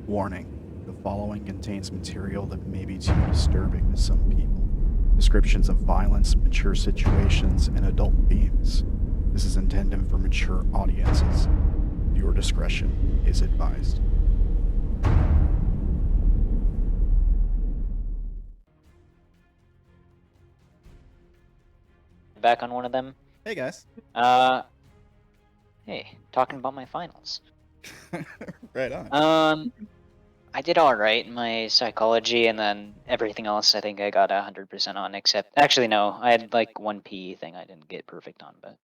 Warning: the following contains material that may be too disturbing to some people. Descriptions of violence, mature situations, and adult themes. This is intended for mature audiences. Viewer discretion is advised. Back on one of them. Hey guys. Hey, talking about my finals. Right on. I did all right in my psychology, and then everything else I think I got 100% on. Except, actually no, I had like one PE thing I didn't get perfect on, but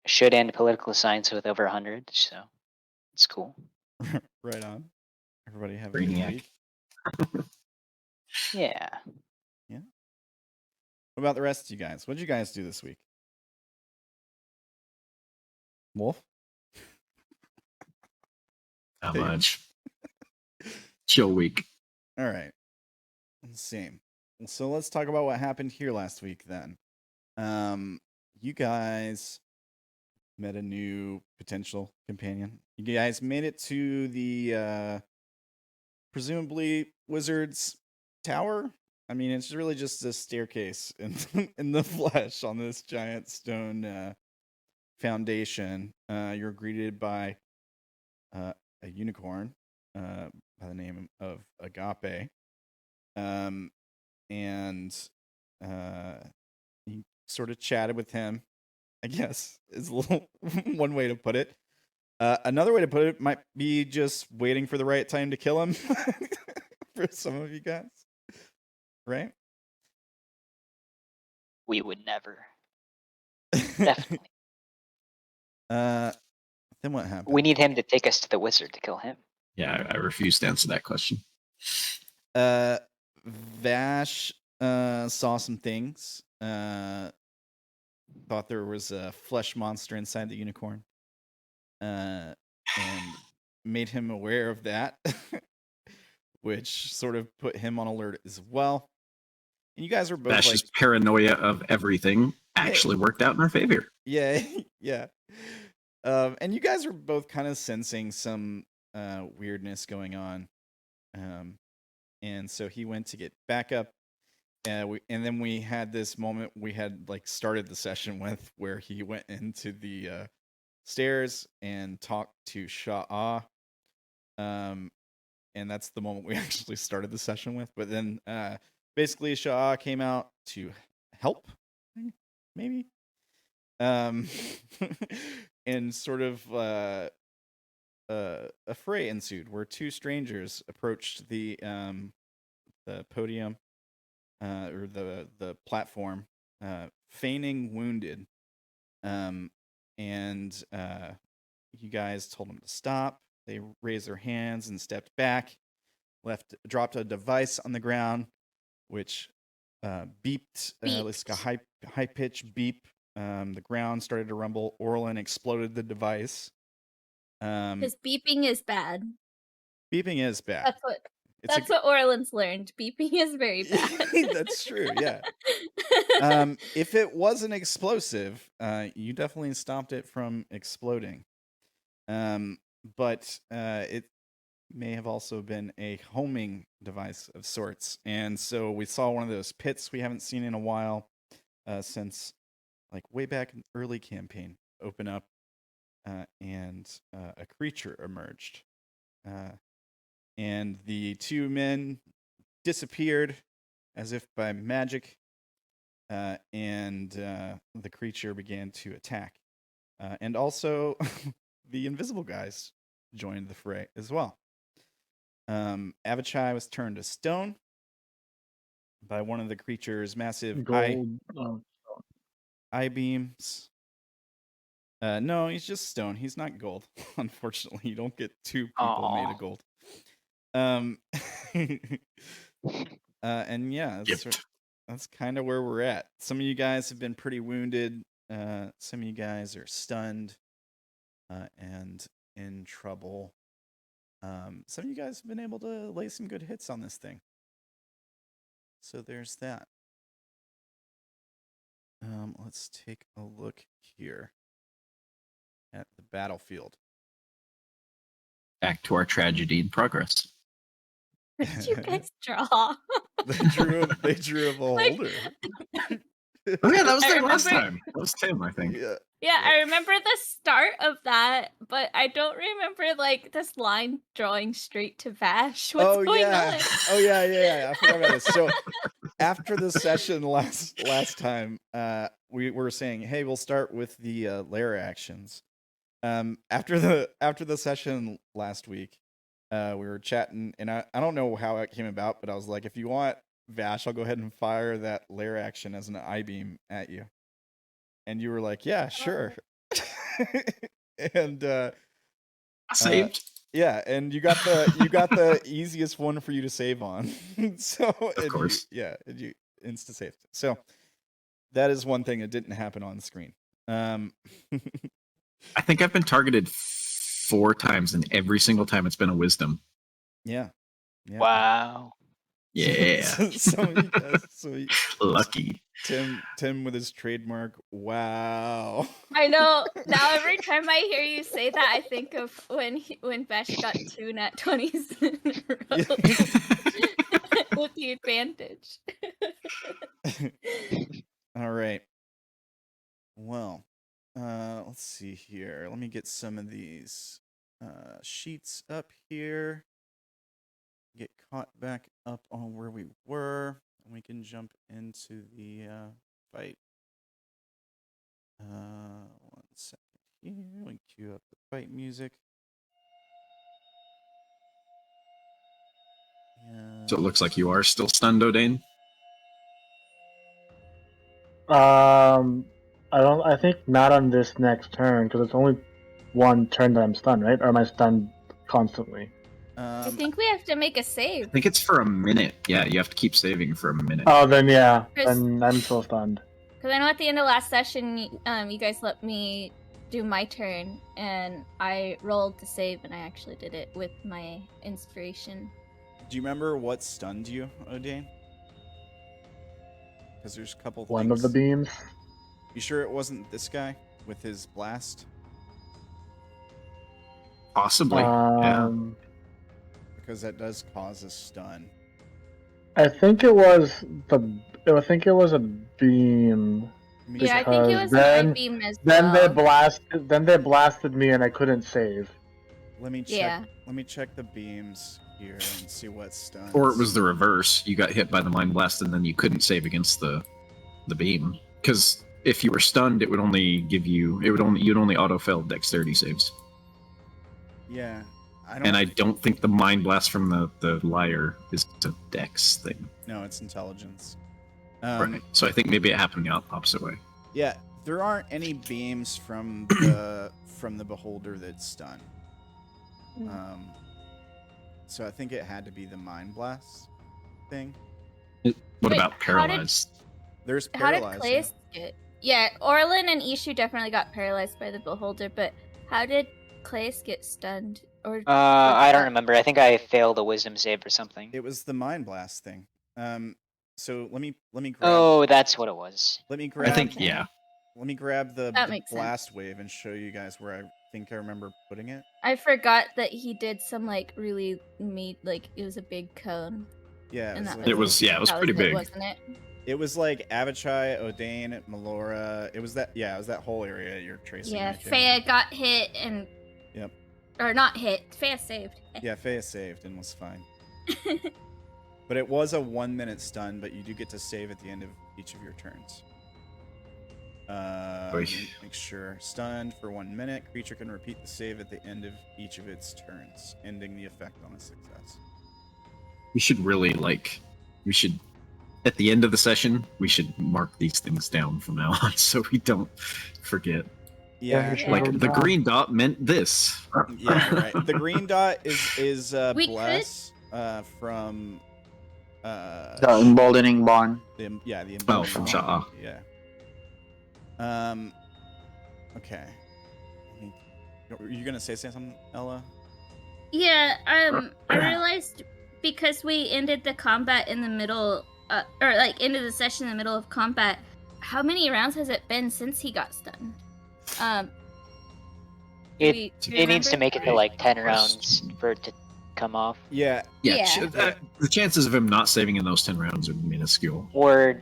I should end political science with over 100, so it's cool. Right on. Everybody have a good Brainiac. week. Yeah. Yeah. What about the rest of you guys? What did you guys do this week? Wolf? Not Hey. much. Chill week. All right. Same. So let's talk about what happened here last week then. You guys met a new potential companion. You guys made it to the presumably wizard's tower. I mean, it's really just a staircase in the flesh on this giant stone foundation. You're greeted by a unicorn by the name of Agape. And you sort of chatted with him, I guess, is a little one way to put it. Another way to put it might be just waiting for the right time to kill him for some of you guys, right? We would never. Definitely. Then what happened? We need him to take us to the wizard to kill him. Yeah, I refuse to answer that question. Vash saw some things. Thought there was a flesh monster inside the unicorn. And made him aware of that, which sort of put him on alert as well. And you guys were both Vash's paranoia of everything actually worked out in our favor. Yeah, yeah. And you guys were both kind of sensing some weirdness going on. And so he went to get backup. And then we had this moment we had started the session with where he went into the stairs and talked to Sha'ah. And that's the moment we actually started the session with. But then basically Sha'ah came out to help, maybe. And sort of a fray ensued where two strangers approached the podium or the platform, feigning wounded. And you guys told them to stop. They raised their hands and stepped back. Dropped a device on the ground, which beeped. Like a high pitched beep. The ground started to rumble. Orilyn exploded the device. Because beeping is bad. Beeping is bad. That's what Orilyn's learned. Beeping is very bad. That's true, yeah. If it was an explosive, you definitely stopped it from exploding. But it may have also been a homing device of sorts. And so we saw one of those pits we haven't seen in a while, since way back in the early campaign, open up, and a creature emerged. And the two men disappeared as if by magic, and the creature began to attack. And also, the invisible guys joined the fray as well. Avachai was turned to stone by one of the creature's massive eye beams. No, he's just stone. He's not gold. Unfortunately, you don't get two people made of gold. And yeah, that's kind of where we're at. Some of you guys have been pretty wounded. Some of you guys are stunned and in trouble. Some of you guys have been able to lay some good hits on this thing. So there's that. Let's take a look here at the battlefield. Back to our tragedy in progress. What did you guys draw? They drew a beholder. Oh yeah, that was I there last remember- time. That was Tim, I think. Yeah. Yeah, I remember the start of that, but I don't remember like this line drawing straight to Vash. What's going on? Oh yeah. I forgot about this. So after the session last time, we were saying, hey, we'll start with the lair actions. After the session last week, we were chatting, and I don't know how it came about, but I was like, if you want Vash, I'll go ahead and fire that lair action as an I-beam at you. And you were like, yeah, sure. And Saved. yeah, and you got the easiest one for you to save on. So Of course. and you insta saved. So that is one thing that didn't happen on screen. I think I've been targeted 4 times, and every single time it's been a wisdom. Yeah. Wow. Yeah. so Lucky. Tim with his trademark. Wow. I know. Now every time I hear you say that, I think of when Vash got 2 nat 20s in a row with the advantage. All right. Well, let's see here. Let me get some of these sheets up here. Get caught back up on where we were, and we can jump into the fight. 1 second here. We cue up the fight music. So it looks like you are still stunned, Odayn. I think not on this next turn, because it's only one turn that I'm stunned, right? Or am I stunned constantly? I think we have to make a save. I think it's for a minute. Yeah, you have to keep saving for a minute. Oh, then yeah, Chris- then I'm still stunned. Because I know at the end of last session, you guys let me do my turn, and I rolled to save, and I actually did it with my inspiration. Do you remember what stunned you, Odayn? Because there's a couple One things. of the beams. You sure it wasn't this guy with his blast? Possibly. Yeah. Because that does cause a stun. I think it was a beam. Let me Yeah, I check. think it Because was then- an I-beam as Then well. they blasted me and I couldn't save. Let me check. Yeah. Let me check the beams here and see what stuns. Or it was the reverse. You got hit by the mind blast, and then you couldn't save against the beam. Because if you were stunned, it would only give you. You'd only auto fail dexterity saves. Yeah. I don't think the mind blast from the liar is a dex thing. No, it's intelligence. Right. So I think maybe it happened the opposite way. Yeah, there aren't any beams from the beholder that's stunned. So I think it had to be the mind blast thing. What Wait, about how did- paralyzed? There's How did paralyzed. Claes get? Yeah, Orilyn and Ishu definitely got paralyzed by the beholder, but how did Claes get stunned? Or I don't remember. I think I failed a wisdom save or something. It was the mind blast thing. So let me grab. Oh, that's what it was. Let me I grab. think Okay. yeah. Let me grab the That makes sense. blast wave and show you guys where I think I remember putting it. I forgot that he did some like really it was a big cone. Yeah, And that It was that pretty big. wasn't it? It was like Avachai, Odayn, Melora. It was that whole area you're tracing. Yeah, right there. Fea got hit and. Yep. Or not hit. Fea saved. Yeah, Fea saved and was fine. But it was a 1 minute stun, but you do get to save at the end of each of your turns. Let me make sure. Stunned for 1 minute. Creature can repeat the save at the end of each of its turns, ending the effect on a success. We should really at the end of the session, we should mark these things down from now on so we don't forget. Yeah, Yeah. Like the green dot meant this. yeah, right. The green dot is We bless from The emboldening bond. the Oh, emboldening from bond. Sha'ah. Yeah. Okay. Are you gonna say something, Ella? Yeah, I realized because we ended the combat in the middle, or like ended the session in the middle of combat, how many rounds has it been since he got stunned? It needs to make it to like 10 rounds for it to come off, Yeah, Yeah, Yeah. the chances of him not saving in those 10 rounds are minuscule. or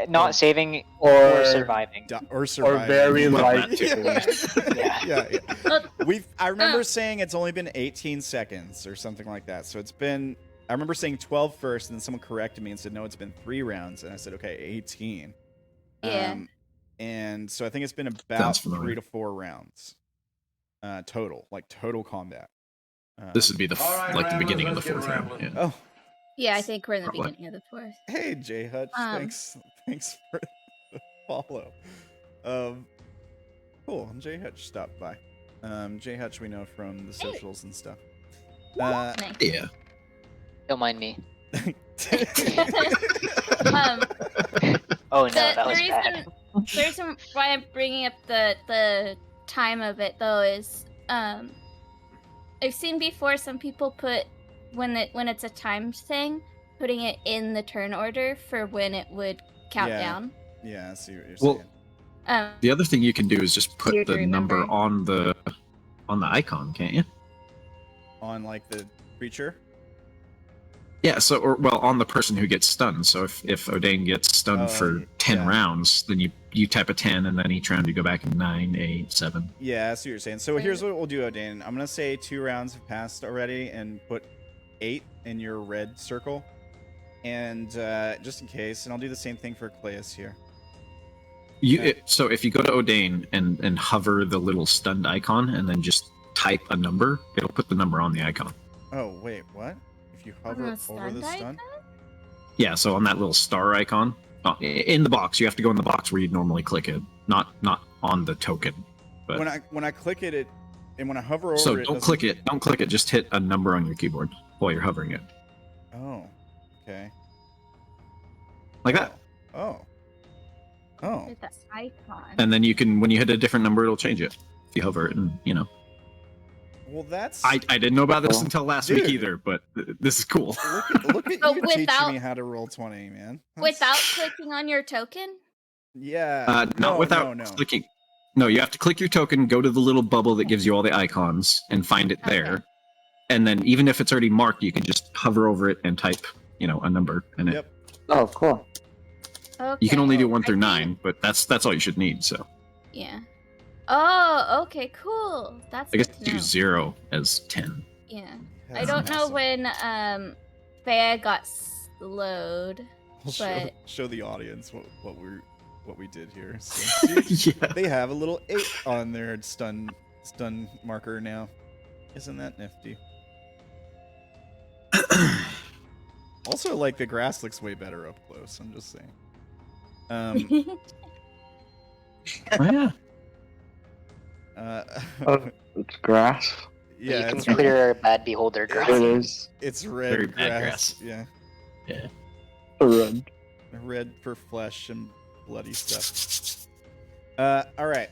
not Or- saving Or or surviving. or surviving. very Well, light. that too. yeah. Well, I remember Oh. saying it's only been 18 seconds or something like that. So it's been. I remember saying 12 first, and then someone corrected me and said, "No, it's been 3 rounds." And I said, "Okay, 18." Yeah. And so I think it's been about Sounds familiar. 3 to 4 rounds, total, like total combat. This would be the the beginning of the 4th round. Yeah. Oh, Yeah, I think we're in the Probably. beginning of the 4th. hey J Hutch, thanks for the follow. Cool. J Hutch stopped by. J Hutch we know from the socials and stuff. Nice. Yeah. Don't mind me. Um, Oh no, the, that the was bad. reason why I'm bringing up the time of it though is I've seen before some people put when it's a timed thing, putting it in the turn order for when it would count Yeah. down. Yeah, I see what you're Well, saying. the other thing you can do is just put Weird to the number remember. on the icon, can't you? On like the creature. Yeah, on the person who gets stunned. So if Odayn gets stunned for 10 yeah. rounds, then you type a 10, and then each round you go back in 9, 8, 7. Yeah, I see what you're saying. So here's what we'll do, Odayn. I'm gonna say 2 rounds have passed already, and put 8 in your red circle, and just in case, and I'll do the same thing for Claes here. So if you go to Odayn and hover the little stunned icon, and then just type a number, it'll put the number on the icon. Oh wait, what? If you hover the over stunned the stun? Yeah, so on that little star icon, in the box, you have to go in the box where you'd normally click it, not on the token. But When I click it, and when I hover over so it, don't click it. Don't click it. Just hit a number on your keyboard while you're hovering it, Oh, okay. like that. Oh. Oh. With the icon. And then you can, when you hit a different number, it'll change it. If you hover it, and Well, that's. I didn't know about this until last week Dude. either, but this is cool. Look at But you teaching without- me how to roll 20, man. Without clicking on your token? Yeah. Not without clicking. No, you have to click your token, go to the little bubble that gives you all the icons, and find it there. Okay. And then even if it's already marked, you can just hover over it and type, a number in it. Yep. Oh, cool. Okay. You can only do 1 through I 9, think- but that's all you should need. So Yeah. Oh, okay, cool. That's I guess good to do know. 0 as 10. Yeah. That's I don't know awesome. when Thea got slowed. I'll but- show the audience what we did here. So, see, Yeah. they have a little 8 on their stun marker now. Isn't that nifty? Also, like, the grass looks way better up close. I'm just saying. Oh, yeah. Oh, it's grass. yeah, you can it's clear bad beholder It grass. is. it's red Very grass. bad grass. Yeah, Red. red for flesh and bloody stuff. All right.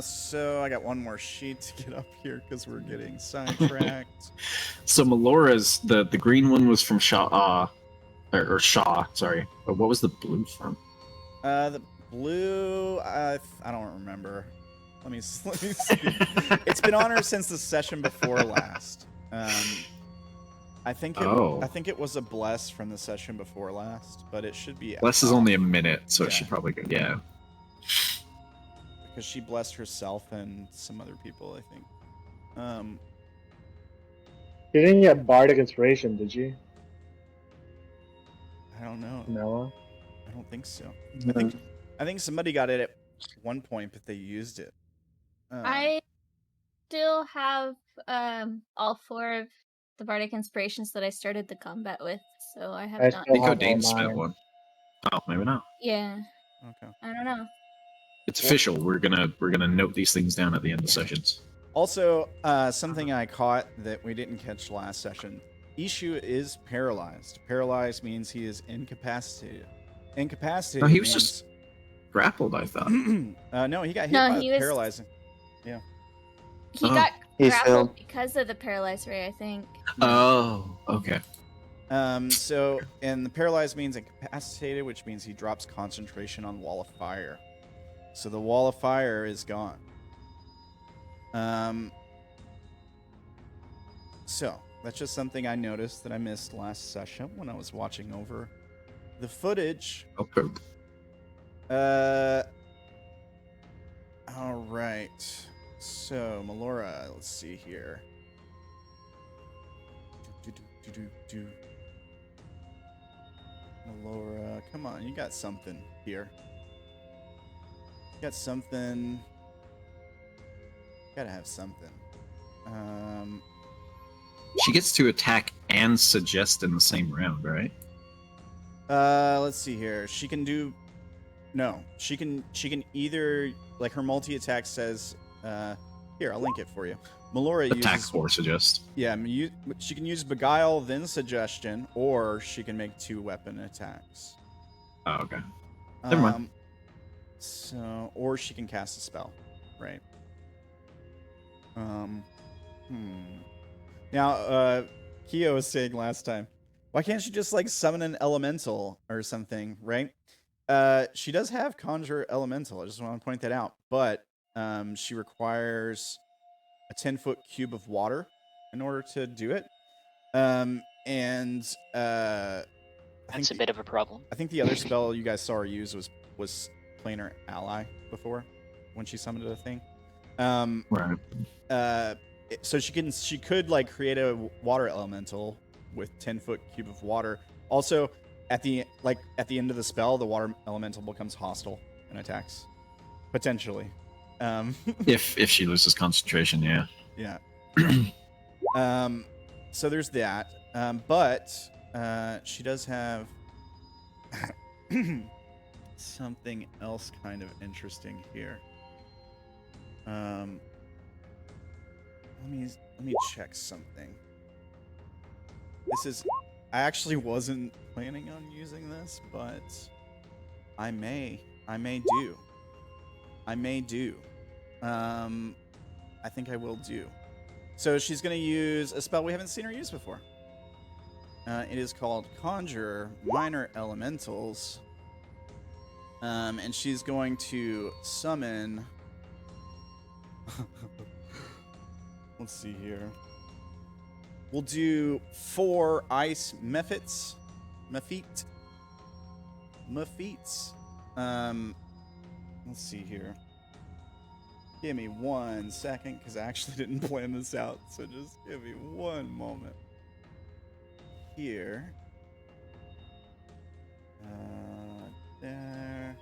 So I got one more sheet to get up here because we're getting sidetracked. So Melora's the green one was from Sha'ah, or Sha'ah, sorry. But what was the blue from? The blue, I don't remember. Let me see. It's been on her since the session before last. I think it was a bless from the session before last, but it should be Bless is only a minute, so Yeah. it should probably go. Yeah. because she blessed herself and some other people, I think. You didn't get Bardic Inspiration, did you, I don't know. Noah? I don't think so. No. I think somebody got it at one point, but they used it. I still have all 4 of the Bardic Inspirations that I started the combat with, so I have I not. I think still have Odayn all spent mine. one. Oh, maybe not. Yeah, Okay. I don't know. It's official. We're gonna note these things down at the end of sessions. Also, something I caught that we didn't catch last session. Ishu is paralyzed. Paralyzed means he is incapacitated. Incapacitated. No, he was means- just grappled, I thought. no, he got hit No, by he was- paralyzing. He Oh. got He's grappled still- because of the paralyzed ray, I think. Oh, okay. So, and the paralyzed means incapacitated, which means he drops concentration on wall of fire. So the wall of fire is gone. So that's just something I noticed that I missed last session when I was watching over the footage. Okay. All right. So Melora, let's see here. Melora, come on, you got something here. You got something. Gotta have something. She gets to attack and suggest in the same round, right? Let's see here. She can do. No, she can either, like, her multi-attack says. Here, I'll link it for you. Melora Attack uses. or suggest. Yeah, she can use Beguile, then Suggestion, or she can make 2 weapon attacks. Oh, okay. Never mind. So, or she can cast a spell, right? Now, Kyo was saying last time, why can't she just, like, summon an elemental or something, right? She does have Conjure Elemental. I just want to point that out, but she requires a 10-foot cube of water in order to do it. That's a bit of a problem. I think the other spell you guys saw her use was Planar Ally before, when she summoned a thing. Right. So she could, like, create a water elemental with 10-foot cube of water. Also, at the end of the spell, the water elemental becomes hostile and attacks, potentially. If she loses concentration, yeah. Yeah. So there's that. But she does have something else kind of interesting here. Let me check something. I actually wasn't planning on using this, but I may do. I think I will do. So she's going to use a spell we haven't seen her use before. It is called Conjure Minor Elementals. And she's going to summon... Let's see here. We'll do 4 ice Mephits. Let's see here. Give me 1 second, because I actually didn't plan this out. So just give me 1 moment. Here. There.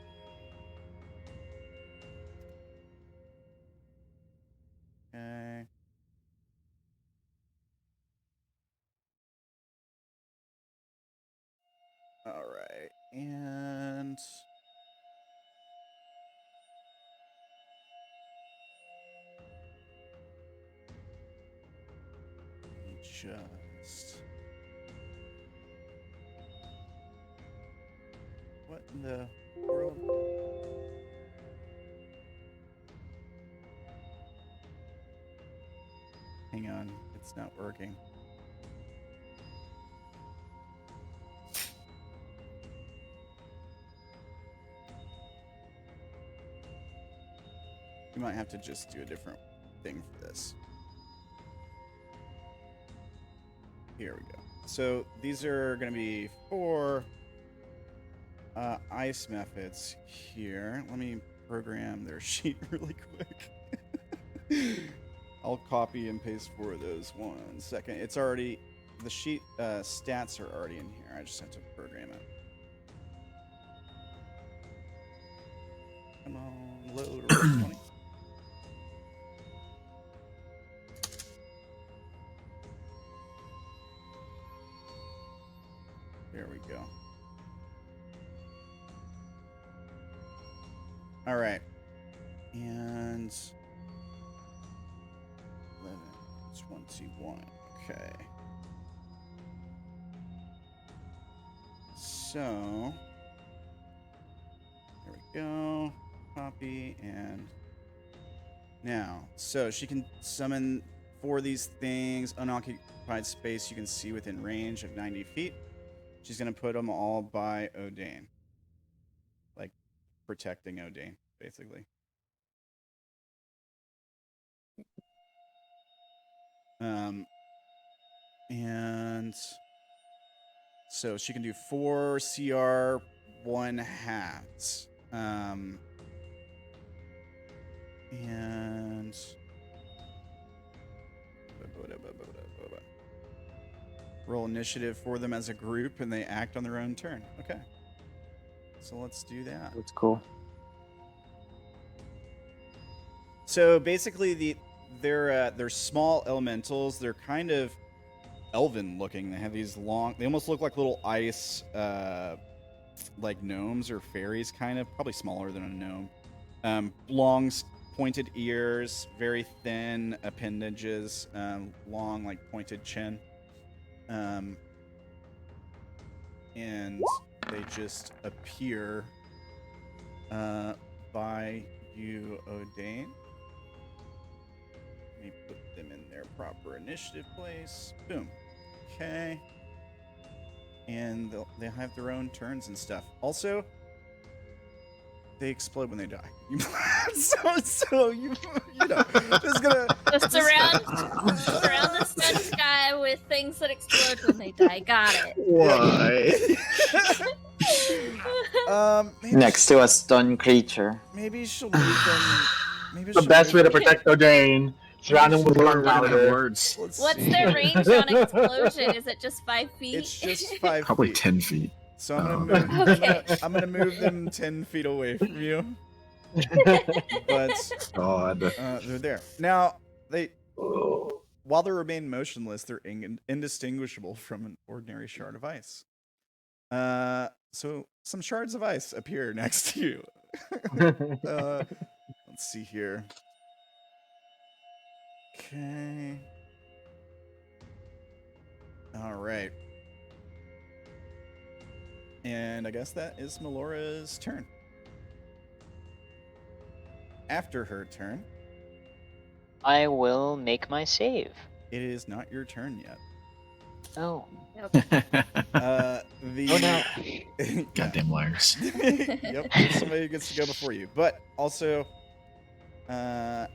Okay. All right. And... just... What in the world? Hang on, it's not working. You might have to just do a different thing for this. Here we go. So these are going to be 4 ice methods here. Let me program their sheet really quick. I'll copy and paste 4 of those. 1 second. It's already, the sheet stats are already in here. I just have to program it. Come on, load or 20. There we go. All right. And 11, 21. Okay. So there we go. Copy and now. So she can summon 4 of these things. Unoccupied space you can see within range of 90 feet. She's going to put them all by Odayn. Like, protecting Odayn, basically. And so she can do 4 CR, 1 halves. And roll initiative for them as a group, and they act on their own turn. Okay. So let's do that. That's cool. So basically, they're small elementals. They're kind of elven looking. They have these long. They almost look like little ice, like gnomes or fairies, kind of. Probably smaller than a gnome. Long, pointed ears, very thin appendages, long, like pointed chin. And they just appear by you, Odayn. Let me put them in their proper initiative place. Boom. Okay. And they'll have their own turns and stuff. Also, they explode when they die. so you know, just gonna Just surround the stunned guy with things that explode when they die. Got it. Why? Maybe Next to a stunned creature. maybe she'll move them. Maybe The she'll best move way to them. protect Odayn. Surround him with We're gonna have gunpowder. words. Let's What's see. their range on explosion? Is it just 5 feet? It's just 5 Probably feet. 10 feet. So I'm Oh. gonna move. Okay. I'm gonna move them 10 feet away from you. But God. they're there now. While they remain motionless, they're indistinguishable from an ordinary shard of ice. So some shards of ice appear next to you. Let's see here. Okay. All right. And I guess that is Melora's turn. After her turn, I will make my save. it is not your turn yet. Oh. The Oh no. Yeah. Goddamn liars. Yep, there's somebody who gets to go before you. But also, oh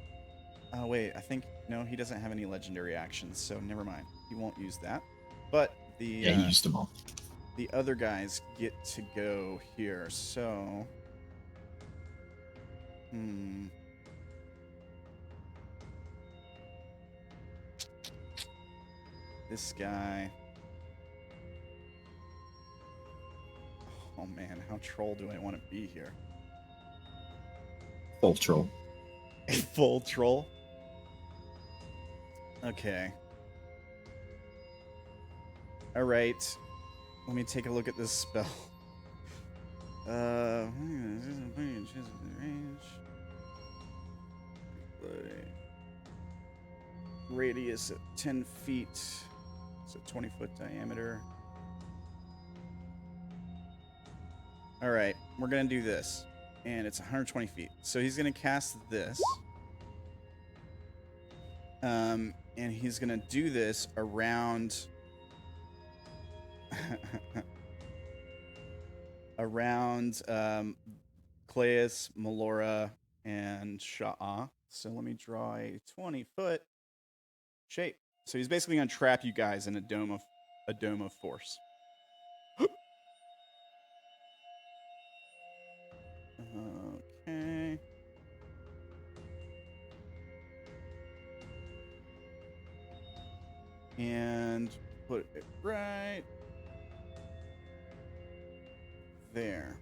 wait, I think no, he doesn't have any legendary actions, so never mind. He won't use that. But the Yeah, he used them all. the other guys get to go here. So, this guy. Oh man, how troll do I want to be here? Full troll. A full troll? Okay. Alright. Let me take a look at this spell. Radius of 10 feet. It's a 20-foot diameter. Alright, we're going to do this. And it's 120 feet. So he's going to cast this. And he's going to do this around... around Claes, Melora, and Sha'ah. So let me draw a 20-foot shape. So he's basically going to trap you guys in a dome of force. Okay. And put it right there.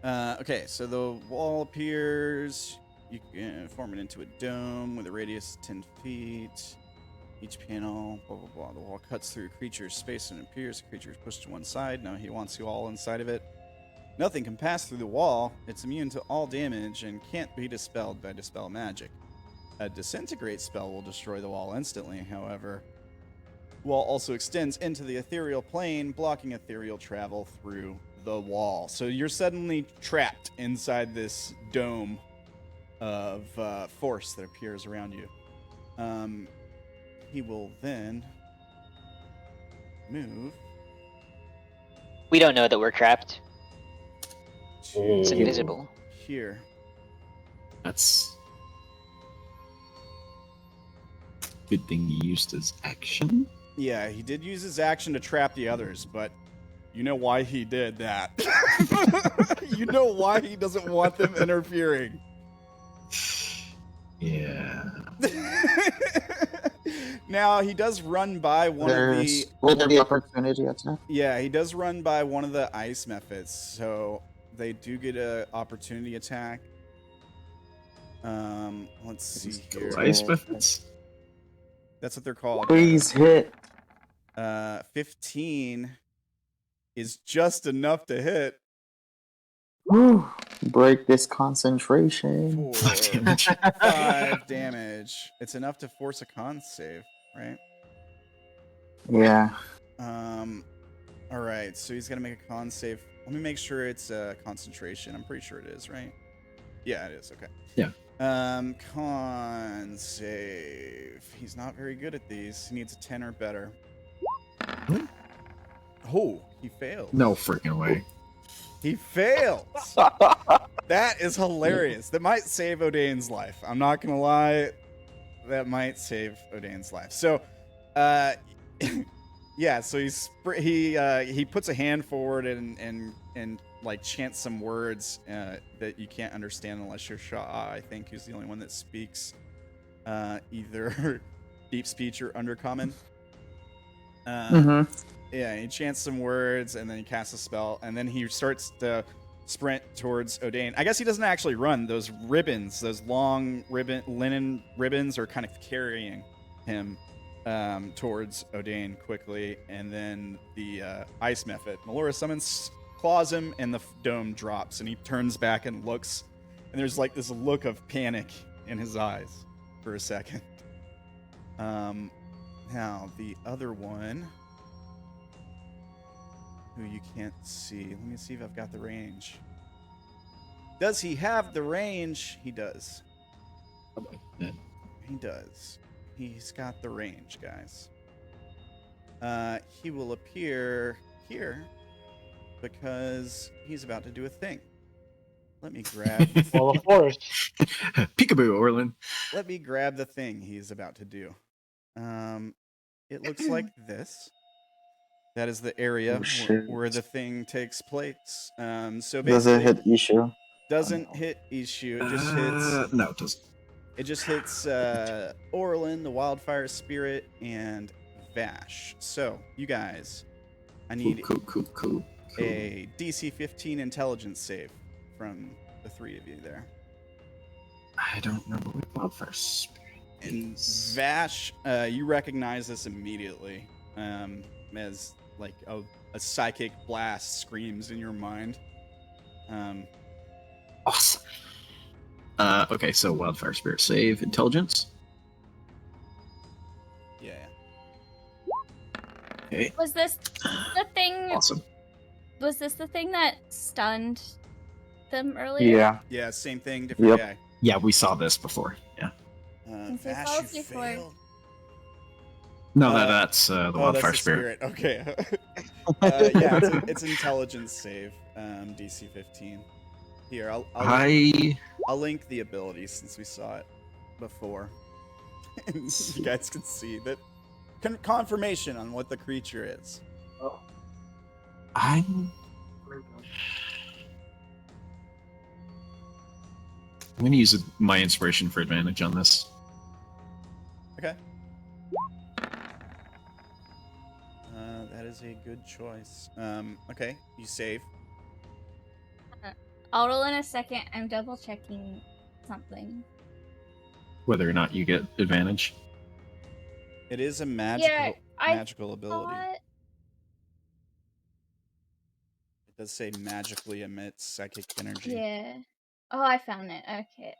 Okay, so the wall appears. You can form it into a dome with a radius of 10 feet. Each panel, blah, blah, blah. The wall cuts through a creature's space and appears. The creature is pushed to one side. Now he wants you all inside of it. Nothing can pass through the wall. It's immune to all damage and can't be dispelled by dispel magic. A disintegrate spell will destroy the wall instantly, however. The wall also extends into the ethereal plane, blocking ethereal travel through the wall. So you're suddenly trapped inside this dome of force that appears around you. He will then move. We don't know that we're trapped. It's To invisible. here. That's Good thing you used his action. Yeah, he did use his action to trap the others, but you know why he did that. You know why he doesn't want them interfering. Yeah. Now, he does run by one of the... Will there be opportunity attack? Yeah, he does run by one of the ice methods, so they do get a opportunity attack. Let's see here. Ice methods? That's what they're called. Please hit. 15 is just enough to hit. Whew. Break this concentration. 4, Damage. 5 damage. It's enough to force a con save, right? Yeah. All right, so he's gonna make a con save. Let me make sure it's concentration. I'm pretty sure it is, right? Yeah, it is. Okay. Yeah. Con save. He's not very good at these. He needs a 10 or better. What? Oh, he failed. No freaking way. He failed. That is hilarious. That might save Odayn's life. I'm not gonna lie. That might save Odayn's life. So, yeah. So he puts a hand forward and like chants some words that you can't understand unless you're Sha'ah, I think, who's the only one that speaks either deep speech or undercommon. Yeah, he chants some words and then he casts a spell and then he starts to sprint towards Odayn. I guess he doesn't actually run. Those ribbons, those long linen ribbons, are kind of carrying him towards Odayn quickly. And then the ice method. Melora summons, claws him, and the dome drops. And he turns back and looks. And there's like this look of panic in his eyes for a second. Now, the other one, who you can't see. Let me see if I've got the range. Does he have the range? He does. He does. He's got the range, guys. He will appear here because he's about to do a thing. Let me grab. Well, of course. Peekaboo, Orilyn. Let me grab the thing he's about to do. It looks like this. That is the area where the thing takes place. So basically, Does it hit issue? Doesn't hit issue. It just hits. No, it doesn't. It just hits Orilyn, the Wildfire Spirit, and Vash. So you guys, I need Cool. a DC 15 Intelligence save from the three of you there. I don't know what Wildfire Spirit And is. Vash, you recognize this immediately as like a psychic blast screams in your mind. Awesome. Okay, so Wildfire Spirit save, Intelligence. Yeah. Okay, Was this the thing? awesome. Was this the thing that stunned them earlier? Yeah. Yeah, same thing, different Yep. guy. Yeah, we saw this before. Yeah. Since we Vash, saw you this before. failed. No, Uh, that's the Oh, Wildfire that's the Spirit. Okay. Yeah, it's intelligence save, DC 15. Here, I'll link the ability since we saw it before. And you guys can see that confirmation on what the creature is. I'm gonna use my inspiration for advantage on this. Okay. That is a good choice. Okay, you save. I'll roll in a second. I'm double checking something. Whether or not you get advantage. It is a magical I magical ability. thought... It does say magically emits psychic energy. Yeah. Oh, I found it. Okay.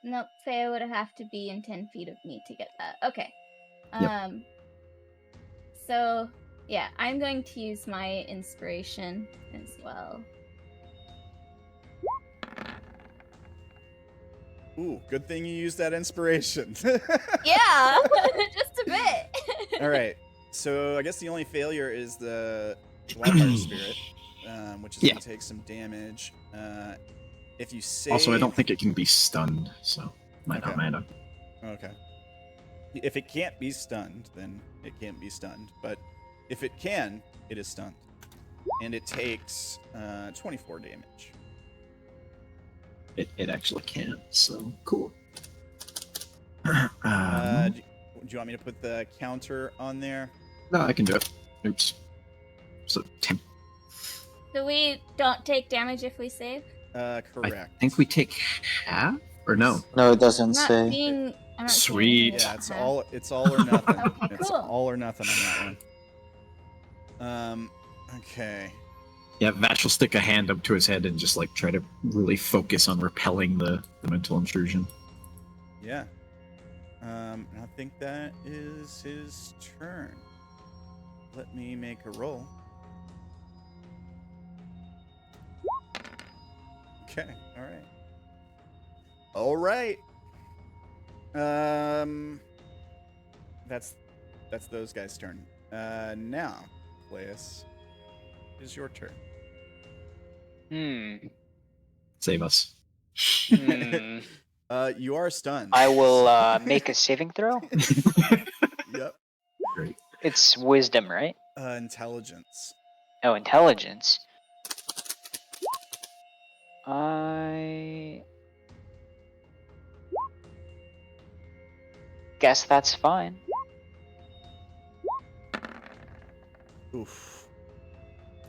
Nope. Faye would have to be in 10 feet of me to get that. Okay. Yep. So yeah, I'm going to use my inspiration as well. Ooh, good thing you used that inspiration. Yeah, just a bit. All right. So I guess the only failure is the Wildfire Spirit, which is Yeah. going to take some damage. If you save... Also, I don't think it can be stunned, so. Might Okay. not matter. Okay. If it can't be stunned, then it can't be stunned. But if it can, it is stunned. And it takes 24 damage. It actually can. So cool. Do you want me to put the counter on there? No, I can do it. Oops. So 10. So we don't take damage if we save? Correct. I think we take half or no? No, it I'm doesn't not say. seeing. I'm not Sweet. Yeah, it's all or nothing. Okay, It's cool. all or nothing on that one. Okay. Yeah, Vash will stick a hand up to his head and just like try to really focus on repelling the mental intrusion. Yeah. I think that is his turn. Let me make a roll. Okay, all right. That's those guys' turn. Now, Claes, it is your turn. Save us. Hmm. You are stunned. I will make a saving throw. Yep. Great. It's wisdom, right? Intelligence. Oh, intelligence. I guess that's fine. Oof.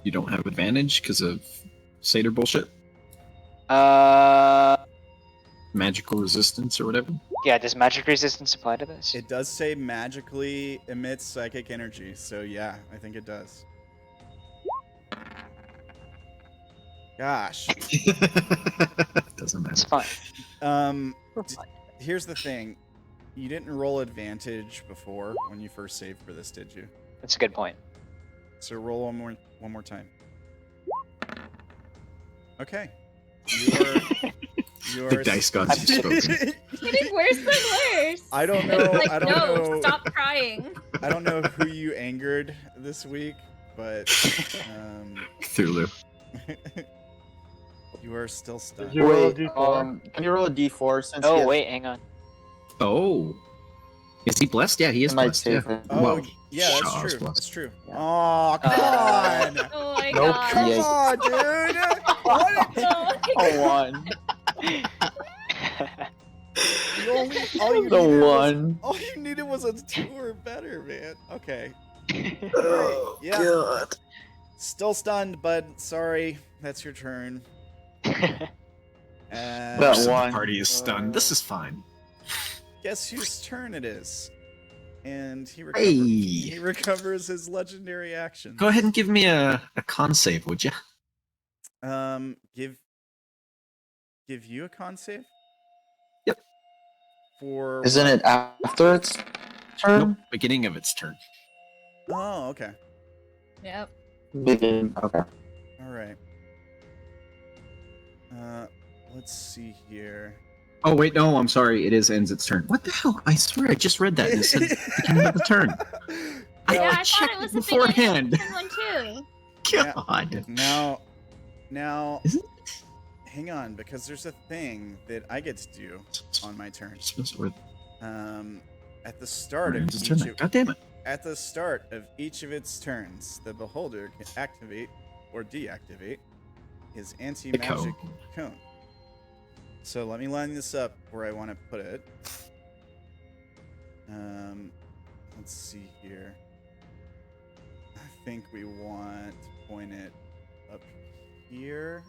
You don't have advantage because of Satyr bullshit? Magical resistance or whatever? Yeah, does magic resistance apply to this? It does say magically emits psychic energy, so yeah, I think it does. Gosh. Doesn't matter. It's fine. We're D- fine. Here's the thing. You didn't roll advantage before when you first saved for this, did you? That's a good point. So roll one more time. Okay. You're The dice gods have spoken. Getting worse and worse. I don't know. Like, I don't no, know. stop crying. I don't know who you angered this week, but Cthulhu. you are still stunned. You roll a Wait, d4. can you roll a d4 since he Oh has- wait, hang on. Oh. Is he blessed? Yeah, he is I might blessed. save Yeah. it. Oh, Well, yeah, that's Sha'ah's true. blessed. That's true. Yeah. Oh, come on! Oh my Nope. god. Come Yeah. on, dude! What? Oh my A god. one. All you needed was a 2 or better, man. Okay. Oh, Yeah. God. Still stunned, bud. Sorry. That's your turn. That Most of one. the party is stunned. This is fine. Guess whose turn it is? And he Hey. recovers his legendary action. Go ahead and give me a con save, would you? Give you a con save? Yep. For Isn't what? it after its turn? Nope. Beginning of its turn. Oh, okay. Yep. Begin. Okay. All right. Let's see here. Oh wait, no, I'm sorry. It ends its turn. What the hell? I swear I just read that. And it said beginning of the turn. I Yeah, I thought checked it was it the beforehand. beginning of one too. God. Now, Is it? hang on, because there's a thing that I get to do on my turn. At the start of God damn it. At the start of each of its turns, the beholder can activate or deactivate his anti-magic cone. So let me line this up where I want to put it. Let's see here. I think we want to point it up here.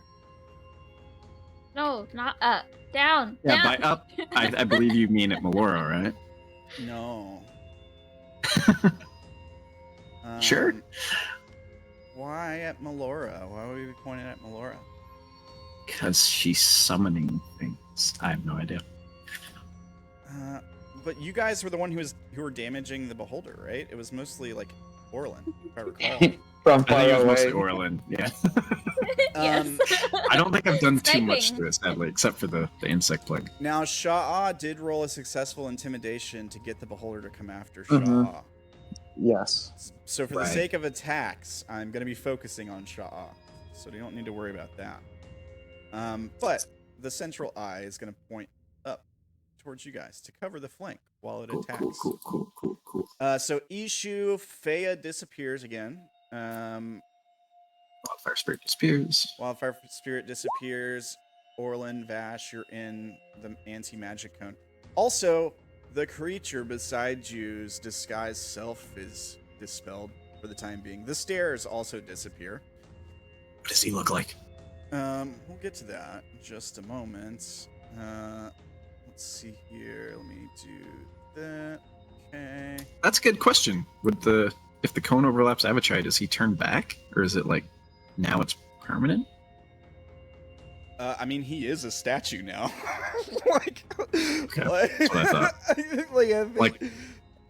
No, not up. Down. Yeah, down. by up, I believe you mean at Melora, right? No. Sure. Why at Melora? Why would we be pointing at Melora? Because she's summoning things. I have no idea. But you guys were the one who were damaging the beholder, right? It was mostly like Orilyn, if I recall. From I far think it was away. mostly Orilyn, yeah. Yes. I don't think I've done too much Sniping. to it, sadly, except for the insect plague. Now, Sha'ah did roll a successful intimidation to get the beholder to come after Mhm. Sha'ah. Yes. So for the Right. sake of attacks, I'm going to be focusing on Sha'ah. So you don't need to worry about that. But the central eye is going to point up towards you guys to cover the flank while it Cool, attacks. cool. So Ishu, Fea disappears again. Wildfire Spirit disappears. Wildfire Spirit disappears. Orilyn, Vash, you're in the anti-magic cone. Also, the creature beside you's disguised self is dispelled for the time being. The stairs also disappear. What does he look like? We'll get to that in just a moment. Let's see here. Let me do that. Okay. That's a good question. If the cone overlaps Avachai, does he turn back, or is it like now it's permanent? I mean, he is a statue now. like, Okay, like, that's what I thought.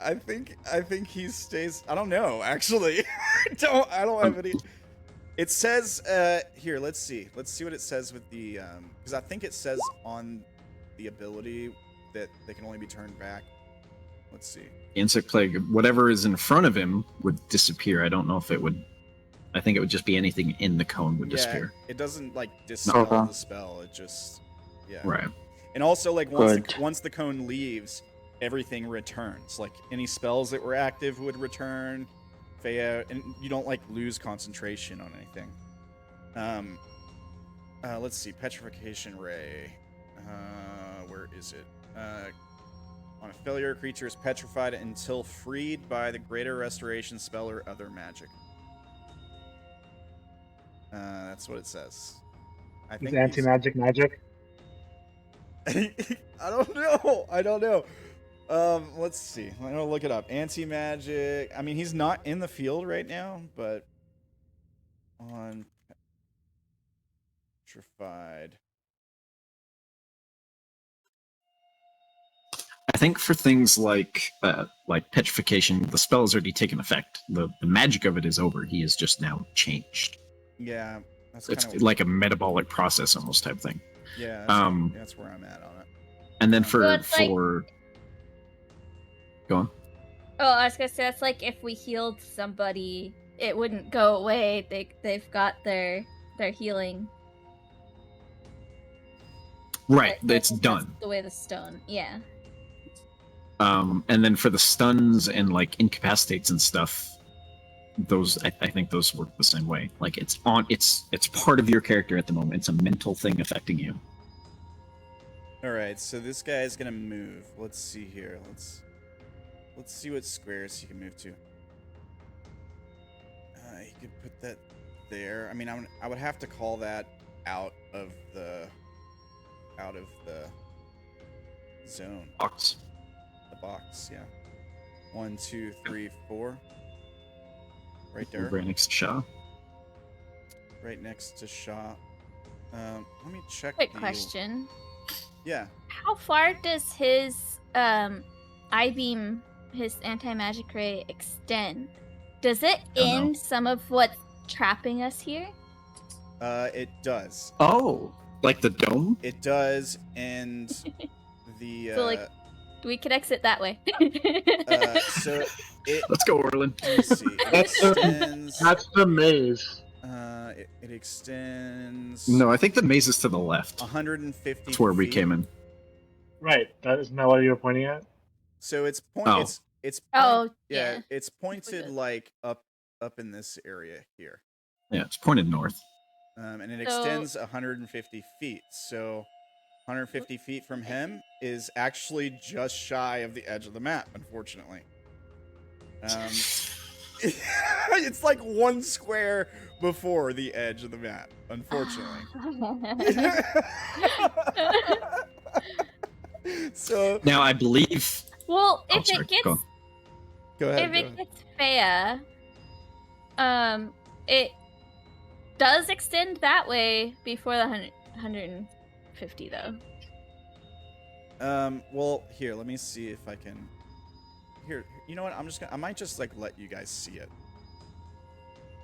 I think he stays. I don't know. Actually, I don't have any. It says here. Let's see what it says with the because I think it says on the ability that they can only be turned back. Let's see. Insect Plague, whatever is in front of him would disappear. I don't know if it would. I think it would just be anything in the cone would disappear. It doesn't like dispel Okay. the spell. It just Right. And also like Good. once the cone leaves, everything returns. Like any spells that were active would return. Fea, and you don't like lose concentration on anything. Let's see, Petrification Ray. Where is it? On a failure, a creature is petrified until freed by the Greater Restoration spell or other magic. That's what it says. I Is think anti-magic magic? I don't know. Let's see. I'm gonna look it up. Anti-magic. I mean, he's not in the field right now, but on petrified. I think for things like petrification, the spell has already taken effect. The magic of it is over. He is just now changed. Yeah, that's It's kind of like a metabolic process almost type thing. yeah. That's where I'm at on it. And then So it's like- go on. Oh, I was gonna say that's like if we healed somebody, it wouldn't go away. They've got their healing. Right, But it's that's done. the way the stone. Yeah. And then for the stuns and like incapacitates and stuff, those I think those work the same way. Like it's part of your character at the moment. It's a mental thing affecting you. All right, so this guy is gonna move. Let's see here. Let's see what squares he can move to. He could put that there. I mean, I would have to call that out of the zone. Box. The box, yeah. 1, 2, 3, 4. Right there. Right next to Sha'ah. Right next to Sha'ah. Let me check. Quick question. Yeah. How far does his I-beam, his anti-magic ray, extend? Does it Don't know. end some of what's trapping us here? It does. Oh, like the dome? It does, and the So, like, we could exit that way. so it. Let's go, Orilyn. Let me see. It extends. That's the maze. It extends. No, I think the maze is to the left. 150. That's where we feet. came in. Right. Isn't that what you were pointing at? So it's point. Oh. It's Oh, yeah. yeah. It's pointed good. like up in this area here. Yeah, it's pointed north. And it So- extends 150 feet. So 150 feet from him is actually just shy of the edge of the map, unfortunately. It's like one square before the edge of the map, unfortunately. So Now I believe. Well, Oh, if sorry, it gets go on. go ahead. if it gets Fea, it does extend that way before the 150 though. Well, here, let me see if I can. Here, you know what? I might just like let you guys see it.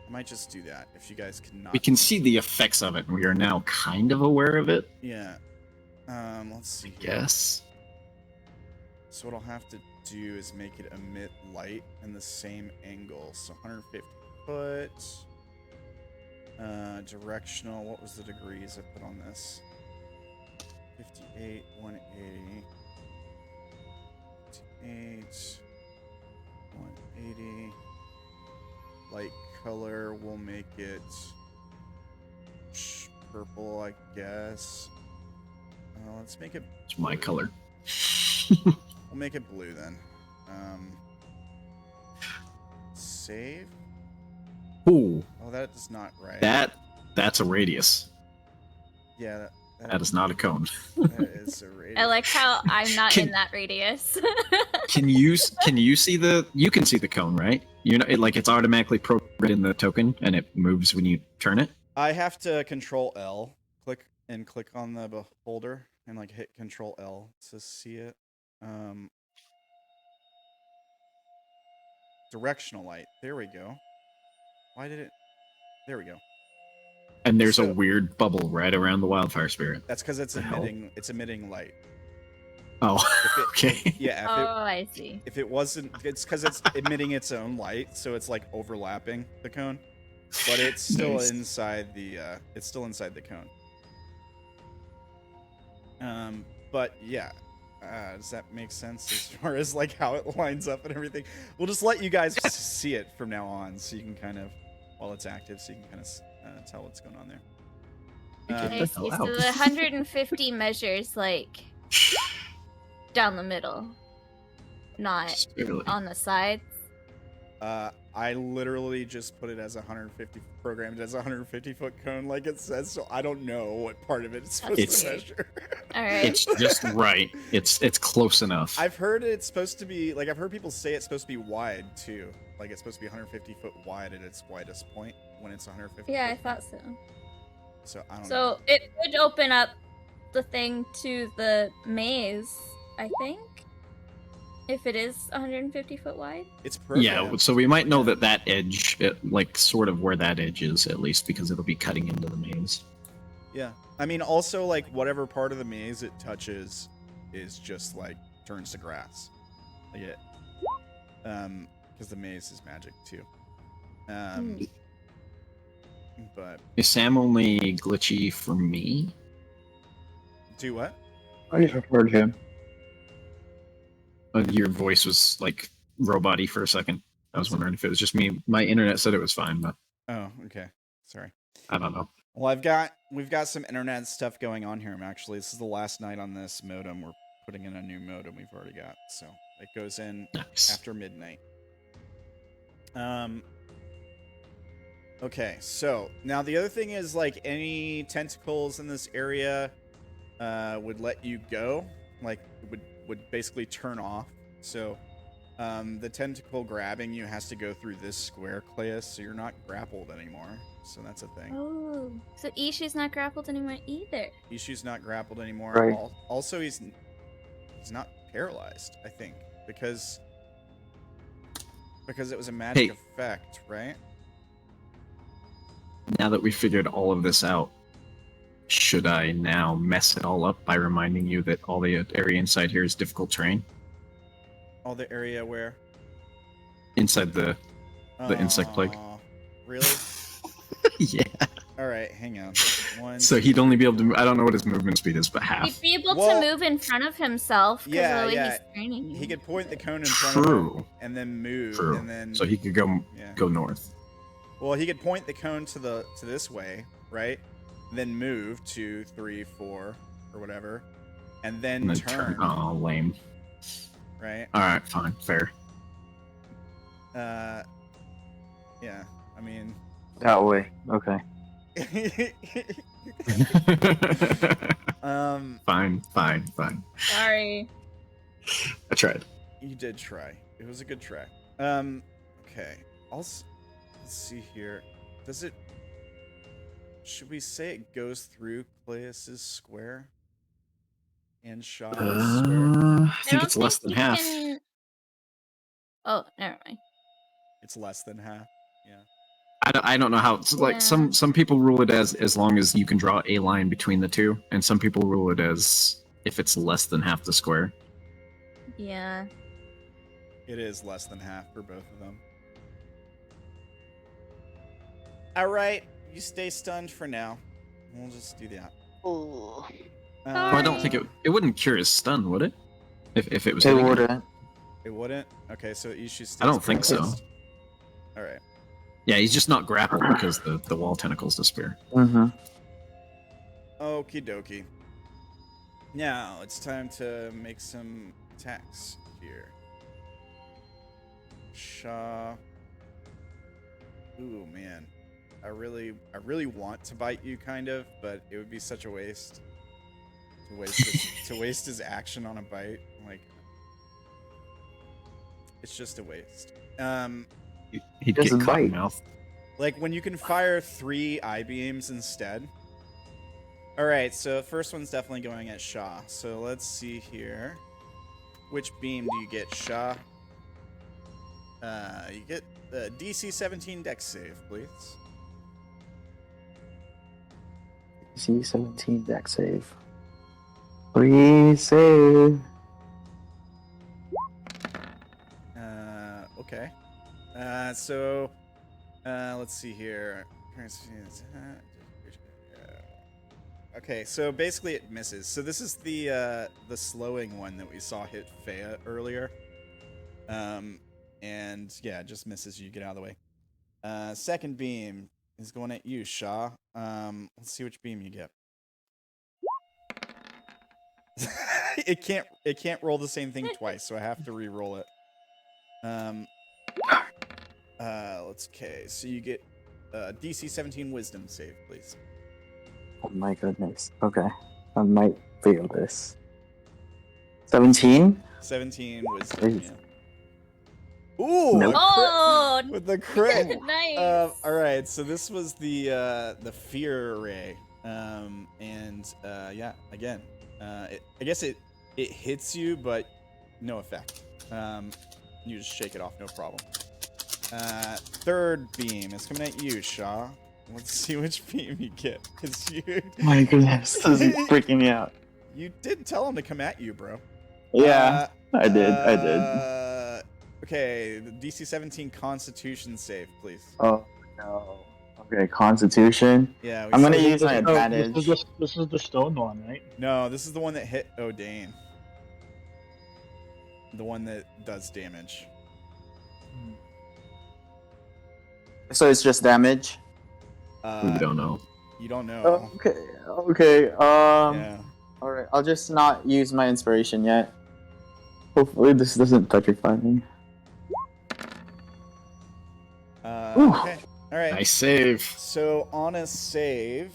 I might just do that if you guys cannot. We can see the effects of it, and we are now kind of aware of it. Yeah. Let's see. Here. Yes. So what I'll have to do is make it emit light in the same angle. So 150 foot. Directional. What was the degrees I put on this? 58, 180. 8, 180. Light color, we'll make it purple, I guess. Let's make it. It's my color. We'll make it blue then. Save. Ooh, Oh, that is not right. that's a radius. Yeah, That is not a cone. that is a radius. I like how I'm not Can- in that radius. Can you see the? You can see the cone, right? You know, it's automatically programmed in the token, and it moves when you turn it. I have to Control L, click on the beholder, and like hit Control L to see it. Directional light. There we go. Why did it? There we go. And there's a So- weird bubble right around the wildfire spirit. That's because it's The hell? emitting light. Oh, If it- okay. Yeah. Oh, I see. If it wasn't, it's because it's emitting its own light, so it's like overlapping the cone, but it's still Nice. inside the. It's still inside the cone. But yeah, does that make sense as far as like how it lines up and everything? We'll just let you guys see it from now on, so you can kind of, while it's active, so you can kind of tell what's going on there. Get I the see. hell So out. the 150 measures like down the middle, not Really. on the sides. I literally just put it as 150, programmed as a 150 foot cone, like it says. So I don't know what part of it it's supposed It's- to measure. All right. It's just right. It's close enough. I've heard it's supposed to be like I've heard people say it's supposed to be wide too. Like it's supposed to be 150 foot wide at its widest point when it's 150. Yeah, I foot. thought so. So I don't know. So it would open up the thing to the maze, I think. If it is 150 foot wide. It's perfect. Yeah, so we might know that edge, like sort of where that edge is, at least, because it'll be cutting into the maze. Yeah. I mean, also like whatever part of the maze it touches is just like turns to grass. Like it, because the maze is magic too. But Is Sam only glitchy for me? do what? I just heard him. Your voice was like robot-y for a second. I was wondering if it was just me. My internet said it was fine, but Oh, okay. Sorry. I don't know. Well, we've got some internet stuff going on here. Actually, this is the last night on this modem. We're putting in a new modem we've already got, so it goes in Nice. after midnight. Okay, so now the other thing is like any tentacles in this area would let you go, like would basically turn off. So the tentacle grabbing you has to go through this square, Claes, so you're not grappled anymore. So that's a thing. Oh, so Ishi's not grappled anymore either. Ishi's not grappled anymore. Right. Also, he's not paralyzed, I think, because it was a magic Hey. effect, right? Now that we figured all of this out, should I now mess it all up by reminding you that all the area inside here is difficult terrain? All the area where Inside the insect plague. Aw, really? Yeah. All right, hang on. One. So he'd only be able to. I don't know what his movement speed is, but half. He'd be able Well, to move in front of himself because yeah, of the way yeah. he's training you. He could point the cone in front of him True. and then move, True. and then So he could go yeah. go north. Well, he could point the cone to this way, right? Then move 2, 3, 4, or whatever, and then And then turn, Oh, lame. right? All right, fine, fair. Yeah. I mean. That way. Okay. Fine. Sorry. I tried. You did try. It was a good try. Okay. Let's see here. Does it? Should we say it goes through Claes's square? And Sha'ah's square? I think it's less than you half. can- Oh, never mind. It's less than half. Yeah. I don't know how. It's like Yeah. some people rule it as long as you can draw a line between the two, and some people rule it as if it's less than half the square. Yeah. It is less than half for both of them. All right. You stay stunned for now. We'll just do that. Well, I don't think it wouldn't cure his stun, would it? If it was It hitting him? wouldn't. It wouldn't? Okay, so Ishu stays I don't think so. paralyzed. Alright. Yeah, he's just not grappled because the wall tentacles disappear. Mm-hmm. Okie dokie. Now, it's time to make some attacks here. Sha'ah. Ooh, man. I really want to bite you, kind of, but it would be such a waste. To waste his action on a bite. Like, it's just a waste. He'd Just get caught in bite. mouth. Like, when you can fire 3 eye beams instead. Alright, so first one's definitely going at Sha'ah. So let's see here. Which beam do you get, Sha'ah? You get the DC 17 dex save, please. C17 deck save. Please save. Okay. Let's see here. Okay, so basically it misses. So this is the slowing one that we saw hit Fea earlier. And yeah, it just misses you. Get out of the way. Second beam is going at you, Sha'ah. Let's see which beam you get. it can't roll the same thing twice, so I have to re-roll it. Okay, so you get DC 17 wisdom save, please. Oh my goodness. Okay. I might fail this. 17? 17 wisdom, Please. yeah. Ooh! Nope. Oh, With the crit! nice. Alright, so this was the fear array. Yeah, again. I guess it hits you, but no effect. You just shake it off, no problem. Third beam is coming at you, Sha'ah. Let's see which beam you get. Cause you, My goodness. This is freaking me out. you did tell him to come at you, bro. Yeah, I did. Okay, the DC 17 Constitution save, please. Oh no. Okay, Constitution. Yeah, I'm gonna saw- use my advantage. This is the stone one, right? No, this is the one that hit Odayn. The one that does damage. So it's just damage. We don't know. You don't know. Okay. Yeah. Alright, I'll just not use my inspiration yet. Hopefully this doesn't petrify me. Ooh. Okay. All right. Nice save. So on a save,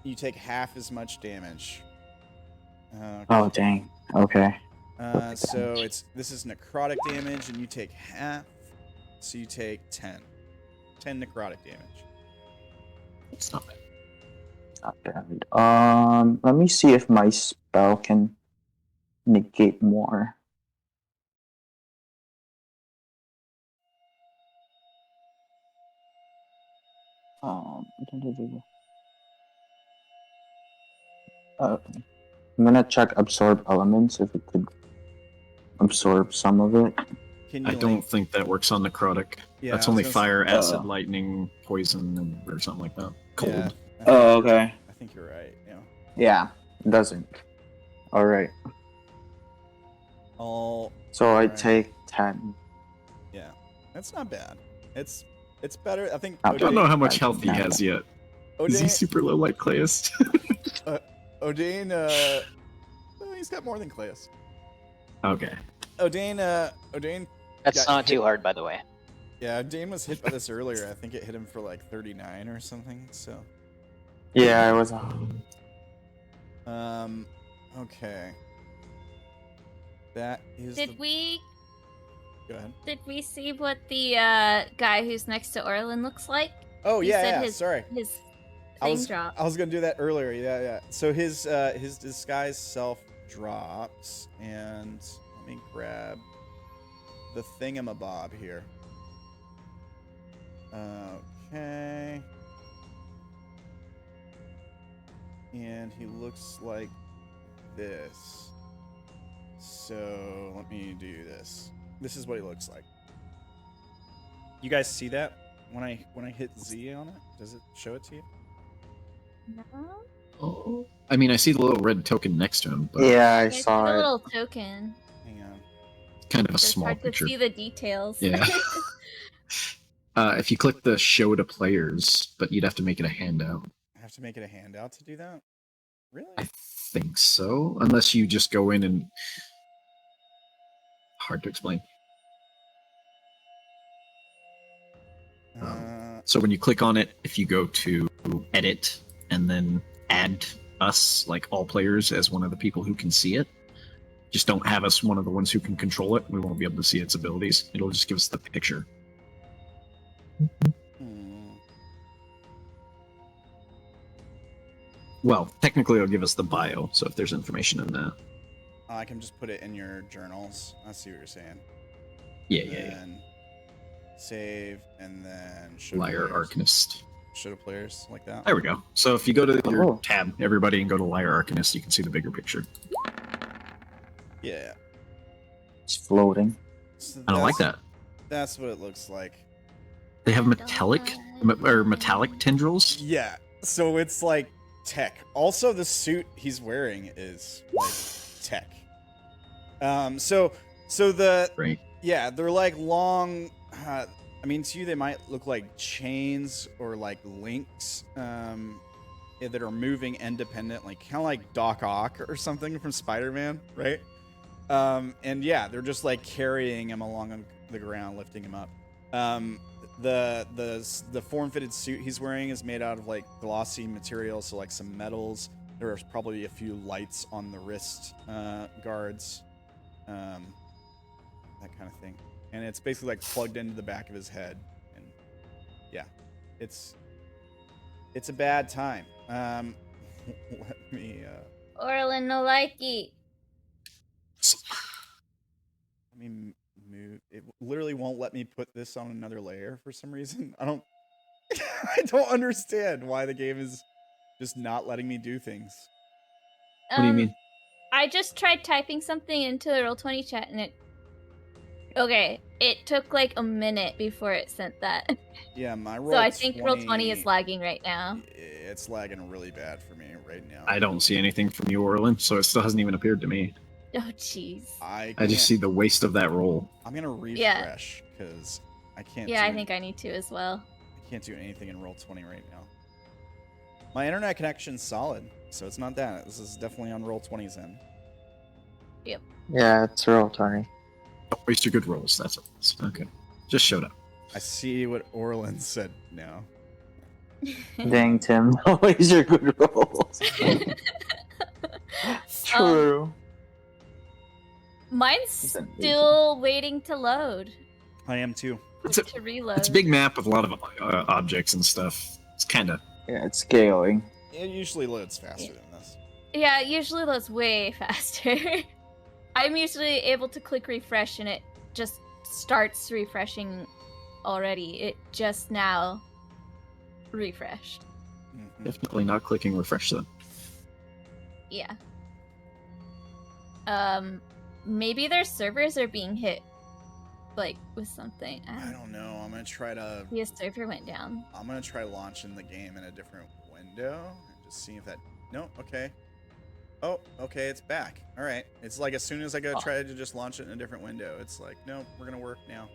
you take half as much damage. Oh dang. Okay. So this is necrotic damage, and you take half. So you take 10. 10 necrotic damage. It's not bad. Not bad. Let me see if my spell can negate more. I'm gonna check absorb elements if it could absorb some of it. Can you I don't think that works on necrotic. Yeah, That's I was only gonna fire, say- acid, lightning, poison, or something like that. Cold. Yeah, Okay. I think you're right. Yeah. Yeah, it doesn't. Alright. All. So I Alright. take 10. Yeah. That's not bad. It's better. I think. I I don't know how much That's health he bad. has yet. Is he Odayn. super low like Claes? Odayn. He's got more than Claes. Okay. Odayn. That's Got not hit. too hard, by the way. Yeah, Odayn was hit by this earlier. I think it hit him for like 39 or something. So. Yeah, it was. Okay. That is. Did we Go ahead. see what the guy who's next to Orilyn looks like? Oh You said yeah. his- Sorry. His I thing was dropped. I was gonna do that earlier. Yeah. So his disguise self drops, and let me grab the thingamabob here. Okay. And he looks like this. So let me do this. This is what he looks like. You guys see that when I hit Z on it? Does it show it to you? No? Oh. I mean, I see the little red token next to him, but Yeah, I There's saw a it. little token. Hang on. kind of a It's small hard picture. to see the details. Yeah. If you click the show to players, but you'd have to make it a handout. I have to make it a handout to do that? Really? I think so, unless you just go in and... Hard to explain. So when you click on it, if you go to edit and then add us, like all players, as one of the people who can see it, just don't have us one of the ones who can control it. We won't be able to see its abilities. It'll just give us the picture. Well, technically it'll give us the bio, so if there's information in that. I can just put it in your journals. I see what you're saying. Yeah, And yeah, yeah. then save, and then show Liar players. Arcanist. Show to players, like that. There we go. So if you go to your Oh. tab, everybody, and go to Liar Arcanist, you can see the bigger picture. Yeah. It's floating. So I don't like that. That's what it looks like. They have metallic tendrils. Yeah. So it's like tech. Also, the suit he's wearing is like tech. So the Right. yeah, they're like long. I mean, to you, they might look like chains or like links that are moving independently, kind of like Doc Ock or something from Spider-Man, right? And yeah, they're just like carrying him along on the ground, lifting him up. The form-fitted suit he's wearing is made out of like glossy material, so like some metals. There's probably a few lights on the wrist guards, that kind of thing. And it's basically like plugged into the back of his head, and yeah, it's a bad time. Let me Orilyn no likey. let me move. It literally won't let me put this on another layer for some reason. I don't understand why the game is just not letting me do things. What do you mean? I just tried typing something into the Roll20 chat and it... Okay, it took like a minute before it sent that. Yeah, my roll. So I think Roll20 is lagging right now. It's lagging really bad for me right now. I don't see anything from you, Orilyn, so it still hasn't even appeared to me. Oh, jeez. I just see the waste of that roll. I'm gonna refresh because I can't. Yeah, I think I need to as well. I can't do anything in Roll20 right now. My internet connection's solid, so it's not that. This is definitely on Roll20's end. Yep. Yeah, it's roll 20. Don't waste your good rolls. That's it. Okay. Just showed up. I see what Orilyn said now. Dang, Tim. Always your good rolls. True. Mine's still waiting to load. I am too. To reload. It's a big map with a lot of objects and stuff. It's kind of... Yeah, it's scaling. It usually loads faster than this. Yeah, it usually loads way faster. I'm usually able to click refresh and it just starts refreshing already. It just now refreshed. Mhm. Definitely not clicking refresh, though. Yeah. Maybe their servers are being hit, like, with something. I don't know. I'm gonna try to. His server went down. I'm gonna try launching the game in a different window and just see if that. No, okay. Oh, okay, it's back. All right. It's like as soon as I go try to just launch it in a different window, it's like, no, we're gonna work now.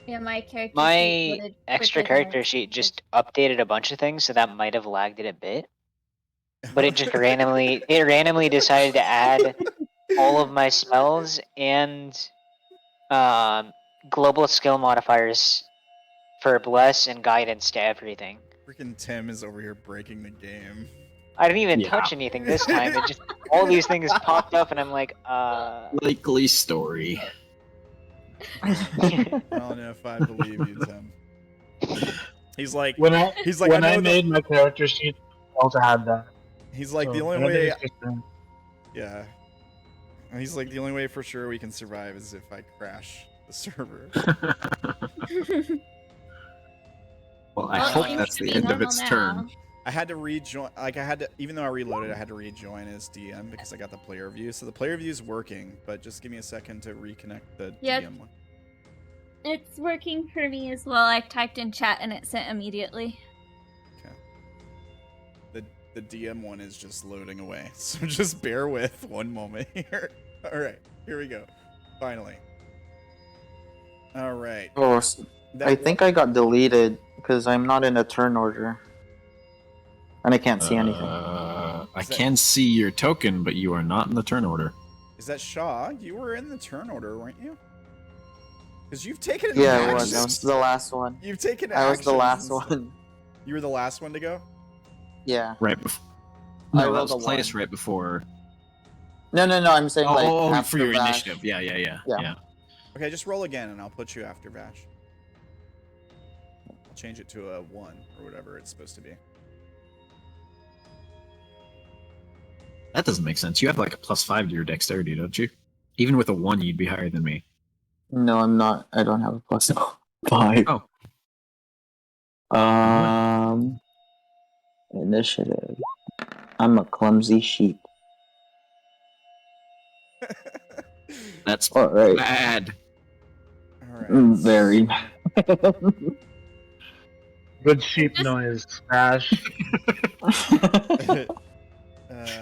Yeah, my character. sheet My loaded extra quicker than character sheet just updated a bunch of things, so that might have lagged it a bit. But it just randomly decided to add all of my spells and global skill modifiers for bless and guidance to everything. Freaking Tim is over here breaking the game. I didn't even Yeah. touch anything this time. It just all these things popped up, and I'm like, Likely story. I don't know if I believe you, Tim. He's like, When I he's like, when I I know made my character sheet, I also had that. he's like the So, only I don't way. think it's just, Yeah. And he's like, the only way for sure we can survive is if I crash the server. Well, I Well, it hope seems that's to the be end of normal its now. turn. I had to rejoin, like I had to, even though I reloaded, I had to rejoin as DM because I got the player view. So the player view is working, but just give me a second to reconnect the Yep. DM one. It's working for me as well. I typed in chat and it sent immediately. The DM one is just loading away. So just bear with one moment here. All right, here we go. Finally. All right. Oh, That I think I got deleted because I'm not in a turn order. And I can't see anything. I Is that- can see your token, but you are not in the turn order. Is that Sha'ah? You were in the turn order, weren't you? Because you've taken an Yeah, action. it was. That was the last one. You've taken I was the actions last and stuff. one. You were the last one to go? Yeah. Right before. I No, that rolled was a Claes one. right before. No, I'm saying like Oh, after for your Vash. initiative. Yeah. Yeah. Okay, just roll again and I'll put you after Vash. I'll change it to a 1 or whatever it's supposed to be. That doesn't make sense. You have like a +5 to your dexterity, don't you? Even with a 1, you'd be higher than me. No, I'm not. I don't have a +5. Oh. Initiative. I'm a clumsy sheep. That's Alright. bad. Alright. Very. Good sheep Just- noise, Vash.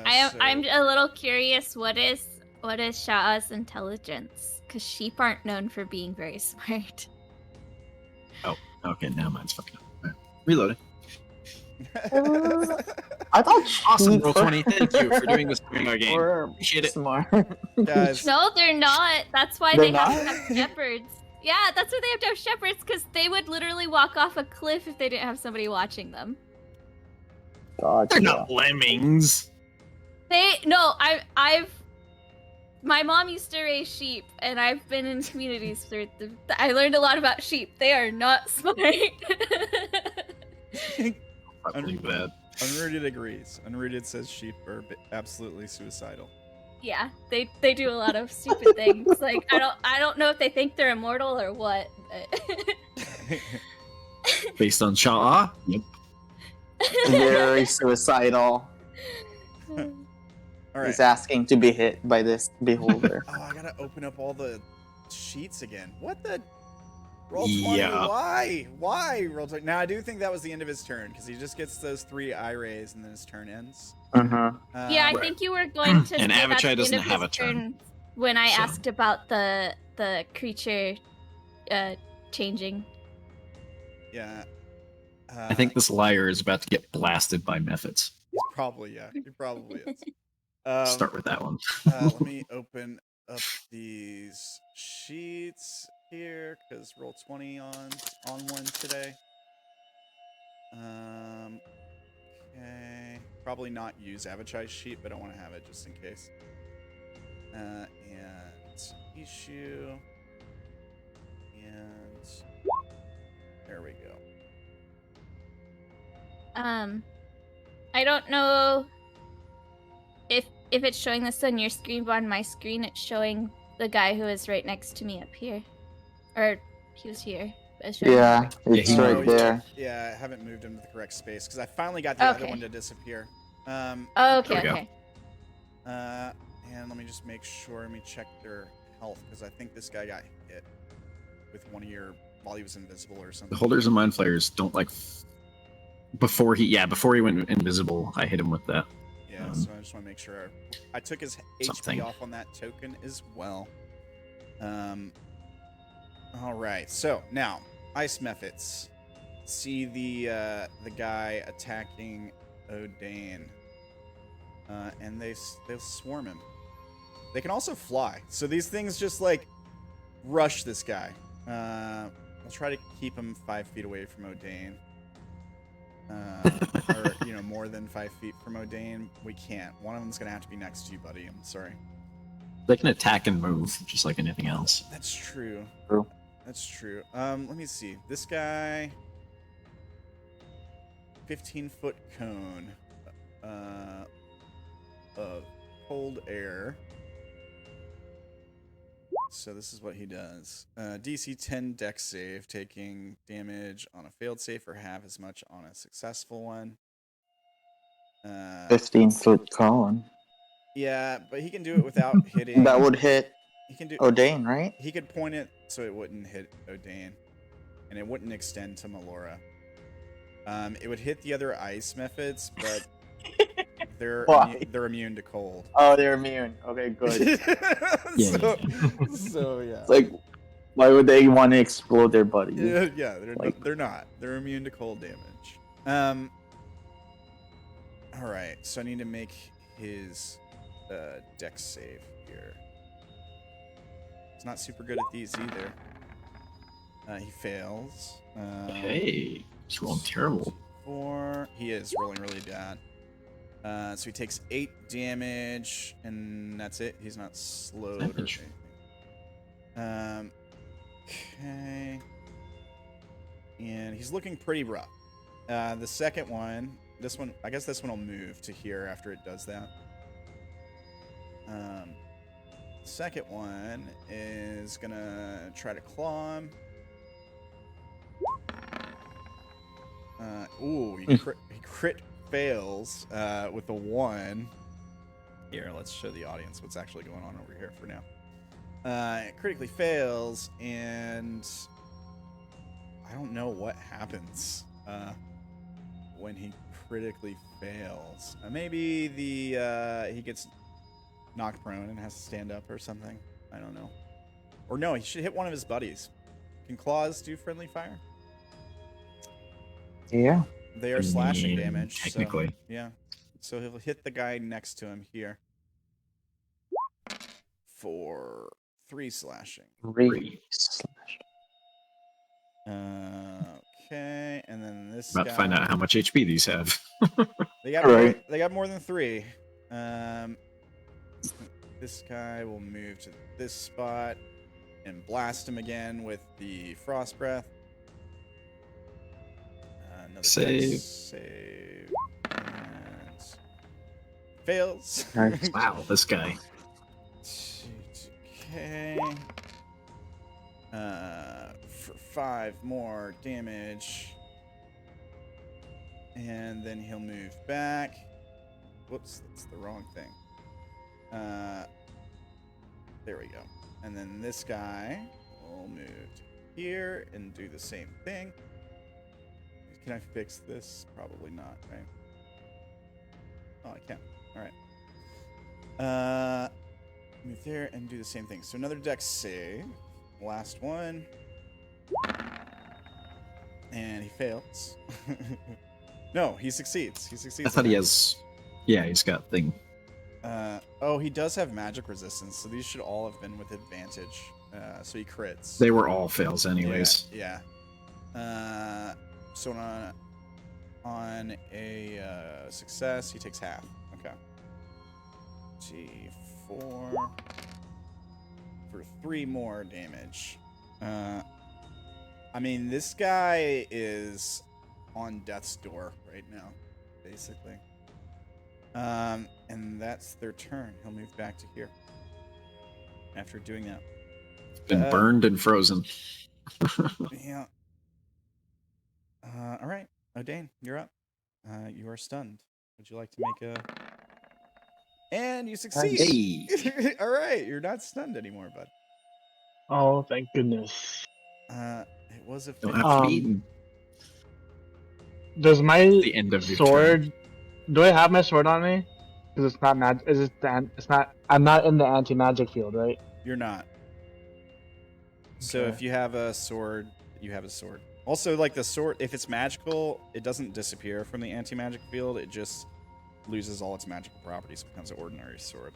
I'm a little curious. What is Sha'ah's intelligence? Because sheep aren't known for being very smart. Okay, now mine's fucking up. Right. Reloading. I thought Awesome, sheep roll 20. Thank you for doing this during our game. were Appreciate it. smart. Guys, No, they're not. That's why They're they have to not? have shepherds. Yeah, that's why they have to have shepherds, because they would literally walk off a cliff if they didn't have somebody watching them. God, They're not lemmings. My mom used to raise sheep, and I've been in communities where I learned a lot about sheep. They are not smart. Fucking bad. Unrooted agrees. Unrooted says sheep are absolutely suicidal. Yeah, they do a lot of stupid things. Like I don't know if they think they're immortal or what. But... Based on Sha'ah? Yep. Very suicidal. Alright. He's asking to be hit by this beholder. Oh, I gotta open up all the sheets again. What the? Roll 20. Yeah. Why roll 20? Now, I do think that was the end of his turn, because he just gets those 3 eye rays and then his turn ends. Yeah, I Right. think you were going to And say Avachai that's the end doesn't of have his a turn. when I So- asked about the creature changing. Yeah. I think this liar is about to get blasted by methods. Probably, yeah. He probably is. Start with that one. Let me open up these sheets here, because roll 20 on one today. Okay. Probably not use Avachai's sheet, but I want to have it just in case. And issue. And there we go. I don't know if it's showing this on your screen, but on my screen it's showing the guy who is right next to me up here. Or he was here. But it's showing Yeah, it's he right Oh, there. Yeah, I haven't moved him to the correct space, because I finally got the other Okay. one to disappear. Oh, okay, There we go. okay. And let me just make sure. Let me check their health, because I think this guy got hit with one of your while he was invisible or The something. holders and mind flayers don't like. Before he went invisible, I hit him with that. Yeah, so I just want to make sure. I took his Something. HP off on that token as well. All right. So now, ice methods. See the guy attacking Odayn, and they'll swarm him. They can also fly. So these things just like rush this guy. I'll try to keep him 5 feet away from Odayn. Or more than 5 feet from Odayn. We can't. One of them's gonna have to be next to you, buddy. I'm sorry. They can attack and move, just like anything else. That's true. True. That's true. Let me see. This guy, 15-foot cone of cold air. So this is what he does. DC 10 dex save, taking damage on a failed save or half as much on a successful one. 15-foot cone. Yeah, but he can do it without hitting. That would hit He can do. Odayn, right? He could point it so it wouldn't hit Odayn, and it wouldn't extend to Melora. It would hit the other ice methods, but They're Why? they're immune to cold. Oh, they're immune. Okay, good. so, so yeah. It's like, why would they want to explode their body? Yeah, Like- they're not. They're immune to cold damage. All right, so I need to make his dex save here. He's not super good at these either. He fails. Hey, he's rolling terrible. 4. He is rolling really bad. So he takes 8 damage, and that's it. He's not slowed or Damage. anything. Okay. And he's looking pretty rough. The second one, I guess this one will move to here after it does that. Second one is gonna try to claw him. He crit fails with a 1. Here, let's show the audience what's actually going on over here for now. It critically fails, and I don't know what happens when he critically fails. Maybe he gets knocked prone and has to stand up or something. I don't know. Or no, he should hit one of his buddies. Can Claus do friendly fire? Yeah. They are slashing damage. Technically. So, yeah. So he'll hit the guy next to him here. For 3 slashing. Okay, and then this About guy. to find out how much HP these have. They got Right. they got more than 3. This guy will move to this spot and blast him again with the frost breath. Another Save. dex save. And fails. Nice. Wow, this guy. Okay. For 5 more damage. And then he'll move back. Whoops, that's the wrong thing. There we go. And then this guy will move to here and do the same thing. Can I fix this? Probably not, right? Oh, I can. Alright. Move there and do the same thing. So another dex save. Last one. And he fails. No, he succeeds. He succeeds. I thought he again. has. Yeah, he's got thing. Oh, he does have magic resistance, so these should all have been with advantage. So he crits. They were all fails, anyways. Yeah. So on a success, he takes half. Okay. G4 for 3 more damage. I mean, this guy is on death's door right now, basically. And that's their turn. He'll move back to here after doing that. Been burned and frozen. Yeah. All right, Odayn, you're up. You are stunned. Would you like to make a? And you succeed. Hey. All right, you're not stunned anymore, bud. Oh, thank goodness. It was a. Don't have to be Um, eaten. Does my The end of your sword? Do I have my sword on me? Because it's not magic. Is it? It's not. I'm not in the anti-magic field, right? You're not. So Okay. if you have a sword, you have a sword. Also, like the sword, if it's magical, it doesn't disappear from the anti-magic field. It just loses all its magical properties. It becomes an ordinary sword.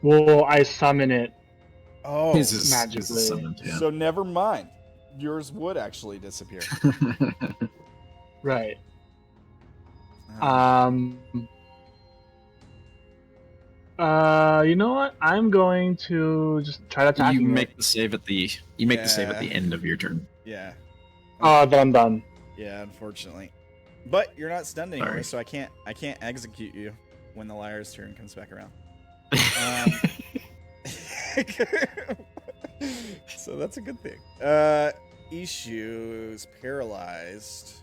Well, I summon it. Oh, His is magically. summoned, yeah. so never mind. Yours would actually disappear. Right. Uh, You know what? I'm going to just try to attack you it. make the save at the Yeah. end of your turn. yeah. Oh, then I'm done. Yeah, unfortunately. But you're not stunned anymore, Sorry. so I can't execute you when the liar's turn comes back around. So that's a good thing. Ishu's paralyzed.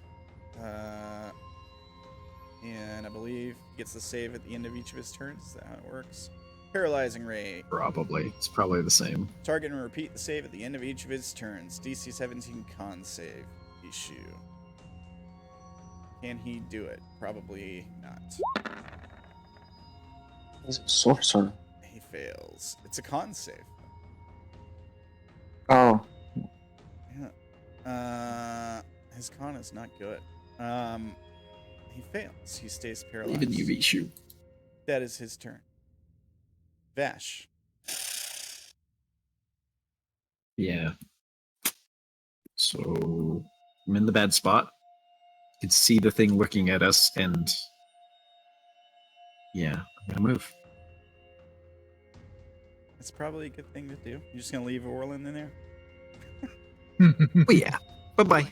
And I believe he gets the save at the end of each of his turns. Is that how it works? Paralyzing ray. Probably. It's probably the same. Target and repeat the save at the end of each of his turns. DC 17 con save. Ishu. Can he do it? Probably not. He's a sorcerer. He fails. It's a con save. Oh. Yeah. His con is not good. He fails. He stays paralyzed. Even you beat shoot. That is his turn. Vash. Yeah. So I'm in the bad spot. You can see the thing looking at us, and yeah, I'm gonna move. It's probably a good thing to do. You're just gonna leave Orilyn in there? Oh yeah. Bye bye.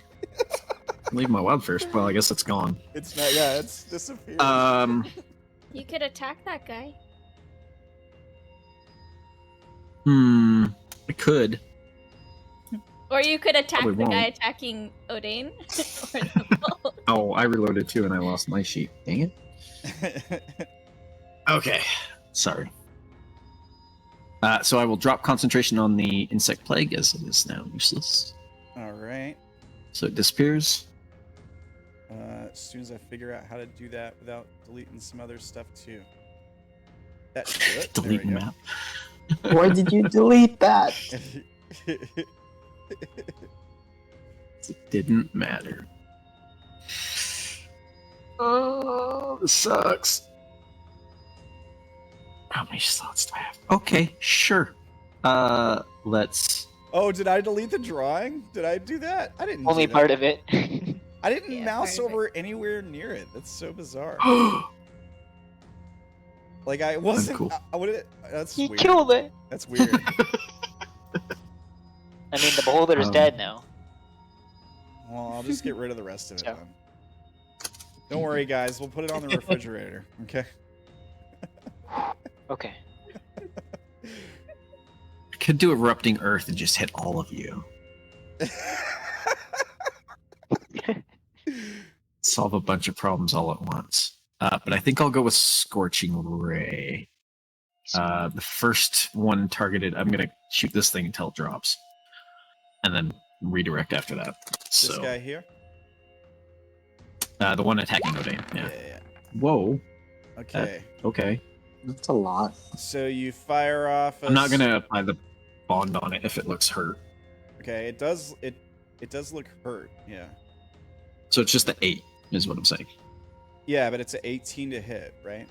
Leave my wild first. Well, I guess it's gone. It's not. Yeah, it's disappeared. You could attack that guy. I could. Or you could attack Probably the guy won't. attacking Odayn. Or the both. Oh, I reloaded too, and I lost my sheet. Dang it. Okay. Sorry. So I will drop concentration on the insect plague as it is now useless. All right. So it disappears. As soon as I figure out how to do that without deleting some other stuff too. That should do it. Delete There we go. map. Why did you delete that? It didn't matter. Oh, this sucks. How many slots do I have? Okay, sure. Let's. Oh, did I delete the drawing? Did I do that? I didn't. Only do part that. of it. I didn't Yeah, mouse part of over anywhere near it. That's so bizarre. Oh, Like I wasn't. cool. I would. That's He weird. killed it. That's weird. I mean, the beholder's dead now. Well, I'll just get rid of the rest of it Yeah. then. Don't worry, guys. We'll put it on the refrigerator. Okay. Okay. I could do erupting earth and just hit all of you. Solve a bunch of problems all at once. But I think I'll go with scorching ray. The first one targeted, I'm gonna shoot this thing until it drops, and then redirect after that. This So guy here. the one attacking Odayn. Yeah. Yeah. Whoa. Okay. Okay. That's a lot. So you fire off. I'm not gonna apply the bond on it if it looks hurt. Okay. It does. It does look hurt. Yeah. So it's just the 8, is what I'm saying. Yeah, but it's an 18 to hit, right?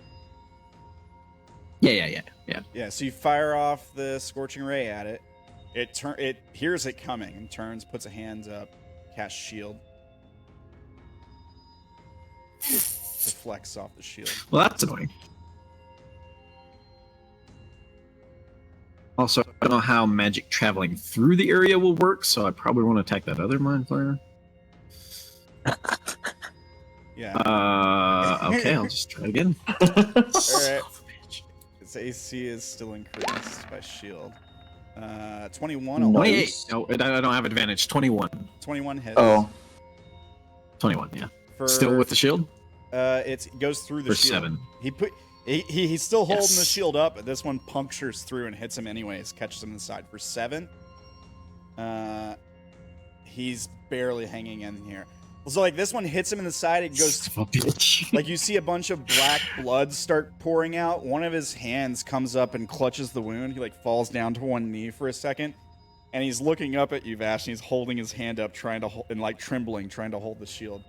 Yeah. Yeah. So you fire off the scorching ray at it. It hears it coming and turns, puts a hand up, casts shield. Deflects off the shield. Well, that's annoying. Also, I don't know how magic traveling through the area will work, so I probably want to attack that other mind flayer. Yeah. Okay, I'll just try again. Alright. Its AC is still increased by shield. 21. No. 28. No, I don't have advantage. 21. 21 hits. Oh. 21, yeah. For, Still with the shield? it goes through the For shield. 7. He's still holding the Yes. shield up, but this one punctures through and hits him anyways, catches him in the side. For 7, he's barely hanging in here. So like this one hits him in the side, it goes Son of a bitch. like you see a bunch of black blood start pouring out. One of his hands comes up and clutches the wound. He like falls down to one knee for a second, and he's looking up at you, Vash, and he's holding his hand up, trying to hold, and like trembling, trying to hold the shield.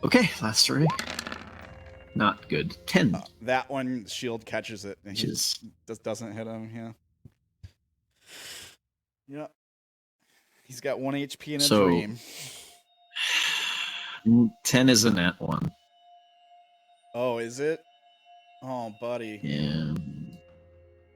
Okay, last 3. Not good. 10. That one shield catches it, and Which he is just doesn't hit him. Yeah. Yep. He's got 1 HP in a So- dream. 10 is a nat 1. Oh, is it? Oh, buddy. Yeah.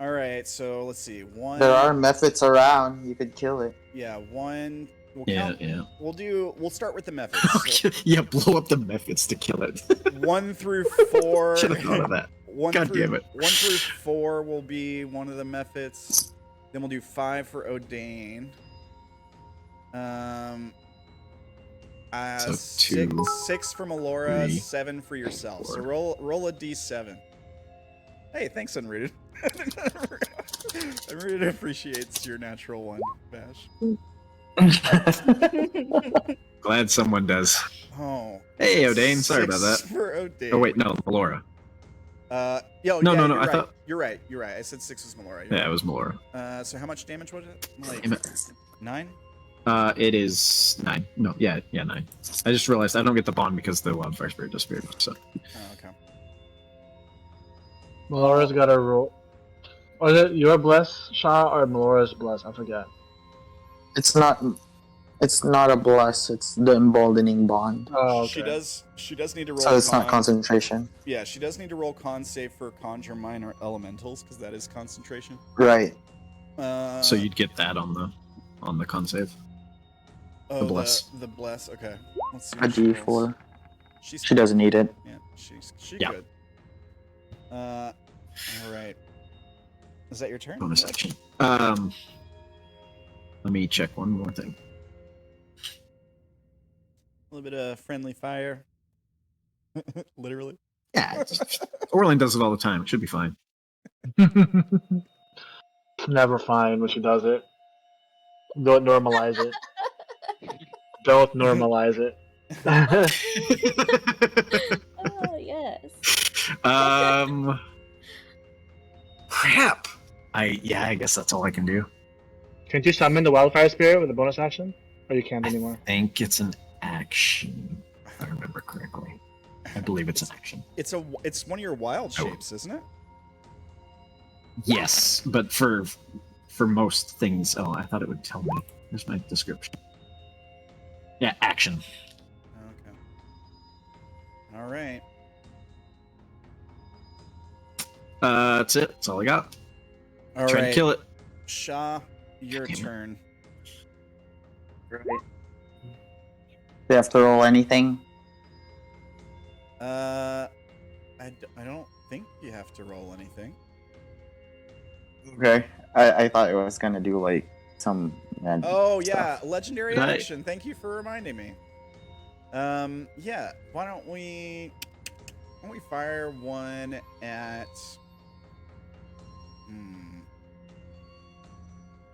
All right, so let's see. One. There are methods around. You could kill it. Yeah, one. We'll Yeah, count- yeah. We'll start with the methods. So Okay, yeah, blow up the methods to kill it. 1 through 4. Should have thought of that. One God through, damn it. 1 through 4 will be one of the methods. Then we'll do 5 for Odayn. So Six, 2, 6 for Melora, 3, 7 for yourself. So 4. roll a d7. Hey, thanks, Unrooted. Unrooted appreciates your natural one, Vash. Glad someone does. Oh. Hey, Odayn, sorry about 6 that. for Odayn. Oh, wait, no, Melora. No, No, yeah, no, no, You're I right. thought- You're right. I said 6 was Melora. Yeah, it was Melora. So how much damage was it? Like Damn it. 9? It is 9. No, yeah, 9. I just realized I don't get the bond because the wildfire spirit disappeared. So Oh, okay. Melora's got a roll. Or is it your bless, Sha'ah, or Melora's bless? I forget. It's not a bless, it's the emboldening bond. Oh, okay. She does need to roll So it's not con. concentration. Yeah, she does need to roll con save for conjure minor elementals because that is concentration. Right. so you'd get that on the con save. oh, bless. The bless. Okay. Let's see. A what she rolls. D4. She's She doesn't need it. Yeah, she's Yeah. good. All right. Is that your turn? Bonus action. Let me check one more thing. A little bit of friendly fire. Literally. Yeah, Orilyn does it all the time. It should be fine. It's never fine when she does it. Don't normalize it. Don't normalize it. Oh yes. Crap. I guess that's all I can do. Can't you summon the wildfire spirit with a bonus action? Or you can't anymore? I think it's an action. If I remember correctly. I believe it's an action. It's one of your wild Oh. shapes, isn't it? Yes, but for most things, I thought it would tell me. Here's my description. Yeah, action. Okay. All right. That's it. That's all I got. All Try right. to kill it. Sha'ah, your Damn it. turn. Do you have to roll anything? I don't think you have to roll anything. Okay. I thought it was gonna do like some Oh yeah, stuff. legendary Did I- action. Thank you for reminding me. Yeah. Why don't we fire one at?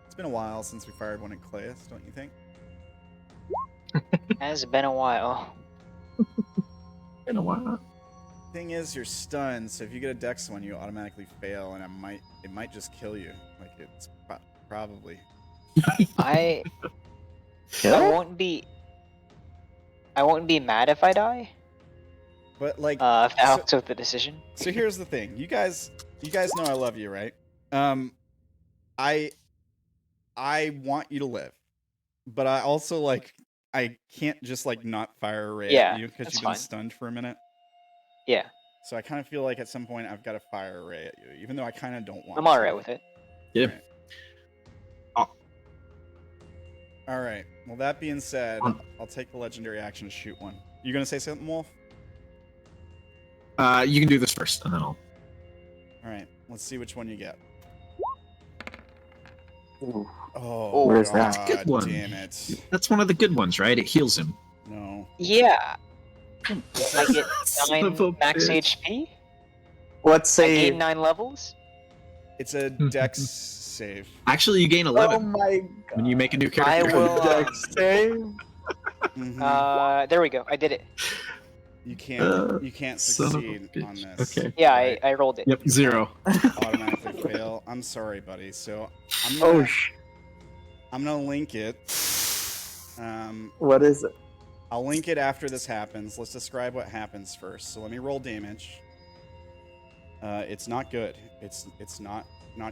It's been a while since we fired one at Claes, don't you think? Has been a while. Been a while. Thing is, you're stunned, so if you get a dex one, you automatically fail, and it might just kill you. Like it's probably. I Kill? won't be mad if I die. But like, If that helps with the decision. so here's the thing, you guys know I love you, right? I want you to live, but I also I can't just not fire a ray Yeah, at you because that's you've been fine. stunned for a minute. Yeah, So I kind of feel like at some point I've got to fire a ray at you, even though I kind of don't want. I'm to. alright with it. Yeah. Right. All right. Well, that being said, I'll take the legendary action to shoot one. You gonna say something, Wolf? You can do this first, and then I'll. All right. Let's see which one you get. Ooh. Oh, Where's that? God Good one. damn it! That's one of the good ones, right? It heals him. No. Yeah. I get Son of 9 a max bitch. HP. Let's I gain say. 9 levels. It's a dex save. Actually, you gain Oh 11 my god. when you make a new I character. will. Dex save? Mhm. There we go. I did it. You can't Son of a succeed bitch. on this. Okay. Yeah, right? I rolled it. Yep, 0. Automatically fail. I'm sorry, buddy. So I'm Oh gonna, I'm gonna link it. What is it? I'll link it after this happens. Let's describe what happens first. So let me roll damage. It's not good. It's not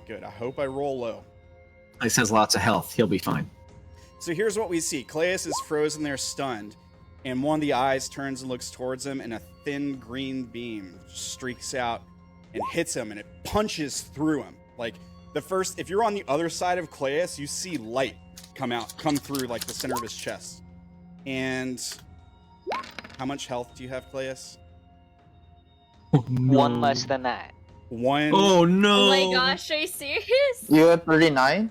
good. I hope I roll low. This has lots of health. He'll be fine. So here's what we see. Claes is frozen there, stunned, and one of the eyes turns and looks towards him, and a thin green beam streaks out and hits him, and it punches through him. Like if you're on the other side of Claes, you see light come through like the center of his chest. And how much health do you have, Claes? Oh, no. 1 less than that. 1. Oh no! Oh my gosh, are you serious? You at 39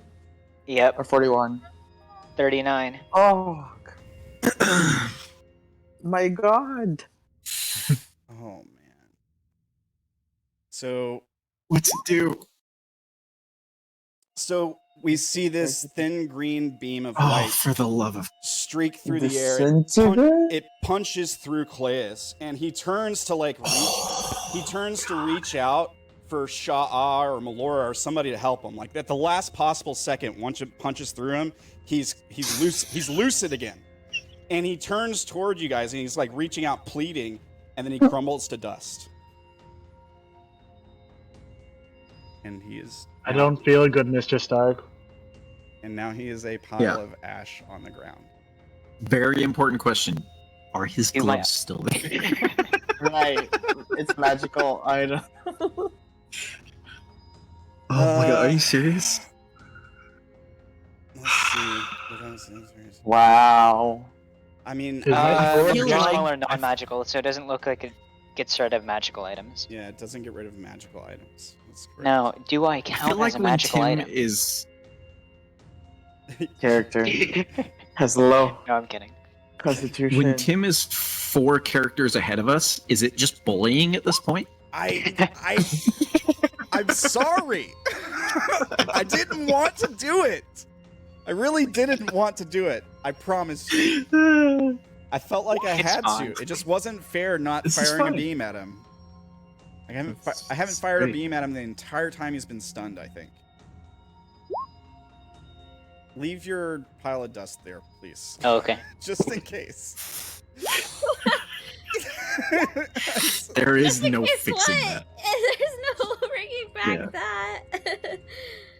Yep, or 41? 39. Oh. My god. Oh man. So What's it do? we see this thin green beam of Oh, light for the love of... streak through the air. Disintegrate? It punches through Claes, and he turns to reach. he turns to reach out for Sha'ah or Melora or somebody to help him. Like at the last possible second, once it punches through him, he's lucid again. And he turns toward you guys and he's like reaching out, pleading, and then he crumbles to dust. And he is. I don't feel good, Mr. Stark. And now he is a pile of ash on the ground. Very important question. Are his You gloves might- still there? Right. It's magical item. Oh my god, are you serious? Let's see. Wow. I mean, Is that Yours like- are non-magical, so it doesn't look like it gets rid of magical items. yeah, it doesn't get rid of magical items. That's correct. Now, do I I count feel like as a when magical Tim item? is Character has low No, I'm kidding. constitution. when Tim is 4 characters ahead of us, is it just bullying at this point? I'm sorry. I didn't want to do it. I really didn't want to do it. I promise you. I felt like I It's had fine. to. It just wasn't fair not This is firing a fine. beam at him. I haven't It's fired a great. beam at him the entire time he's been stunned, I think. Leave your pile of dust there, please. Oh, okay. Just in case. There is no Guess fixing what? that. There's no bringing back Yeah. that.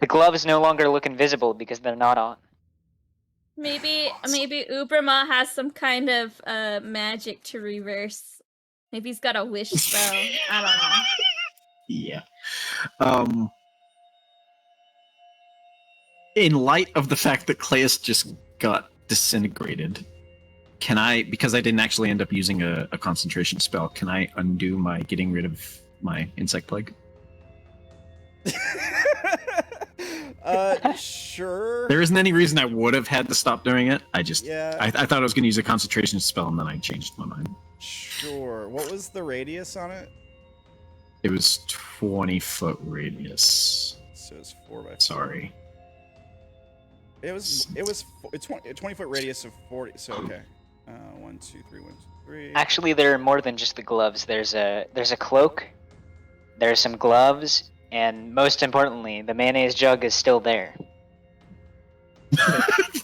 The gloves no longer look invisible because they're not on. maybe Ubrimah has some kind of magic to reverse. Maybe he's got a wish spell. I don't know. Yeah. In light of the fact that Claes just got disintegrated, can I, because I didn't actually end up using a concentration spell, can I undo my getting rid of my insect plague? Sure. There isn't any reason I would have had to stop doing it. I just, Yeah. I thought I was going to use a concentration spell and then I changed my mind. Sure. What was the radius on it? It was 20-foot radius. So it's 4 by 4. Sorry. It's 20-foot radius of 40. So okay. 1, 2, 3, 1, 2, 3. Actually, there are more than just the gloves. There's a cloak, there's some gloves, and most importantly, the mayonnaise jug is still there.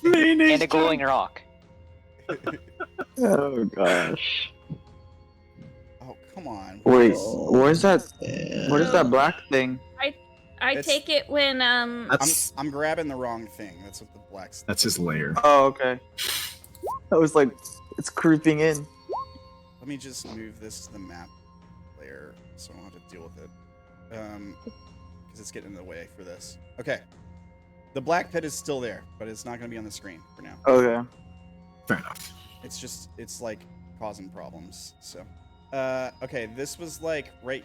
And a glowing rock. Oh gosh. Oh come on. Wait, what is that? What is that black thing? I It's- take it when I'm grabbing the wrong thing. That's what the black's. That's his lair. Oh, okay. I was like, it's creeping in. Let me just move this to the map layer so I don't have to deal with it. Because it's getting in the way for this. Okay. The black pit is still there, but it's not going to be on the screen for now. Okay. Fair enough. It's like causing problems. So, okay, this was like right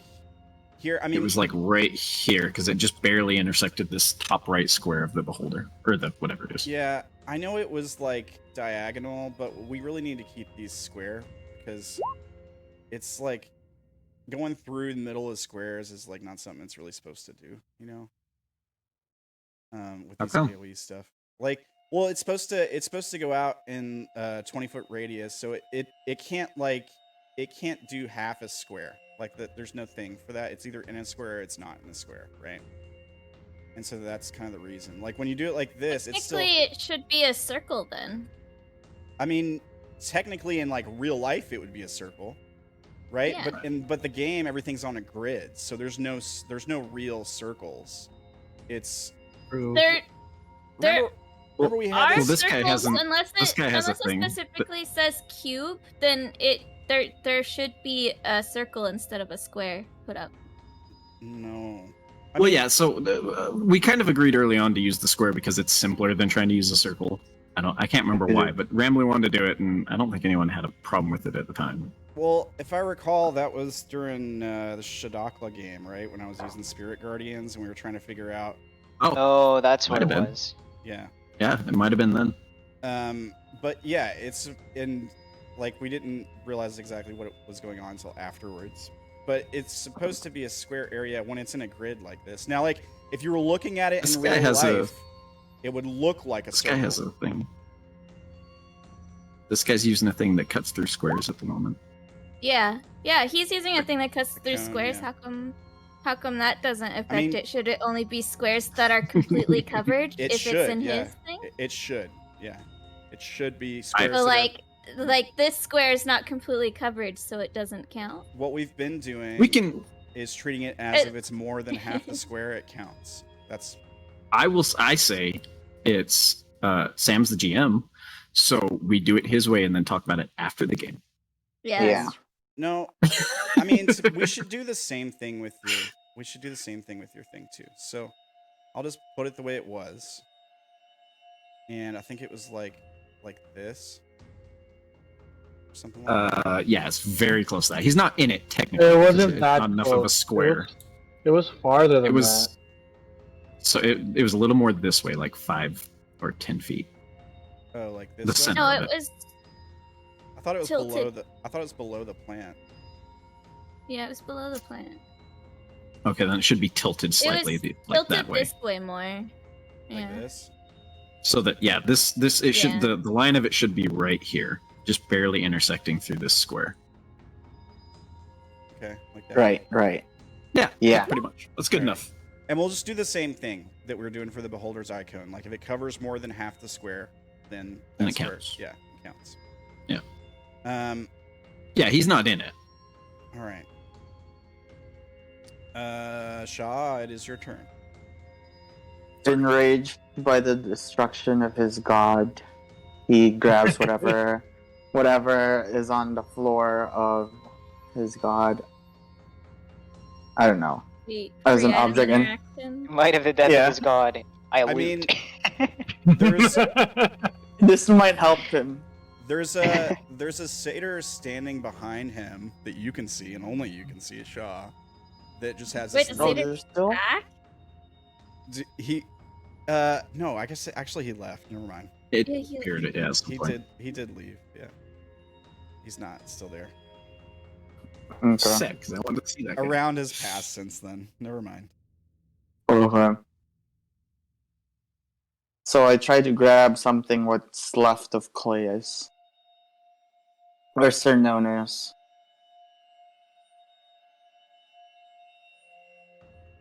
here. I mean, It was like right here because it just barely intersected this top right square of the beholder or the whatever it is. yeah, I know it was like diagonal, but we really need to keep these square because it's like going through the middle of squares is like not something it's really supposed to do, you know? With How these come? AoE stuff. Like, well, it's supposed to go out in 20-foot radius, so it can't do half a square. Like there's no thing for that. It's either in a square or it's not in a square, right? And so that's kind of the reason. Like when you do it like this, it's still. technically it should be a circle then. I mean, technically in like real life it would be a circle, right? Yeah. But the game everything's on a grid, so there's no real circles. It's There remember we had are Well, this guy circles hasn't- unless it, this guy has a unless thing, it but- specifically says cube, then there should be a circle instead of a square put up. no. Well, yeah. So we kind of agreed early on to use the square because it's simpler than trying to use a circle. I can't remember why, but Rambler wanted to do it, and I don't think anyone had a problem with it at the time. Well, if I recall, that was during the Shadakla game, right? When I was using Spirit Guardians and we were trying to figure out. Oh, that's what Might it have been. was. Yeah. Yeah, it might have been then. But yeah, it's in like we didn't realize exactly what it was going on until afterwards. But it's supposed to be a square area when it's in a grid like this. Now, like if you were looking at it This in guy real has life, it would look like a This circle. guy has a thing. This guy's using a thing that cuts through squares at the moment. Yeah, he's using a thing that cuts through cone, squares. yeah. How come that doesn't affect mean- it? Should it only be squares that are completely covered It if should, it's in yeah. his thing? It should, yeah. It should be squares. So that are- like this square is not completely covered, so it doesn't count. what we've been doing We can. is treating it as It- if it's more than half the square. It counts. That's I say it's Sam's the GM, so we do it his way and then talk about it after the game. Yeah. Yeah. no. I mean, we should do the same thing with your. We should do the same thing with your thing too. So, I'll just put it the way it was, and I think it was like this, or something like that. Yeah, it's very close to that. He's not in it technically. It 'cause wasn't it's that not enough of a close. square. It was farther than It was. that. So it was a little more this way, like 5 or 10 feet. Oh, like this. the way? center. No, of it it. was I thought it was tilted. below the. I thought it was below the plant. below the plant. Okay, then it should be tilted slightly, like Tilted that way. this way more. Like Yeah. this. So that this it should Yeah. the line of it should be right here, just barely intersecting through this square. Okay, like that. Right. Yeah, Yeah. pretty much. That's good Alright. enough. And we'll just do the same thing that we're doing for the beholder's icon. Like if it covers more than half the square, then Then that's it where- counts. yeah, it counts. Yeah. Um. Yeah, he's not in it. All right. Sha'ah, it is your turn. Enraged by the destruction of his god, he grabs whatever is on the floor of his god. I don't know. As an Creative object and- In interaction. light of the death Yeah. of his god, I I loot. There's This might help him. there's a satyr standing behind him that you can see, and only you can see, Sha'ah. That just has Wait, this. the Oh, satyr- there's still. Back? He. No, I guess actually he left. Never mind. It Yeah, he- appeared it as He did. He did leave. Yeah. He's not still there. Okay. Sick, 'cause I wanted to see that. guy. Around has passed since then. Never mind. Okay. So I tried to grab something what's left of Claes. Or Sir Nonos.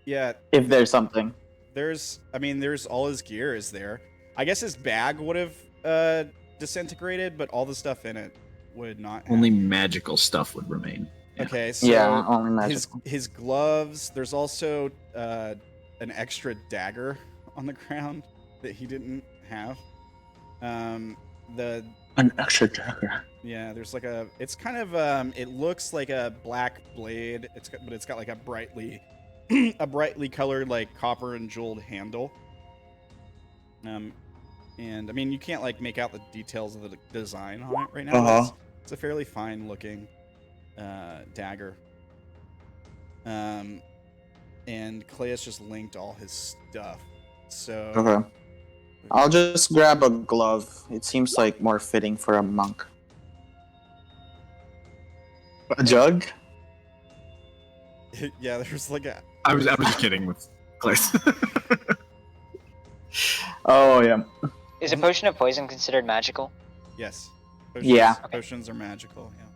Yeah. If there's something. There's all his gear is there. I guess his bag would have disintegrated, but all the stuff in it would not have. Only magical stuff would remain. Yeah. Okay, so Yeah, only magical. his gloves, there's also an extra dagger on the ground that he didn't have. The An extra dagger. yeah, there's like it's kind of it looks like a black blade. But it's got like a brightly colored like copper and jeweled handle. And I mean you can't like make out the details of the design on it right now. Uh-huh. It's a fairly fine looking dagger. And Claes just linked all his stuff. So Okay. I'll just grab a glove. It seems like more fitting for a monk. A jug? yeah, there's like a I was just kidding with Claes. Oh, yeah. Is a potion of poison considered magical? yes. Yeah. Potions are magical. Yeah.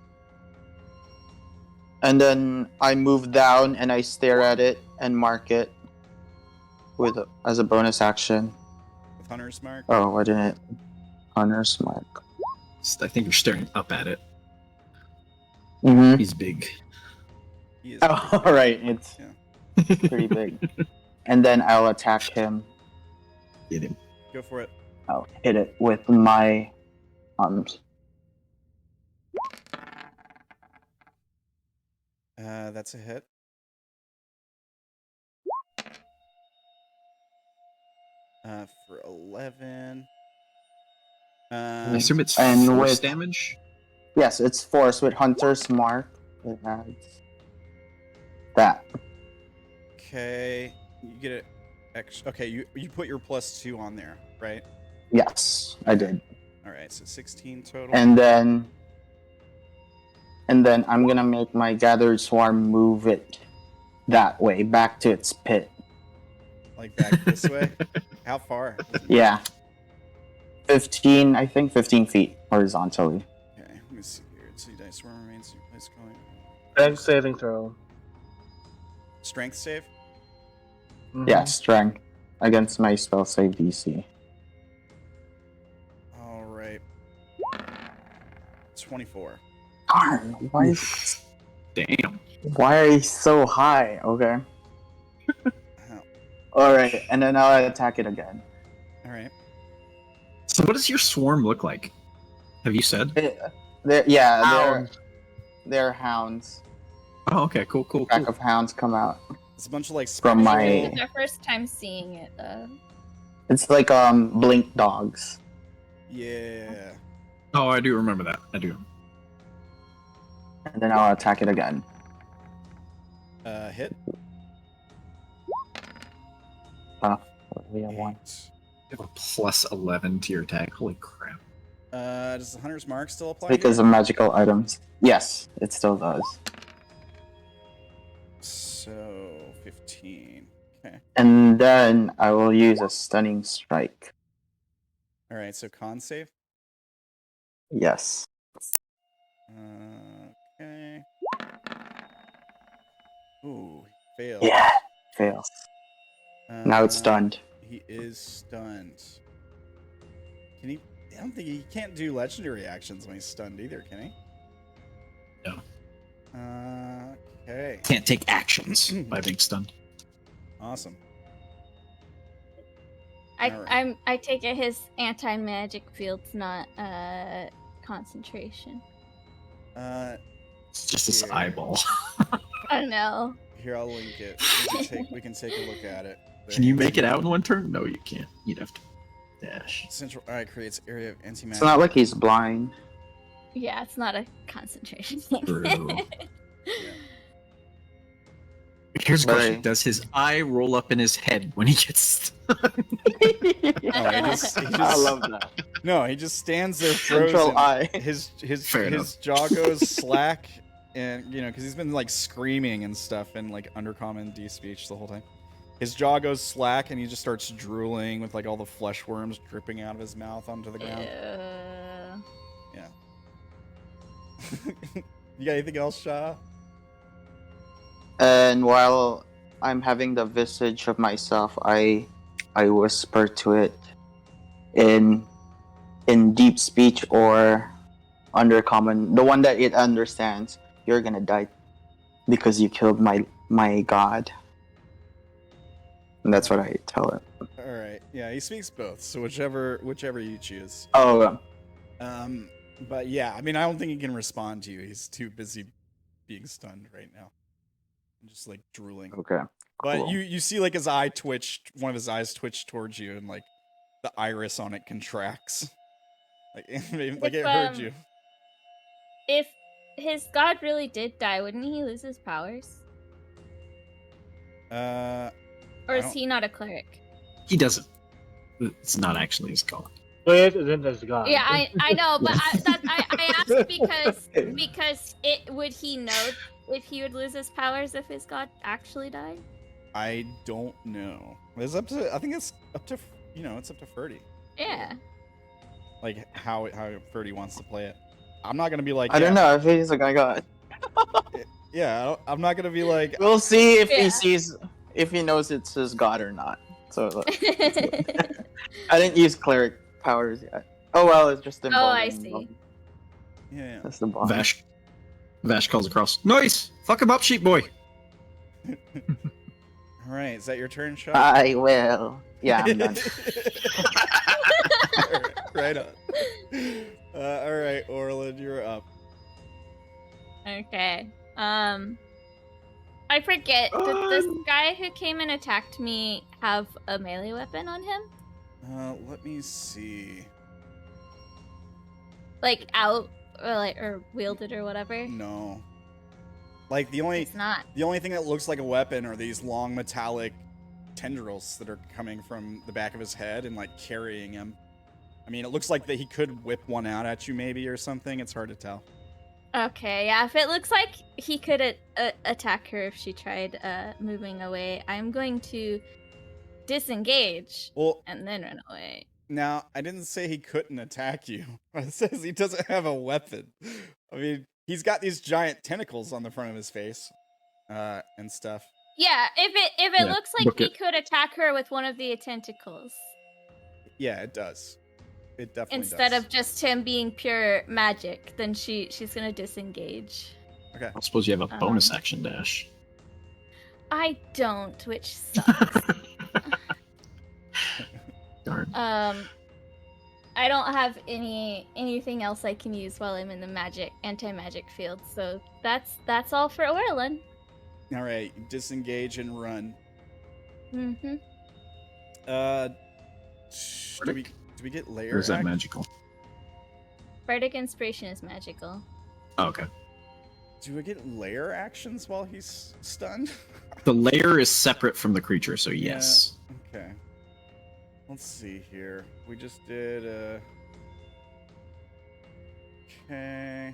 And then I move down and I stare at it and mark it as a bonus action. With Hunter's Mark. Oh, I didn't. Honors mark. I think you're staring up at it. Mm-hmm. He's big. He is Oh, right. It's Yeah. pretty big. And then I'll attack him. Get him. Go for it. I'll hit it with my arms. That's a hit. For 11. I assume it's and force with- damage. Yes, it's force with Hunter's mark. It adds that. Okay, you get it. Okay, you put your +2 on there, right? Yes, I did. All right, so 16 total. And then I'm gonna make my gathered swarm move it that way, back to its pit. Like back this way. How far? Yeah. 15 feet horizontally. Okay, let me see here. So you dice swarm remains in your place going. Strength saving throw. Strength save? Mhm. Yeah, strength against my spell save DC. Alright. 24. Darn, why Damn. are you so high? Okay. Oh, Alright, and then I'll attack it again. alright. So what does your swarm look like? Have you said? Hounds. They're hounds. Oh, okay, cool. Pack of hounds come out. It's a bunch of like From my- spectral- It's our first time seeing it, though. It's like blink dogs. Yeah. Oh, I do remember that. I do. And then I'll attack it again. Hit. We have one. You have a plus 11 to your attack. Holy crap. Does the Hunter's Mark still apply? Because here? of magical items. Yes, it still does. So 15. Okay. And then I will use a stunning strike. All right. So con save. Yes. Okay. Ooh, failed. Yeah, fails. Now it's Uh, stunned. He is stunned. Can he? I don't think he can't do legendary actions when he's stunned either, can he? No. Okay. Can't take actions by being stunned. Awesome. I take it his anti-magic field's not concentration. It's just this Yeah. eyeball. I don't know. Here, I'll link it. We can take a look at it. Can you make it out in one turn? No, you can't. You'd have to dash. Central eye creates area of anti-magic. It's not like he's blind. Yeah, it's not a concentration thing. True. Yeah. Here's a But question. I- Does his eye roll up in his head when he gets stunned? Oh, he just I love that. no, he just stands there frozen. Central eye. His Fair enough. jaw goes slack, and because he's been like screaming and stuff and like undercommon D speech the whole time. His jaw goes slack, and he just starts drooling with like all the flesh worms dripping out of his mouth onto the ground. Yeah. You got anything else, Sha'ah? And while I'm having the visage of myself, I whisper to it in deep speech or undercommon, the one that it understands. You're gonna die because you killed my god. And that's what I tell it. All right. Yeah, he speaks both, so whichever you choose. Oh, But yeah, I mean, I don't think he can respond to you. He's too busy being stunned right now. Just like drooling. okay. But Cool. you see like his eye twitched, one of his eyes twitched towards you, and like the iris on it contracts. Like it heard you. If his god really did die, wouldn't he lose his powers? I Or is don't- he not a cleric? He doesn't. It's not actually his god. Claes isn't his god. Yeah, I know, but I asked because it would he know if he would lose his powers if his god actually died? I don't know. It's up to. I think it's up to. It's up to Ferdy. Yeah. Like how Ferdy wants to play it. I'm not gonna be like. I don't know if he's a god. Yeah, I'm not gonna be like. We'll see if Yeah. he sees, if he knows it's his god or not. So I didn't use cleric powers yet. Oh well, it's just Oh, I involving- see. Yeah. That's the boss. Vash calls across. Nice! Fuck him up, sheep boy! All right, is that your turn, Sha'ah? I will. Yeah, I'm done. Right on. All right, Orilyn, you're up. Okay. I forget. Did this guy who came and attacked me have a melee weapon on him? Let me see. Like out or wielded or whatever? No. Like the only It's not. thing that looks like a weapon are these long metallic tendrils that are coming from the back of his head and like carrying him. I mean, it looks like that he could whip one out at you maybe or something. It's hard to tell. Okay, yeah. If it looks like he could attack her if she tried moving away, I'm going to disengage Well, and then run away. Now, I didn't say he couldn't attack you. It says he doesn't have a weapon. I mean, he's got these giant tentacles on the front of his face, and stuff. Yeah, if it Yeah, looks like book he it. could attack her with one of the tentacles Yeah, it does. It definitely instead does. of just him being pure magic, then she's gonna disengage. Okay. I suppose you have a bonus Um, action dash. I don't, which sucks. Darn. I don't have anything else I can use while I'm in the anti-magic field, so that's all for Orilyn. All right, disengage and run. Mm-hmm. Do we get layer? Or is that act- magical? Bardic Inspiration is magical. Oh, okay. Do we get layer actions while he's stunned? The layer is separate from the creature, so yes. Okay. Let's see here. We just did okay.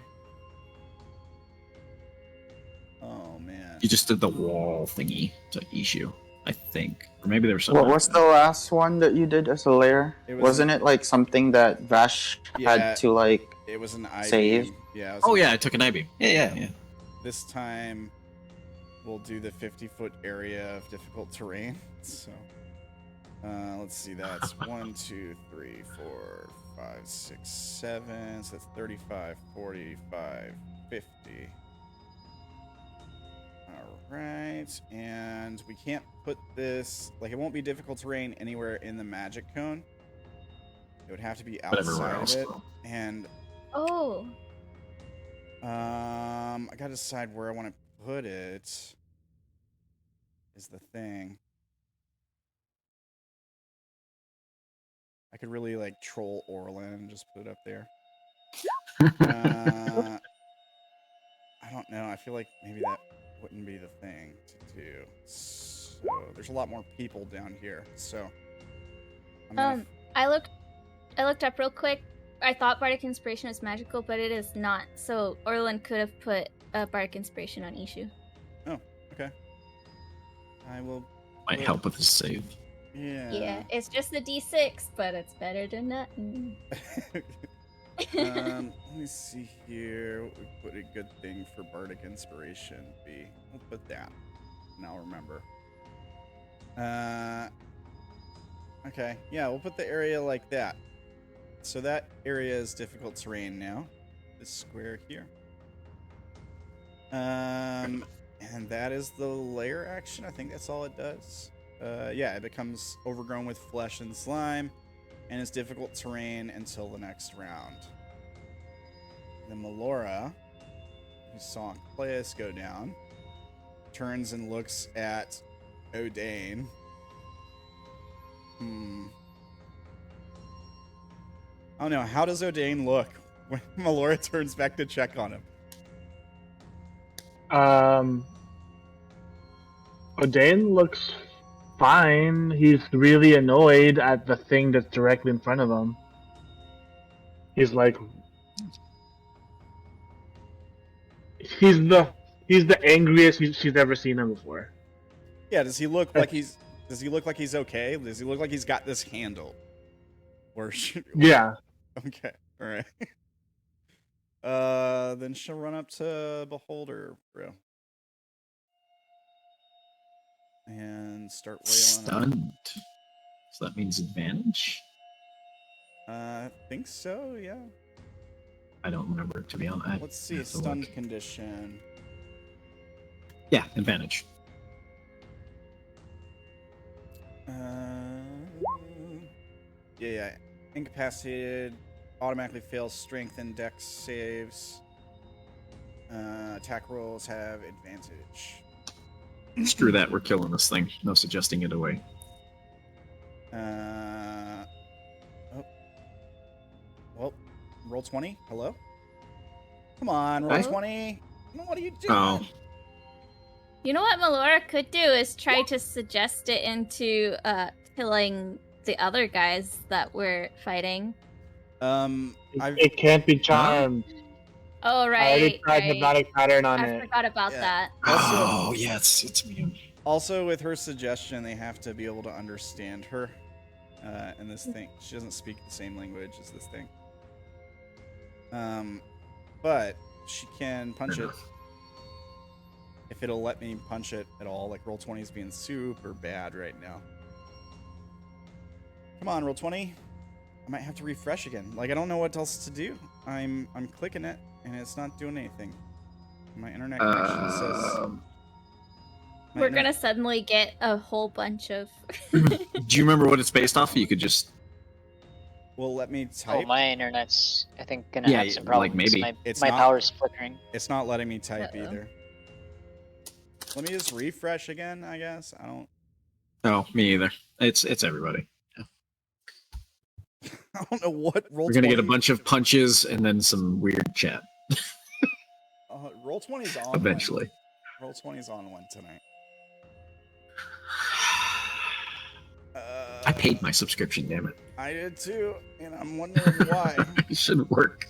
Oh man. You just did the wall thingy to issue, I think. Or maybe there was something. What was the last one that you did as a layer? It was Wasn't it like something that Vash Yeah. had to like? It was an I Save? beam. Yeah. It was Oh an yeah, I- I took an IB. Yeah. This time we'll do the 50-foot area of difficult terrain. So let's see, that's 1, 2, 3, 4, 5, 6, 7. So that's 35, 45, 50. Alright, and we can't put this, like, it won't be difficult terrain anywhere in the magic cone. It would have to be But everywhere outside else. of it. though. And Oh. I gotta decide where I want to put it. Is the thing. I could really like troll Orilyn and just put it up there. I don't know. I feel like maybe that wouldn't be the thing to do. So there's a lot more people down here. So I'm gonna I looked up real quick. I thought Bardic Inspiration was magical, but it is not. So Orilyn could have put a Bardic Inspiration on Ishu. okay. I will. Might put- help with his save. Yeah. Yeah, it's just the D6, but it's better than nothing. Let me see here. What would put a good thing for Bardic Inspiration be? We'll put that. And I'll remember. Okay. Yeah, we'll put the area like that. So that area is difficult terrain now. This square here. And that is the layer action. I think that's all it does. Yeah, it becomes overgrown with flesh and slime, and is difficult terrain until the next round. Then Melora, who saw Claes go down, turns and looks at Odayn. Oh no, how does Odayn look when Melora turns back to check on him? Odayn looks fine. He's really annoyed at the thing that's directly in front of him. He's like, he's the angriest she's ever seen him before. Yeah, does he look like he's okay? Does he look like he's got this handle? Yeah. Okay. All right. Then she'll run up to Beholder, bro. And start wailing on him. Stunned. So that means advantage? I think so, yeah. I don't remember, to be honest. Let's see, have to stunned look. condition. Yeah, advantage. Yeah. Incapacitated, automatically fails strength and dex saves. Attack rolls have advantage. Screw that, we're killing this thing. No suggesting it away. Well, roll 20. Hello? Come on, roll Hi. 20. What are you doing? Oh. You know what Melora could do is try to suggest it into killing the other guys that we're fighting. It can't be charmed. Oh I right. already tried right. hypnotic pattern on I it. forgot about Yeah. that. Oh, yeah, it's immune. Also, with her suggestion, they have to be able to understand her. and this thing. She doesn't speak the same language as this thing. But she can punch Fair it if it'll let me punch it at all. Like Roll20 is being super bad right now. Come on, Roll20. I might have to refresh again. Like I don't know what else to do. I'm clicking it and it's not doing anything. My internet connection says. We're gonna suddenly get a whole bunch of. Do you remember what it's based off? You could just. Well, let me Oh, type. my internet's I think gonna Yeah, have some like, problems. maybe. My, It's my not- power's flickering. It's not letting me type Uh-oh. either. Let me just refresh again, I guess. I don't. No, me either. It's everybody. I don't know what Roll20. We're gonna get a bunch of punches and then some weird chat Roll20's on. eventually. Roll20's on one tonight. I paid my subscription, damn it. I did too, and I'm wondering why. It shouldn't work.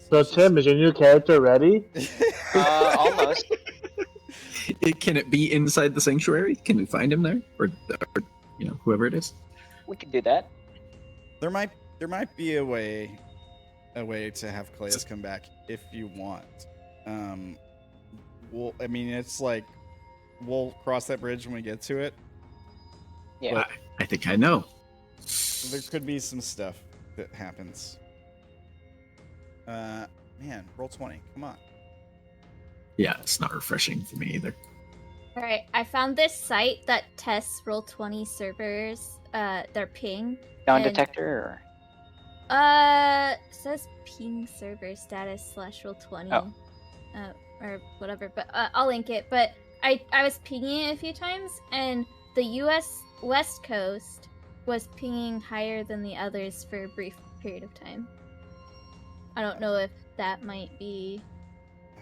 So Tim, is your new character ready? Almost. Can it be inside the sanctuary? Can we find him there, or whoever it is? We could do that. There might be a way to have Claes come back if you want. Well, I mean, it's like we'll cross that bridge when we get to it. Yeah. But I think I know. there could be some stuff that happens. Man, Roll20, come on. Yeah, it's not refreshing for me either. All right, I found this site that tests Roll20 servers, their ping. Dawn And- detector or Says ping server status /Roll20, Oh. or whatever. But I'll link it. But I was pinging it a few times, and the U.S. West Coast was pinging higher than the others for a brief period of time. I don't know if that might be.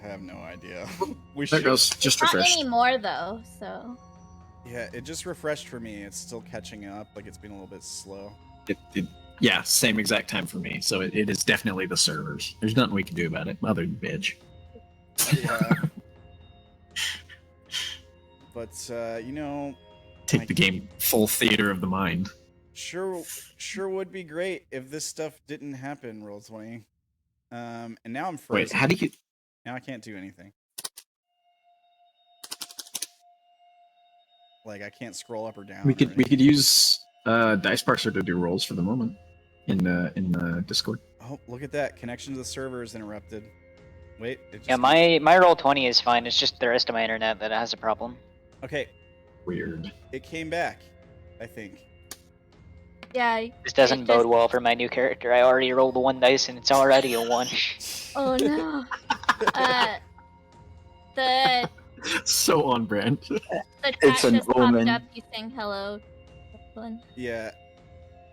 I have no idea. We There should. goes, just Not refreshed. anymore though. So Yeah, it just refreshed for me. It's still catching up. Like it's been a little bit slow. Yeah, same exact time for me. So it is definitely the servers. There's nothing we can do about it, other than bitch. Yeah. But Take the game full theater of the mind. sure would be great if this stuff didn't happen, Roll20. And now I'm frozen. Wait, how do you? Now I can't do anything. Like I can't scroll up or down. We or could anything. use Dice Parser to do rolls for the moment in the Discord. Oh, look at that! Connection to the server is interrupted. Wait. It just yeah, my Roll20 is fine. It's just the rest of my internet that has a problem. Okay, Weird. it came back. I think. yeah. This doesn't It bode just- well for my new character. I already rolled 1 dice and it's already a 1. Oh no. The So on brand. the chat It's an just popped omen. up. You saying hello. Wolfrin. Yeah.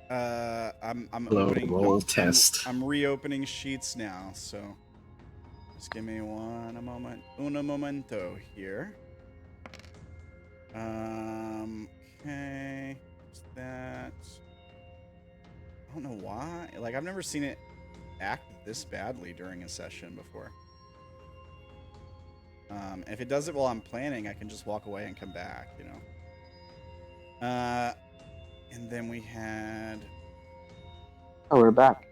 I'm Hello, opening. roll I'm- test. I'm reopening sheets now, so just give me un momento here. Okay. What's that? I don't know why. Like I've never seen it act this badly during a session before. If it does it while I'm planning, I can just walk away and come back, And then we had Oh, we're back.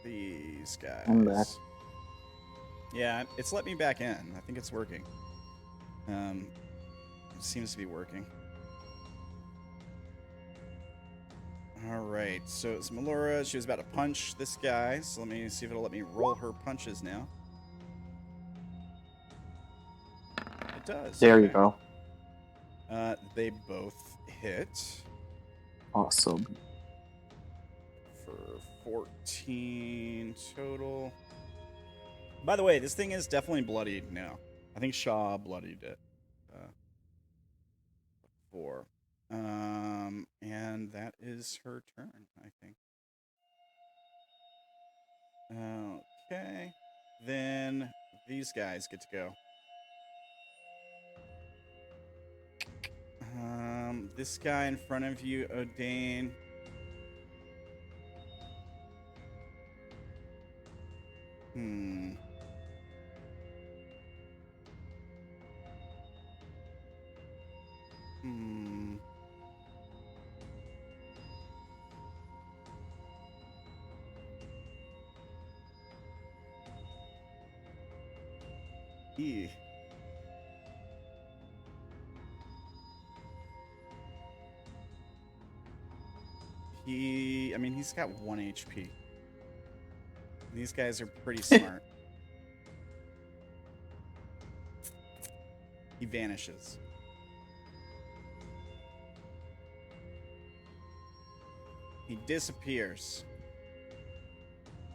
these guys. I'm back. Yeah, it's let me back in. I think it's working. It seems to be working. All right, so it's Melora. She was about to punch this guy, so let me see if it'll let me roll her punches now. It does. There you okay. go. They both hit Awesome. for 14 total. By the way, this thing is definitely bloodied now. I think Sha'ah bloodied it. 4. And that is her turn, I think. Okay. Then these guys get to go. This guy in front of you, Odayn. E. I mean, he's got 1 HP. These guys are pretty smart. He vanishes. He disappears.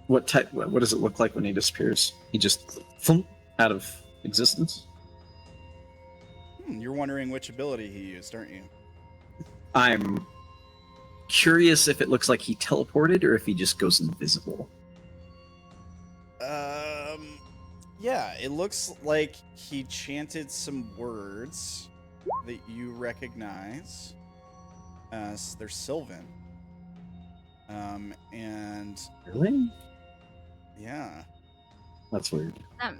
What type? What does it look like when he disappears? He just thump out of existence. You're wondering which ability he used, aren't you? I'm curious if it looks like he teleported or if he just goes invisible. Yeah, it looks like he chanted some words that you recognize. They're Sylvan. And Really? yeah. That's weird. I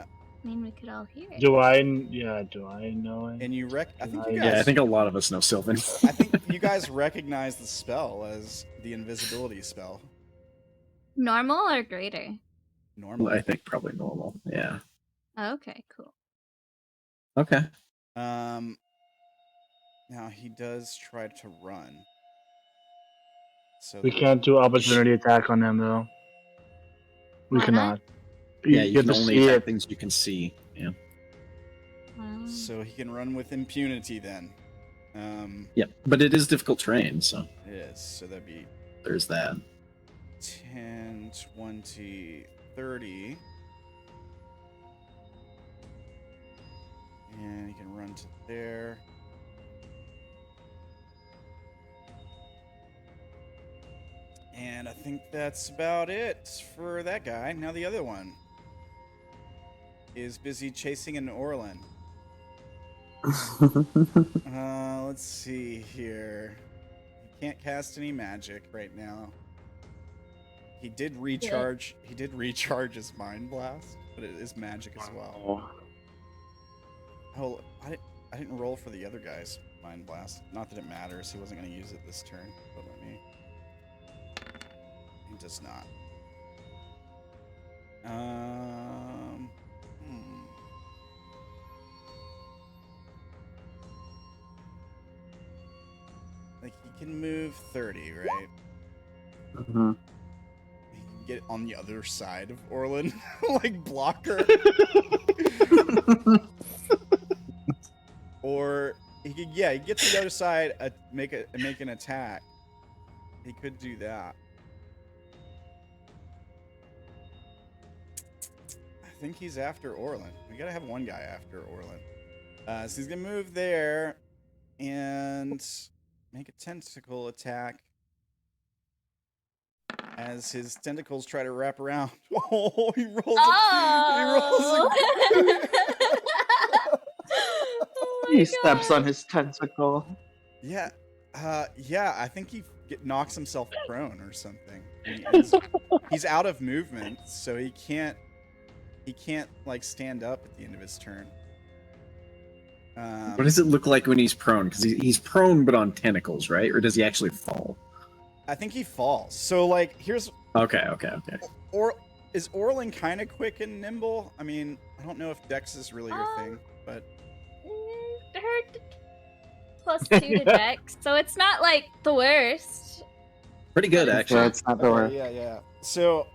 mean, we could all hear it. Do I know it? And you I think you Yeah, guys Yeah, I think a lot of us know Sylvan. I think you guys recognize the spell as the invisibility spell. Normal or greater? Normal. I think probably normal. Yeah. Oh, okay, cool. Okay. Now he does try to run. So We can't do opportunity attack on them though. We Why cannot. Yeah, you have can to only see attack it. things you can see. Yeah. So he can run with impunity then. Yeah, but it is difficult terrain, so It is. So that'd be there's that. 10, 20, 30. And he can run to there. And I think that's about it for that guy. Now the other one is busy chasing an Orilyn. Let's see here. He can't cast any magic right now. He did recharge. He did recharge his Mind Blast, but it is magic as well. Oh, I didn't roll for the other guy's Mind Blast. Not that it matters. He wasn't going to use it this turn. But let me. He does not. Like he can move 30, right? Mhm. He can get on the other side of Orilyn, like block her. Or he could, yeah, he gets to the other side, make an attack. He could do that. I think he's after Orilyn. We gotta have one guy after Orilyn. So he's gonna move there and make a tentacle attack as his tentacles try to wrap around. Oh, he rolls. Oh! He steps on his tentacle. Yeah, yeah. I think he knocks himself prone or something. He's out of movement, so he can't like stand up at the end of his turn. What does it look like when he's prone? Because he's prone but on tentacles, right? Or does he actually fall? I think he falls. So like, here's Okay. or is Orilyn kind of quick and nimble? I mean, I don't know if Dex is really your thing, but Her +2 to Dex, so it's not like the worst. Pretty good, Yeah, actually. it's not the worst. yeah. So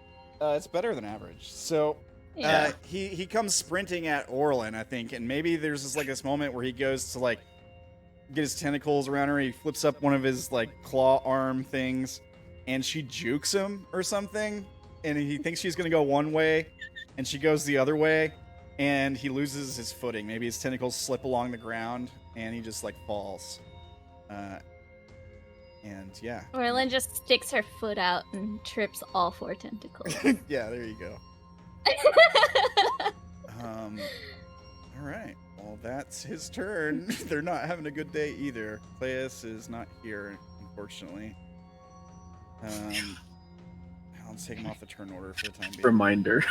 it's better than average. So Yeah. he comes sprinting at Orilyn, I think, and maybe there's just like this moment where he goes to like get his tentacles around her. He flips up one of his like claw arm things, and she jukes him or something, and he thinks she's gonna go one way, and she goes the other way, and he loses his footing. Maybe his tentacles slip along the ground, and he just like falls. And yeah. Orilyn just sticks her foot out and trips all 4 tentacles. Yeah, there you go. All right. Well, that's his turn. They're not having a good day either. Claes is not here, unfortunately. I'll take him off the turn order for the time being. Reminder.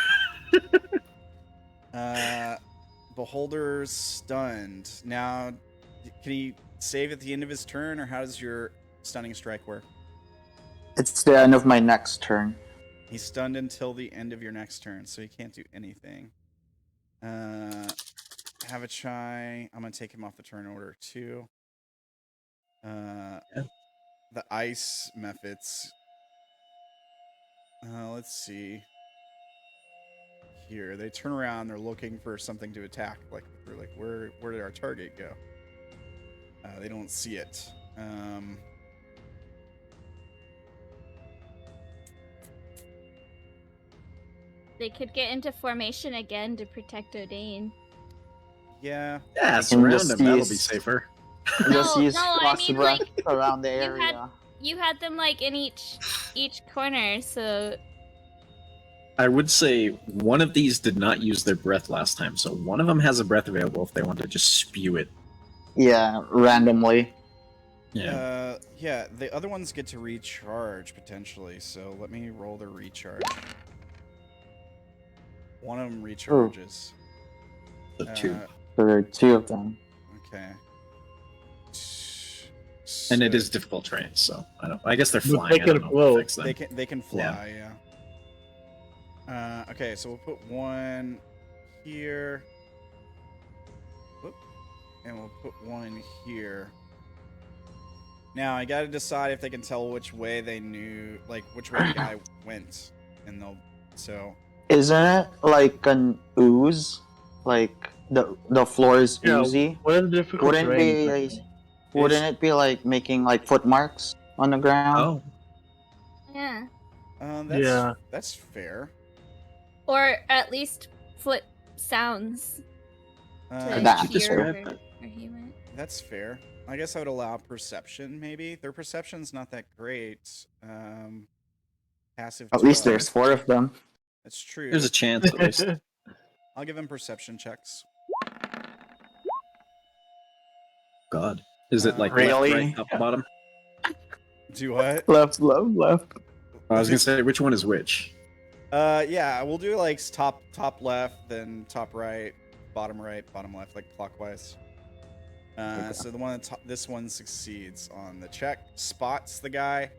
Beholder's stunned. Now, can he save at the end of his turn, or how does your stunning strike work? It's the end of my next turn. He's stunned until the end of your next turn, so he can't do anything. have a chai. I'm gonna take him off the turn order too. The ice methods. Let's see. Here, they turn around. They're looking for something to attack. Like they're like, where did our target go? They don't see it. They could get into formation again to protect Odayn. Yeah. Yeah, can surround just them. That'll be use- safer. Just use I cross mean, breath like, around the you had- area. You had them like in each corner, so I would say one of these did not use their breath last time, so one of them has a breath available if they want to just spew it. Yeah, randomly. Yeah. Yeah, the other ones get to recharge potentially, so let me roll their recharge. One of them recharges. So two. So there are 2 of them. Okay. And it So is difficult terrain, so I guess they're But flying. they I don't can know float. what affects them. they can fly, yeah. Okay, so we'll put one here. Whoop. And we'll put one here. Now I gotta decide if they can tell which way they knew, like which way the guy went, and they'll. So. Isn't it like an ooze? Like the floor is Yeah, oozy? what is the difficult Wouldn't terrain? be section? Wouldn't it be like making like footmarks on the ground? Oh, yeah. That's fair. Or at least foot sounds to That. hear Describe where he went. That's fair. I guess I would allow perception, maybe. Their perception's not that great. Passive At least 12. there's 4 of them. That's true. there's a chance at least. I'll give them perception checks. God, is it like Really? left, right, top, bottom? Do what? Left. I was gonna say which one is which. Yeah, we'll do like top left, then top right, bottom left, like clockwise. So the one this one succeeds on the check, spots the guy,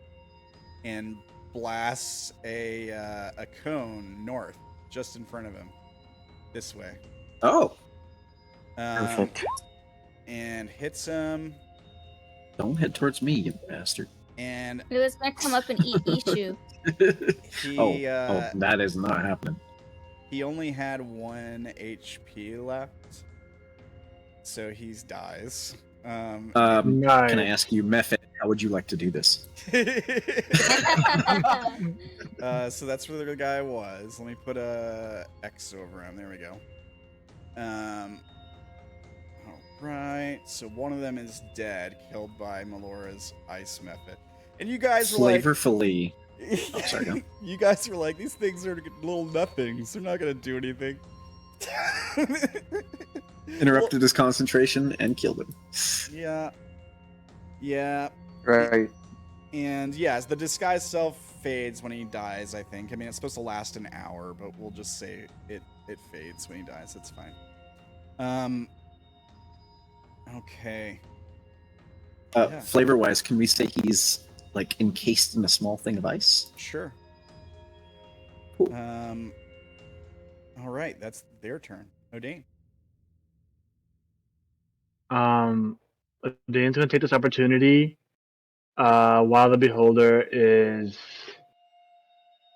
and blasts a cone north, just in front of him, this way. Oh, Perfect. And hits him, don't head towards me, you bastard. and It was gonna come up and eat Ishu. he that is not happening. he only had 1 HP left, so he dies. Can Nice. I ask you, method? How would you like to do this? So that's where the guy was. Let me put a X over him. There we go. All right. So one of them is dead, killed by Melora's ice method. And you guys were like, Flavorfully. Oh, sorry, go. you guys were like, these things are little nothings. They're not gonna do anything. Interrupted his concentration and killed him. Yeah. Yeah. Right. And yes, the disguise self fades when he dies, I think. I mean, it's supposed to last an hour, but we'll just say it fades when he dies. That's fine. Okay. Yeah. Flavor-wise, can we say he's like encased in a small thing of ice? Sure. Cool. All right, that's their turn. Odayn. Dane's gonna take this opportunity while the beholder is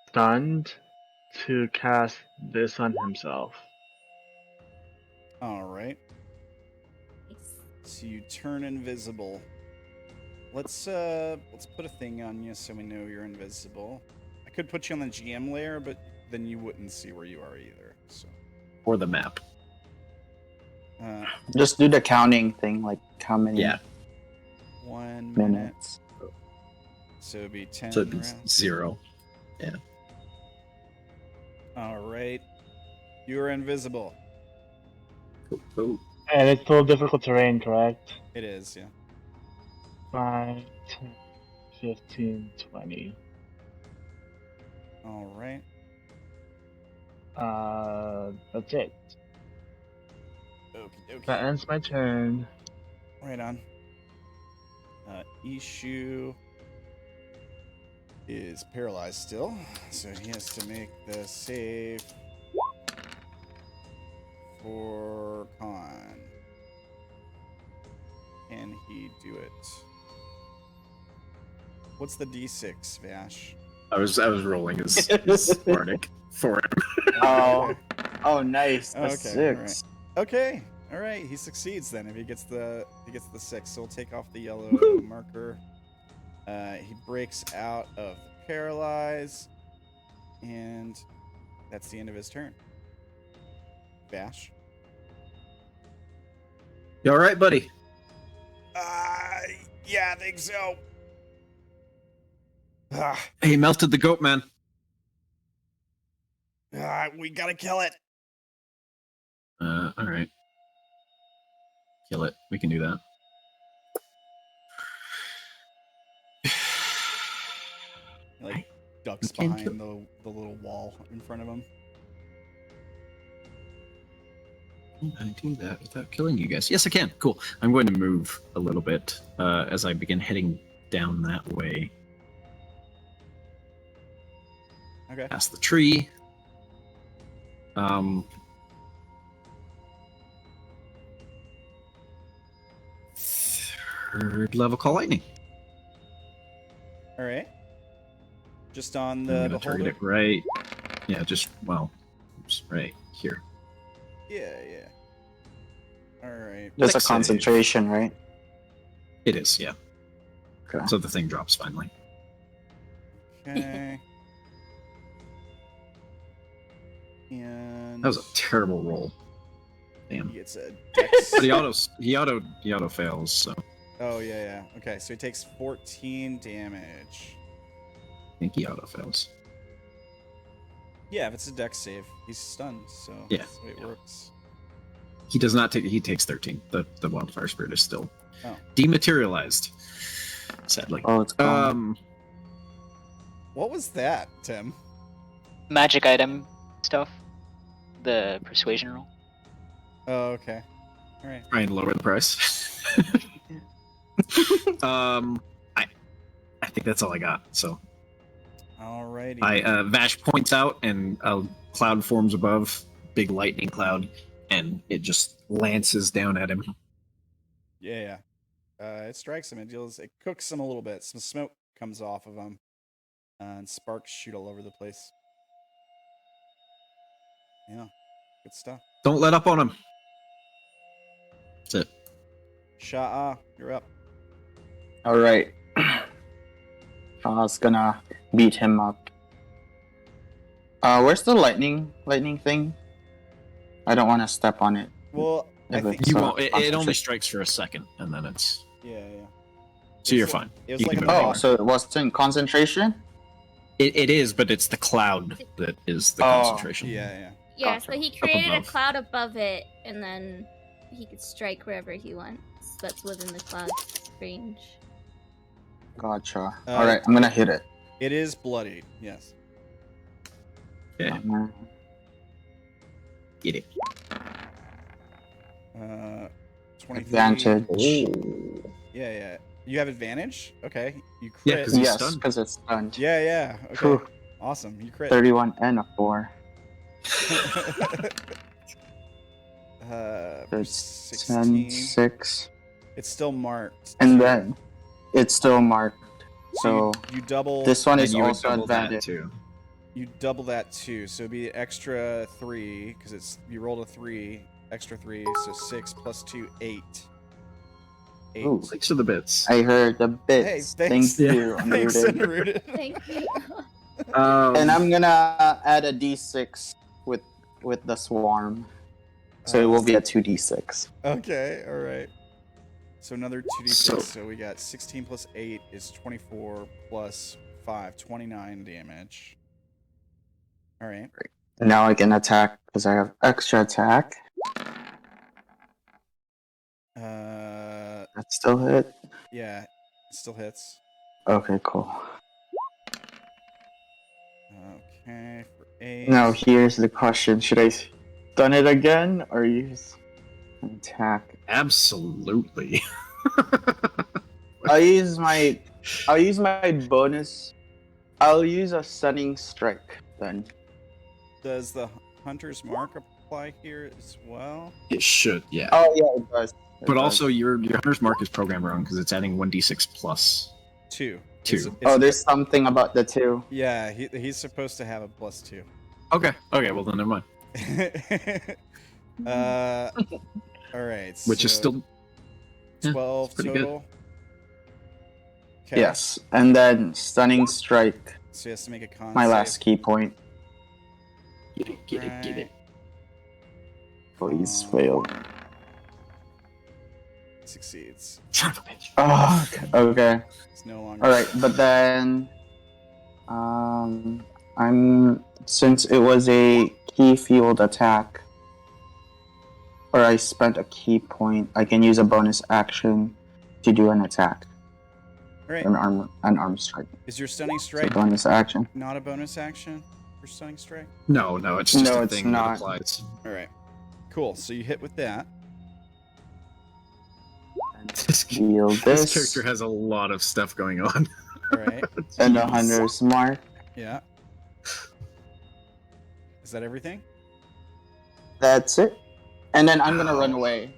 stunned to cast this on himself. All right. So you turn invisible. Let's put a thing on you so we know you're invisible. I could put you on the GM layer, but then you wouldn't see where you are either. So. Or the map? Just do the counting thing, like how many Yeah. 1 minute. minutes. So it'd be 10 So it'd be rounds. 0. Yeah. All right. You're invisible. Cool. And it's still difficult terrain, correct? It is, yeah. 5, 10, 15, 20. All right. That's it. Okie That dokie. ends my turn. Right on. Ishu is paralyzed still, so he has to make the save for con. he do it? What's the D6, Vash? I was rolling his Bardic for him. Oh, oh, nice. A Okay, 6. Okay, all right. He succeeds then if he gets the 6. So we'll take off the yellow marker. He breaks out of the paralyze, and that's the end of his turn. Vash. You all right, buddy? Yeah, I think so. Ah, He melted the goat man. we gotta kill it. All right. Kill it. We can do that. He, like ducks We can behind the little wall in front of him. Can I do that without killing you guys? Yes, I can. Cool. I'm going to move a little bit as I begin heading down that way. Okay. Past the tree. Third level call lightning. All right. Just on I'm the going to target beholder. it right. Yeah, just right here. Yeah. All right. Just a Dex save. concentration, right? It is, yeah. Okay. So the thing drops finally. Okay. And That was a terrible roll. Damn. he gets a dex. But he auto fails. So I Oh yeah. Okay, so he takes 14 damage. think he auto fails. Yeah, if it's a dex save, he's stunned. So Yeah, that's the way it yeah. works. He does not take. He takes 13. The wildfire spirit is still Oh. dematerialized. Sadly. Oh, it's gone. What was that, Tim? Magic item stuff. The persuasion roll. Oh, okay. All right. Try and lower the price. I think that's all I got. So Alrighty. Vash points out, and a cloud forms above, big lightning cloud, and it just lances down at him. Yeah. It strikes him. It cooks him a little bit. Some smoke comes off of him, and sparks shoot all over the place. Yeah, good stuff. Don't let up on him. That's it. Sha'ah, you're up. All right. I was gonna beat him up. Where's the lightning thing? I don't want to step on it. Well, I If think it's, You uh, won't. It only concentration. strikes for a second, and then it's. yeah. So you're It's fine. It was You like can a go Oh, power. so it was in concentration? It is, but it's the cloud that is the Oh, concentration. Yeah. Yeah, Gotcha. so he created a above. cloud above it, and then he could strike wherever he wants. That's within the cloud's range. Gotcha. All right, I'm gonna hit it. It is bloodied. Yes. Okay. Get it. 23. Advantage. Oh. Yeah. You have advantage. Okay. You Yeah, crit. 'cause he's Yes, stunned. because it's stunned. Yeah. Okay. Phew. Awesome. You crit. 31 and a 4. There's It's 16. 10, 6. It's still marked. And then it's still marked. So So you double. this one And is you would also double that advantage. too. You double that too. So it'd be extra 3 because you rolled a 3, extra 3, so 6 plus 2, 8. 8. Ooh. Thanks for the bits. I heard the Hey, bits. thanks. Thank you. Thanks, Unmuted. Unrooted. Thank you. And I'm gonna add a d6 with the swarm. So it will be a 2d6. Okay, all right. So another 2d6. So- So we got 16 plus 8 is 24 plus 5, 29 damage. All right. Now I can attack because I have extra attack. That still hit. Yeah, it still hits. Okay, cool. Okay, for 8. Now here's the question: should I stun it again or use an attack? Absolutely. I'll use my bonus. I'll use a stunning strike then. Does the Hunter's Mark apply here as well? It should, yeah. Oh yeah, it does. But also, your hunter's mark is programmed wrong because it's adding 1d6 plus 2. 2. Oh, there's something about the 2. Yeah, he's supposed to have a +2. Okay. Okay. Well, then never mind. All right. Which is still 12 pretty good. total. Okay. Yes, and then stunning strike. So he has to make a con My save. last key point. Get it. Get it. Get it. Please fail. Succeeds. Son of a bitch. Oh, okay. It's no longer. All right, but then, since it was a key field attack, or I spent a key point, I can use a bonus action to do an attack, All right. an arm strike. Is your stunning It's a strike bonus action. not a bonus action for stunning strike? No, it's just No, a it's thing not. that applies. All right. Cool. So you hit with that. Heal This this, character has a lot of stuff going on. All right. and a Jeez. hunter's mark. Yeah. Is that everything? That's it. And then I'm gonna run away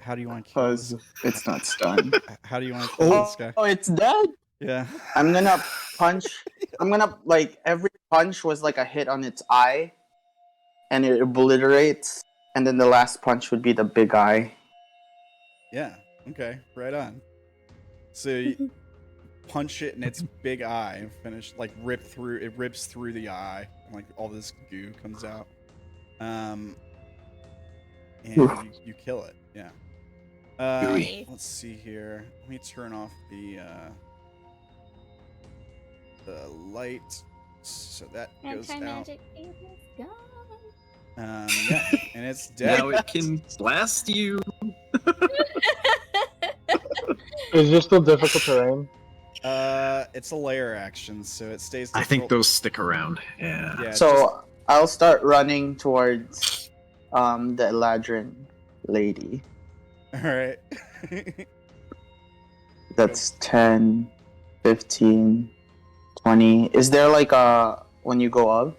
How do you want to kill this? because it's not stunned. How do you want to kill this guy? Oh, it's dead. Yeah. I'm gonna punch. I'm gonna every punch was like a hit on its eye, and it obliterates. And then the last punch would be the big eye. Yeah. Okay. Right on. So you punch it in its big eye and finish rip through. It rips through the eye, and all this goo comes out. And you kill it. Yeah. Gooey. Let's see here. Let me turn off the light so that goes out. Anti-magic is gone. Yeah, and it's dead. Now it can blast you. Is this still difficult terrain? It's a layer action, so it stays. I think difficult. those stick around. Yeah. Yeah. So I'll start running towards the Eladrin lady. All right. That's 10, 15, 20. Is there when you go up?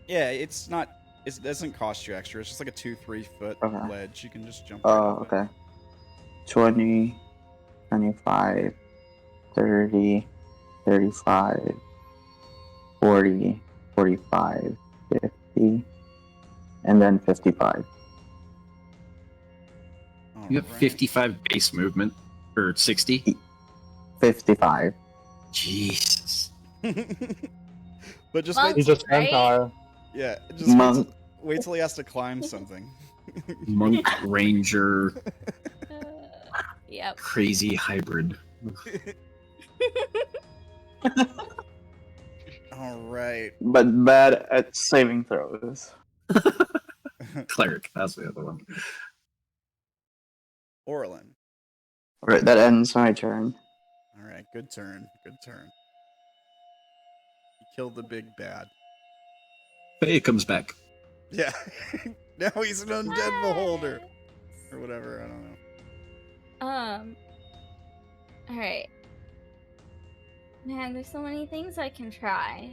Yeah, it's not. It doesn't cost you extra. It's just like a 2-3 foot Okay. ledge. You can just jump. right Oh, up it. okay. 20, 25, 30, 35, 40, 45, 50, and then 55. You have Alright. 55 base movement, or 60. 55. Jesus. But just Monk. wait. He's a Right? centaur. Yeah, just Monk. wait till he has to climb something. Monk, ranger, Yep. crazy hybrid. All right. But bad at saving throws. Cleric, that's the other one. Orilyn. Right, that ends my turn. All right. Good turn. Good turn. You killed the big bad. Faye comes back. Yeah. Now he's an undead beholder or whatever. I don't know. All right. Man, there's so many things I can try.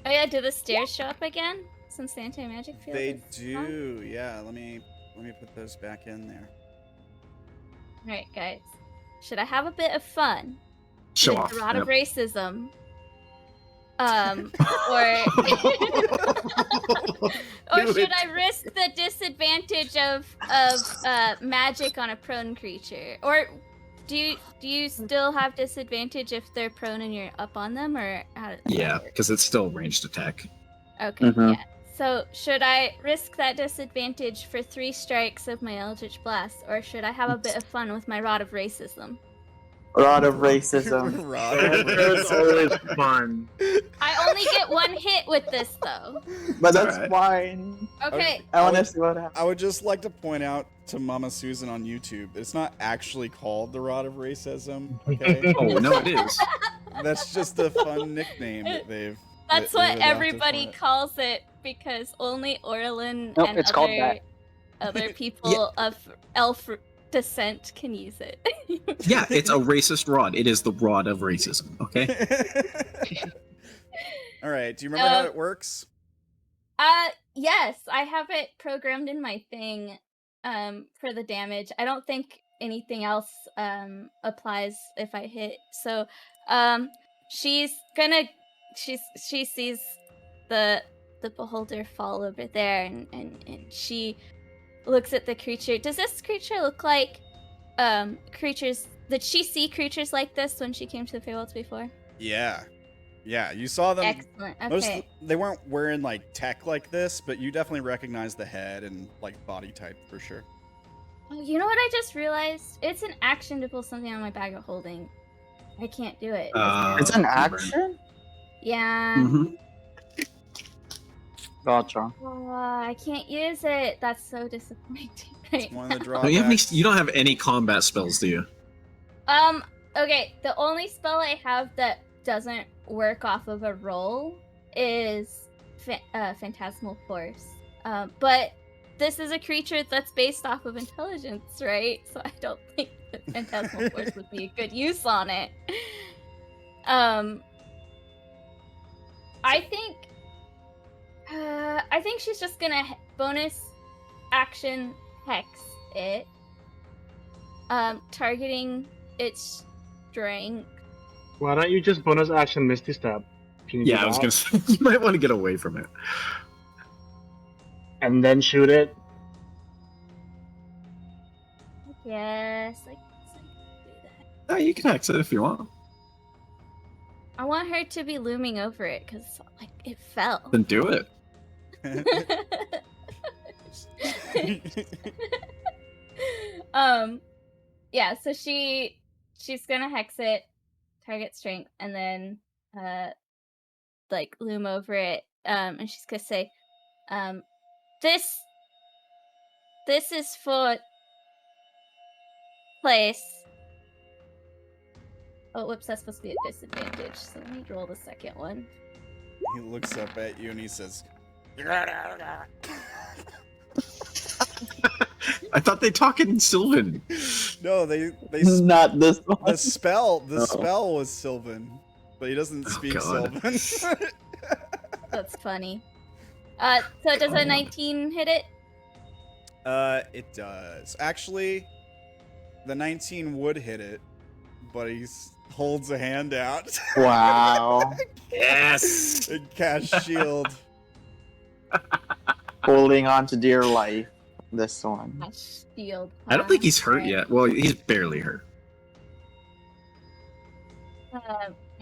Oh yeah, do the stairs show up again since the anti-magic field? They is do. Yeah. Let me put those back in there. Alright, guys. Should I have a bit of fun? Show with off. the rod of Yep. racism. Or Do should it. I risk the disadvantage of magic on a prone creature? Or do you still have disadvantage if they're prone and you're up on them, or how does that Yeah, work? because it's still ranged attack. Okay, Mhm. yeah. So should I risk that disadvantage for 3 strikes of my Eldritch Blast, or should I have a bit of fun with my Rod of Racism? Rod of racism. Rod of It's always fun. I only get 1 hit with this, though. But that's Alright. fine. Okay. I want to see what happens. I would just like to point out to Mama Susan on YouTube, it's not actually called the Rod of Racism. Okay, Oh, no, it is. that's just a fun nickname that they've. That's that what they've adopted everybody for it. calls it, because only Orilyn Nope, and it's called that. other people of elf dissent can use it. Yeah, it's a racist rod. It is the rod of racism. Okay. All right. Do you remember how it works? Yes, I have it programmed in my thing for the damage. I don't think anything else applies if I hit. So she sees the beholder fall over there, and she looks at the creature. Does this creature look like creatures? Did she see creatures like this when she came to the Feywilds before? Yeah. Yeah, you saw them. Excellent. Okay. They weren't wearing like tech like this, but you definitely recognize the head and like body type for sure. Oh, you know what I just realized? It's an action to pull something out of my bag of holding. I can't do it. It's an action? Yeah. Mm-hmm. Gotcha. I can't use it. That's so disappointing. Right It's one of the now. drawbacks. You don't have any combat spells, do you? Okay. The only spell I have that doesn't work off of a roll is Phantasmal Force. But this is a creature that's based off of intelligence, right? So I don't think that Phantasmal Force would be a good use on it. I think she's just gonna bonus action hex it, targeting its strength. Why don't you just bonus action Misty Step? Can you do Yeah, I was that? gonna say you might want to get away from it. And then shoot it. Yes, I guess I can do that. Oh, you can hex it if you want. I want her to be looming over it because, like, it fell. Then do it. Yeah. So she's gonna hex it, target strength, and then like loom over it. And she's gonna say, this is for Claes. Oh, whoops, that's supposed to be a disadvantage. So let me roll the second one. He looks up at you and he says, I thought they talk in Sylvan. "No, they Not this one. the spell Oh. spell was Sylvan, but he doesn't Oh, speak God. Sylvan." That's funny. So does a 19 hit it? It does. Actually, the 19 would hit it, but he holds a hand out. Wow. Yes. And cast shield. Holding on to dear life. This one. Shield. I don't think he's hurt Alright. yet. Well, he's barely hurt.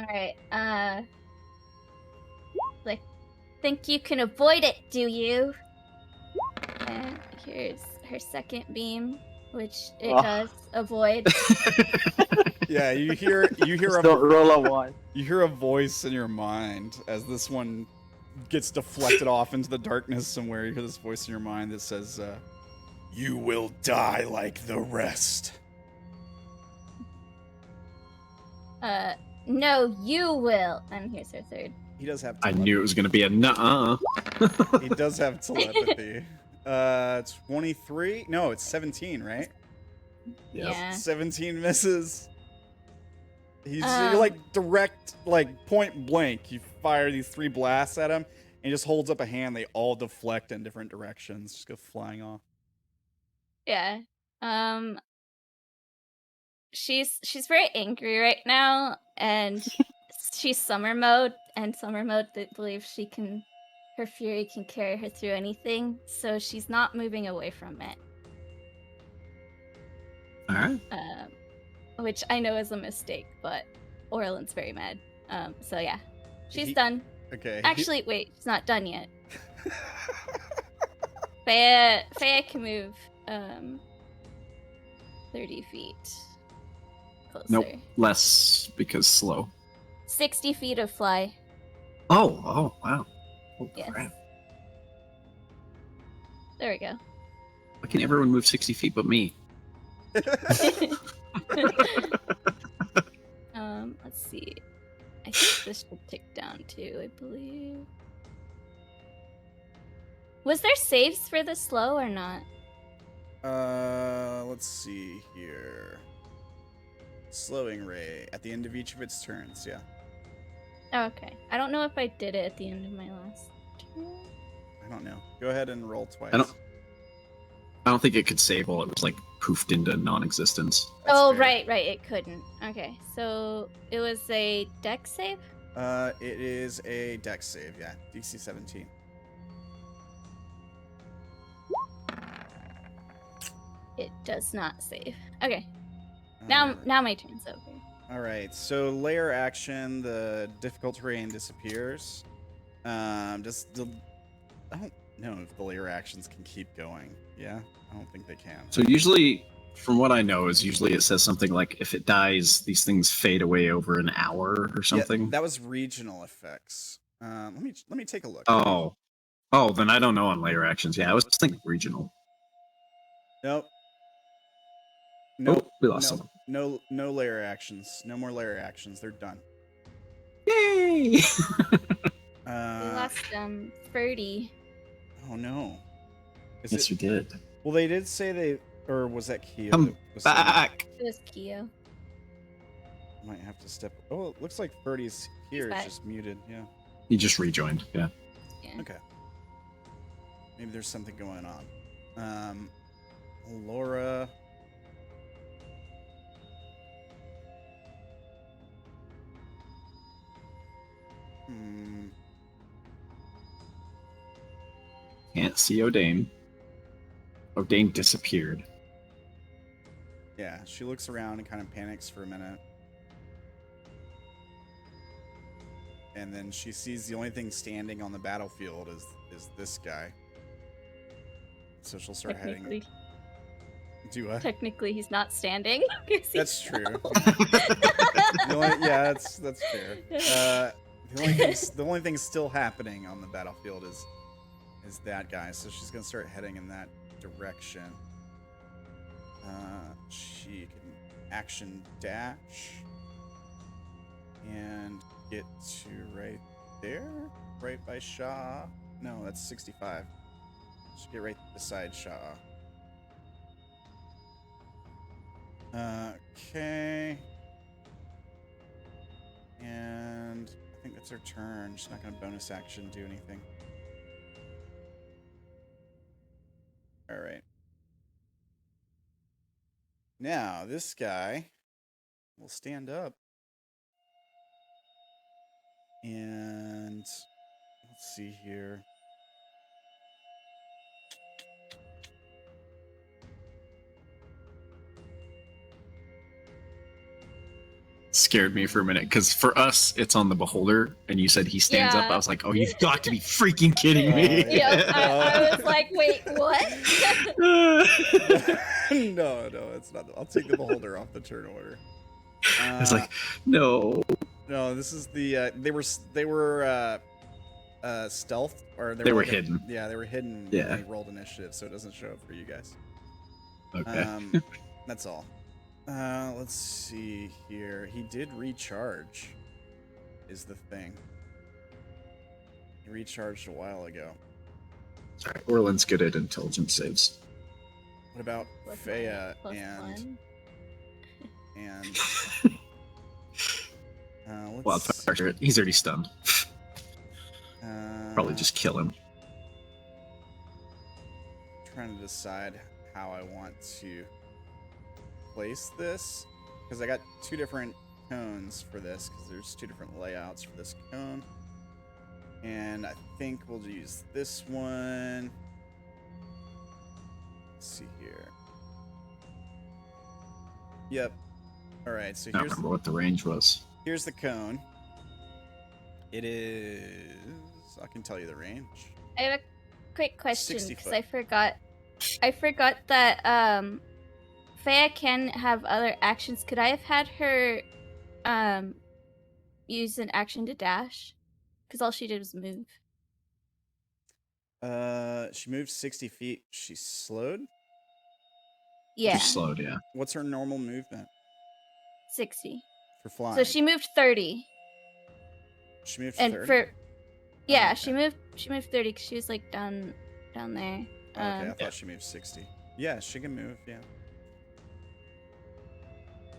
Alright, like, think you can avoid it, do you? And here's her second beam, which it Oh. does avoid. Yeah, you hear Just don't roll a one. you hear a voice in your mind as this one gets deflected off into the darkness somewhere. You hear this voice in your mind that says, "You will die like the rest." No, you will. And here's her third. He does have. I knew it was gonna be a nuh-uh. He does have telepathy. 23? No, it's 17, right? Yep. Yeah. 17 misses. You're Um, like direct, like point blank. You fire these 3 blasts at him, and he just holds up a hand. They all deflect in different directions, just go flying off. Yeah. She's very angry right now, and she's summer mode, and summer mode that believes her fury can carry her through anything, so she's not moving away from it. All right. Which I know is a mistake, but Orilyn's very mad. So yeah, she's He- done. Okay. Actually, wait, she's not done yet. Faya can move 30 feet closer. Nope. Less because slow. 60 feet of fly. Oh, wow. Oh, Yes. crap. There we go. Why can everyone move 60 feet but me? Let's see. I think this should tick down too, I believe. Was there saves for the slow or not? Let's see here. Slowing ray at the end of each of its turns. Yeah. Okay. I don't know if I did it at the end of my last turn. I don't know. Go ahead and roll twice. I don't think it could save while it was like poofed into non-existence. That's Oh, fair. right. It couldn't. Okay. So it was a dex save? It is a dex save. Yeah. DC 17. It does not save. Okay. Now my turn's over. All right. So layer action, the difficult terrain disappears. I don't know if the layer actions can keep going. Yeah, I don't think they can. So usually, from what I know, is usually it says something like if it dies, these things fade away over an hour or something. Yeah, that was regional effects. Let me take a look. Oh, then I don't know on layer actions. Yeah, I was thinking regional. Nope. Oh, we lost someone. No layer actions. No more layer actions. They're done. Yay! We lost Ferdy. Oh no. Yes, we did. Well, they did say they, or was that Kia? Come that was saying- back. It was Keo. Might have to step. Oh, it looks like Ferdy's here. back. It's just muted. Yeah. He just rejoined. Yeah. Yeah. Okay. Maybe there's something going on. Laura. Can't see Odayn. Odayn disappeared. Yeah, she looks around and kind of panics for a minute. And then she sees the only thing standing on the battlefield is this guy. So she'll start heading. Do what? Technically, he's not standing. 'Cause That's he's true. down. Yeah, that's fair. The only thing still happening on the battlefield is that guy. So she's gonna start heading in that direction. She can action dash and get to right there, right by Sha'ah. No, that's 65. Should get right beside Sha'ah. Okay. And I think that's her turn. She's not going to bonus action do anything. All right. Now, this guy will stand up. And let's see here. Scared me for a minute because for us it's on the beholder, and you said he stands up. Yeah. I was like, oh, you've got to be freaking kidding me. Yep, I was like, wait, what? No, it's not. I'll take the beholder off the turn order. It's like, no. No, this is the they were stealth, or They were like hidden. Yeah, they were hidden Yeah. when they rolled initiative, so it doesn't show up for you guys. Okay. That's all. Let's see here. He did recharge, is the thing. He recharged a while ago. Sorry, Orlin's good at intelligence saves. What about Plus Fea plus and Well, let's he's already stunned. Probably uh, just kill him. trying to decide how I want to place this, because I got two different cones for this, because there's two different layouts for this cone, and I think we'll use this one. Let's see here. Yep. All right, so I don't here's remember what the range was. here's the cone. It is, I can tell you the range. I have a quick question 60 because foot. I forgot that Fea can have other actions. Could I have had her use an action to dash? Because all she did was move. She moved 60 feet. She's slowed. Yeah, Just slowed, yeah. What's her normal movement 60. for flying? So she moved 30. She moved And 30? for yeah, okay. she moved 30 because she was like down there. Okay, I thought she moved 60. Yeah, she can move. Yeah.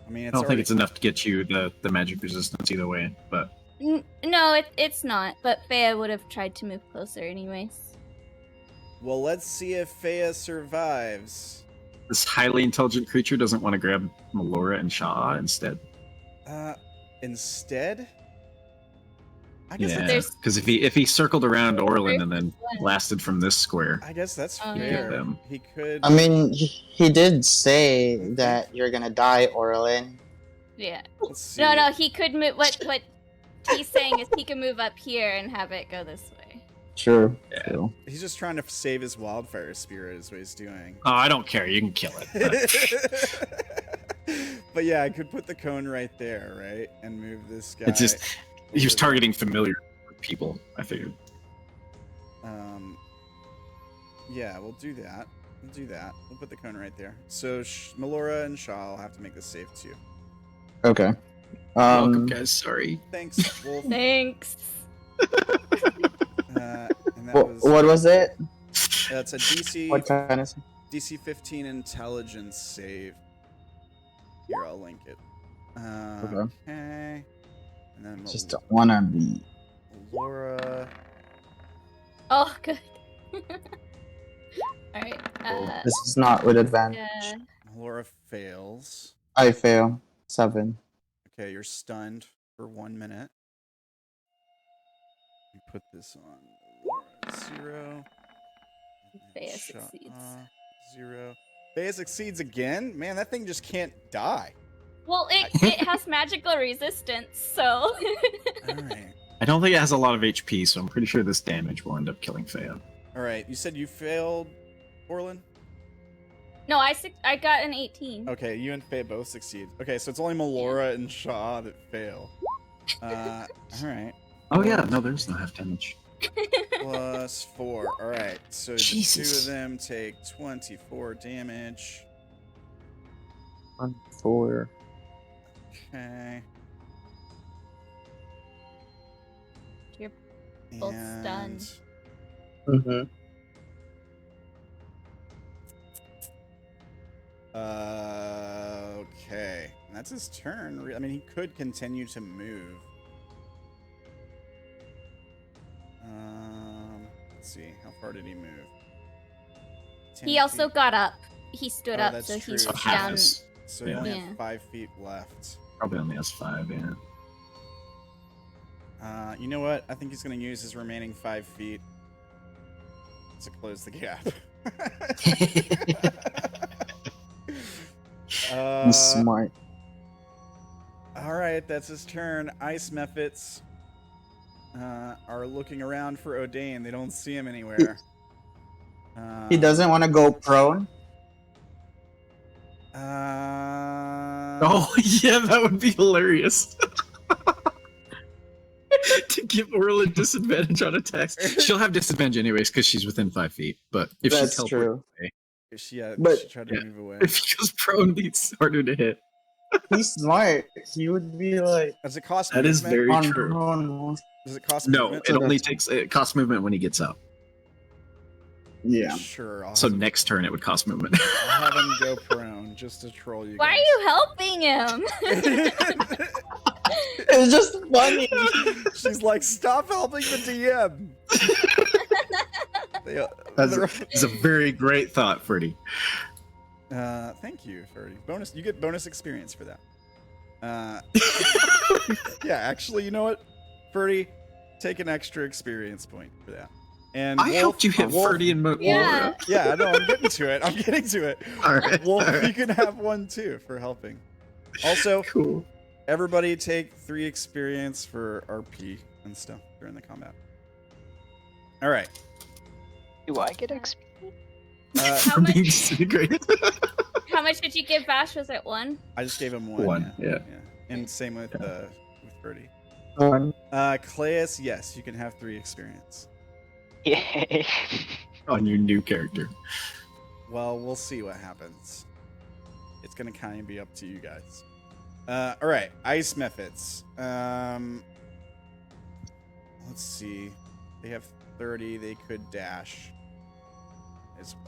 I mean, I it's don't already. think it's enough to get you the magic resistance either way, but No, it's not. But Fea would have tried to move closer anyways. Well, let's see if Fea survives. this highly intelligent creature doesn't want to grab Melora and Sha'ah instead. Instead. I guess Yeah, there's- because if he circled around Orilyn and then blasted from this square, I guess that's Oh, fair. yeah. He could. I mean, he did say that you're gonna die, Orilyn. Yeah. Let's see. No, he could move. What he's saying is he can move up here and have it go this way. True. Yeah. True. He's just trying to save his wildfire spirit, is what he's doing. oh, I don't care. You can kill it. But yeah, I could put the cone right there, right, and move this guy. It's just he was over targeting familiar people. I figured. there. Yeah, we'll do that. We'll do that. We'll put the cone right there. So Melora and Shaw will have to make this save too. Okay. Welcome, guys. Sorry. Thanks, Wolf. Thanks. And that was What was it? that's a DC What kind of? DC 15 intelligence save. Here, I'll link it. Okay. Okay. And then Just don't wanna be. Laura. Oh, good. All right. This is not with advantage. Yeah. Laura fails. I fail. 7. Okay, you're stunned for 1 minute. You put this on Laura 0. Fea Sha'ah, succeeds. 0. Fea succeeds again? Man, that thing just can't die. Well, it has magical resistance, so. Alright. I don't think it has a lot of HP, so I'm pretty sure this damage will end up killing Fea. Alright, you said you failed, Orilyn? No, I got an 18. Okay, you and Fea both succeed. Okay, so it's only Melora and Shaw that fail. Alright. Oh yeah, no, there's no half damage. Plus 4. Alright, so the Jesus. 2 of them take 24 damage. 1, 4. Okay. You're both stunned. Mm-hmm. Okay. And that's his turn. I mean, he could continue to move. Let's see. How far did he move? 10 He also feet. got up. He stood Oh, up, that's so true. he's So half down. is- So you Yeah. only Yeah. have 5 feet left. Probably only has 5, yeah. You know what? I think he's going to use his remaining 5 feet to close the gap. He's smart. All right, that's his turn. Ice Mephits are looking around for Odayn. They don't see him anywhere. He doesn't want to go prone. Oh yeah, that would be hilarious. To give Orilyn disadvantage on attacks. She'll have disadvantage anyways because she's within 5 feet. But if That's she's true. Yeah, But- she tried to Yeah. move away. if he goes prone, it's harder to hit. He's smart. He would be like Does it cost That is movement? very on true. prone. Does it cost No, movement? it only it costs movement when he gets up. Yeah. Sure. I'll So have, next turn it would cost movement. I'll have him go prone just to troll you. Why are you helping him? It's just funny. She's like, stop helping the DM. That's a very great thought, Ferdy. Thank you, Ferdy. Bonus. You get bonus experience for that. Yeah, actually, you know what, Ferdy, take an extra experience point for that. And I Wolf, helped you hit Wolf- Ferdy and Melora. Yeah. Yeah, no, I'm getting to it. I'm getting to it. All right. Wolf, all right. you can have one too for helping. Also, Cool. everybody take 3 experience for RP and stuff during the combat. All right. Do I get XP? How For much- being disintegrated. How much did you give Vash? Was it 1? I just gave him 1. One, yeah. And same with Ferdy. Claes, yes, you can have 3 experience. Yay. On your new character. Well, we'll see what happens. It's gonna kind of be up to you guys. All right, ice methods. Let's see. They have 30. They could dash.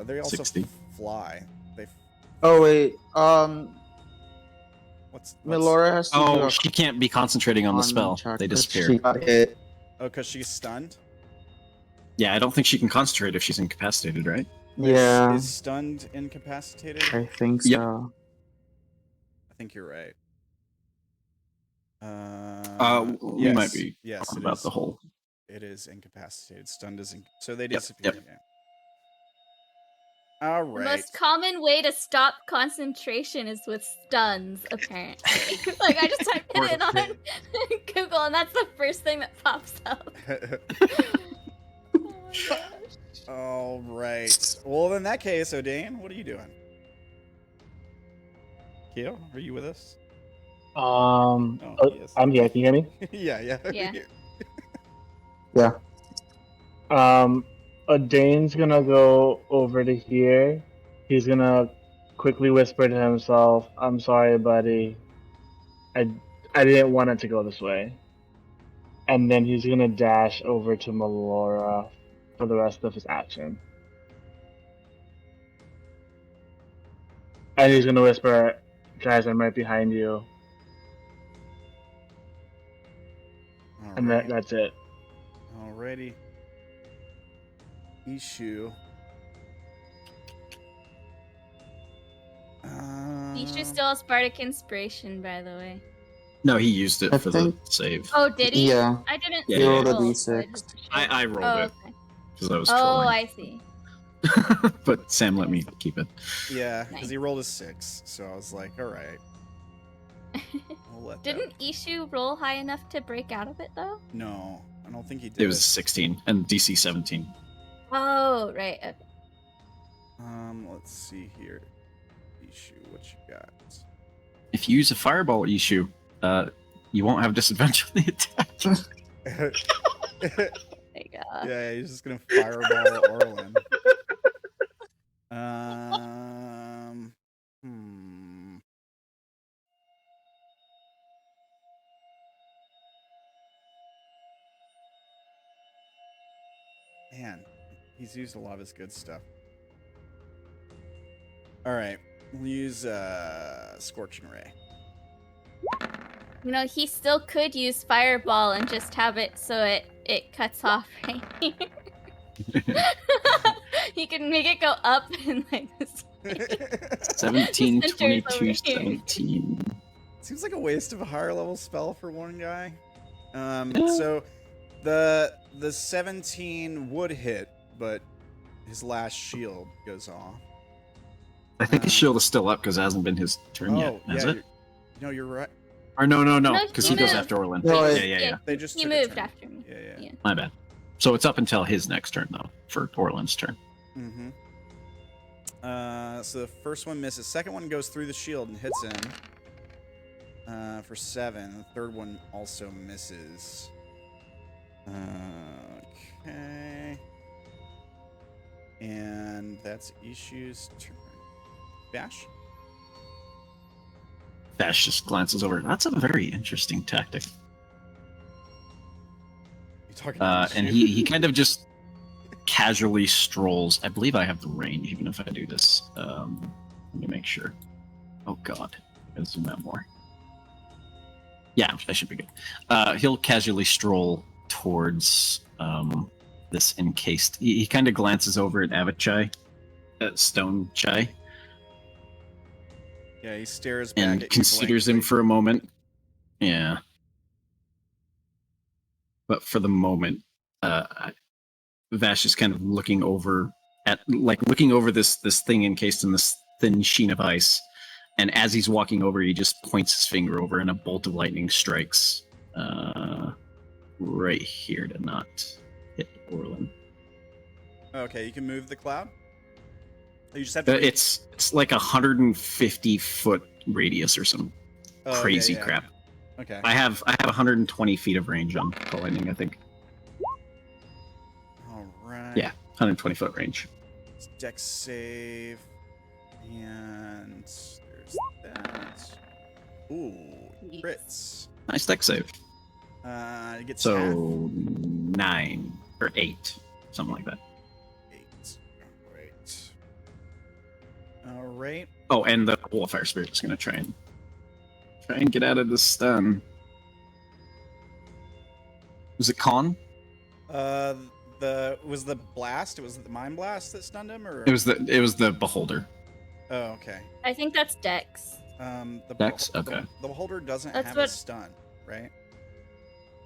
They also 60. fly. Oh wait, What's Melora has to do Oh, a she can't be concentrating on the con spell. check They 'cause disappear. She got hit. Oh, because she's stunned? Yeah, I don't think she can concentrate if she's incapacitated, right? Yeah, Is stunned incapacitated? I think Yep. so. I think you're right. We might be Yes, wrong it about is. the whole. It is incapacitated. Stunned is so they Yep, disappear. yep. Yeah. All The right. most common way to stop concentration is with stuns, apparently. Like, I just typed it in on Google, and that's the first thing that pops up. Oh my gosh. All right. Well, in that case, Odayn, what are you doing? Keo, are you with us? Yes. I'm here. Can you hear me? Yeah. Yeah. Yeah. Odayn's gonna go over to here. He's gonna quickly whisper to himself, "I'm sorry, buddy. I didn't want it to go this way." And then he's gonna dash over to Melora for the rest of his action. And he's gonna whisper, "Guys, I'm right behind you." All And right. that's it. Alrighty. Ishu. Ishu still has Bardic Inspiration, by the way. No, he used it I for think- the save. Oh, did he? Yeah. I didn't Yeah, see he it rolled a roll, D6. so I just- I rolled Oh, it okay. because I was Oh, trolling. I see. But Sam let me keep it. Yeah, because Nice. he rolled a 6, so I was like, all right. We'll let that- Didn't Ishu roll high enough to break out of it, though? No, I don't think he did. It was 16 and DC 17. Oh, right. Okay. Let's see here. Ishu, what you got? If you use a fireball issue, you won't have disadvantage on the attack. My God. Yeah, he's just gonna fireball Orilyn. Man, he's used a lot of his good stuff. All right, we'll use Scorching Ray. You know, he still could use Fireball and just have it so it cuts off right here. He can make it go up and like this. 17, Centers 22, over here. 17. Seems like a waste of a higher level spell for one guy. So the 17 would hit, but his last shield goes off. I think his shield is still up because it hasn't been his turn yet, has it? No, you're right. Or no, No, because he he goes moved. after Orlin. No, yeah. They just He took a moved turn. after me. Yeah. My bad. So it's up until his next turn, though, for Orlin's turn. Mm-hmm. So the first one misses. Second one goes through the shield and hits him for 7. The third one also misses. Okay. And that's Ishu's turn. Vash? Vash just glances over. That's a very interesting tactic. You talking to And Ishu? he kind of just casually strolls. I believe I have the range, even if I do this. Let me make sure. Oh god, I gotta zoom out more. Yeah, that should be good. He'll casually stroll towards this encased. He kind of glances over at Avachai, Stone Chai, Yeah, he stares back and at you considers him blankly. for a moment. Yeah. But for the moment, Vash is kind of looking over this thing encased in this thin sheen of ice, and as he's walking over, he just points his finger over, and a bolt of lightning strikes right here to not hit Orlin. Okay, you can move the cloud? Oh, you just have to... It's like 150 foot radius or some Oh, yeah, crazy yeah. crap. Okay. I have 120 feet of range on Call Lightning, I think. All right. Yeah, 120 foot range. Dex save. And there's that. Ooh, crits. Nice deck save. It gets So half. 9 or 8, something like that. 8. All right. All right. Oh, and the wall of fire spirit is gonna try and get out of this stun. Was it con? Was the blast? It was the mind blast that stunned him, or It was the beholder. Oh, okay. I think that's Dex. The Dex? the Okay. beholder doesn't That's have a what- stun, right?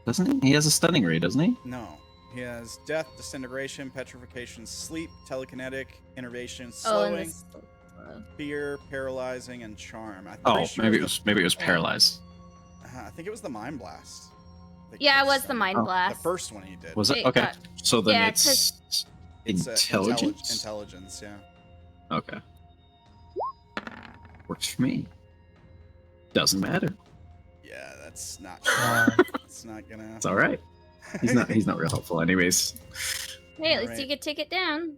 Doesn't he? He has a stunning ray, doesn't he? No. He has death, disintegration, petrification, sleep, telekinetic, innervation, Oh, and slowing, this. fear, paralyzing, and charm. I'm Oh, pretty sure maybe it was Yeah. paralyzed. I think it was the mind blast. that Yeah, it killed was the Stun. mind Oh, The blast. first one he did. Was it? It Okay. got- So then yeah, it's It's, intelligence. Intelligence, yeah. Okay. Works for me. Doesn't matter. Yeah, that's not. Uh, It's not gonna. It's all right. He's not real helpful, anyways. Hey, at least Alright. you could take it down.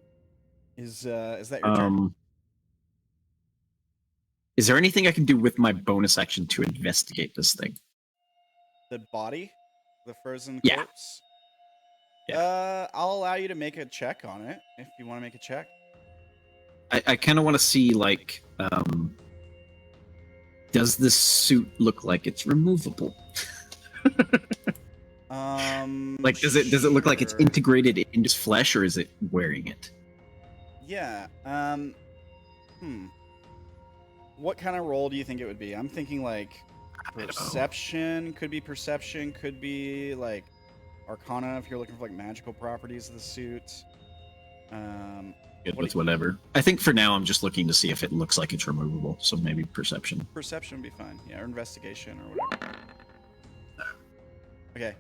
Is that your turn? Is there anything I can do with my bonus action to investigate this thing? The body, the frozen Yeah. corpse. Yeah. I'll allow you to make a check on it if you want to make a check. I kind of want to see, like, does this suit look like it's removable? Like, does it look like it's sure. integrated into his flesh, or is it wearing it? Yeah. What kind of roll do you think it would be? I'm thinking like I don't know. perception. Could be perception. Could be like arcana if you're looking for like magical properties of the suit. Good What with do you- whatever. I think for now I'm just looking to see if it looks like it's removable. So maybe perception. Perception would be fine. Yeah, or investigation or whatever. Okay.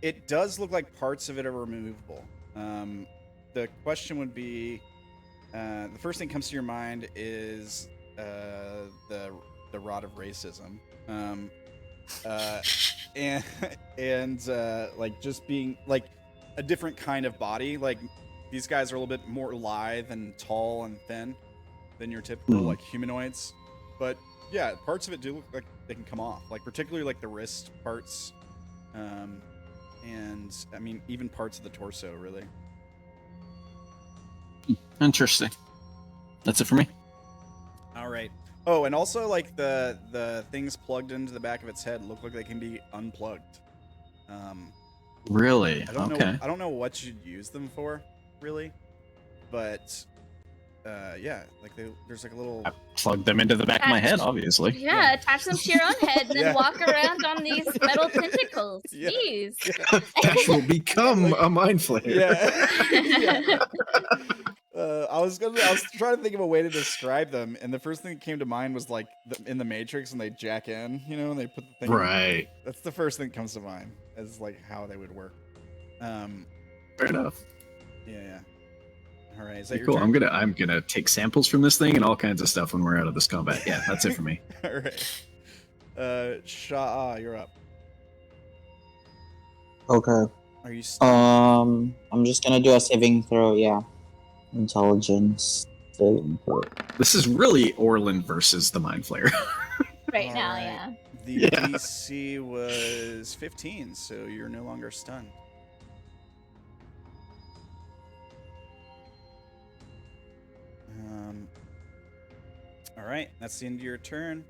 It does look like parts of it are removable. The question would be, the first thing that comes to your mind is the rod of racism, and like just being like a different kind of body. Like these guys are a little bit more lithe and tall and thin than your typical like humanoids, but yeah, parts of it do look like they can come off, like particularly like the wrist parts, and I mean even parts of the torso, really. Interesting. That's it for me. All right. Oh, and also like the things plugged into the back of its head look like they can be unplugged. Really? I don't Okay. know. I don't know what you'd use them for, really, but yeah, like there's like a little. I plugged them into the back of my head, obviously. Yeah, attach them to your own head and then Yeah. walk around on these metal tentacles. Yeah. Jeez. Vash will become a mind flayer. Yeah. Yeah. I was trying to think of a way to describe them, and the first thing that came to mind was like in the Matrix when they jack in, and they put the thing. Right. That's the first thing that comes to mind as like how they would work. Fair enough. Yeah. All right. Is that your Cool. turn? I'm gonna take samples from this thing and all kinds of stuff when we're out of this combat. Yeah, that's it for me. All right. Sha'ah, you're up. okay. Are you stunned? I'm just gonna do a saving throw. Yeah. Intelligence saving throw. This is really Orilyn versus the mind flayer. Right now, Alright. yeah. The Yeah. DC was 15, so you're no longer stunned. All right, that's the end of your turn.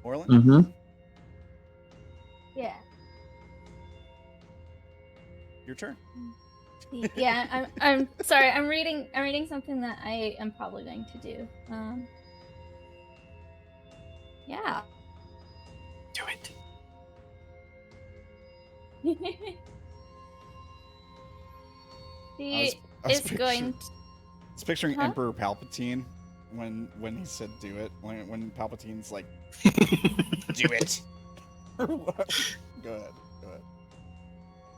Orilyn? Mm-hmm. Yeah. Your turn. Yeah, I'm sorry. I'm reading something that I am probably going to do. Yeah. Do it. He I was is going to, I was picturing Huh? Emperor Palpatine when he said do it. When Palpatine's like, do it. Go ahead.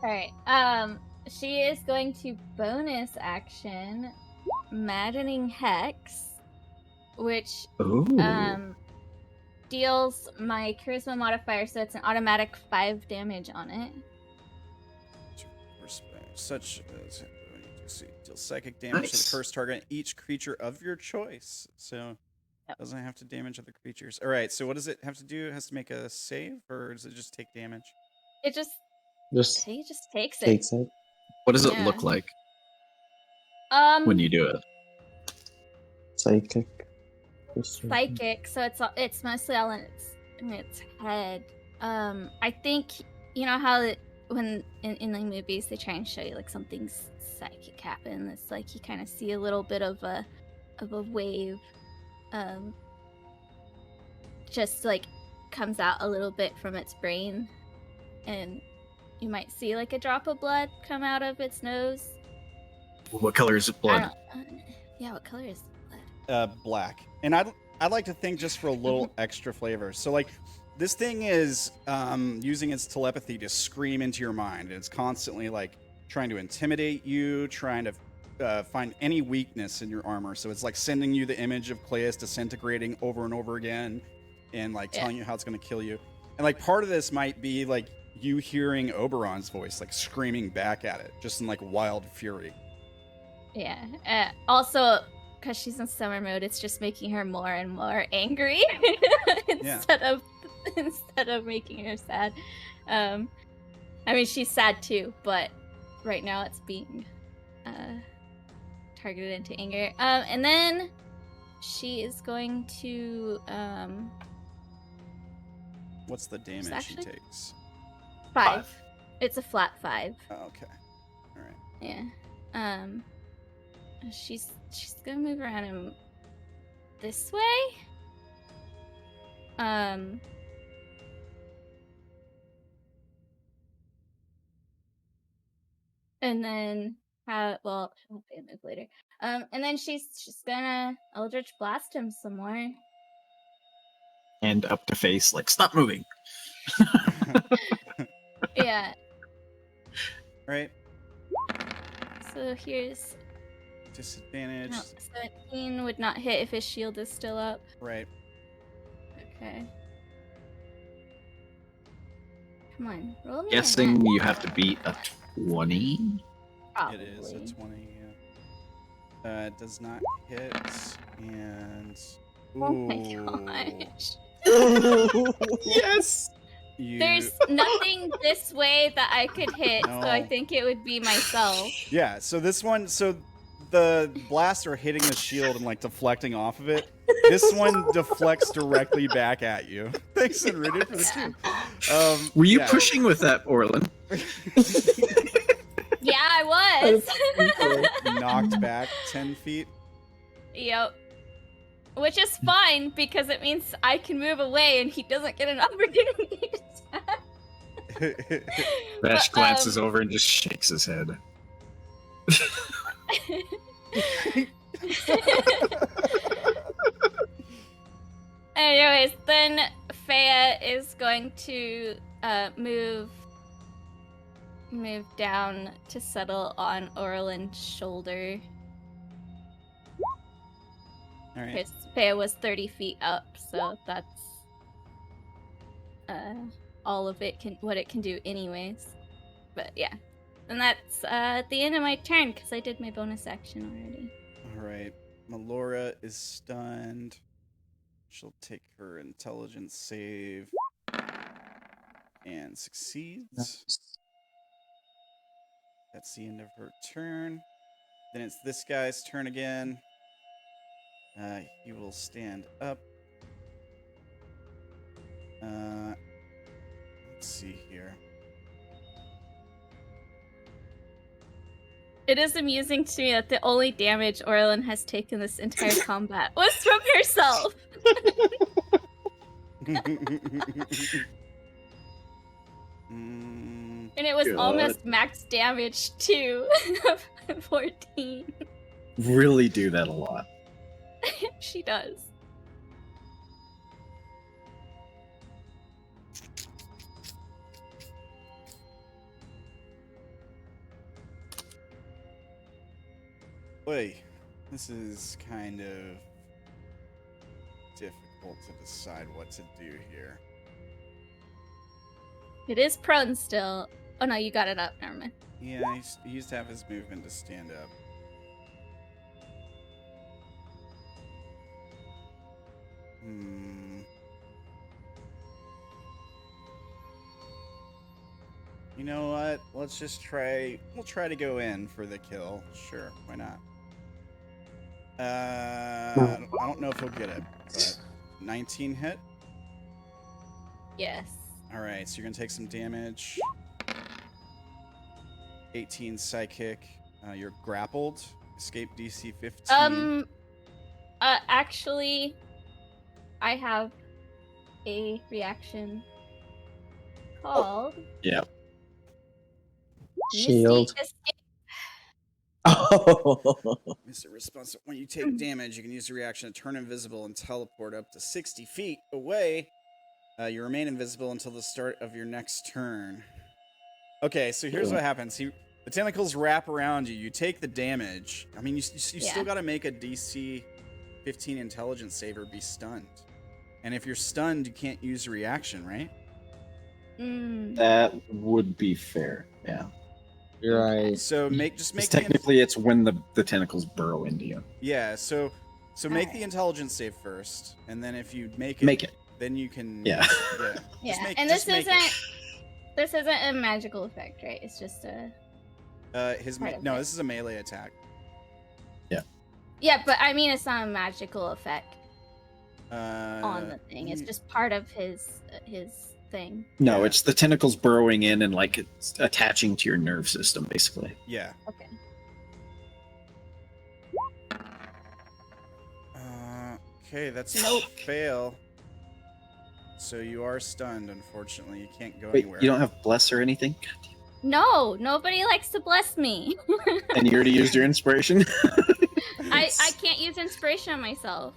Alright, she is going to bonus action Maddening Hex, which Ooh. deals my charisma modifier, so it's an automatic 5 damage on it. Such as deal psychic damage to Nice. the cursed target, each creature of your choice. So Yep. doesn't have to damage other creatures. All right. So what does it have to do? It has to make a save, or does it just take damage? It just Just he just takes it. takes it. What does it Yeah. look like when you do it? Psychic. Psychic, so it's mostly all in its head. I think you know how when in the movies they try and show you like something psychic happen. It's like you kind of see a little bit of a wave, just like comes out a little bit from its brain, and you might see like a drop of blood come out of its nose. What color is it blood? Yeah, what color is blood? Black. And I'd like to think just for a little extra flavor. So like this thing is using its telepathy to scream into your mind, and it's constantly like trying to intimidate you, trying to find any weakness in your armor. So it's like sending you the image of Claes disintegrating over and over again, and like telling you how it's going to kill you. And like part of this might be like you hearing Oberon's voice like screaming back at it, just in like wild fury. Yeah. Also, because she's in summer mode, it's just making her more and more angry instead of making her sad. I mean, she's sad too, but right now it's being targeted into anger. And then she is going to What's the damage she takes? 5. It's a flat 5. Oh, okay. All right. Yeah. She's gonna move around him this way. And then she'll pay a move later. And then she's gonna Eldritch Blast him some more. And up to face, like, stop moving. Yeah. Right. So here's disadvantage. No, 17 would not hit if his shield is still up. Right. Okay. Come on, roll me. Guessing you have to beat a 20. Probably. It is a 20. Yeah. It does not hit, and Oh my gosh. Yes. There's nothing this way that I could hit, so I think it would be myself. Yeah. So this one. So the blaster hitting the shield and like deflecting off of it. This one deflects directly back at you. Thanks, Enridi, for the 2. Were you pushing with that, Orilyn? Yeah, I was. Knocked back 10 feet. Yep. Which is fine because it means I can move away and he doesn't get an opportunity to attack. Vash glances over and just shakes his head. Anyways, then Fea is going to move down to settle on Orilyn's shoulder. All right. Because Fea was 30 feet up, so that's all of it what it can do anyways. But yeah. And that's at the end of my turn, because I did my bonus action already. Alright. Melora is stunned. She'll take her intelligence save. And succeeds. That's the end of her turn. Then it's this guy's turn again. He will stand up. Let's see here. It is amusing to me that the only damage Orilyn has taken this entire combat was from herself. And it was almost max damage too. 14. Really do that a lot. She does. Boy, this is kind of difficult to decide what to do here. It is prone still. Oh no, you got it up. Never mind. Yeah, he used to have his movement to stand up. You know what? Let's just try. We'll try to go in for the kill. Sure, why not? I don't know if he'll get it, but 19 hit. Yes. All right, so you're gonna take some damage. 18 psychic. You're grappled. Escape DC 15. Actually, I have a reaction called Yeah. Shield. Misty Escape. Oh. Mr. Response. When you take damage, you can use the reaction to turn invisible and teleport up to 60 feet away. You remain invisible until the start of your next turn. Okay, so here's what happens. The tentacles wrap around you. You take the damage. I mean, you still got to make a DC 15 intelligence save or be stunned. And if you're stunned, you can't use a reaction, right? That would be fair. Yeah. You're right. So make 'Cause the technically, it's when the tentacles burrow into you. yeah. So make the intelligence save first, and then if you make it, then you can Yeah. yeah. Yeah, and this isn't a magical effect, right? It's just a This is a melee attack. yeah, but I mean it's not a magical effect On on the thing. It's just part of his thing. No, Yeah. it's the tentacles burrowing in and like it's attaching to your nerve system, basically. yeah. Okay. Okay, that's Nope. fail. So you are stunned. Unfortunately, you can't go Wait, anywhere. you don't have bless or anything? No, nobody likes to bless me. And you already used your inspiration? I can't use inspiration on myself.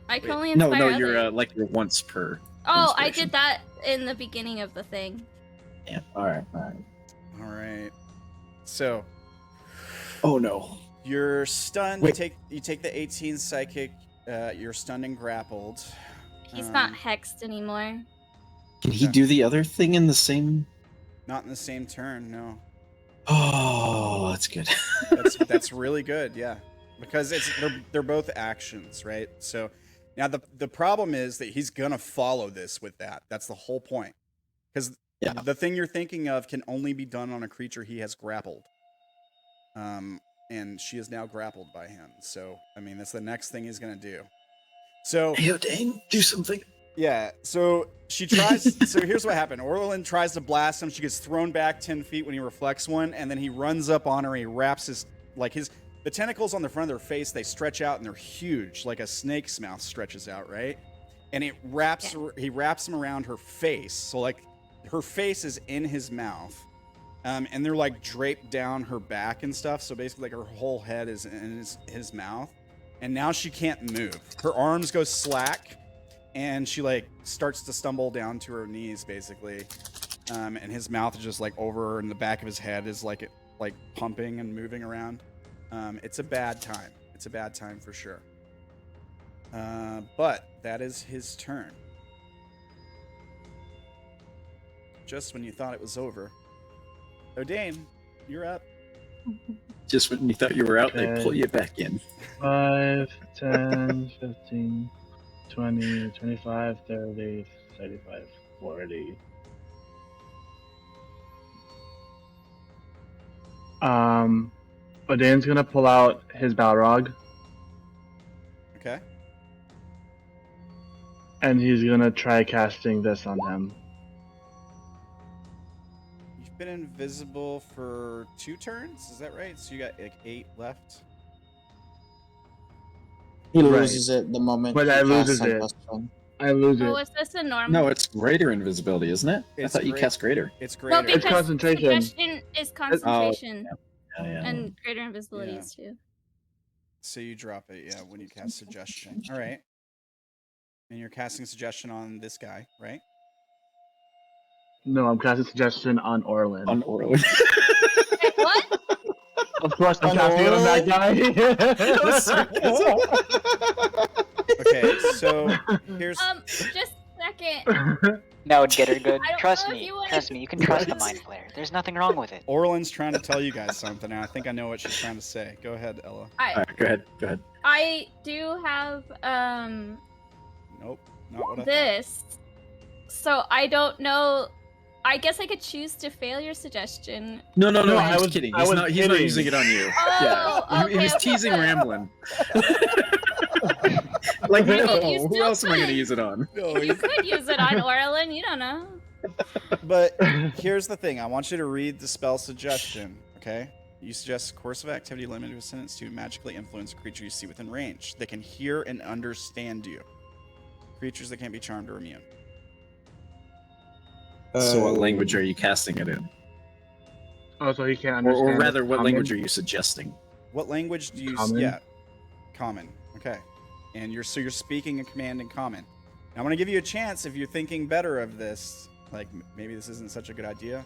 I can Wait, only no, inspire you're others. like you're once per. Oh, I inspiration. did that in the beginning of the thing. Yeah. All right. All right. So Oh no. you're stunned. Wait. You take the 18 psychic. You're stunned and grappled. He's not hexed anymore. Can he Yeah. do the other thing in the same? Not in the same turn. No. Oh, that's good. That's really good. Yeah, because they're both actions, right? So now the problem is that he's gonna follow this with that. That's the whole point. Because the thing you're thinking of can only be done on a creature he has grappled. And she is now grappled by him. So I mean, that's the next thing he's gonna do. So Hey, Odayn, do something. yeah, so she tries. So here's what happened. Orilyn tries to blast him. She gets thrown back 10 feet when he reflects one, and then he runs up on her. He wraps the tentacles on the front of their face. They stretch out and they're huge, like a snake's mouth stretches out, right? And he wraps them around her face. So like her face is in his mouth, and they're like draped down her back and stuff. So basically, like her whole head is in his mouth, and now she can't move. Her arms go slack. And she like starts to stumble down to her knees, basically, and his mouth is just like over her, and the back of his head is like pumping and moving around. It's a bad time. It's a bad time for sure. But that is his turn. Just when you thought it was over, Odayn, you're up. Just when you thought you were out, they Okay. pull you back in. 5, 10, 15, 20, 25, 30, 35, 40. Odayn's gonna pull out his Balrog, Okay. and he's gonna try casting this on him. You've been invisible for 2 turns. Is that right? So you got like 8 left. He Right. loses it the moment. But he I loses casts it. Suggestion. I lose Oh, it. is this a normal? No, it's greater invisibility, isn't it? I It's thought you great- cast greater. It's No, greater. It's because concentration. suggestion is concentration Yeah. and greater invisibility is too. So you drop it, yeah, when you cast suggestion. All right. And you're casting suggestion on this guy, right? No, I'm casting suggestion on Orilyn. On Orilyn. What? Of course, I'm On casting it on that Okay, so here's Just a second. guy. That would get her good. I don't Trust know if me. you wanna- Trust me. You can trust the mind flayer. There's nothing wrong with it. Orlin's trying to tell you guys something, and I think I know what she's trying to say. Go ahead, Ella. All right, go ahead. I do have Nope, not what I thought. this, so I don't know I guess I could choose to fail your suggestion. No, No, I I was was- kidding. I He's was not kidding. using it on you. Oh, yeah, he okay, was okay. teasing Ramblin. like, I no, mean, you who still else am I going to could. use it on? No, You could use it on Orilyn. You don't know. But here's the thing. I want you to read the spell suggestion, okay? You suggest a course of activity limited to a sentence to magically influence a creature you see within range. They can hear and understand you. Creatures that can't be charmed or immune. So what language are you casting it in? Oh, so he can't Or, understand. rather, what common? language are you suggesting? What language do you... Common. Yeah. Common. Okay. And you're speaking a command in common. Now, I'm going to give you a chance if you're thinking better of this. Like, maybe this isn't such a good idea.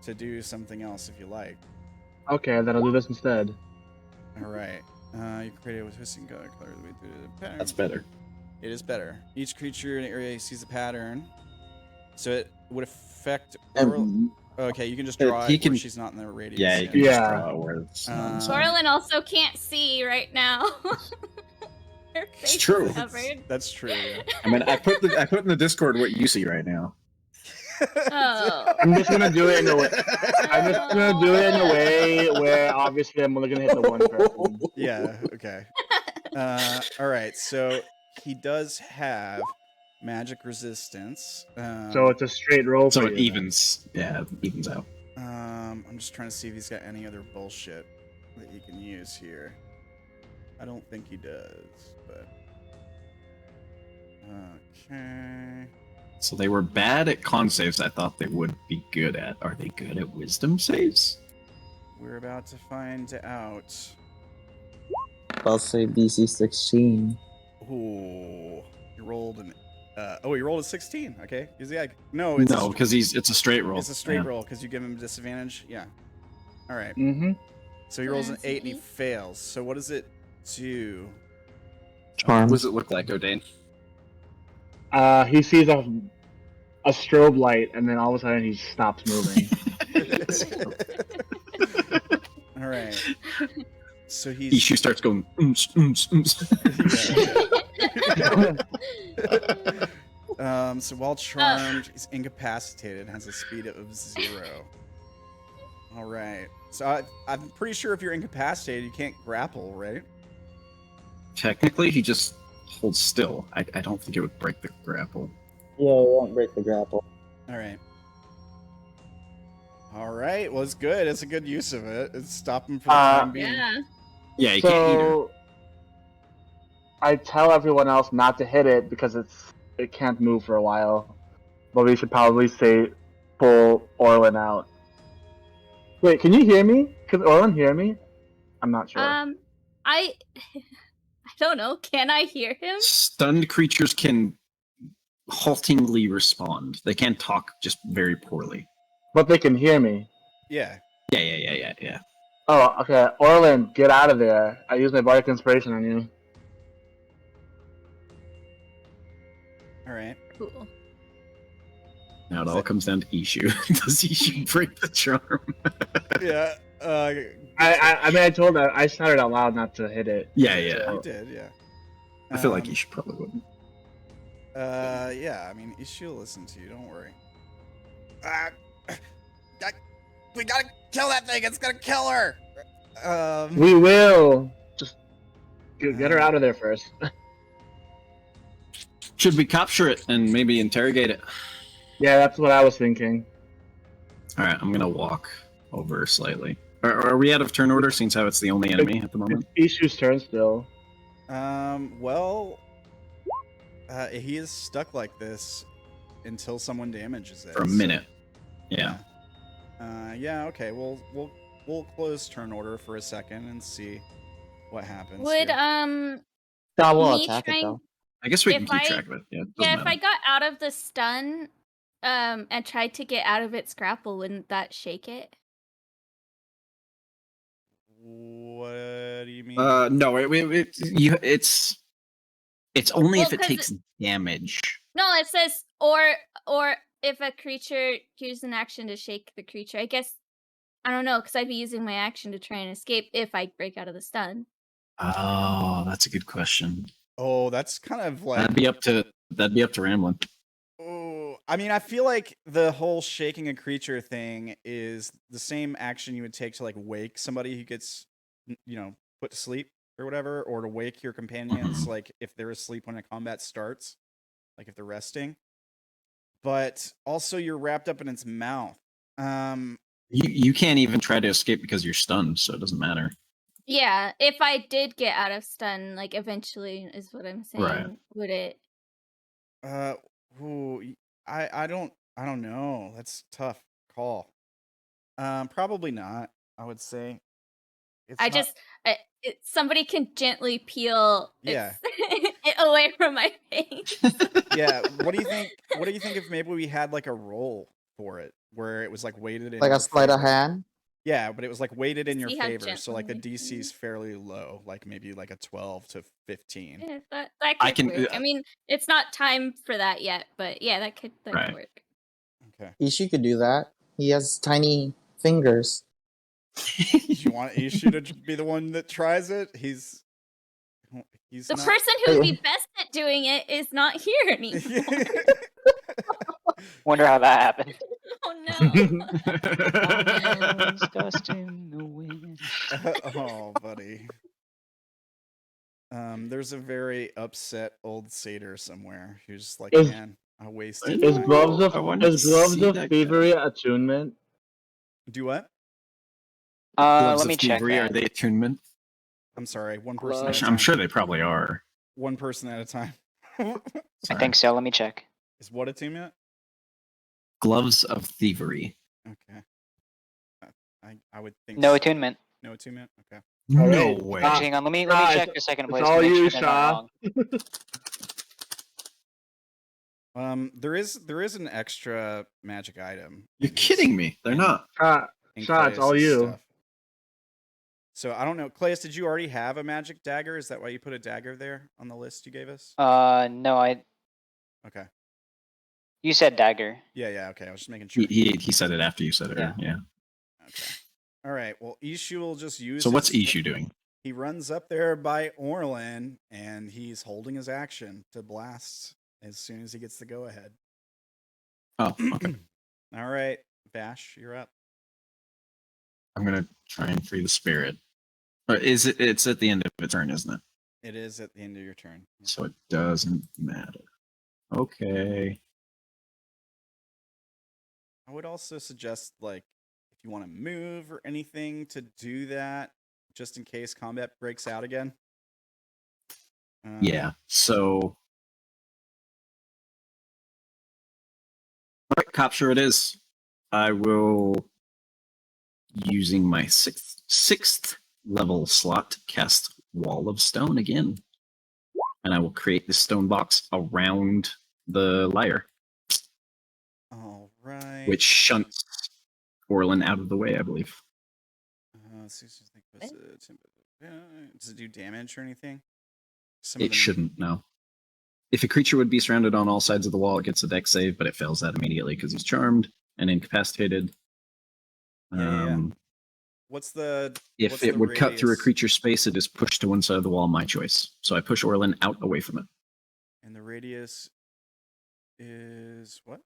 To do something else if you like. Okay, then I'll do this instead. Alright. You created with twisting color the way through the pattern. That's better. It is better. Each creature in an area sees a pattern. So it would affect okay, you can just draw he it where can- she's not in the radius. Yeah, you can Yeah. just draw words. Orilyn also can't see right now. Her It's face is true. covered. That's true. Yeah. I mean, I put in the Discord what you see right now. Oh. I'm just gonna do it in a way. I'm just gonna do it in a way where obviously I'm only gonna hit the one person. Yeah, okay. Alright, so he does have magic resistance. So it's a straight roll So for it you then. evens. Yeah, it evens out. I'm just trying to see if he's got any other bullshit that he can use here. I don't think he does, but... Okay... So they were bad at con saves I thought they would be good at. Are they good at wisdom saves? We're about to find out. I'll say DC 16. Ooh, you rolled an... you rolled a 16, okay. No, it's No, because it's a straight roll. it's a straight Yeah. roll, because you give him disadvantage. Yeah. Alright, Mm-hmm. so he rolls an That's 8 and he neat. fails. So what does it do? Charm. What does it look like, Odayn? He sees a strobe light, and then all of a sudden he stops moving. Alright. So he's... Ishu starts going, So while charmed, he's incapacitated and has a speed of 0. Alright. So I'm pretty sure if you're incapacitated, you can't grapple, right? Technically, he just holds still. I don't think it would break the grapple. Yeah, it won't break the grapple. Alright. Alright, well, it's good. It's a good use of it. It's stopping for the time being. Yeah. Yeah, you can't eat her. So I tell everyone else not to hit it because it can't move for a while. But we should probably say pull Orilyn out. Wait, can you hear me? Can Orilyn hear me? I'm not sure. I don't know. Can I hear him? Stunned creatures can haltingly respond. They can't talk, just very poorly. But they can hear me. Yeah. Yeah. Oh, okay. Orilyn, get out of there. I used my bardic inspiration on you. Alright. Cool. Now it all comes down to Ishu. Does Ishu break the charm? Yeah. I mean, I told her, I shouted out loud not to hit it. Yeah. You did, yeah. I feel like Ishu probably wouldn't. Yeah, I mean, she'll listen to you, don't worry. We gotta kill that thing, it's gonna kill her! We will. Just get her out of there first. Should we capture it and maybe interrogate it? Yeah, that's what I was thinking. Alright, I'm gonna walk over slightly. Are we out of turn order, since how it's the only enemy at the moment? It's Ishu's turn still. Well, he is stuck like this until someone damages it. For a minute. Yeah. Yeah, okay, we'll close turn order for a second and see what happens. Would here. God will me attack it trying- though. I guess we can If keep I- track of it. Yeah, it Yeah, doesn't if I matter. got out of the stun, and tried to get out of its grapple, wouldn't that shake it? What do you mean? No, it's only Well, if it 'cause takes damage. No, it says or if a creature uses an action to shake the creature. I guess I don't know because I'd be using my action to try and escape if I break out of the stun. Oh, that's a good question. Oh, that's kind of like. That'd be up to Ramblin. Oh, I mean, I feel like the whole shaking a creature thing is the same action you would take to like wake somebody who gets, put to sleep or whatever, or to wake your companions, like if they're asleep when a combat starts, like if they're resting. But also, you're wrapped up in its mouth. You can't even try to escape because you're stunned, so it doesn't matter. Yeah, if I did get out of stun, like eventually, is what I'm saying. Right. Would it? I don't know. That's a tough call. Probably not. I would say. Somebody can gently peel Yeah. it away from my face. Yeah. What do you think? What do you think if maybe we had like a roll for it, where it was like weighted in Like your a sleight of favor? hand. Yeah, but it was like weighted in your See how favor, so like the gently. DC is fairly low, like maybe like a 12 to 15. Yeah, that could I can- work. I mean, it's not time for that yet, but yeah, that could Right. work. Okay. Ishi could do that. He has tiny fingers. You want Ishu to be the one that tries it? He's The not... person who would be best at doing it is not here anymore. Wonder how that happened. Oh no. There's dust in the wind. Oh, buddy. There's a very upset old satyr somewhere who's like, man, I wasted Is time." gloves I wanted to of see that guy. thievery attunement? Do what? Gloves Let of me check thievery, are that. they attunement? I'm sorry, one person at a I'm time. sure they probably are. One person at a time. I Sorry. think so. Let me check. Is what attunement? Gloves of thievery. Okay. I would think No so. attunement. No attunement? Okay. No Alright. way. Ah. Hang on, let me Ah, check the second place. it's all to make you, sure they're not Sha'ah. wrong. There is an extra magic item. You're in kidding me. They're not. in Sha'ah, it's all Claes' you. stuff. So I don't know. Claes, did you already have a magic dagger? Is that why you put a dagger there on the list you gave us? No, Okay. you said dagger. Yeah, okay. I was just making sure. He said it after you said it. Yeah. Okay. All right. Well, Ishu will just use So what's his- Ishu doing? He runs up there by Orilyn, and he's holding his action to blast as soon as he gets the go-ahead. Oh, okay. All right. Vash, you're up. I'm gonna try and free the spirit. Or is it? It's at the end of its turn, isn't it? It is at the end of your turn. Yeah. So it doesn't matter. Okay. I would also suggest, like, if you want to move or anything, to do that just in case combat breaks out again. Yeah. So. All right, capture it is. I will, using my sixth level slot, cast Wall of Stone again, and I will create the stone box around the lyre, All right. which shunts Orilyn out of the way, I believe. Does it do damage or anything? Some of It them- shouldn't, no. If a creature would be surrounded on all sides of the wall, it gets a dex save, but it fails that immediately because he's charmed and incapacitated. Yeah. What's the? If what's it the would cut through a radius? creature's space, it is pushed to one side of the wall, my choice. So I push Orilyn out away from it. And the radius is what?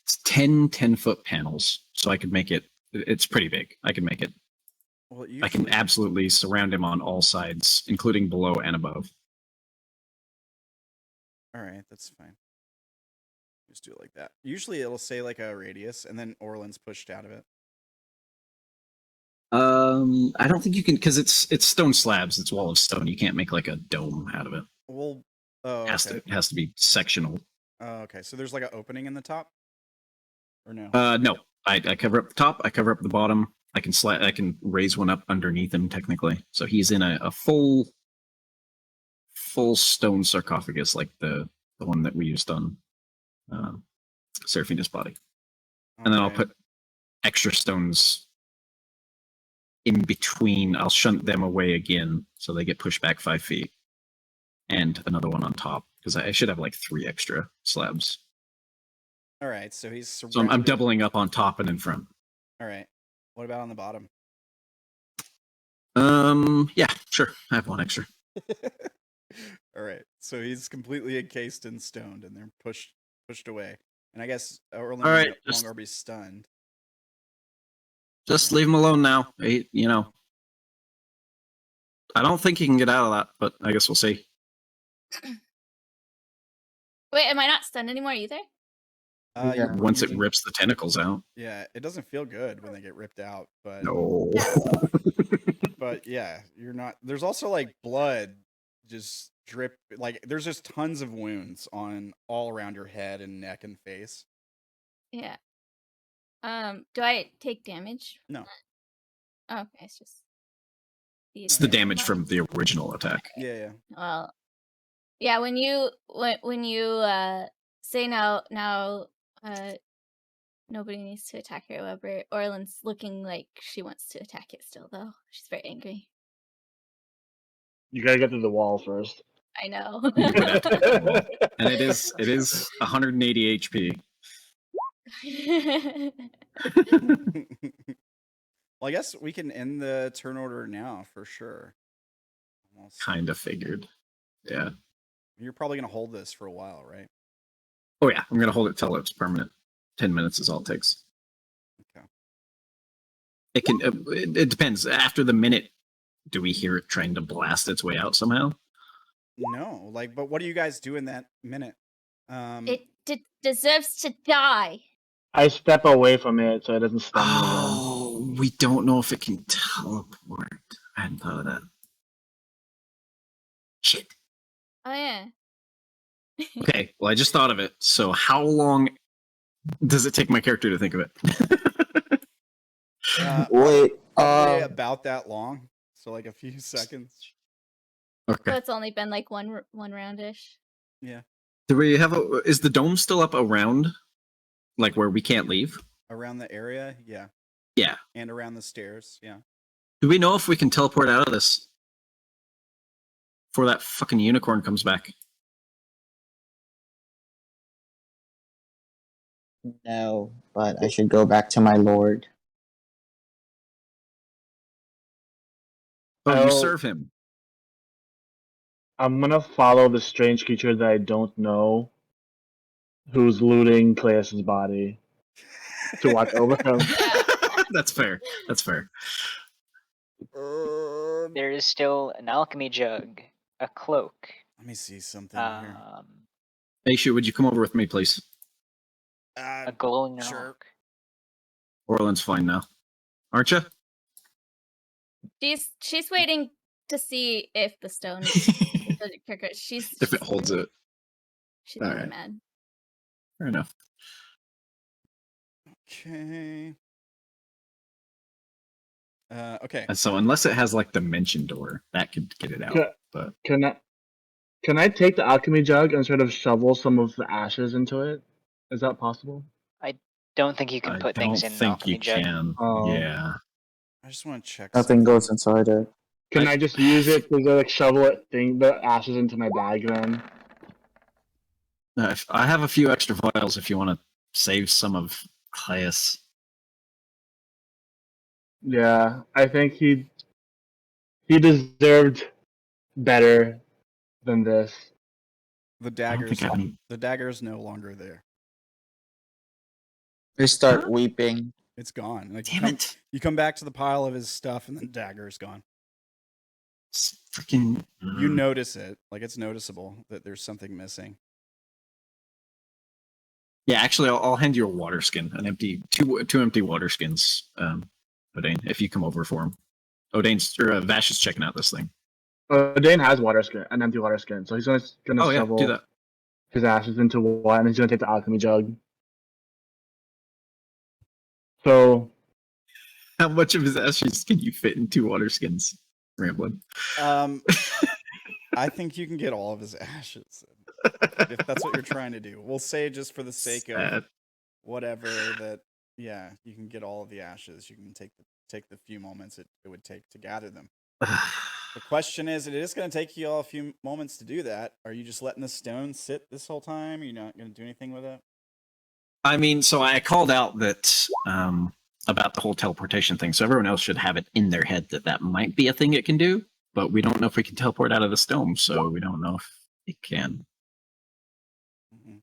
It's 10-foot panels, so I could make it. It's pretty big. I can make it. Well, I can absolutely surround him on all sides, including below and above. All right, that's fine. Just do it like that. Usually it'll say like a radius, and then Orlin's pushed out of it. I don't think you can, because it's stone slabs. It's wall of stone. You can't make like a dome out of it. Well, oh, It okay. has to be sectional. Oh, okay. So there's like an opening in the top, or no? No. I cover up the top. I cover up the bottom. I can raise one up underneath him technically. So he's in a full stone sarcophagus, like the one that we used on Seraphina's body. And then I'll Okay. put extra stones in between. I'll shunt them away again so they get pushed back 5 feet. And another one on top, because I should have like 3 extra slabs. All right. So he's So I'm surrounded. doubling up on top and in front. All right. What about on the bottom? Yeah, sure. I have 1 extra. All right. So he's completely encased in stone, and they're pushed away. And I guess Orilyn All would right, no just- longer be stunned. Just leave him alone now. You know. I don't think he can get out of that, but I guess we'll see. Wait, am I not stunned anymore either? Yeah. You're- Once it you're- rips the tentacles out. Yeah, it doesn't feel good when they get ripped out, but No. but yeah, you're not. There's also like blood just drip. Like there's just tons of wounds on all around your head and neck and face. Yeah. Do I take damage? No. Oh, okay, it's just. It's the damage from the original attack. Yeah. Well, yeah. When you say now nobody needs to attack her. However, Orilyn's looking like she wants to attack it still, though. She's very angry. You gotta get to the wall first. I know. And it is 180 HP. Well, I guess we can end the turn order now for sure. Almost. Kind of figured. Yeah. You're probably gonna hold this for a while, right? Oh yeah, I'm gonna hold it till it's permanent. 10 minutes is all it takes. Okay. It can. It depends. After the minute, do we hear it trying to blast its way out somehow? No, like, but what do you guys do in that minute? It deserves to die. I step away from it so it doesn't stun me again. Oh, we don't know if it can teleport. I hadn't thought of that. Shit. Oh yeah. Okay, well, I just thought of it. So, how long does it take my character to think of it? Wait. Probably about that long. So like a few seconds. So Okay. it's only been like one roundish. Yeah. Do we have a? Is the dome still up around, like where we can't leave? Around the area, yeah. Yeah. And around the stairs, yeah. Do we know if we can teleport out of this before that fucking unicorn comes back? No, but I should go back to my lord. Oh, you Oh. serve him. I'm gonna follow the strange creature that I don't know, who's looting Claes's body, to watch over him. That's fair. That's fair. There is still an alchemy jug, a cloak. Let me see something here. Aisha, would you come over with me, please? A glowing Sure. rock. Orland's fine now, aren't you? She's waiting to see if the stone. She's If it holds it. She's really Alright. mad. Fair enough. Okay. Okay. And so, unless it has like dimension door, that could get it out. Okay. But Can I take the alchemy jug and sort of shovel some of the ashes into it? Is that possible? Don't think you can I put don't things in think alchemy you jug. can. Oh. Yeah. I just want to check. Nothing goes inside it. Can I just use it to like shovel the ashes into my bag then? I have a few extra vials if you want to save some of Claes. Yeah, I think he deserved better than this. The I don't dagger's think I have any. the dagger's no longer there. They start Huh? weeping. It's gone. Like Damn it! you come back to the pile of his stuff and the dagger's gone. It's freaking. You notice it. Like it's noticeable that there's something missing. Yeah, actually, I'll hand you a water skin, two empty water skins. Odayn, if you come over for him. Odayn's or Vash is checking out this thing. Odayn has an empty water skin, so he's gonna Oh yeah, shovel do that. his ashes into one, and he's gonna take the alchemy jug. So How much of his ashes can you fit in 2 water skins, Rambling? I think you can get all of his ashes if that's what you're trying to do. We'll say just for the sake of Sad. whatever that, yeah, you can get all of the ashes. You can take the few moments it would take to gather them. The question is, it is going to take you all a few moments to do that. Are you just letting the stone sit this whole time? You're not going to do anything with it? I mean, so I called out that about the whole teleportation thing, so everyone else should have it in their head that might be a thing it can do, but we don't know if we can teleport out of the stone, so we don't know if it can. Mhm.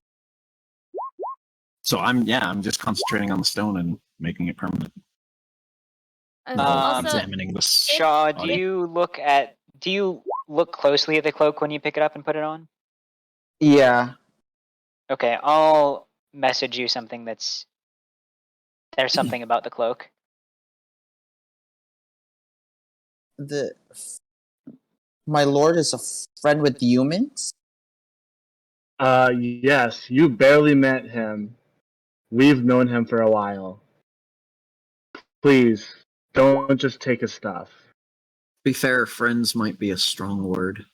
So I'm just concentrating on the stone and making it permanent. Um, Examining this. Shaw, body. do you look closely at the cloak when you pick it up and put it on? Yeah. Okay, I'll message you something there's something about the cloak. My lord is a friend with humans? Yes, you barely met him. We've known him for a while. Please, don't just take his stuff. To be fair, friends might be a strong word.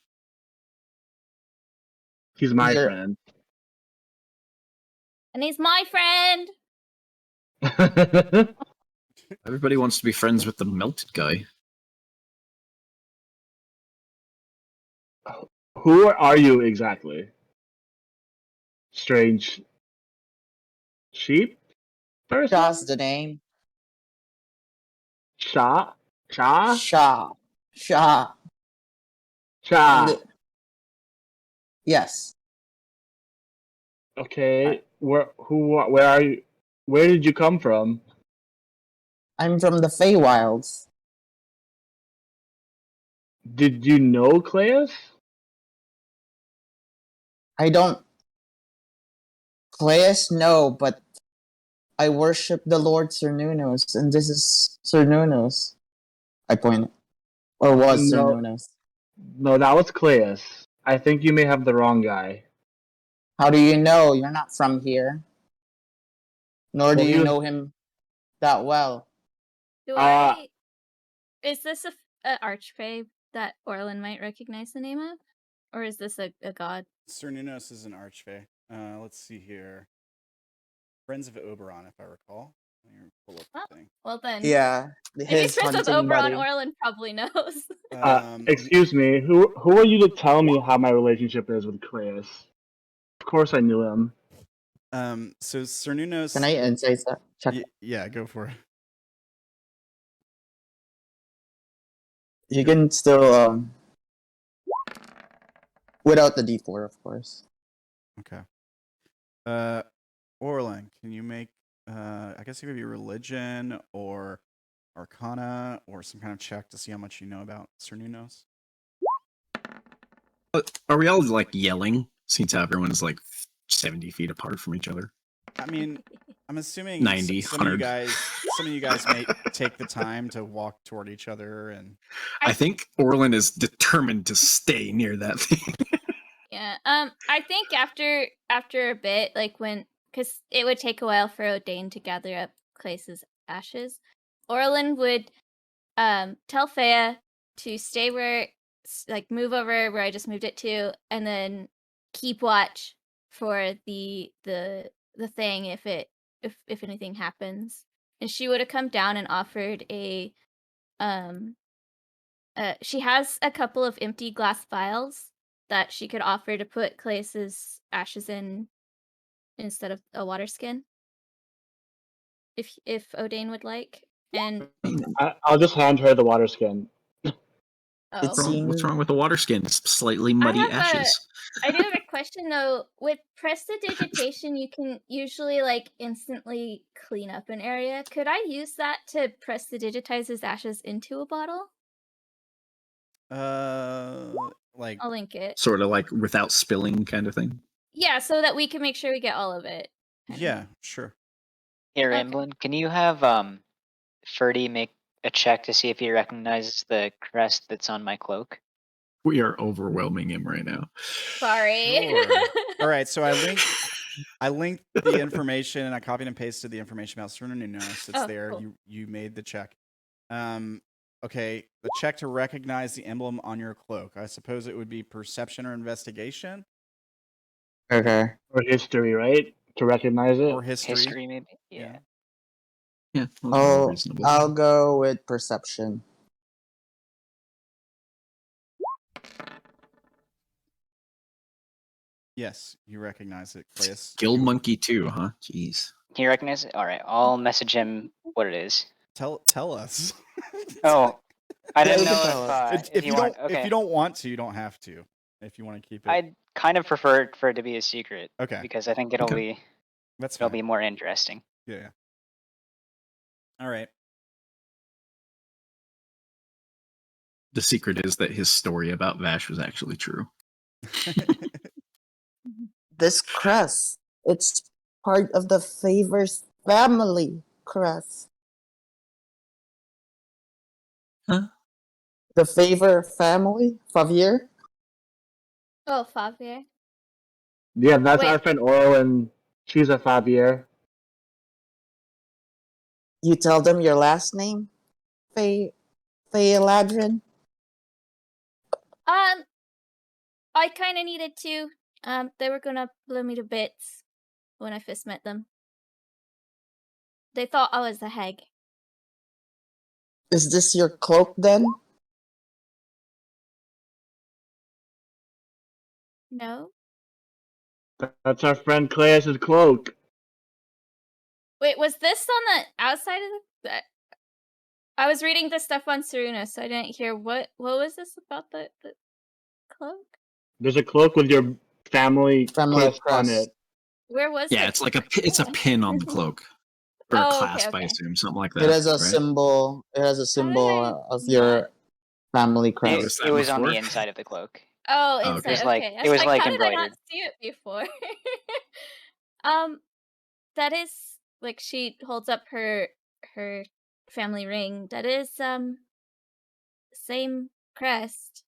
He's my There- friend. And he's my friend. Everybody wants to be friends with the melted guy. Who are you exactly? Strange sheep person? Sha'ah's the name. Sha'ah? Sha'ah? Sha'ah. Sha'ah. Sha'ah. Yes. Okay. Where are you? Where did you come from? I'm from the Feywilds. Did you know Claes? I don't. Claes, no, but I worship the Lord Cernunos, and this is Cernunos. I point. Or was No. Cernunos. No, that was Claes. I think you may have the wrong guy. How do you know? You're not from here. Nor do Well, he you was- know him that well. Do Uh, I? Is this a archfey that Orilyn might recognize the name of, or is this a god? Cernunos is an archfey. Let's see here. Friends of Oberon, if I recall. Let me pull up Oh. the thing. Well then, Yeah, if he's his friends with hunting Oberon, buddy. Orilyn probably knows. Excuse me. Who are you to tell me how my relationship is with Claes? Of course I knew him. So Cernunos. Can I insight check? Yeah, go for it. You can still without the D4, of course. Okay. Orilyn, can you make I guess it could be religion or arcana or some kind of check to see how much you know about Cernunos? Are we all like yelling since everyone's like 70 feet apart from each other? I mean, I'm assuming 90, some of 100. you guys may take the time to walk toward each other and I think Orilyn is determined to stay near that thing. Yeah. I think after a bit, like because it would take a while for Odayn to gather up Claes's ashes, Orilyn would tell Fea to stay move over where I just moved it to, and then keep watch for the thing if anything happens. And she would have come down and offered a she has a couple of empty glass vials that she could offer to put Claes's ashes in instead of a water skin. If Odayn would like. And I'll just hand her the water skin. What's wrong with the water skin? It's slightly muddy ashes. I do have a question though. With prestidigitation, you can usually like instantly clean up an area. Could I use that to prestidigitize his ashes into a bottle? like I'll link it. Sort of like without spilling kind of thing. Yeah, so that we can make sure we get all of it. yeah, sure. Here, Okay. Ramblin, can you have Ferdy make a check to see if he recognizes the crest that's on my cloak? We are overwhelming him right now. Sorry. Sure. All right, so I linked the information and I copied and pasted the information about Cernunos. It's Oh, there. cool. You made the check. Okay, the check to recognize the emblem on your cloak. I suppose it would be perception or investigation Okay. Or history, right? To recognize it. or history. History, maybe? Yeah. Yeah, those are reasonable. I'll go with perception. Yes, you recognize it, Claes. Skill monkey too, huh? Jeez. Can you recognize it? All right, I'll message him what it is. Tell us. Oh, I didn't you can know tell us. if you want. Okay. If you don't want to, you don't have to. If you want to keep it. I'd kind of prefer for it to be a secret Okay. because I think it'll Okay. be That's It'll fine. be more interesting. Yeah. All right. The secret is that his story about Vash was actually true. This crest, it's part of the Favors family crest. Huh? The Favor family? Favier? Oh, Favier. Yeah, that's Wait. our friend Orilyn. She's a Favier. You tell them your last name? Ladrin? I kind of needed to. They were gonna blow me to bits when I first met them. They thought I was the hag. Is this your cloak then? No. That's our friend Claes' cloak. Wait, was this on the outside of the? I was reading the stuff on Saruna, so I didn't hear what was this about the cloak? There's a cloak with your family crest on crest. it. Where was Yeah, it? it's like it's a pin on the cloak. Or a Oh, clasp, okay, I okay. assume, something like that. It has a right? symbol. It has a symbol of not? your family It, crest. Noticed that it was on the before? inside of the cloak. Oh, Oh, inside. okay. Like- Okay. I it was like, like how did I not embroidered. see it before? That is like she holds up her family ring. That is same crest.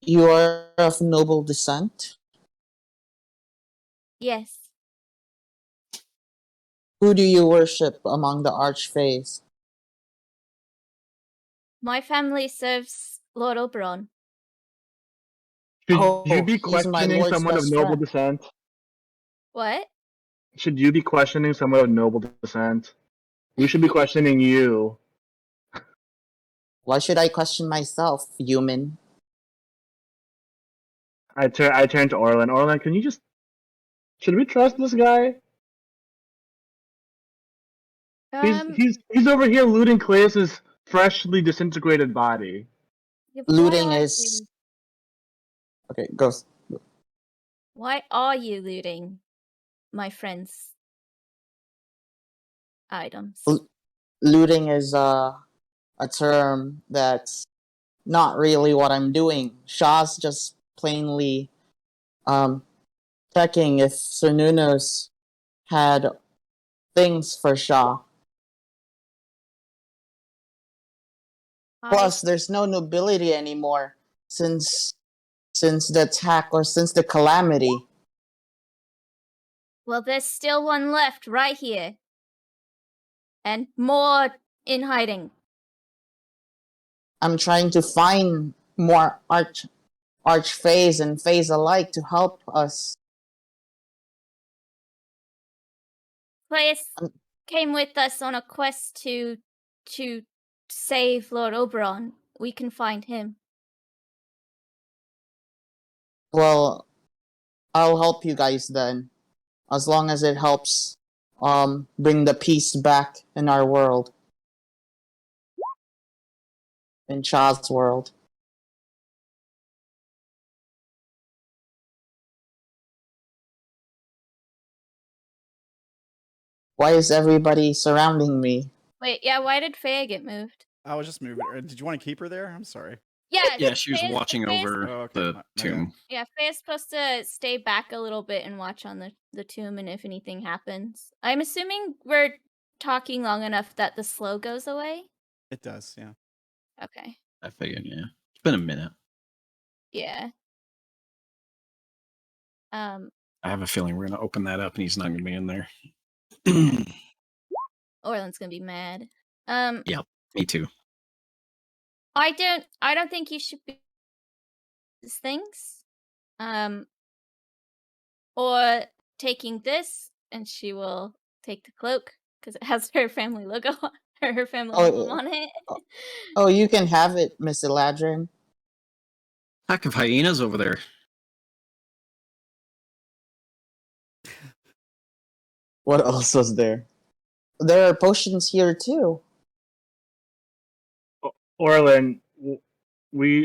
You are of noble descent. Yes. Who do you worship among the Archfays? My family serves Lord Oberon. Should Oh, you be he's my questioning lord's someone of best noble friend. descent? What? Should you be questioning someone of noble descent? We should be questioning you. Why should I question myself, human? I turn to Orilyn. Orilyn, can you just... Should we trust this guy? He's over here looting Claes' freshly disintegrated body. Yeah, Looting why are is... you- Okay, go. Why are you looting my friend's items? Looting is a term that's not really what I'm doing. Shah's just plainly checking if Sir Nunos had things for Shah. Plus, there's no nobility anymore since the attack or since the calamity. Well, there's still one left right here. And more in hiding. I'm trying to find more archfays and fays alike to help us. Claes came with us on a quest to save Lord Oberon. We can find him. Well, I'll help you guys then, as long as it helps bring the peace back in our world. In Shah's world. Why is everybody surrounding me? Wait, yeah, why did Fea get moved? I was just moving. Did you want to keep her there? I'm sorry. Yeah, Yeah, she was Fea's- watching Fea's- over Oh, okay. the My bad. tomb. Yeah, Fea's supposed to stay back a little bit and watch on the tomb and if anything happens. I'm assuming we're talking long enough that the slow goes away? It does, yeah. Okay. I figured, yeah. It's been a minute. Yeah. I have a feeling we're gonna open that up and he's not gonna be in there. Orland's gonna be mad. Me too. I don't think you should be these things. Or taking this, and she will take the cloak because it has her family logo, her family emblem on it. Oh, you can have it, Miss Eladrin. Pack of hyenas over there. What else was there? There are potions here too. Orilyn,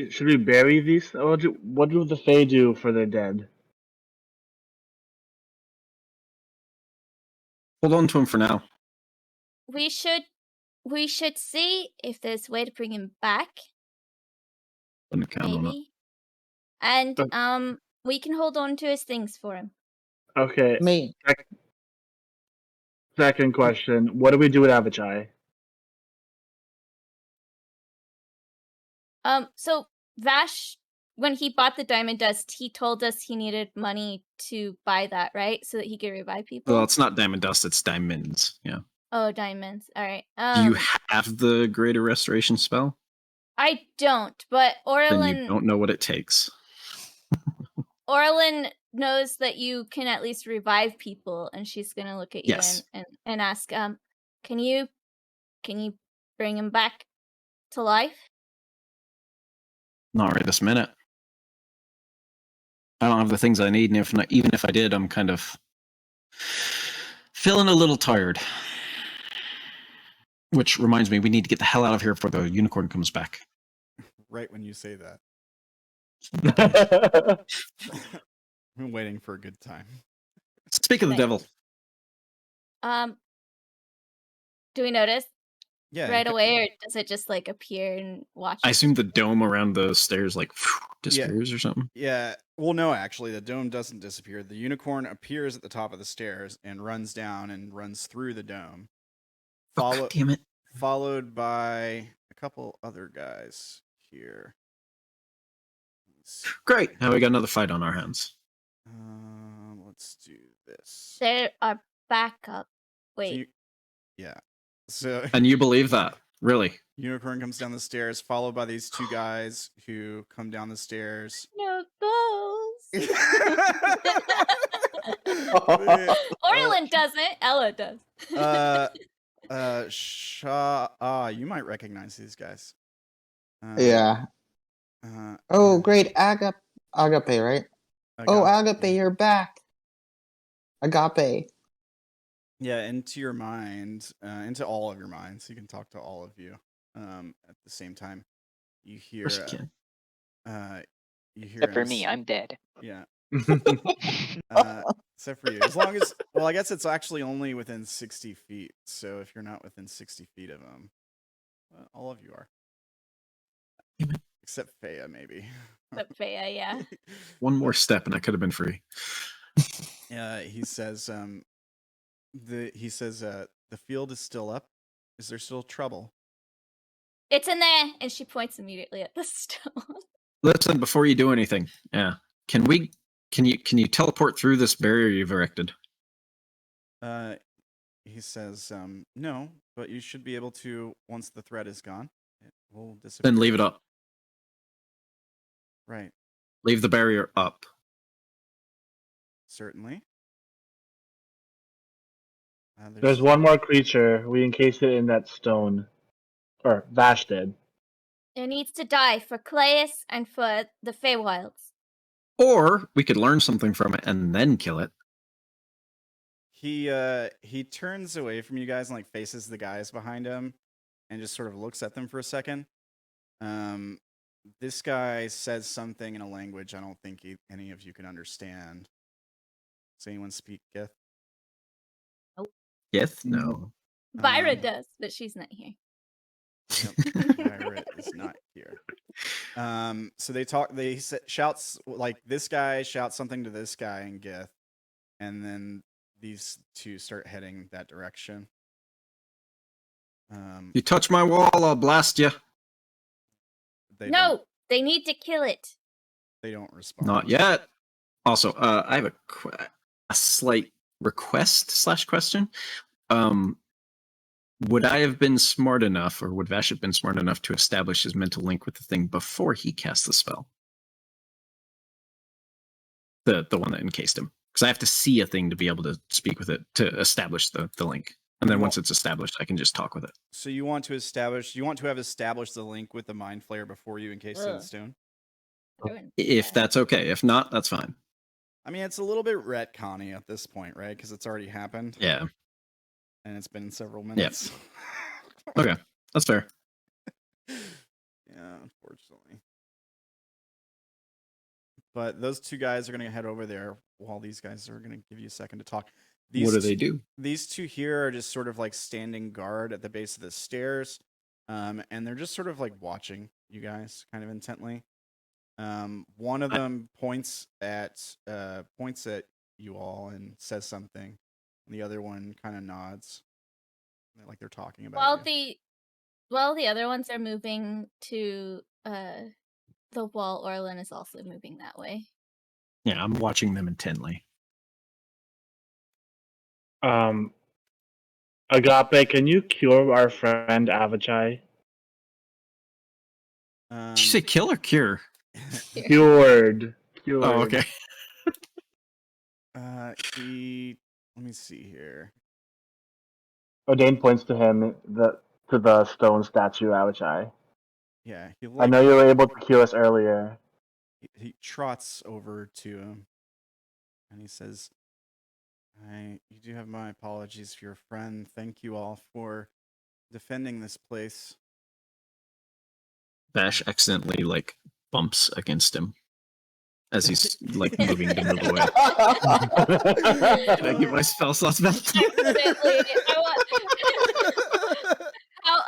should we bury these? What do the Fae do for their dead? Hold on to him for now. We should see if there's a way to bring him back. Wouldn't count on it. Maybe. And But- we can hold on to his things for him. Okay. Me. Second question: what do we do with Avachai? So Vash, when he bought the diamond dust, he told us he needed money to buy that, right? So that he could revive people. Well, it's not diamond dust; it's diamonds. Yeah. Oh, diamonds. All right. Do you have the greater restoration spell? I don't, but Then you Orilyn don't know what it takes. knows that you can at least revive people, and she's gonna look at you Yes. and ask, can you bring him back to life? Not right this minute. I don't have the things I need, and even if I did, I'm kind of feeling a little tired. Which reminds me, we need to get the hell out of here before the unicorn comes back. Right when you say that. Yeah. I've been waiting for a good time. Speak of the Thanks. devil. Do we notice Yeah. right away, or does it just like appear and watch I us? assume the dome around the stairs like disappears or something. Yeah. Well, no, actually, the dome doesn't disappear. The unicorn appears at the top of the stairs and runs down and runs through the dome. Oh, God damn it! Followed by a couple other guys here. Great. Now we got another fight on our hands. Let's do this. There are backup. So Wait. you- yeah. So And you believe that? Really? unicorn comes down the stairs, followed by these two guys who come down the stairs. No goals. They- Orilyn doesn't. Ella does. Sha'ah, you might recognize these guys. Yeah. Oh, great. Agape, right? Oh, Agape, you're back. Agape. Yeah, into your mind, into all of your minds. You can talk to all of you at the same time. You hear, Of course you can. you hear Except for him me, I'm dead. Yeah. Except for you. As long as, well, I guess it's actually only within 60 feet. So if you're not within 60 feet of him, all of you are. Except Fea, maybe. But Fea, yeah. One more step and I could have been free. He says, the field is still up. Is there still trouble? It's in there, and she points immediately at the stone. Listen, before you do anything, can you teleport through this barrier you've erected? He says, no, but you should be able to once the threat is gone. It will disappear. Then leave it up. Right. Leave the barrier up. Certainly. There's one more creature. We encased it in that stone. Or Vash did. It needs to die for Claes and for the Feywilds. Or we could learn something from it and then kill it. He turns away from you guys and like faces the guys behind him and just sort of looks at them for a second. This guy says something in a language I don't think any of you can understand. Does anyone speak Gith? Yes? No. Byra does, but she's not here. Yep, Pirate is not here. So they talk. Shouts like this guy shouts something to this guy in Gith, and then these two start heading that direction. You touch my wall, I'll blast you. They need to kill it. They don't respond. Not yet. Also, I have a slight request / question. Would I have been smart enough, or would Vash have been smart enough to establish his mental link with the thing before he cast the spell? The one that encased him. Because I have to see a thing to be able to speak with it, to establish the link. And then once it's established, I can just talk with it. So you want to have established the link with the mind flayer before you encase it in stone? If that's okay. If not, that's fine. I mean, it's a little bit retconny at this point, right? Because it's already happened. Yeah. And it's been several minutes. Okay, that's fair. Yeah, unfortunately. But those two guys are going to head over there while these guys are going to give you a second to talk. What do they do? These two here are just sort of like standing guard at the base of the stairs, and they're just sort of like watching you guys kind of intently. One of them points at you all and says something. And the other one kind of nods, like they're talking about you. While the other ones are moving to the wall, Orilyn is also moving that way. Yeah, I'm watching them intently. Agape, can you cure our friend Avachai? Did you say kill or cure? Cured. Oh, okay. Let me see here. Odayn points to him, to the stone statue Avachai. Yeah, I know you were able to cure us earlier. He trots over to him, and he says, you do have my apologies for your friend. Thank you all for defending this place." Vash accidentally like bumps against him as he's like moving to move away. Can I get my spell slots back? Accidentally,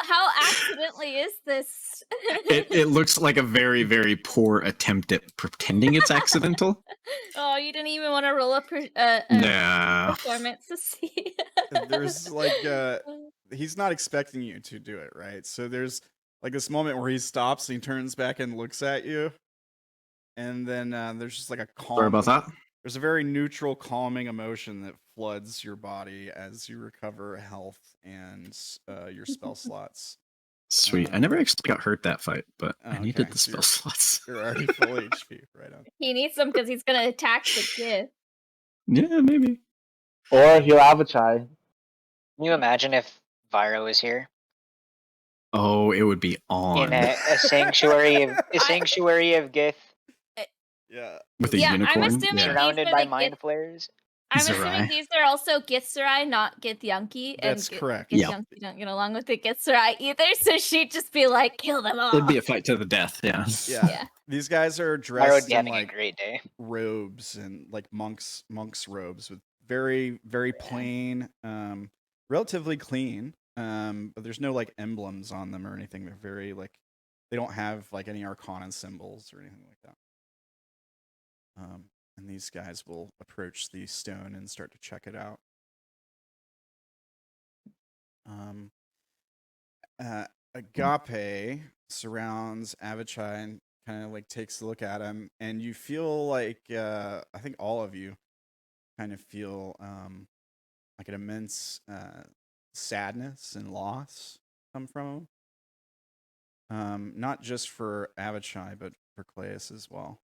how accidentally is this? It looks like a very, very poor attempt at pretending it's accidental. Oh, you didn't even want to roll a Nah. performance to see. There's like he's not expecting you to do it, right? So there's like this moment where he stops and he turns back and looks at you, and then there's just like a calm. Sorry about that. There's a very neutral, calming emotion that floods your body as you recover health and your spell slots. Sweet. I never actually got hurt that fight, but I needed the so spell slots. You're already full HP, right on. He needs them because he's gonna attack the gift. Yeah, maybe. Or he'll Avachai. Can you imagine if Vyro was here? Oh, it would be on. In a sanctuary of Gith. Yeah. With a I'm unicorn. assuming Surrounded these are by the mind flares. I'm Zerai. assuming these are also Githzerai, not Githyanki. That's correct. Githyanki don't get along with the Githzerai either, so she'd just be like, kill them all. It'd be a fight to the death, yeah. Yeah. These guys are Vyro would dressed be in having a like great day. robes and like monks robes with very, very plain, relatively clean. But there's no like emblems on them or anything. They're very like they don't have like any arcana symbols or anything like that. And these guys will approach the stone and start to check it out. Agape surrounds Avachai and kind of like takes a look at him, and you feel like I think all of you kind of feel like an immense sadness and loss come from him. Not just for Avachai, but for Claes as well.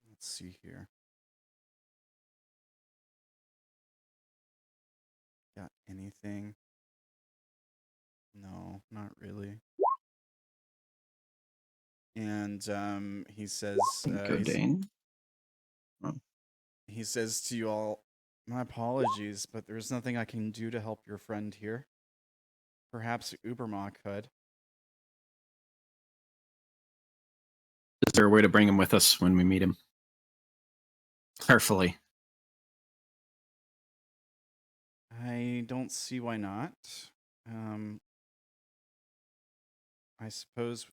Let's see here. Got anything? No, not really. And he says, Odayn. he says to you all, "My apologies, but there's nothing I can do to help your friend here. Perhaps Ubrimah could." Is there a way to bring him with us when we meet him? Carefully. I don't see why not. I suppose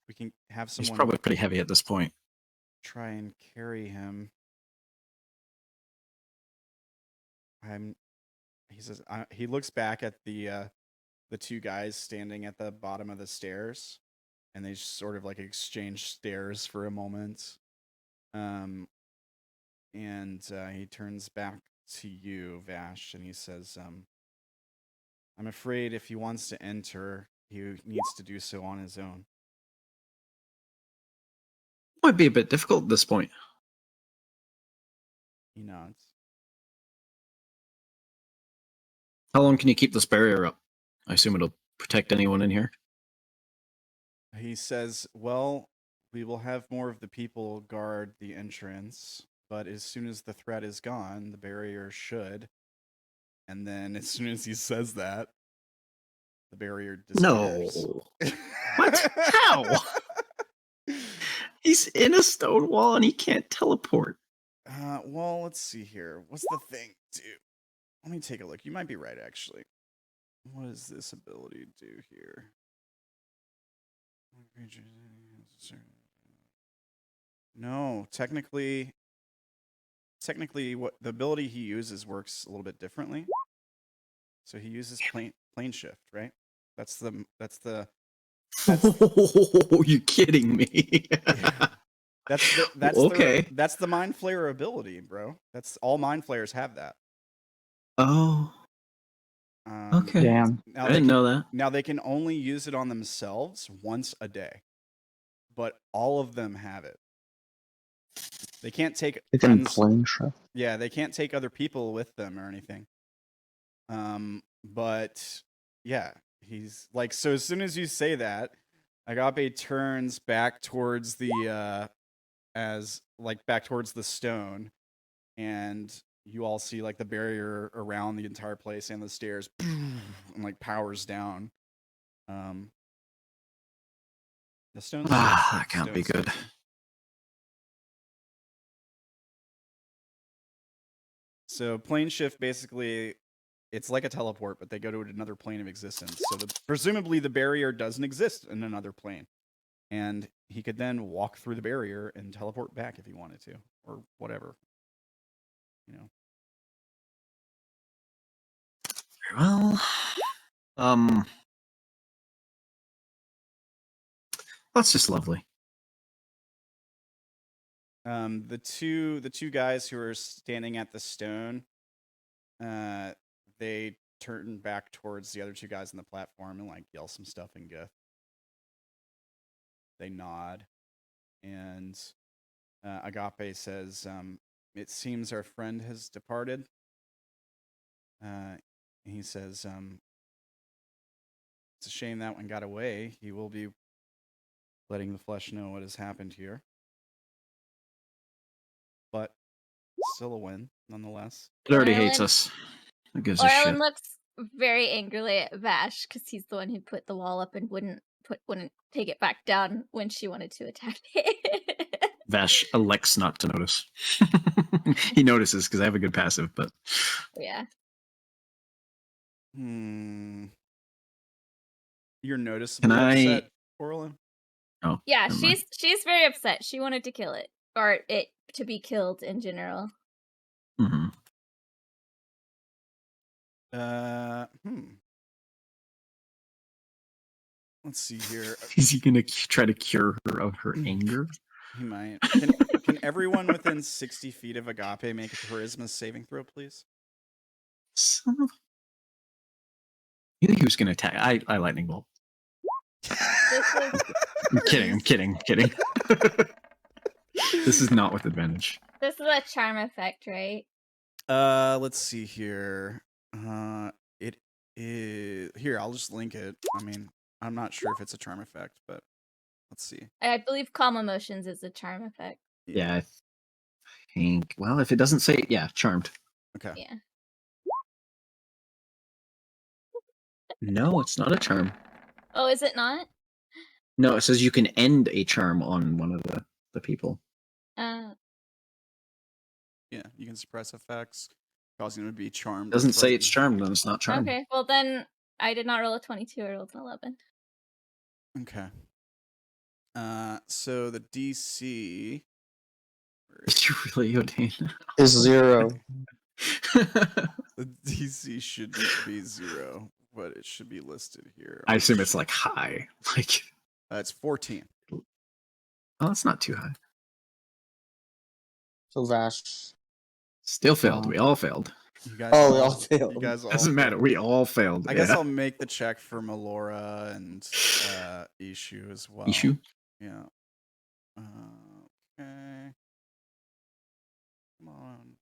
we can have someone. He's probably pretty heavy at this point. Try and carry him. He says. He looks back at the two guys standing at the bottom of the stairs, and they just sort of like exchange stares for a moment. And he turns back to you, Vash, and he says, "I'm afraid if he wants to enter, he needs to do so on his own." Might be a bit difficult at this point. He nods. How long can you keep this barrier up? I assume it'll protect anyone in here. He says, "Well, we will have more of the people guard the entrance, but as soon as the threat is gone, the barrier should." And then as soon as he says that, the barrier disappears. No. What? How? He's in a stone wall and he can't teleport. Well, let's see here. What's the thing do? Let me take a look. You might be right, actually. What does this ability do here? No, technically, what the ability he uses works a little bit differently. So he uses plane shift, right? That's Oh, you kidding me? that's okay. that's the mind flayer ability, bro. That's all mind flayers have that. Oh, okay. Damn. I didn't know that. Now they can only use it on themselves once a day, but all of them have it. They can't take They can friends. plane shift. Yeah, they can't take other people with them or anything. But yeah, he's like, so as soon as you say that, Agape turns back towards the back towards the stone, and you all see like the barrier around the entire place and the stairs and like powers down. The stone. That can't be good. So plane shift basically, it's like a teleport, but they go to another plane of existence. So presumably the barrier doesn't exist in another plane, and he could then walk through the barrier and teleport back if he wanted to, or whatever. You know. Well, that's just lovely. The two guys who are standing at the stone, they turn back towards the other two guys on the platform and like yell some stuff in Gith. They nod, and Agape says, "It seems our friend has departed." He says, "It's a shame that one got away. He will be letting the flesh know what has happened here, but still a win nonetheless." It already hates us. It gives a shit. Orilyn looks very angrily at Vash because he's the one who put the wall up and wouldn't take it back down when she wanted to attack it. Vash elects not to notice. He notices because I have a good passive, but Yeah. You're noticeably upset, Orilyn? Oh. Yeah, never mind. she's very upset. She wanted to kill it, or it to be killed in general. Mm-hmm. Let's see here. Is he gonna try to cure her of her anger? He might. Can everyone within 60 feet of Agape make a charisma saving throw, please? Son of... You think he was gonna attack? I lightning bolt. I'm kidding. This is not with advantage. This is a charm effect, right? Let's see here. It is here. I'll just link it. I mean, I'm not sure if it's a charm effect, but let's see. I believe calm emotions is a charm effect. Yeah, I think. Well, if it doesn't say, yeah, charmed. Okay. Yeah. No, it's not a charm. Oh, is it not? No, it says you can end a charm on one of the people. Yeah, you can suppress effects, causing them to be charmed. It doesn't say it's charmed, then it's not charmed. Okay, well then I did not roll a 22, I rolled an 11. Okay. So the DC. Did you really, Odayn? Is 0. The DC shouldn't be 0, but it should be listed here. I assume it's like high. Like it's 14. Oh, that's not too high. So Vash. Still failed. We all failed. You guys We all all failed. You guys all Doesn't matter. We all failed. I guess I'll make the check for Melora and Ishu as well. Ishu? Yeah. Okay. Come on.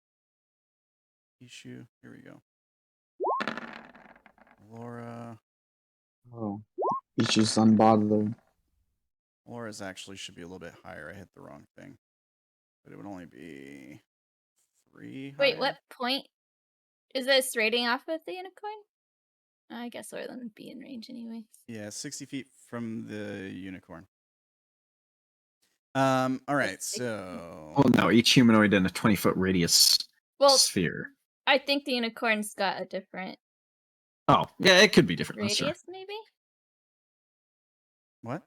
Ishu. Here we go. Melora. Oh. Ishu's unbothered. Melora's actually should be a little bit higher. I hit the wrong thing. But it would only be 3 Wait, higher. what point? Is this rating off of the unicorn? I guess Orilyn would be in range anyway. Yeah, 60 feet from the unicorn. All right. It's- So Well, no, each humanoid in a 20-foot radius Well, sphere. I think the unicorn's got a different Oh, yeah, it could be different. That's true. radius, maybe. what?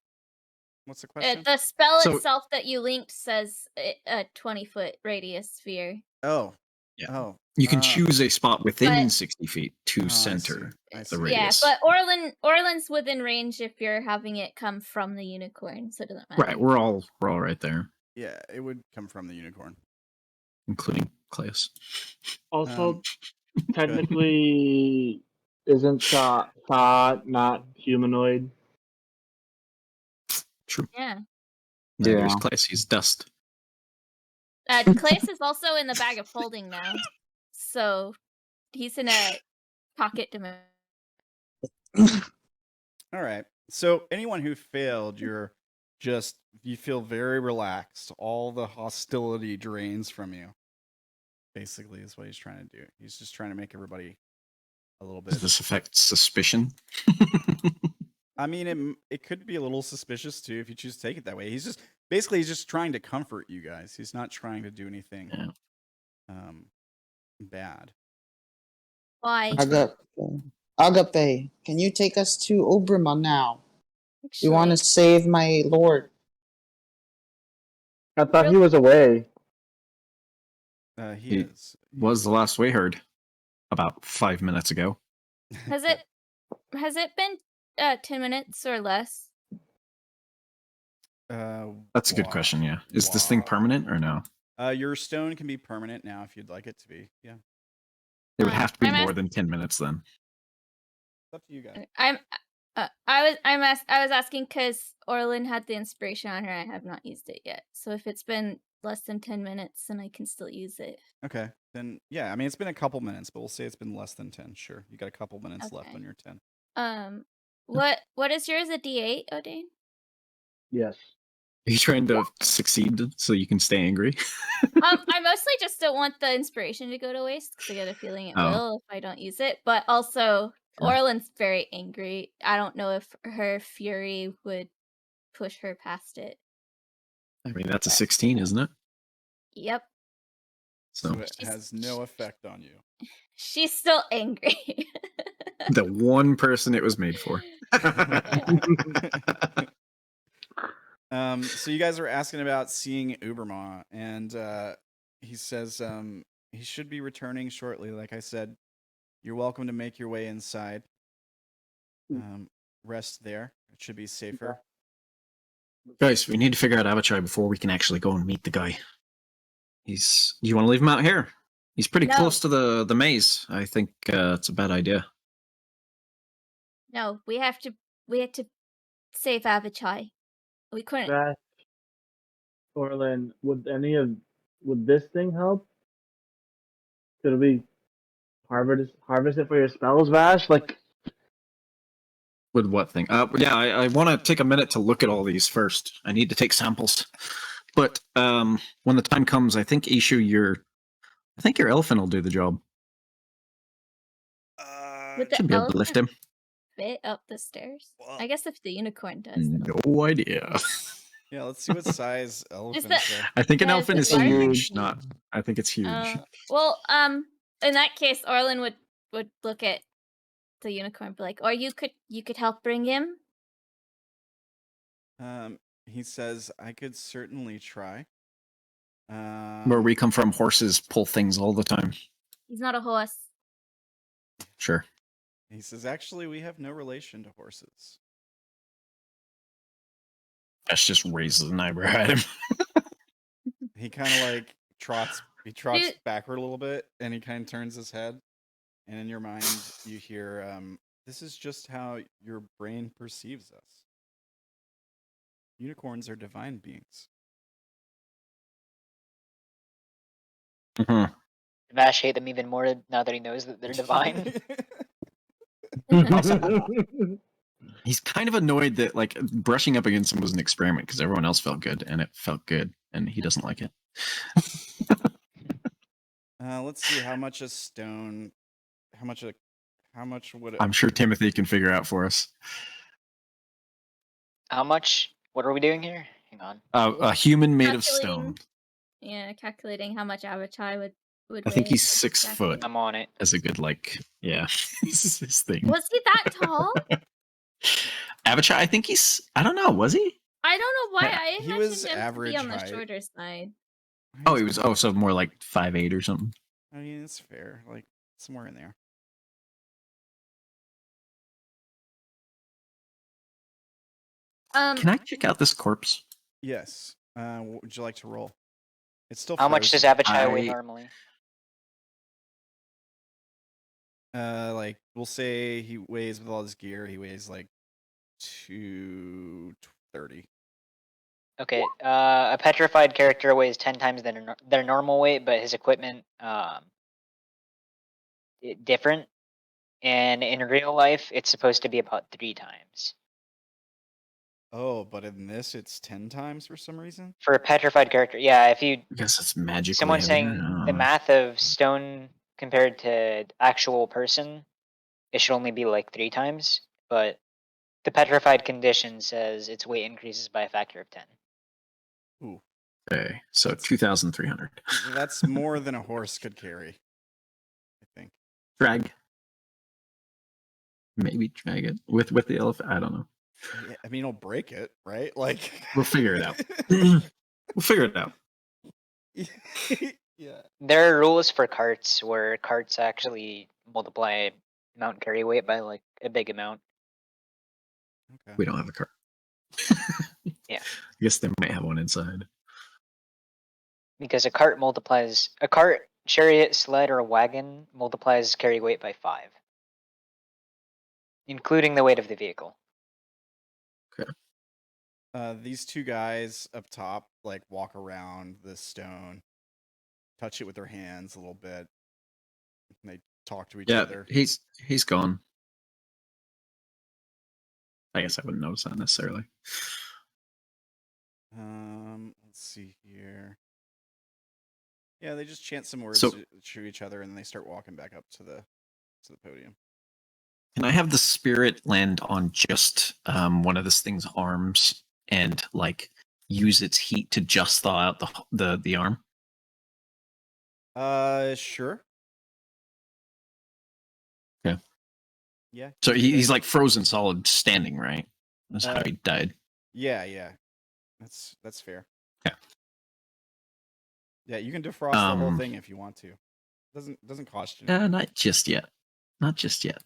What's the question? The spell So- itself that you linked says a 20-foot radius sphere. Oh. Yeah. Oh. You can choose a spot within but- 60 feet to I center see. I the see. radius. Yeah, but Orlin's within range if you're having it come from the unicorn, so it doesn't matter. Right, we're all right there, Yeah, it would come from the unicorn. including Claes. Also, Um, technically, isn't Sha'ah not humanoid? True. Yeah. Neither is Yeah. Claes. He's dust. Claes is also in the bag of holding now, so he's in a pocket dimension. All right. So anyone who failed, you feel very relaxed. All the hostility drains from you. Basically, is what he's trying to do. He's just trying to make everybody a little bit. Does this affect suspicion? I mean, it could be a little suspicious too if you choose to take it that way. He's just trying to comfort you guys. He's not trying to do anything bad. Why? Agape, can you take us to Ubrimah now? We want to Actually, save my lord. I thought he was away. He He is. Was the last we heard about 5 minutes ago. has it been 10 minutes or less? That's a good question. Yeah, is this thing permanent or no? Your stone can be permanent now if you'd like it to be. Yeah, It would have to be I'm more ask- than 10 minutes then. it's up to you guys. I was asking because Orilyn had the inspiration on her. I have not used it yet. So if it's been less than 10 minutes, then I can still use it. Okay, then yeah. I mean, it's been a couple minutes, but we'll say it's been less than 10. Sure, you got a couple minutes left Okay. on your 10. What is yours? A D8, Odayn? Yes. Are you trying to succeed so you can stay angry? I mostly just don't want the inspiration to go to waste because I get a feeling it Oh. will if I don't use it. But also, Sure. Orlin's very angry. I don't know if her fury would push her past it. I mean, that's a 16, isn't it? Yep, So So it She's- has no effect on you. she's still angry. the one person it was made for. So you guys are asking about seeing Ubrimah, and he says he should be returning shortly. Like I said, you're welcome to make your way inside. Rest there. It should be safer. Guys, we need to figure out Abachai before we can actually go and meet the guy. You want to leave him out here? He's pretty No. close to the maze. I think it's a bad idea. No, we had to save Abachai. We couldn't. Vash, Orilyn, would this thing help? Could we harvest it for your spells, Vash? Like, With what thing? Yeah, I want to take a minute to look at all these first. I need to take samples. But when the time comes, I think Ishu, your elephant will do the job. With the Should be able to lift him. fit up the stairs. Well- I guess if the unicorn does. it'll- No idea. Yeah, let's see what size elephants that- are. I think an Yeah, elephant is is it large? huge. Not. I think it's huge. Well, in that case, Orilyn would look at the unicorn, and be like, "Or you could help bring him." He says I could certainly try. Where we come from, horses pull things all the time. He's not a horse. Sure. He says actually we have no relation to horses. Ash just raises an eyebrow at him. He kind of like trots. He trots Dude. backward a little bit, and he kind of turns his head. And in your mind, you hear, "This is just how your brain perceives us. Unicorns are divine beings." Mhm. Vash hate them even more now that he knows that they're divine. He's kind of annoyed that like brushing up against him was an experiment because everyone else felt good and it felt good and he doesn't like it. Let's see how much a stone. How much would it? I'm sure Timothy can figure out for us. How much? What are we doing here? Hang on. A human made of Calculating. stone. Yeah, calculating how much Avachai would I think weigh he's 6 exactly. foot. I'm on it. As a good yeah, this is his thing. Was he that tall? Avachai, I think he's. I don't know. Was he? I don't know why Yeah, I he imagined was him to be average on the height. shorter side. Oh, he was. Oh, so more like 5'8" or something. I mean, it's fair. Like somewhere in there. Can I check out this corpse? Yes. What would you like to roll? It's still. How much does frozen. Abachai weigh normally? Like we'll say he weighs with all his gear. He weighs like 230. Okay. A petrified character weighs 10 times their normal weight, but his equipment different. And in real life, it's supposed to be about 3 times. Oh, but in this, it's 10 times for some reason. For a petrified character, yeah. If you I guess it's magically. someone's saying the math of stone compared to actual person, it should only be like 3 times. But the petrified condition says its weight increases by a factor of 10. Ooh, Okay, so 2,300. that's more than a horse could carry. I think. Drag. Maybe drag it with the elephant. I don't know. Yeah, I mean, it'll break it, right? Like We'll figure it out. We'll figure it out. Yeah. There are rules for carts where carts actually multiply mount carry weight by like a big amount. Okay. We don't have a cart. Yeah. I guess they might have one inside. Because a cart, chariot, sled, or a wagon multiplies carry weight by 5. Including the weight of the vehicle. Okay. These two guys up top like walk around the stone, touch it with their hands a little bit. And they talk to each other. He's gone. I guess I wouldn't notice that necessarily. Let's see here. Yeah, they just chant some words So- to each other, and then they start walking back up to the podium. Can I have the spirit land on just one of this thing's arms and like use its heat to just thaw out the arm? Sure. Okay. Yeah. So he's like frozen solid standing, right? That's how he died. Yeah. That's fair. Okay. Yeah, you can defrost the whole thing if you want to. Doesn't cost you. Not just yet. Not just yet.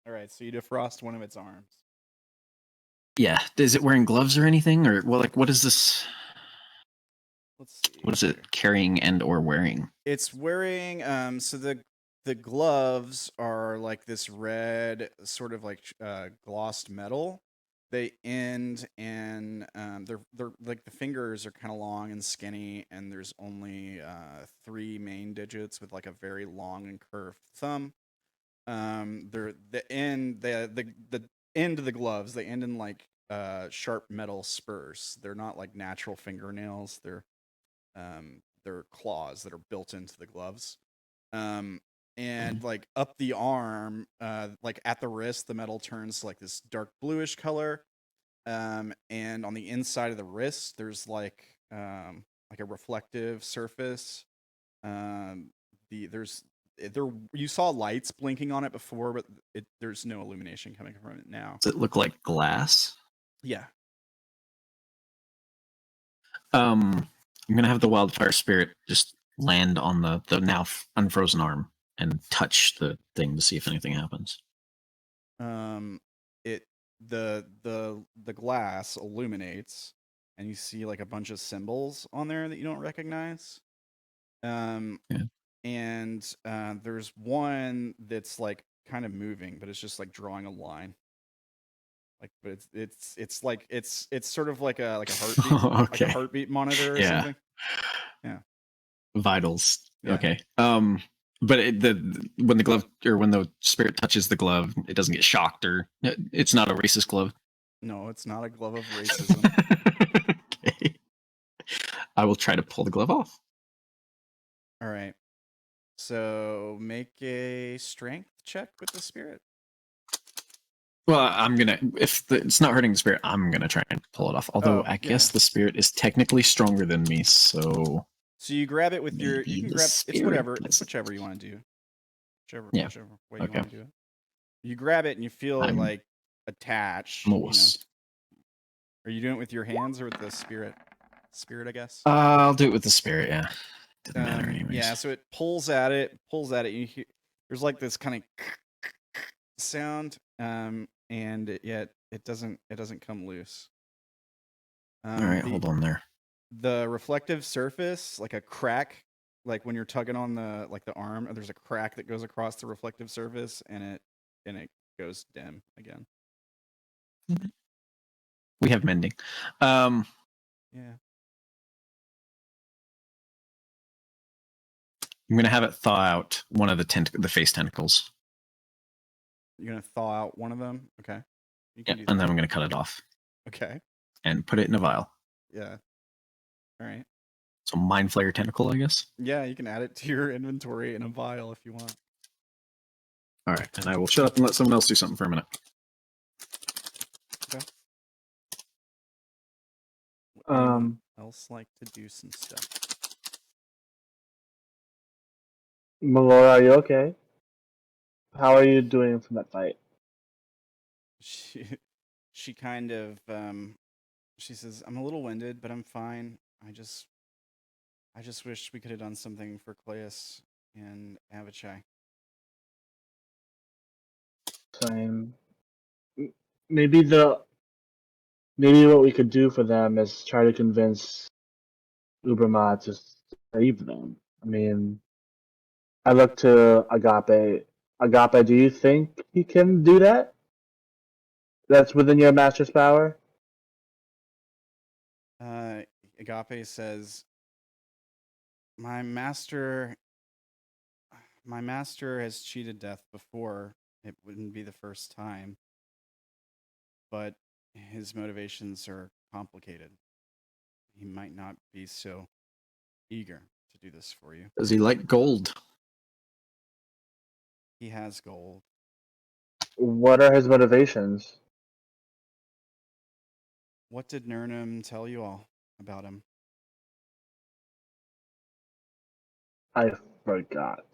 All right, so you defrost one of its arms. Yeah. Is it wearing gloves or anything, or what is this? Let's see. What is here. it carrying and or wearing? It's wearing so the gloves are like this red sort of like glossed metal. They end and they're like the fingers are kind of long and skinny, and there's only 3 main digits with like a very long and curved thumb. They're the end of the gloves. They end in like sharp metal spurs. They're not like natural fingernails. They're claws that are built into the gloves. And like up the arm, like at the wrist, the metal turns like this dark bluish color. And on the inside of the wrist, there's like a reflective surface. You saw lights blinking on it before, but there's no illumination coming from it now. Does it look like glass? Yeah. I'm gonna have the wildfire spirit just land on the now unfrozen arm and touch the thing to see if anything happens. The glass illuminates, and you see like a bunch of symbols on there that you don't recognize. And there's one that's like kind of moving, but it's just like drawing a line. Like, but it's like it's sort of like a heartbeat, like a heartbeat monitor or something. Yeah. Vitals. Yeah. Okay. But when the glove or when the spirit touches the glove, it doesn't get shocked, or it's not a racist glove. No, it's not a glove of racism. Okay. I will try to pull the glove off. All right. So make a strength check with the spirit. Well, I'm gonna. It's not hurting the spirit, I'm gonna try and pull it off. Although Oh, I guess yeah. the spirit is technically stronger than me, so So you grab it with your. You maybe can the grab. It's spirit whatever. It's does it. whichever you want to do. Yeah. Whichever way you Okay. want to do it. You grab it and you feel it I'm- like attach. I'm a You know. wuss. Are you doing it with your hands or with the spirit? Spirit, I guess. I'll do it with the spirit. Yeah, doesn't matter anyways. Yeah, so it pulls at it. You hear, there's like this kind of sound, and it doesn't come loose. All right, hold on there. The reflective surface, like a crack, like when you're tugging on the arm, there's a crack that goes across the reflective surface, and it goes dim again. We have mending. Yeah. I'm gonna have it thaw out one of the face tentacles. You're gonna thaw out one of them. Okay. You Yeah, can do and then that. I'm gonna cut it off Okay. and put it in a vial. Yeah. All right. So mind flayer tentacle, I guess. Yeah, you can add it to your inventory in a vial if you want. All right, and I will shut up and let someone else do something for a minute. Okay. Would anyone Um, else like to do some stuff? Melora, are you okay? How are you doing from that fight? She kind of she says, "I'm a little winded, but I'm fine. I just wish we could have done something for Claes and Avachai." Same. Maybe what we could do for them is try to convince Ubrimah to save them. I mean, I look to Agape. Agape, do you think he can do that? That's within your master's power? Agape says, my master has cheated death before. It wouldn't be the first time. But his motivations are complicated. He might not be so eager to do this for you. Does he like gold? He has gold. What are his motivations? What did Nurnum tell you all about him? I forgot.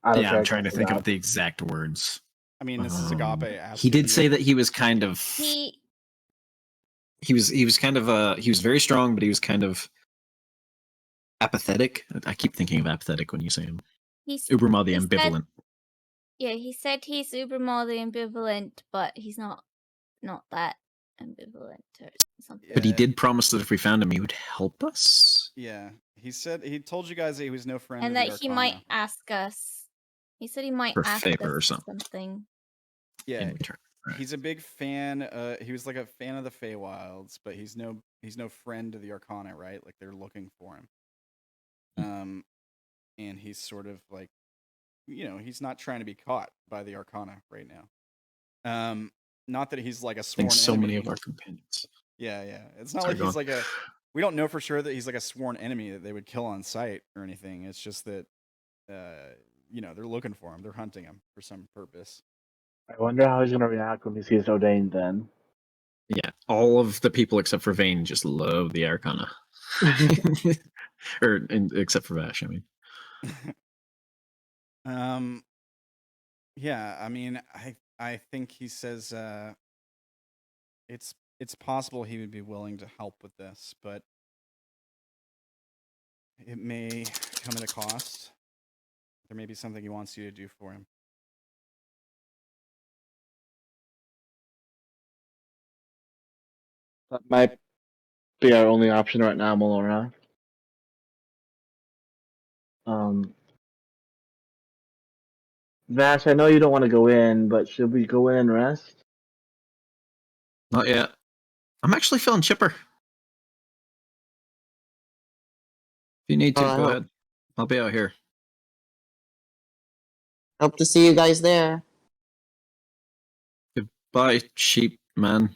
I don't Yeah, care, I'm I trying to think forgot. of the exact words. I this is Agape asking. He did say you. that he was kind of. He was kind of he was very strong, but he was kind of apathetic. I keep thinking of apathetic when you say him. Ubrimah the ambivalent. He said he's Ubrimah the ambivalent, but he's not that ambivalent or something. But he did promise that if we found him, he would help us. Yeah, he told you guys that he was no friend And of the that he Arcana. might ask us. He said he might For ask favor us or something. Yeah, In return. Right. he's a big fan. He was like a fan of the Feywilds, but he's no friend to the Arcana, right? Like they're looking for him. And he's sort of like, he's not trying to be caught by the Arcana right now. Not that he's like a I sworn think so enemy. many of our companions. Yeah. It's not Sorry, like go he's on. like a. We don't know for sure that he's like a sworn enemy that they would kill on sight or anything. It's just that, they're looking for him. They're hunting him for some purpose. I wonder how he's gonna react when he sees Odayn then. Yeah, all of the people except for Vayne just love the Arcana. Except for Vash, I mean. Yeah, I mean, I think he says it's possible he would be willing to help with this, but it may come at a cost. There may be something he wants you to do for him. That might be our only option right now, Melora. Vash, I know you don't want to go in, but should we go in and rest? Not yet. I'm actually feeling chipper. If you need to, go ahead. I'll be out here. Hope to see you guys there. Goodbye, sheep man.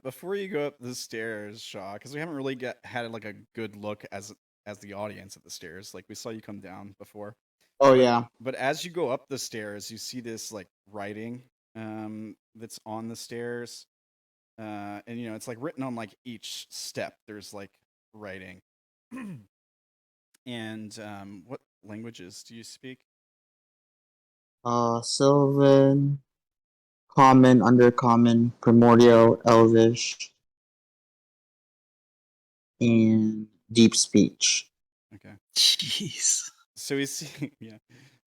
Before you go up the stairs, Sha'ah, because we haven't really had like a good look as the audience at the stairs. Like we saw you come down before. Oh yeah. But as you go up the stairs, you see this like writing that's on the stairs. And it's like written on like each step. There's like writing. And what languages do you speak? Sylvan, Common, Undercommon, Primordial, Elvish, and Deep Speech. Okay. Jeez. So we see, yeah.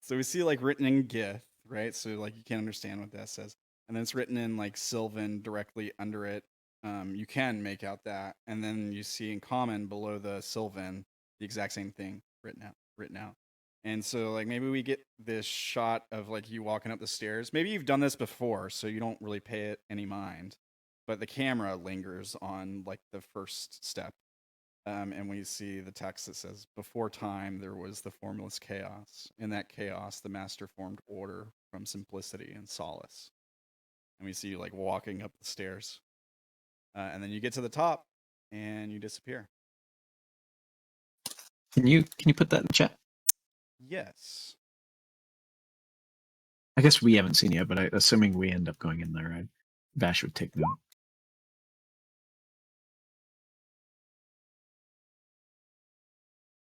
So we see like written in Gith, right? So like you can't understand what that says, and then it's written in like Sylvan directly under it. You can make out that, and then you see in Common below the Sylvan the exact same thing written out. And so like maybe we get this shot of like you walking up the stairs. Maybe you've done this before, so you don't really pay it any mind. But the camera lingers on like the first step. And we see the text that says, "Before time, there was the formless chaos. In that chaos, the master formed order from simplicity and solace." And we see you like walking up the stairs. And then you get to the top and you disappear. Can you put that in the chat? Yes. I guess we haven't seen it yet, but assuming we end up going in there, Vash would take note.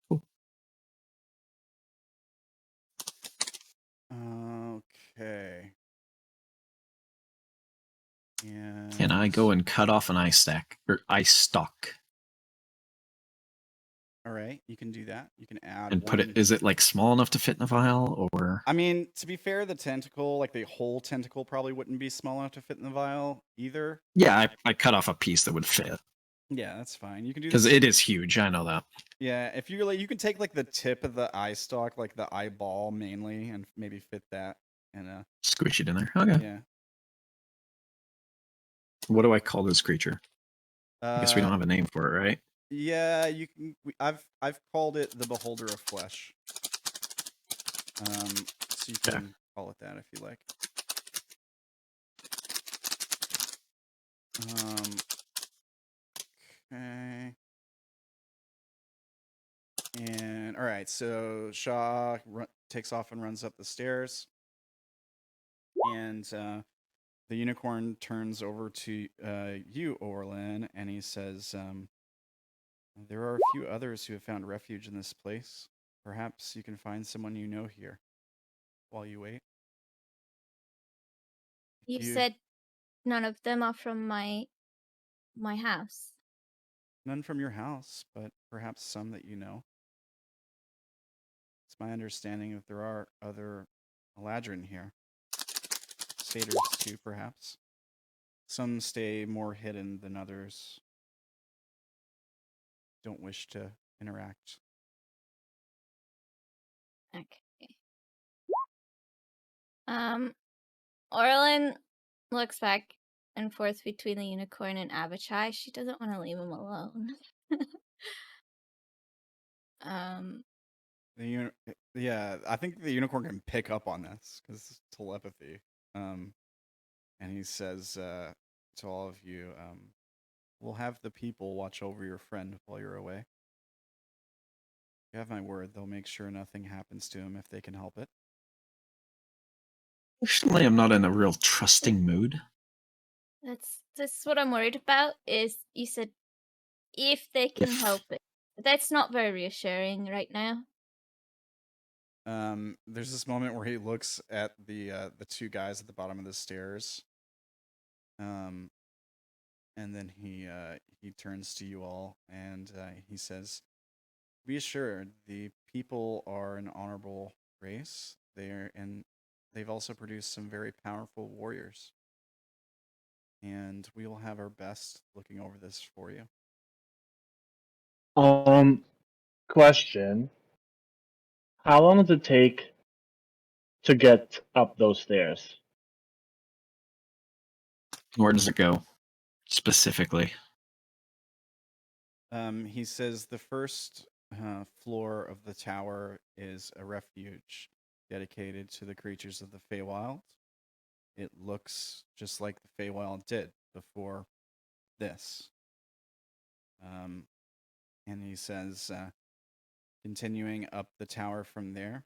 Cool. Okay. And Can I go and cut off an ice stack or ice stalk all right, you can do that. You can add and put one. it? Is it like small enough to fit in a vial, or? I mean, to be fair, the tentacle, like the whole tentacle, probably wouldn't be small enough to fit in the vial either. Yeah, I cut off a piece that would fit Yeah, that's fine. You can do because this. it is huge. I know that. Yeah, if you're like, you can take like the tip of the eye stalk, like the eyeball mainly, and maybe fit that in a. Squish it in there. Okay. Yeah. What do I call this creature? I guess we don't have a name for it, right? Yeah, you can. I've called it the Beholder of Flesh. So you can call it that if you like. Okay. And all right, so Sha'ah takes off and runs up the stairs, and the unicorn turns over to you, Orilyn, and he says, "There are a few others who have found refuge in this place. Perhaps you can find someone you know here while you wait." You said none of them are from my house. None from your house, but perhaps some that you know. It's my understanding that there are other Eladrin here. Satyrs too, perhaps. Some stay more hidden than others. Don't wish to interact. Okay. Orilyn looks back and forth between the unicorn and Abishai. She doesn't want to leave him alone. Yeah, I think the unicorn can pick up on this because it's telepathy. And he says to all of you, "We'll have the people watch over your friend while you're away. You have my word; they'll make sure nothing happens to him if they can help it." Actually, I'm not in a real trusting mood. That's what I'm worried about. Is you said if they can help it. That's not very reassuring right now. There's this moment where he looks at the two guys at the bottom of the stairs. And then he turns to you all and he says, "Be assured, the people are an honorable race. They've also produced some very powerful warriors. And we will have our best looking over this for you." Question. How long does it take to get up those stairs? Where does it go specifically? He says the first floor of the tower is a refuge dedicated to the creatures of the Feywild. It looks just like the Feywild did before this. And he says, continuing up the tower from there,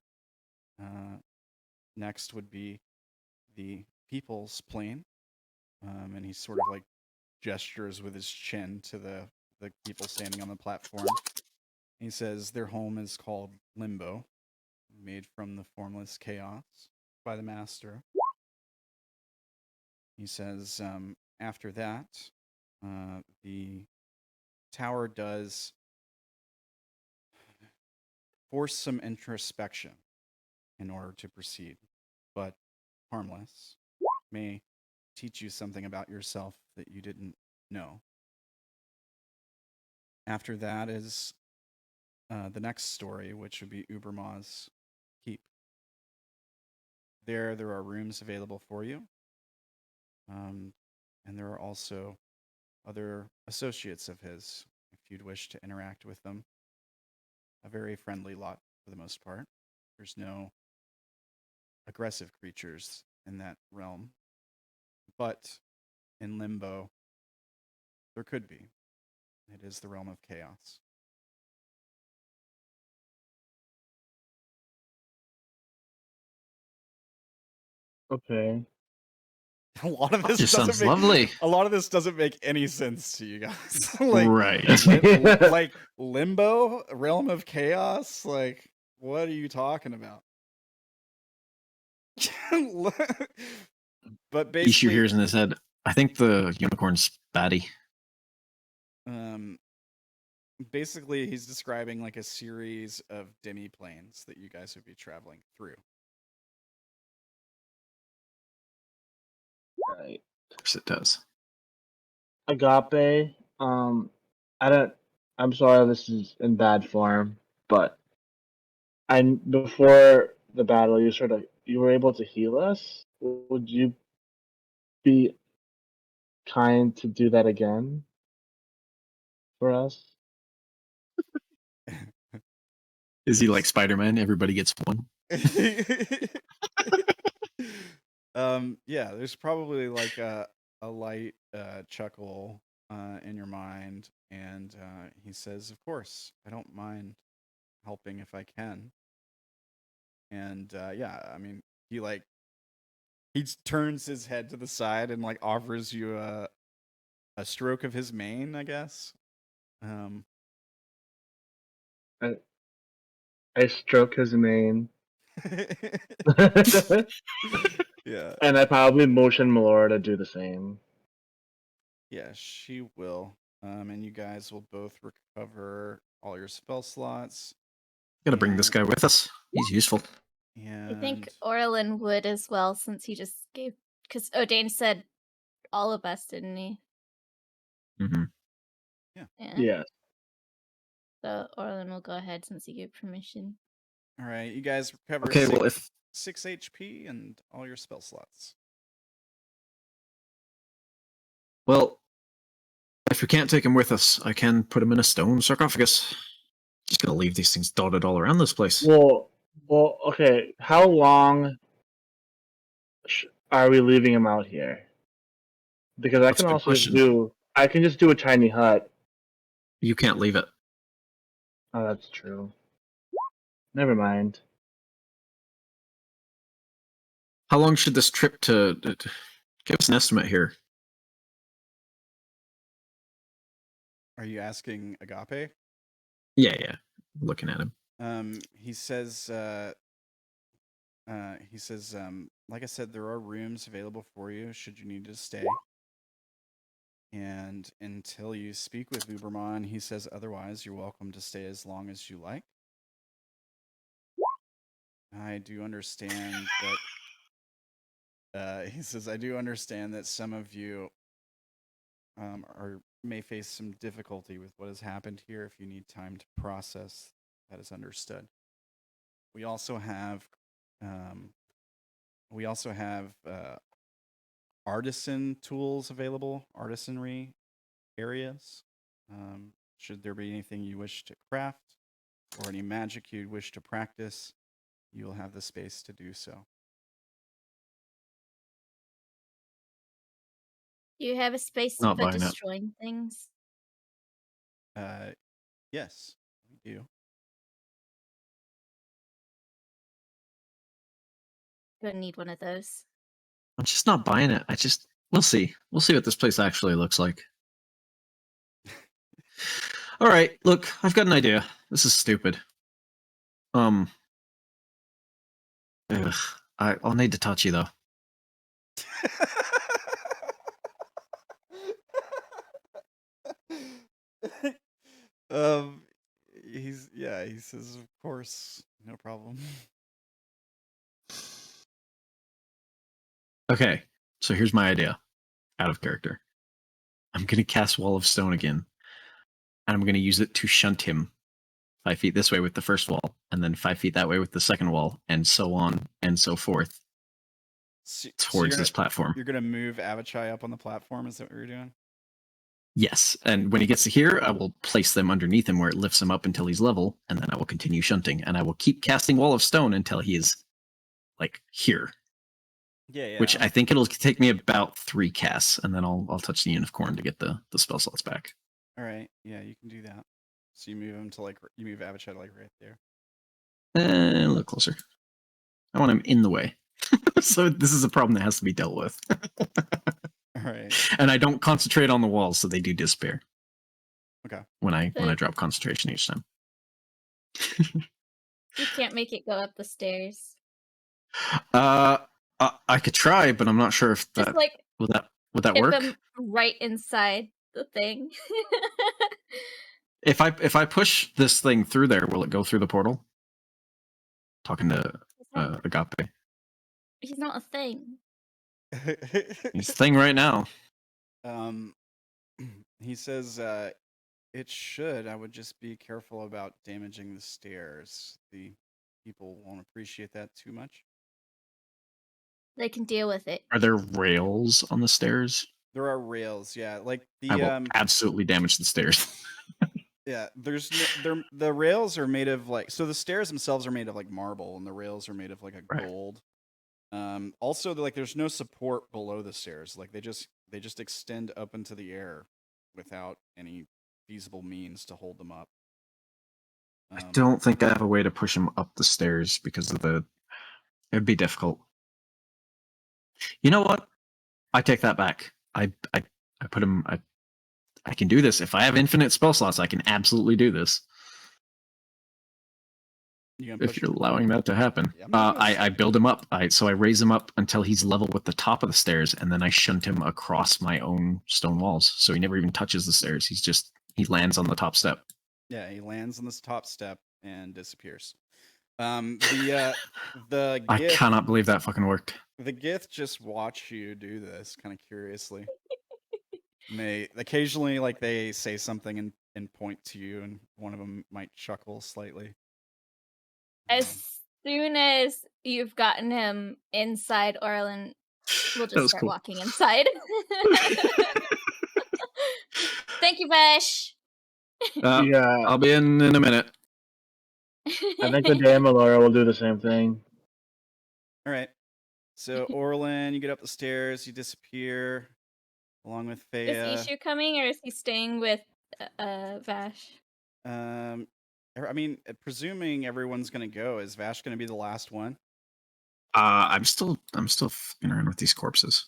next would be the people's plane, and he sort of like gestures with his chin to the people standing on the platform. He says their home is called Limbo, made from the formless chaos by the master. He says after that, the tower does force some introspection in order to proceed, but harmless. May teach you something about yourself that you didn't know. After that is the next story, which would be Ubrimah's keep. There are rooms available for you, and there are also other associates of his, if you'd wish to interact with them. A very friendly lot for the most part. There's no aggressive creatures in that realm, but in Limbo, there could be. It is the realm of chaos. Okay. A lot of this Just doesn't sounds make lovely. a lot of this doesn't make any sense to you guys. Right. Like Limbo, realm of chaos. Like, what are you talking about? But Ishu basically, hears in his head, I think the unicorn's batty. basically, he's describing like a series of demi-planes that you guys would be traveling through. Right. Of course it does. Agape. I don't. I'm sorry, this is in bad form, but before the battle, you were able to heal us. Would you be kind to do that again for us? Is he like Spider-Man? Everybody gets one. Yeah, there's probably like a light chuckle in your mind, and he says, "Of course, I don't mind helping if I can." And yeah, I mean, he turns his head to the side and like offers you a stroke of his mane, I guess. I stroke his mane, Yeah. and I probably motion Melora to do the same. Yeah, she will. And you guys will both recover all your spell slots. Gotta bring this And- guy with us. He's useful. And I think Orilyn would as well, since he just gave. Because Odayn said all of us, didn't he? Mm-hmm. Yeah. Yeah. So Orilyn will go ahead since he gave permission. All right, you guys recover Okay, well, if 6 HP and all your spell slots. if we can't take him with us, I can put him in a stone sarcophagus. Just gonna leave these things dotted all around this place. Well, okay. How long are we leaving him out here? Because That's a good question. I can just do a tiny hut. You can't leave it. Oh, that's true. Never mind. How long should this trip to give us an estimate here? Are you asking Agape? Yeah. Looking at him. He says, like I said, there are rooms available for you should you need to stay. And until you speak with Ubrimah, he says otherwise, you're welcome to stay as long as you like. I do understand that. He says, I do understand that some of you may face some difficulty with what has happened here. If you need time to process, that is understood. We also have artisan tools available, artisanry areas. Should there be anything you wish to craft or any magic you wish to practice, you will have the space to do so. Do you have a space Not for buying it. destroying things? Yes, we do. Gonna need one of those. I'm just not buying it. We'll see. We'll see what this place actually looks like. All right, look, I've got an idea. This is stupid. I'll need to touch you though. um, he says, of course, no problem. Okay, so here's my idea. Out of character. I'm gonna cast Wall of Stone again. And I'm gonna use it to shunt him 5 feet this way with the first wall, and then 5 feet that way with the second wall, and so on and so forth towards this platform. You're gonna move Avachai up on the platform, is that what you're doing? Yes, and when he gets to here, I will place them underneath him where it lifts him up until he's level, and then I will continue shunting, and I will keep casting Wall of Stone until he is, like, here. Yeah. Which I think it'll take me about 3 casts, and then I'll touch the Unicorn to get the spell slots back. All right, yeah, you can do that. So you move him to you move Avachai right there. A little closer. I want him in the way. So this is a problem that has to be dealt with. All right. And I don't concentrate on the walls, so they do disappear. Okay. When I drop concentration each time. You can't make it go up the stairs. I could try, but I'm not sure if that Just like would that hit work. them right inside the thing. If I push this thing through there, will it go through the portal? Talking to Agape. He's not a thing. He's a thing right now. He says, it should. I would just be careful about damaging the stairs. The people won't appreciate that too much. They can deal with it. Are there rails on the stairs? There are rails, yeah. Like the I will absolutely damage the stairs. Yeah, the rails are made of so the stairs themselves are made of like marble, and the rails are made of like a gold. Also, there's no support below the stairs. Like they just extend up into the air without any feasible means to hold them up. I don't think I have a way to push him up the stairs because of it'd be difficult. You know what? I take that back. I put him. I can do this. If I have infinite spell slots, I can absolutely do this. If you're allowing that to happen. Yeah, I build him up. So I raise him up until he's level with the top of the stairs, and then I shunt him across my own stone walls. So he never even touches the stairs. He lands on the top step. Yeah, he lands on this top step and disappears. The I cannot believe that fucking worked. The Gith just watch you do this kind of curiously. And they occasionally they say something and point to you, and one of them might chuckle slightly. As soon as you've gotten him inside, Orilyn will just start cool. walking inside. Thank you, Vash. Yeah, I'll be in a minute. I think the damn Melora will do the same thing. All right. So Orilyn, you get up the stairs, you disappear, along with Faya. Is Ishu coming, or is he staying with Vash? I mean, presuming everyone's gonna go, is Vash gonna be the last one? I'm still fucking around with these corpses.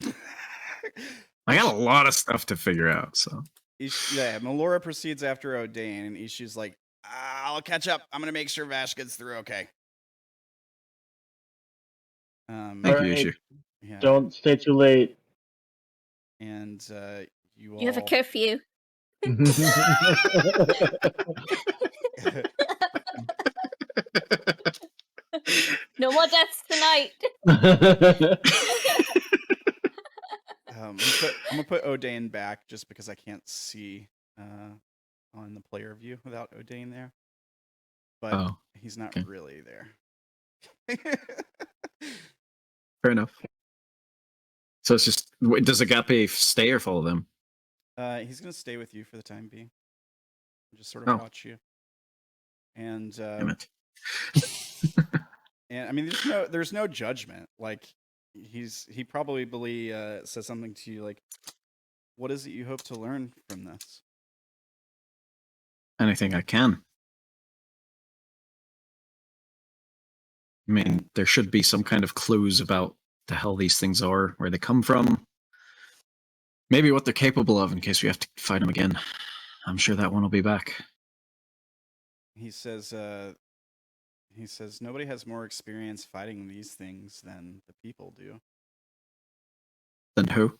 I got a lot of stuff to figure out. So yeah, Melora proceeds after Odayn, and Ishu's like, "I'll catch up. I'm gonna make sure Vash gets through okay." Thank you, Ishu. Yeah. Don't stay too late. And you have a curfew. No more deaths tonight. I'm gonna put Odayn back just because I can't see on the player view without Odayn there. But he's not really there. Fair enough. So it's just, does Agape stay or follow them? He's gonna stay with you for the time being. Just sort of watch you. And Damn it. and I mean, there's no judgment. Like he probably says something to you like, "What is it you hope to learn from this?" Anything I can. I mean, there should be some kind of clues about the hell these things are, where they come from, maybe what they're capable of in case we have to fight them again. I'm sure that one will be back. He says nobody has more experience fighting these things than the people do. Then who?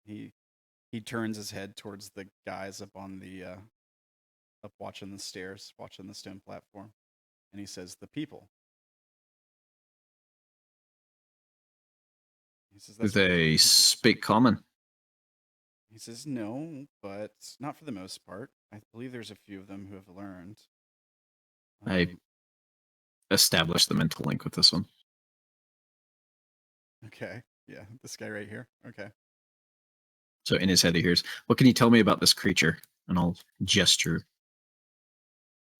He turns his head towards the guys up on the up watching the stairs, watching the stone platform, and he says, "The people." He says, Do "That's what the they people do." speak common? He says, "No, but not for the most part. I believe there's a few of them who have learned." I established the mental link with this one. Okay. Yeah, this guy right here. Okay. So in his head he hears, what can you tell me about this creature? And I'll gesture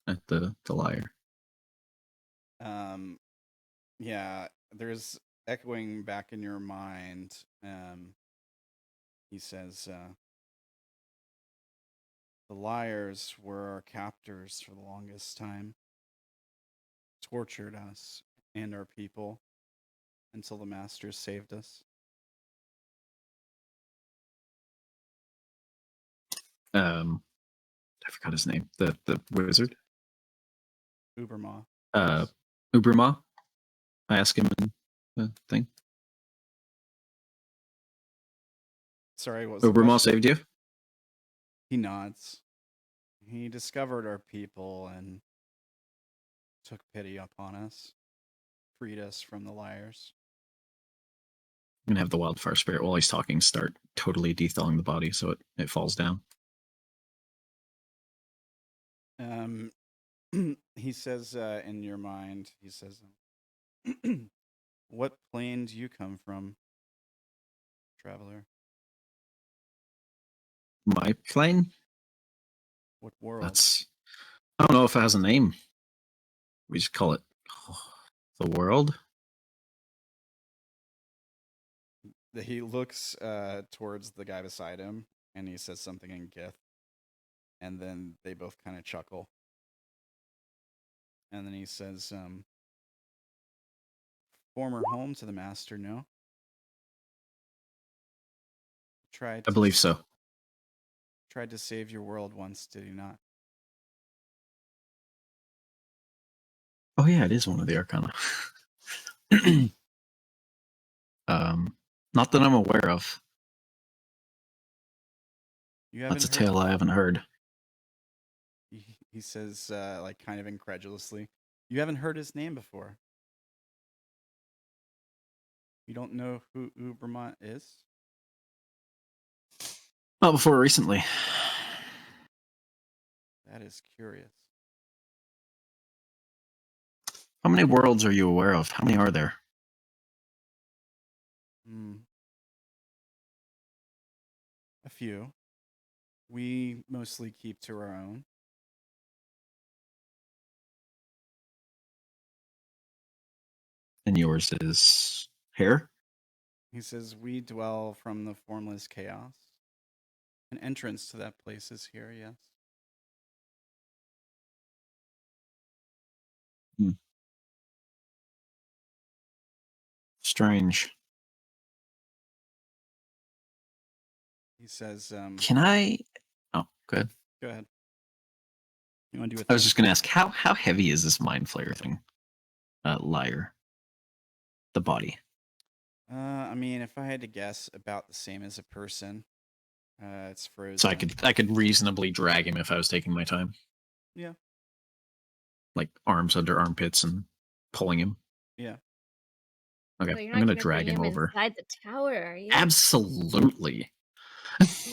at the liar. Yeah, there's echoing back in your mind. He says, the liars were our captors for the longest time, tortured us and our people until the masters saved us. I forgot his name. The wizard? Ubrimah. Ubrimah? I asked him in the thing. Sorry, what was the Ubrimah question? saved you? He nods. He discovered our people and took pity upon us, freed us from the liars. I'm gonna have the wildfire spirit while he's talking start totally dethawing the body so it falls down. He says in your mind, he says, what plane do you come from, traveler? My plane? What world? I don't know if it has a name. We just call it the world. He looks towards the guy beside him and he says something in Gith. And then they both kind of chuckle. And then he says, former home to the master, no? I believe so. Tried to save your world once, did he not? Oh yeah, it is one of the Arcana. Not that I'm aware of. You haven't That's a heard. tale I haven't heard. He says, like kind of incredulously, you haven't heard his name before. You don't know who Ubrimah is? Not before recently. That is curious. How many worlds are you aware of? How many are there? A few. We mostly keep to our own. And yours is here? He says, we dwell from the formless chaos. An entrance to that place is here, yes. Strange. He says, Can I? Oh, good. go ahead. You want to do I was just going to ask, how heavy is this mind flayer thing? Liar. The body. I mean, if I had to guess, about the same as a person. It's frozen. So I could reasonably drag him if I was taking my time. Yeah. Like arms under armpits and pulling him. Yeah. Okay, So you're I'm not gonna gonna drag bring him over. inside the tower, are you? Absolutely.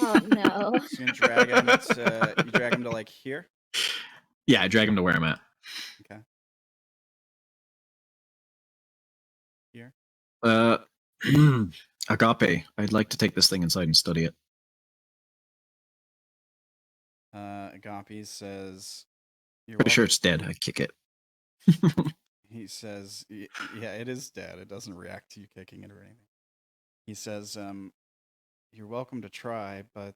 Oh no. So you're gonna drag him to, you drag him to like here? Yeah, I drag him to where I'm at. Okay. Here? Agape, I'd like to take this thing inside and study it. Agape says, you're Pretty sure welcome. it's dead. I kick it. He says, yeah, it is dead. It doesn't react to you kicking it or anything. He says, you're welcome to try, but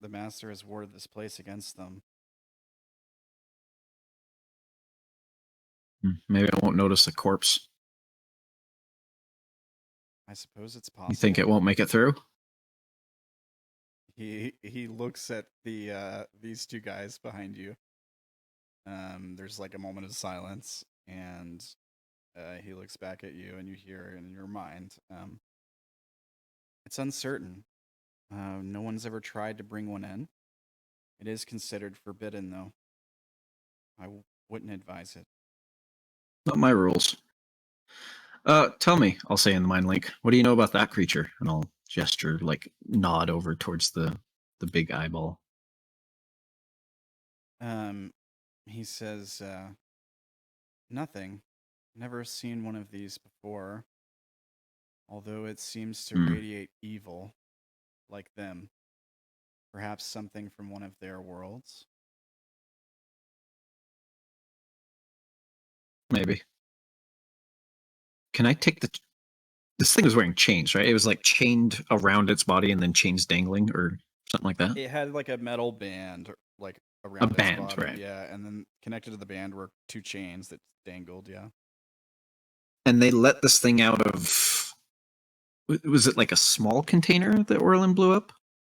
the master has warded this place against them. Maybe I won't notice a corpse. I suppose it's possible. You think it won't make it through? He looks at the these two guys behind you. There's like a moment of silence, and he looks back at you, and you hear in your mind, it's uncertain. No one's ever tried to bring one in. It is considered forbidden, though. I wouldn't advise it. Not my rules. Tell me, I'll say in the mind link, what do you know about that creature? And I'll gesture, like nod over towards the big eyeball. He says, nothing. Never seen one of these before. Although it seems to radiate evil, like them. Perhaps something from one of their worlds. Maybe. Can I take this thing was wearing chains, right? It was like chained around its body and then chains dangling or something like that? It had like a metal band, like around band, its body, right. yeah, and then connected to the band were two chains that dangled, yeah. And they let this thing out of... Was it like a small container that Orilyn blew up?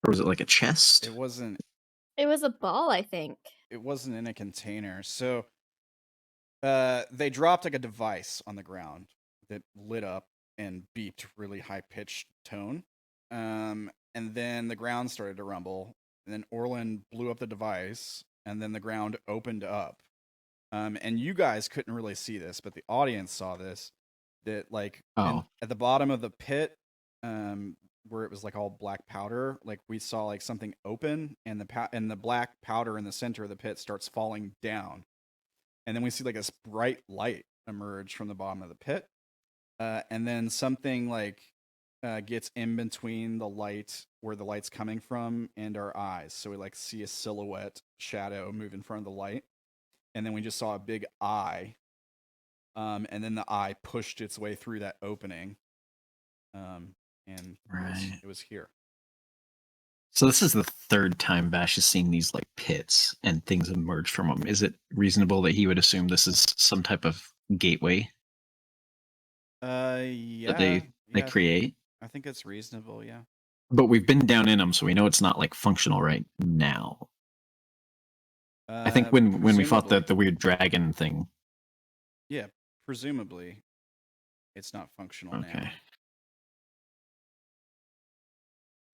Or was it like a chest? It wasn't It was a ball, I think. it wasn't in a container. So they dropped like a device on the ground that lit up and beeped really high pitched tone. And then the ground started to rumble. And then Orilyn blew up the device, and then the ground opened up. And you guys couldn't really see this, but the audience saw this. That like at the bottom of the pit, where it was like all black powder, like we saw like something open, and the black powder in the center of the pit starts falling down, and then we see like this bright light emerge from the bottom of the pit, and then something like gets in between the light where the light's coming from and our eyes, so we like see a silhouette shadow move in front of the light, and then we just saw a big eye, and then the eye pushed its way through that opening, and it was here. So this is the third time Vash has seen these like pits and things emerge from them. Is it reasonable that he would assume this is some type of gateway Yeah. that they create? I think it's reasonable, yeah. But we've been down in them, so we know it's not like functional right now. I think when we fought the weird dragon thing. Yeah, presumably it's not functional now.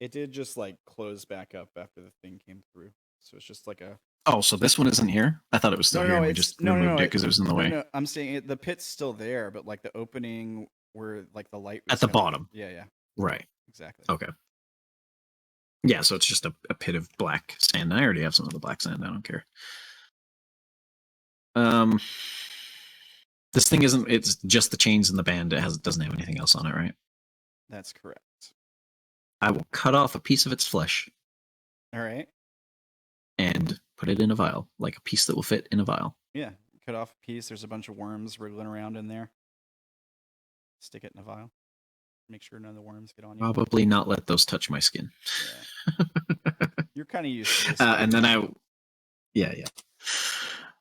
It did just like close back up after the thing came through. So it's just like a... Oh, so this one isn't here? I thought it was still here and we just removed it because it was in the way. No, I'm saying the pit's still there, but like the opening where like the light was at the bottom. Yeah. Right. Exactly. Okay. Yeah, so it's just a pit of black sand. I already have some of the black sand. I don't care. This thing isn't... It's just the chains and the band. It doesn't have anything else on it, right? That's correct. I will cut off a piece of its flesh. All right. And put it in a vial, like a piece that will fit in a vial. Yeah, cut off a piece. There's a bunch of worms wriggling around in there. Stick it in a vial. Make sure none of the worms get on you. Probably not let those touch my skin. Yeah. You're kind of used to this. And then Yeah.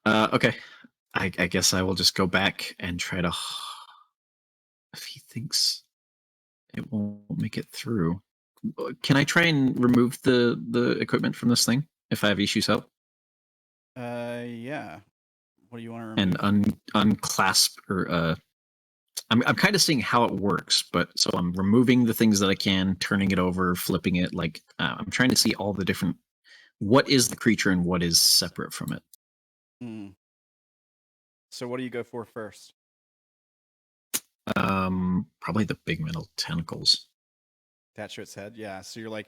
Okay. I guess I will just go back and try to... If he thinks it won't make it through... Can I try and remove the equipment from this thing if I have issues help? Yeah. What do you want to remove? And unclasp or I'm kind of seeing how it works, but so I'm removing the things that I can, turning it over, flipping it. Like I'm trying to see all the different. What is the creature and what is separate from it? So what do you go for first? Probably the big metal tentacles. Attach to its head, yeah. So you're like,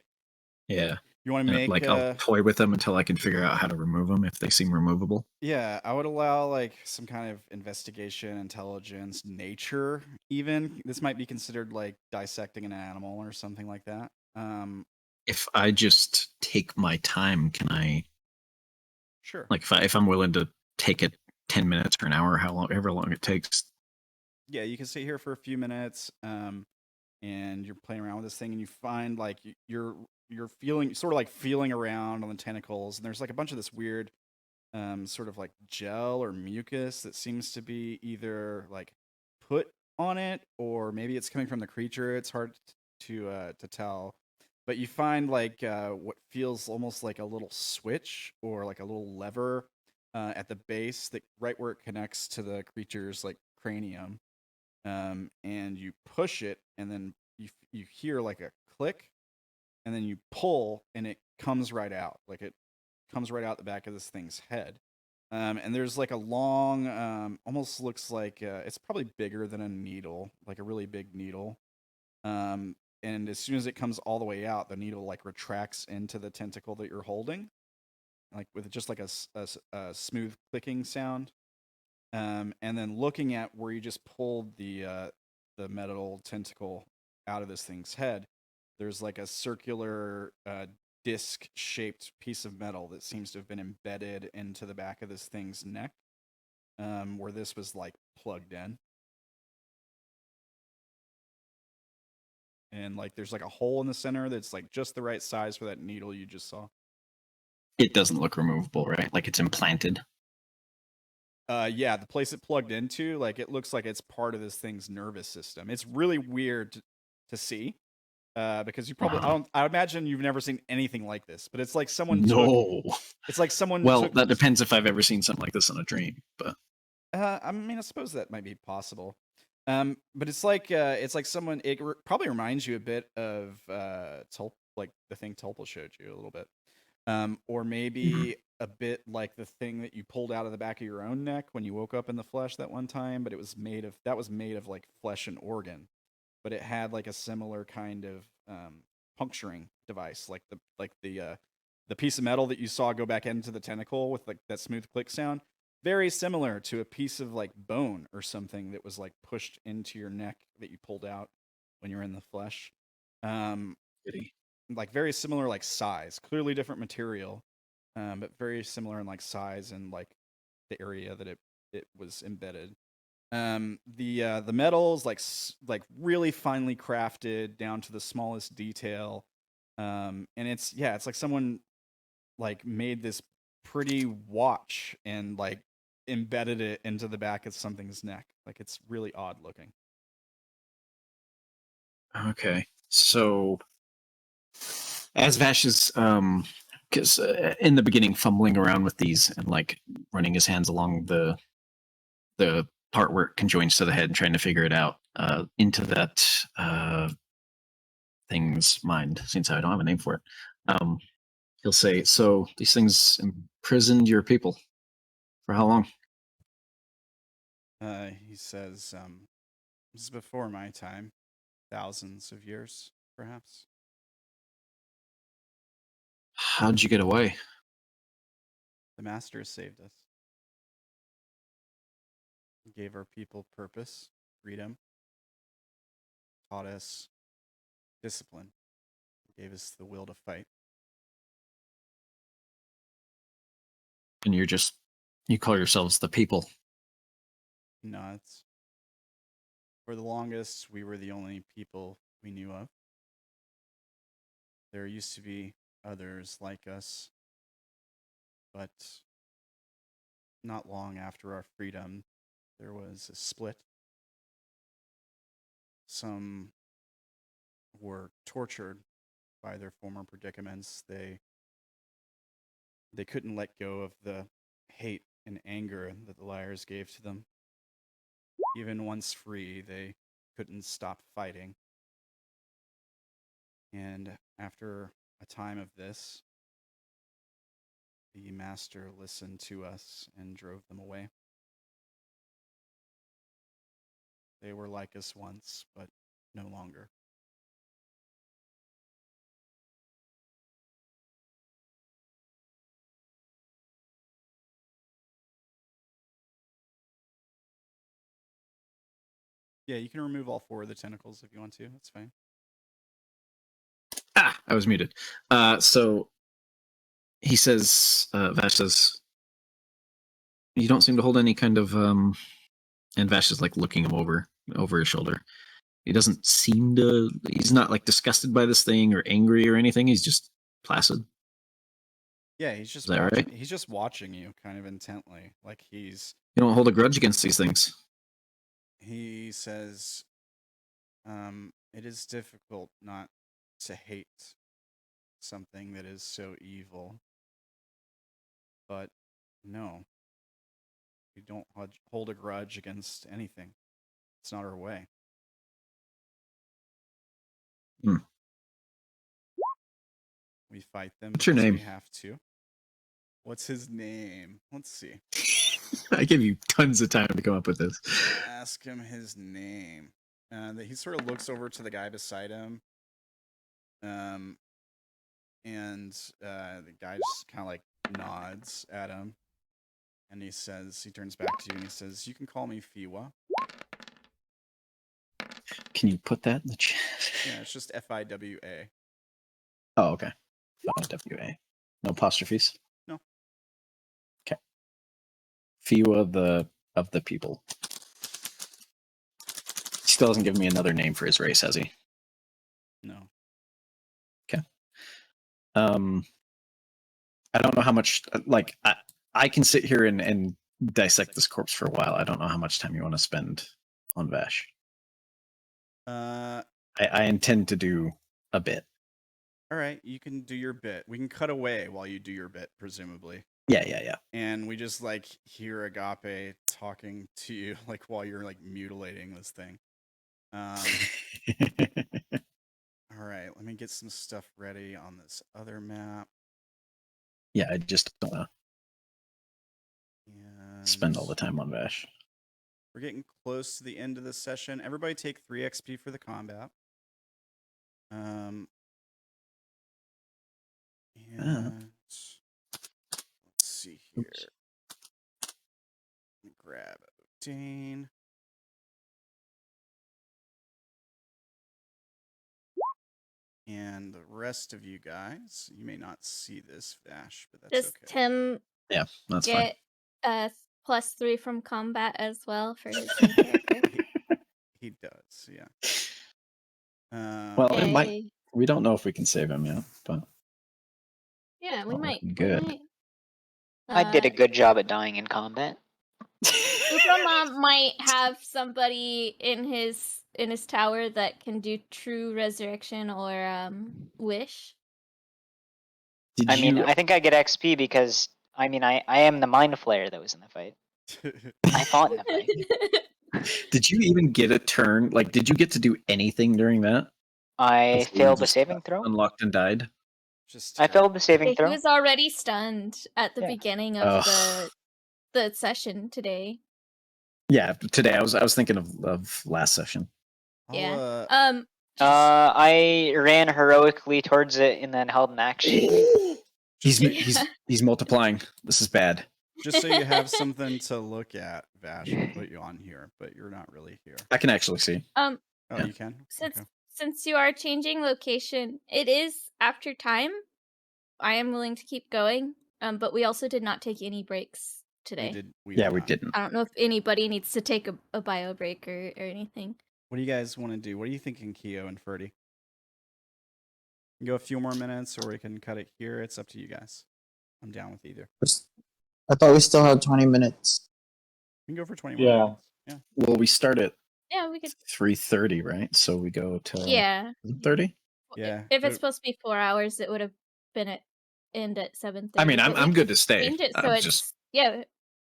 yeah. You want to make like I'll toy with them until I can figure out how to remove them if they seem removable. Yeah, I would allow like some kind of investigation, intelligence, nature. Even this might be considered like dissecting an animal or something like that. If I just take my time, can I? Sure. Like if I'm willing to take it 10 minutes or an hour, however long it takes. Yeah, you can sit here for a few minutes, and you're playing around with this thing, and you find like you're feeling sort of like feeling around on the tentacles, and there's like a bunch of this weird sort of like gel or mucus that seems to be either like put on it, or maybe it's coming from the creature. It's hard to tell. But you find like what feels almost like a little switch or like a little lever at the base, that right where it connects to the creature's like cranium, and you push it, and then you hear like a click, and then you pull, and it comes right out. Like it comes right out the back of this thing's head. And there's like a long, almost looks like it's probably bigger than a needle, like a really big needle. And as soon as it comes all the way out, the needle like retracts into the tentacle that you're holding, like with just like a smooth clicking sound. And then looking at where you just pulled the metal tentacle out of this thing's head, there's like a circular disc-shaped piece of metal that seems to have been embedded into the back of this thing's neck, where this was like plugged in. And like there's like a hole in the center that's like just the right size for that needle you just saw. It doesn't look removable, right? Like it's implanted. Yeah, the place it plugged into, like it looks like it's part of this thing's nervous system. It's really weird to see, because you probably I imagine you've never seen anything like this, but it's like someone No. It's like someone Well, took, that depends if I've ever seen something like this in a dream, but I mean, I suppose that might be possible. But it's like someone. It probably reminds you a bit of like the thing Tulpa showed you a little bit, or maybe a bit like the thing that you pulled out of the back of your own neck when you woke up in the flesh that one time. But it was made of like flesh and organ, but it had like a similar kind of puncturing device, like the piece of metal that you saw go back into the tentacle with like that smooth click sound. Very similar to a piece of like bone or something that was like pushed into your neck that you pulled out when you're in the flesh. Like very similar, like size, clearly different material, but very similar in like size and like the area that it was embedded. The metals like really finely crafted down to the smallest detail, and it's like someone like made this pretty watch and like embedded it into the back of something's neck. Like it's really odd looking. okay. So as Vash is because in the beginning fumbling around with these and like running his hands along the part where it conjoins to the head and trying to figure it out into that thing's mind, since I don't have a name for it, he'll say, so these things imprisoned your people for how long? He says, this is before my time, thousands of years, perhaps. How'd you get away? The master saved us. He gave our people purpose, freedom, taught us discipline, gave us the will to fight. And you call yourselves the people. Nods. For the longest, we were the only people we knew of. There used to be others like us, but not long after our freedom, there was a split. Some were tortured by their former predicaments. They couldn't let go of the hate and anger that the liars gave to them. Even once free, they couldn't stop fighting. And after a time of this, the master listened to us and drove them away. They were like us once, but no longer. Yeah, you can remove all 4 of the tentacles if you want to. That's fine. I was muted. So he says, Vash says, you don't seem to hold any kind of, and Vash is like looking him over his shoulder. He doesn't seem to, he's not like disgusted by this thing or angry or anything. He's just placid. Yeah, he's just Is that watching. right? He's just watching you kind of intently. Like he's You don't hold a grudge against these things. he says, it is difficult not to hate something that is so evil. But no, we don't hold a grudge against anything. It's not our way. Hmm. We fight them What's your because we name? have to. What's his name? Let's see. I give you tons of time to come up with this. Ask him his name. He sort of looks over to the guy beside him. And the guy just kind of like nods at him. And he turns back to you and he says, "You can call me Fiwa." Can you put that in the chat? Yeah, it's just Fiwa. Oh, okay. FIWA. No apostrophes? No. Okay. Fiwa of the people. Still hasn't given me another name for his race, has he? No. Okay. I don't know how much, like, I can sit here and dissect this corpse for a while. I don't know how much time you want to spend on Vash. I intend to do a bit. All right, you can do your bit. We can cut away while you do your bit, presumably. Yeah. And we just like hear Agape talking to you like while you're like mutilating this thing. All right, let me get some stuff ready on this other map. Yeah, I just don't want to spend all the time on Vash. We're getting close to the end of this session. Everybody take 3 XP for the combat. Let's see here. Let me grab Odayn. And the rest of you guys, you may not see this, Vash, but that's Does okay. Tim Yeah, that's fine. get +3 from combat as well for his new character? He does, yeah. Well, it might. Yay. We don't know if we can save him yet, but Yeah, we not might. looking good. We might. I did a good job at dying in combat. Ubrimah might have somebody in his tower that can do true resurrection or wish. Did I you? mean, I think I get XP because I am the mind flayer that was in the fight. I fought in the fight. Did you even get a turn? Like, did you get to do anything during that? I Before you failed the just saving throw. Unlocked and died. Just I failed the saving He throw. was already stunned at the Yeah. beginning of Ugh. the session today. Yeah, today I was thinking of last session. Yeah. I ran heroically towards it and then held an action. He's multiplying. This is bad. Just so you have something to look at, Vash, I'll put you on here, but you're not really here. I can actually see. Oh, Yeah. you can? Since you are changing location, it is after time. I am willing to keep going, but we also did not take any breaks today. We didn't. I don't know if anybody needs to take a bio break or anything. What do you guys want to do? What are you thinking, Keo and Ferdy? We can go a few more minutes, or we can cut it here. It's up to you guys. I'm down with either. I thought we still had 20 minutes. We can go for 20 more minutes. Yeah. Well, we start at we could 3:30, right? So we go till 30. Yeah. If it's supposed to be 4 hours, it would have been end at 7:30. I mean, I'm good to stay. Change it so it's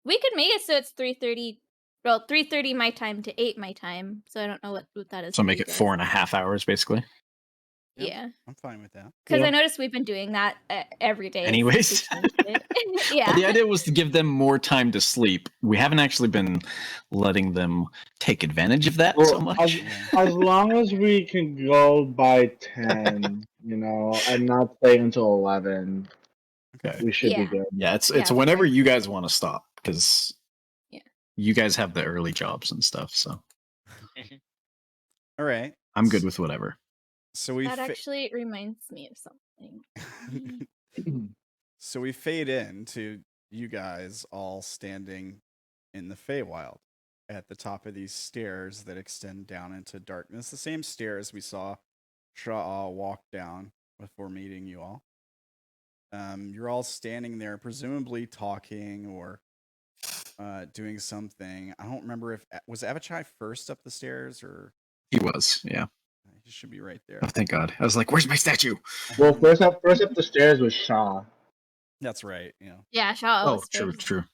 we could make it so it's 3:30. Well, 3:30 my time to 8 my time. So I don't know what that is. So make it 4.5 hours, basically. Yeah. I'm fine with that. Because I noticed we've been doing that every day. Anyways. Yeah. Well, the idea was to give them more time to sleep. We haven't actually been letting them take advantage of that so much. As long as we can go by 10, and not stay until 11, we should be good. Yeah, it's whenever you guys want to stop, because you guys have the early jobs and stuff. So, all right, I'm good with whatever. So that actually reminds me of something. So we fade into you guys all standing in the Feywild at the top of these stairs that extend down into darkness. The same stairs we saw Sha'ah walk down before meeting you all. You're all standing there, presumably talking or doing something. I don't remember if was Avachai first up the stairs or He was, yeah. he should be right there. Oh, thank God. I was like, where's my statue? Well, first up the stairs was Sha'ah. That's right. Yeah. Yeah, Sha'ah Oh, was true, first. true.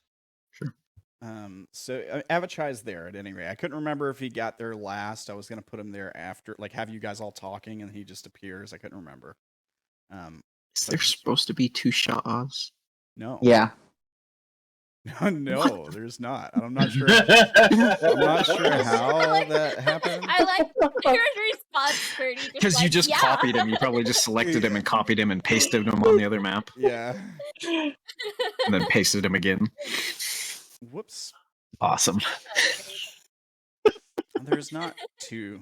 So Avachai's there at any rate. I couldn't remember if he got there last. I was gonna put him there after, like have you guys all talking, and he just appears. I couldn't remember. Is there supposed to be 2 Sha'ahs? No. Yeah. No, there's not. I'm not sure. I'm not sure how that happened. I like your response, Ferdy. Because you like, just yeah. copied him. You probably just selected him and copied him and pasted him on the other map. Yeah. And then pasted him again. Whoops. Awesome. There's not 2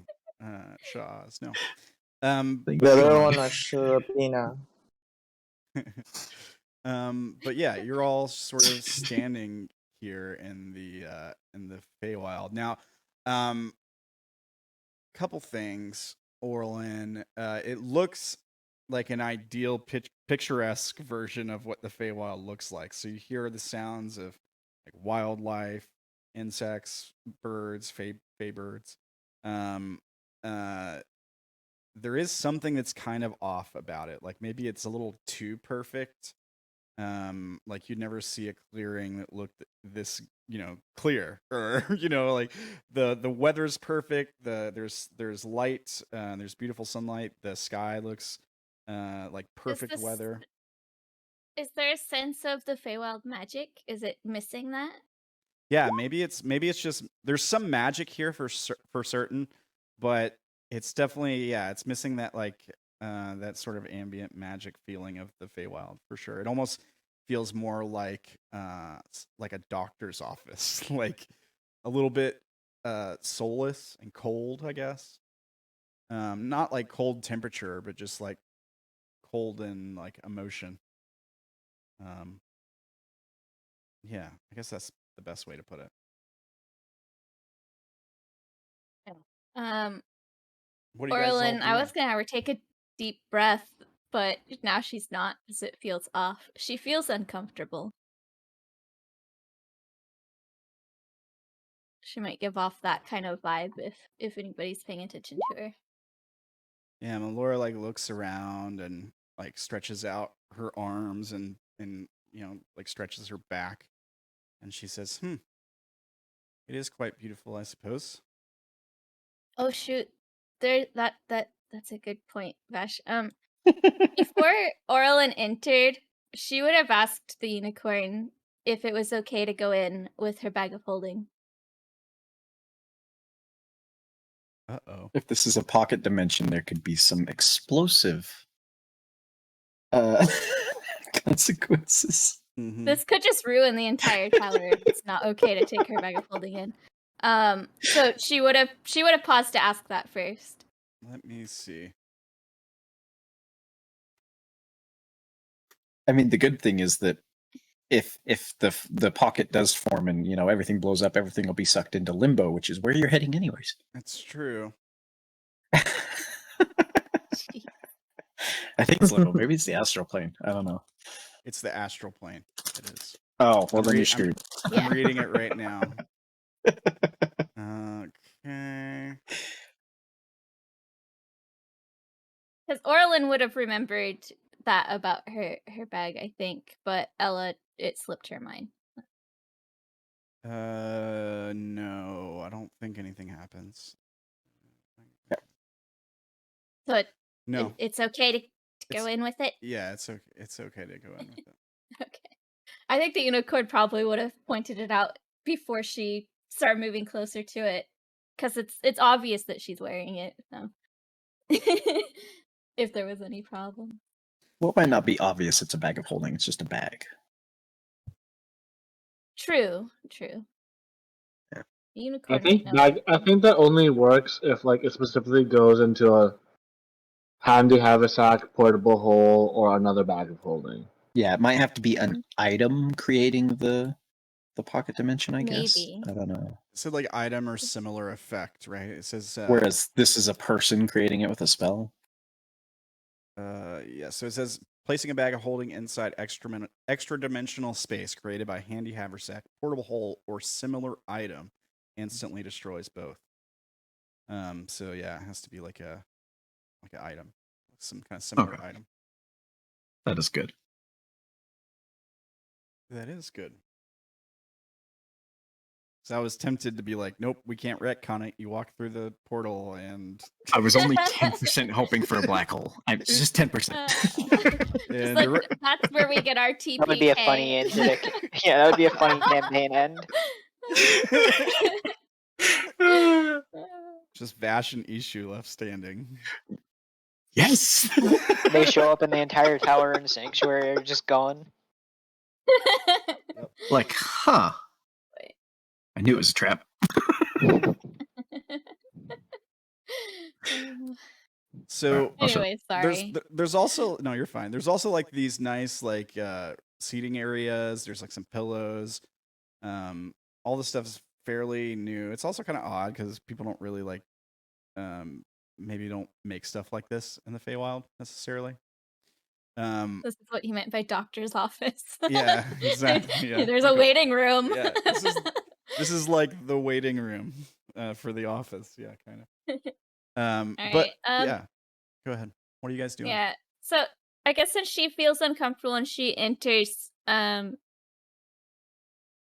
Sha'ahs. No. Thank The other God. one was Shurapina. But yeah, you're all sort of standing here in the Feywild. Now, couple things, Orilyn. It looks like an ideal picturesque version of what the Feywild looks like. So you hear the sounds of like wildlife, insects, birds, fey birds. There is something that's kind of off about it. Like maybe it's a little too perfect. Like you'd never see a clearing that looked this, clear, or like the weather's perfect. There's light, there's beautiful sunlight. The sky looks like perfect this- weather. Is there a sense of the Feywild magic? Is it missing that? Yeah, maybe it's just there's some magic here for certain, but it's definitely it's missing that that sort of ambient magic feeling of the Feywild for sure. It almost feels more like a doctor's office, like a little bit soulless and cold, I guess. Not like cold temperature, but just like cold and like emotion. Yeah, I guess that's the best way to put it. What do you guys all Orilyn, I do? was gonna have her take a deep breath, but now she's not because it feels off. She feels uncomfortable. She might give off that kind of vibe if anybody's paying attention to her. Yeah, Melora like looks around and like stretches out her arms and like stretches her back, and she says, it is quite beautiful, I suppose." Oh shoot. That's a good point, Vash. Before Orilyn entered, she would have asked the unicorn if it was okay to go in with her bag of holding. Uh-oh. If this is a pocket dimension, there could be some explosive consequences. Mhm. This could just ruin the entire tower if it's not okay to take her bag of holding in. So she would have paused to ask that first. Let me see. I mean, the good thing is that if the pocket does form and everything blows up, everything will be sucked into limbo, which is where you're heading anyways. That's true. I think it's limbo. Maybe it's the astral plane. I don't know. It's the astral plane. It is. Oh, well, I'm then re- you're screwed. I'm reading it right now. Okay. Because Orilyn would have remembered that about her bag, I think, but Ella, it slipped her mind. No, I don't think anything happens. So No. it's okay to go It's- in with it. Yeah, it's okay. It's okay to go in with it. Okay. I think the unicorn probably would have pointed it out before she started moving closer to it, because it's obvious that she's wearing it. So, if there was any problem, Well, it might not be obvious it's a bag of holding. It's just a bag. true. Yeah. The unicorn. I think would know. I think that only works if like it specifically goes into a handy haversack, portable hole, or another bag of holding. Yeah, it might have to be an item creating the pocket dimension, I guess. Maybe. I don't know. It said like item or similar effect, right? It says Whereas this is a person creating it with a spell. yeah, so it says Placing a bag of holding inside extra dimensional space created by handy haversack, portable hole, or similar item instantly destroys both. So yeah, it has to be like an item, some kind of similar Okay. item. That is good. That is good. So I was tempted to be like, nope, we can't retcon it. You walk through the portal and I was only 10% hoping for a black hole. It's just 10%. And Like, the that's where we get our TPK. That would be a funny end to the yeah, that would be a funny campaign end. just Vash and Ishu left standing. Yes. They show up and the entire tower and sanctuary are just gone. Like, huh? I knew it was a trap. So Anyway, sorry. there's also no, you're fine. There's also like these nice like seating areas. There's like some pillows. All this stuff is fairly new. It's also kind of odd because people don't really like maybe don't make stuff like this in the Feywild necessarily. This is what he meant by doctor's office. Yeah, exactly. Yeah. There's a waiting room. Yeah, this is like the waiting room for the office. Yeah, kind of. But right, yeah, go ahead. What are you guys doing? Yeah. So I guess since she feels uncomfortable and she enters,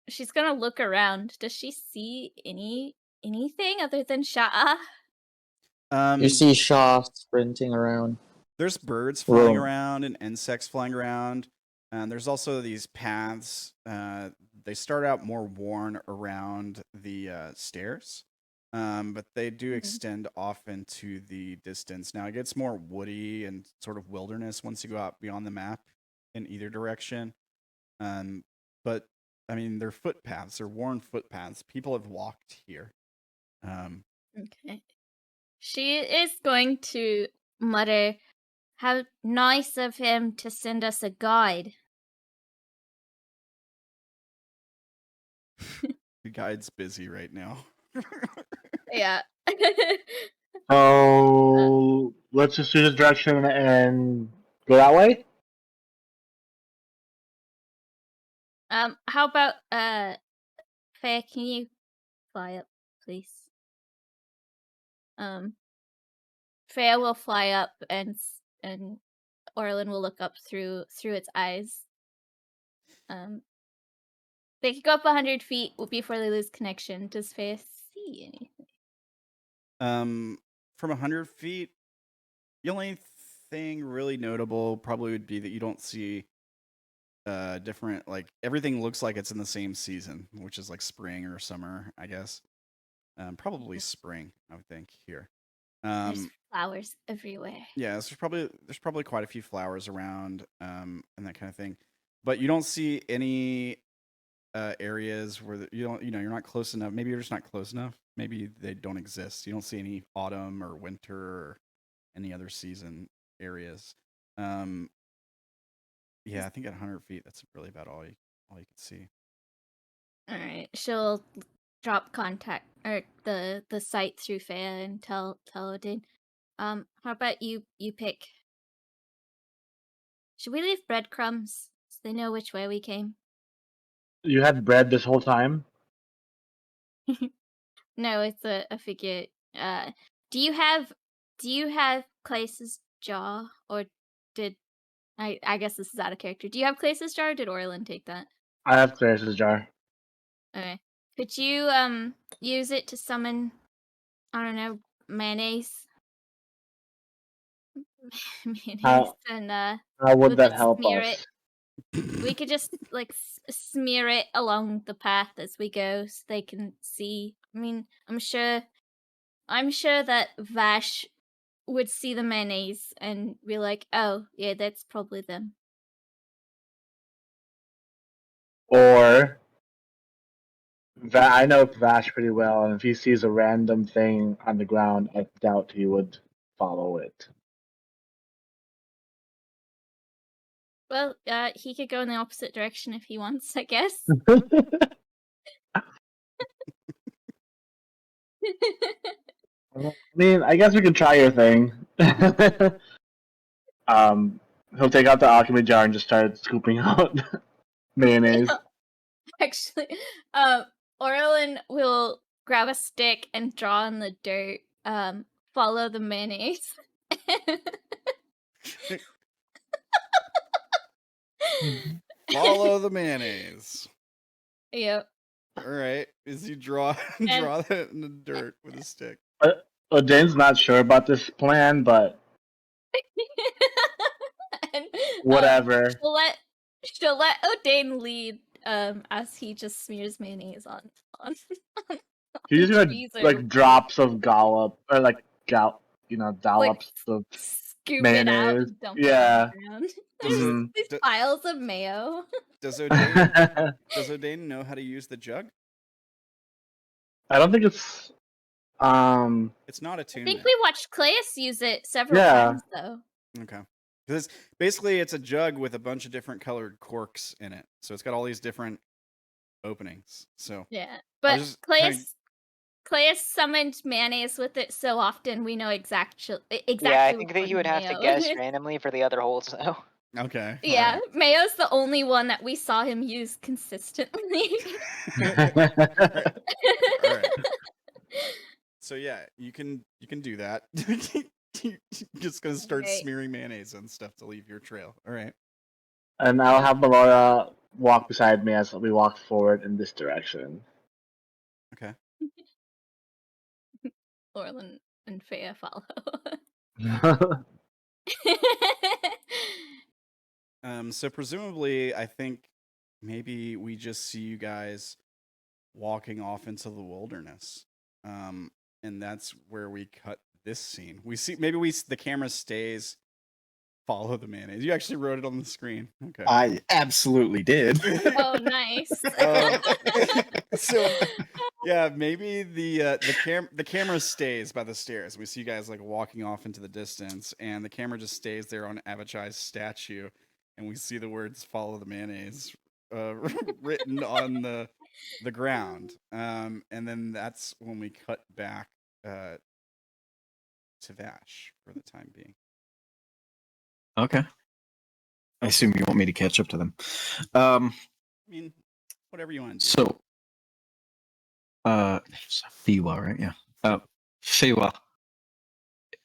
she's gonna look around. Does she see anything other than Sha'ah? You see Sha'ah sprinting around. There's birds flying Whoa. around and insects flying around. And there's also these paths. They start out more worn around the stairs, but they do extend off into the distance. Now it gets more woody and sort of wilderness once you go out beyond the map in either direction. But I mean, they're footpaths. They're worn footpaths. People have walked here. Okay. She is going to mutter, "How nice of him to send us a guide." The guide's busy right now. Yeah. So let's just do this direction and go that way. How about Faye, can you fly up, please? Faye will fly up and Orilyn will look up through its eyes. They could go up 100 feet before they lose connection. Does Faye see anything? From 100 feet, the only thing really notable probably would be that you don't see different, like everything looks like it's in the same season, which is like spring or summer, I guess. Probably spring, I would think here. There's flowers everywhere. Yeah, there's probably quite a few flowers around, and that kind of thing. But you don't see any areas where you're not close enough. Maybe you're just not close enough. Maybe they don't exist. You don't see any autumn or winter or any other season areas. Yeah, I think at 100 feet, that's really about all you can see. All right, she'll drop contact or the sight through Faye and tell Odayn. How about you pick? Should we leave breadcrumbs so they know which way we came? You had bread this whole time. No, it's a figure. Do you have Claes's jaw, or did I guess this is out of character. Do you have Claes's jar, or did Orilyn take that? I have Claes's jar. Okay. Could you use it to summon, I don't know, mayonnaise? Mayonnaise and How we would that could help smear us? we could just like smear it along the path as we go so they can see. I mean, I'm sure that Vash would see the mayonnaise and be like, "Oh, yeah, that's probably them." Or I know Vash pretty well, and if he sees a random thing on the ground, I doubt he would follow it. Well, he could go in the opposite direction if he wants, I guess. I mean, I guess we could try your thing. He'll take out the alchemy jar and just start scooping out mayonnaise. Actually, Orilyn will grab a stick and draw in the dirt. Follow the mayonnaise. Follow the mayonnaise. Yep. All right. As you draw that in the dirt with a stick. Odayn's not sure about this plan, but And, whatever. she'll let Odayn lead as he just smears mayonnaise on He's just gonna trees or like drops of dollop or like dollops of scoop it out mayonnaise. and dump Yeah. it on the ground. Mhm. These D- piles of mayo. Does I Odayn know how to use the jug? don't think it's It's not I attunement. think we watched Claes use it several Yeah. times though. Okay. Because basically it's a jug with a bunch of different colored corks in it. So it's got all these different openings. So Yeah. But just Claes summoned mayonnaise with it so often we know exactly Yeah, I think which that one you would have to mayo guess is. randomly for the other holes, though. okay. Yeah, Mayo's the only one that we saw him use consistently. All right. So yeah, you can do that. You're just gonna start Okay. smearing mayonnaise on stuff to leave your trail. All right. and I'll have Melora walk beside me as we walk forward in this direction. Okay. Orilyn and Fea follow. So presumably, I think maybe we just see you guys walking off into the wilderness, and that's where we cut this scene. We see the camera stays. Follow the mayonnaise. You actually wrote it on the screen. Okay. I absolutely did. Oh, nice. So yeah, maybe the camera stays by the stairs. We see you guys like walking off into the distance, and the camera just stays there on Avachai's statue, and we see the words "Follow the mayonnaise" written on the ground. And then that's when we cut back to Vash for the time being. Okay. I assume you want me to catch up to them. I mean, whatever you want to do. So, Fiwa, right? Yeah. Fiwa,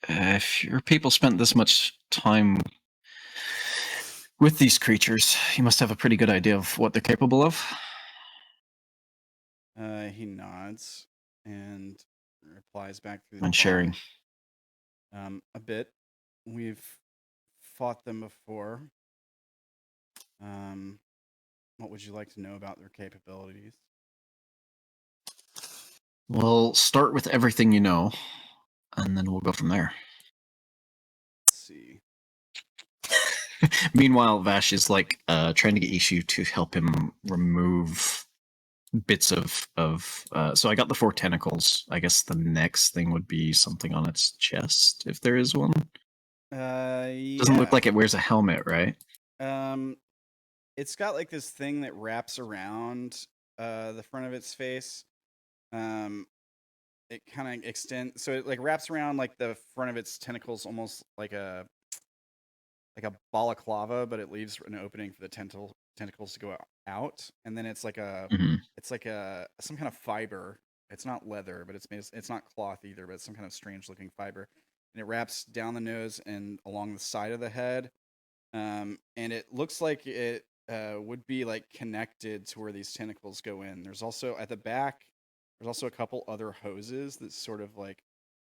if your people spent this much time with these creatures, you must have a pretty good idea of what they're capable of. He nods and replies back through the And phone. sharing. A bit. We've fought them before. What would you like to know about their capabilities? We'll start with everything you know, and then we'll go from there. Let's see. Meanwhile, Vash is like trying to get Ishu to help him remove bits of so I got the 4 tentacles. I guess the next thing would be something on its chest, if there is one. Yeah. Doesn't look like it wears a helmet, right? It's got like this thing that wraps around the front of its face. It kind of extends, so it like wraps around like the front of its tentacles, almost like a balaclava, but it leaves an opening for the tentacles to go out, and then it's like some kind of fiber. It's not leather, but it's not cloth either, but it's some kind of strange looking fiber, and it wraps down the nose and along the side of the head, and it looks like it would be like connected to where these tentacles go in. There's also at the back, there's also a couple other hoses that sort of like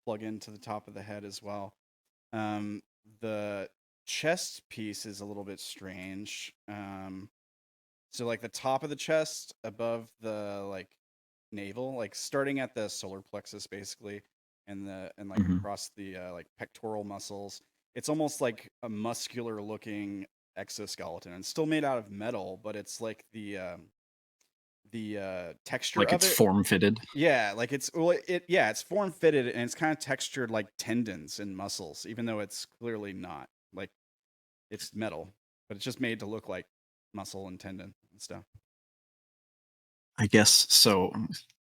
plug into the top of the head as well. The chest piece is a little bit strange. So like the top of the chest above the like navel, like starting at the solar plexus basically, and across the like pectoral muscles, it's almost like a muscular looking exoskeleton. It's still made out of metal, but it's like the texture Like of it's it. form fitted. Yeah, like it's form fitted, and it's kind of textured like tendons and muscles, even though it's clearly not. Like it's metal, but it's just made to look like muscle and tendon and stuff. I guess so.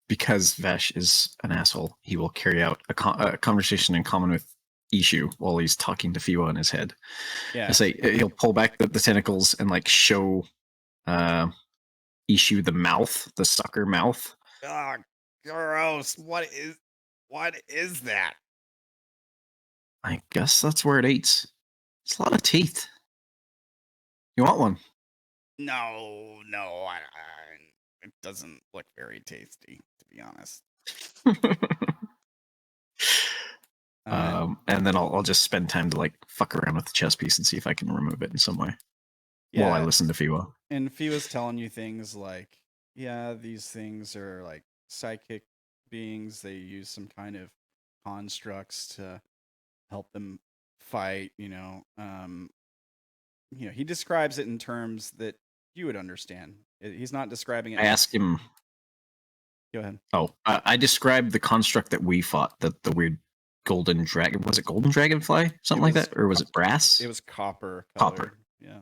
Because Vash is an asshole, he will carry out a conversation in common with Ishu while he's talking to Fiwa in his head. Yeah. I say he'll pull back the tentacles and like show Ishu the mouth, the sucker mouth. Ah, gross. What is that? I guess that's where it eats. It's a lot of teeth. You want one? No, it doesn't look very tasty, to be honest. And then I'll just spend time to like fuck around with the chess piece and see if I can remove it in some way while I listen to Fiwa. And Fiwa's telling you things like, yeah, these things are like psychic beings. They use some kind of constructs to help them fight. He describes it in terms that you would understand. He's not describing it. I ask him. Go ahead. Oh, I described the construct that we fought. The weird golden dragon. Was it golden dragonfly? Something like that, or was it brass? It was copper. Copper. Yeah.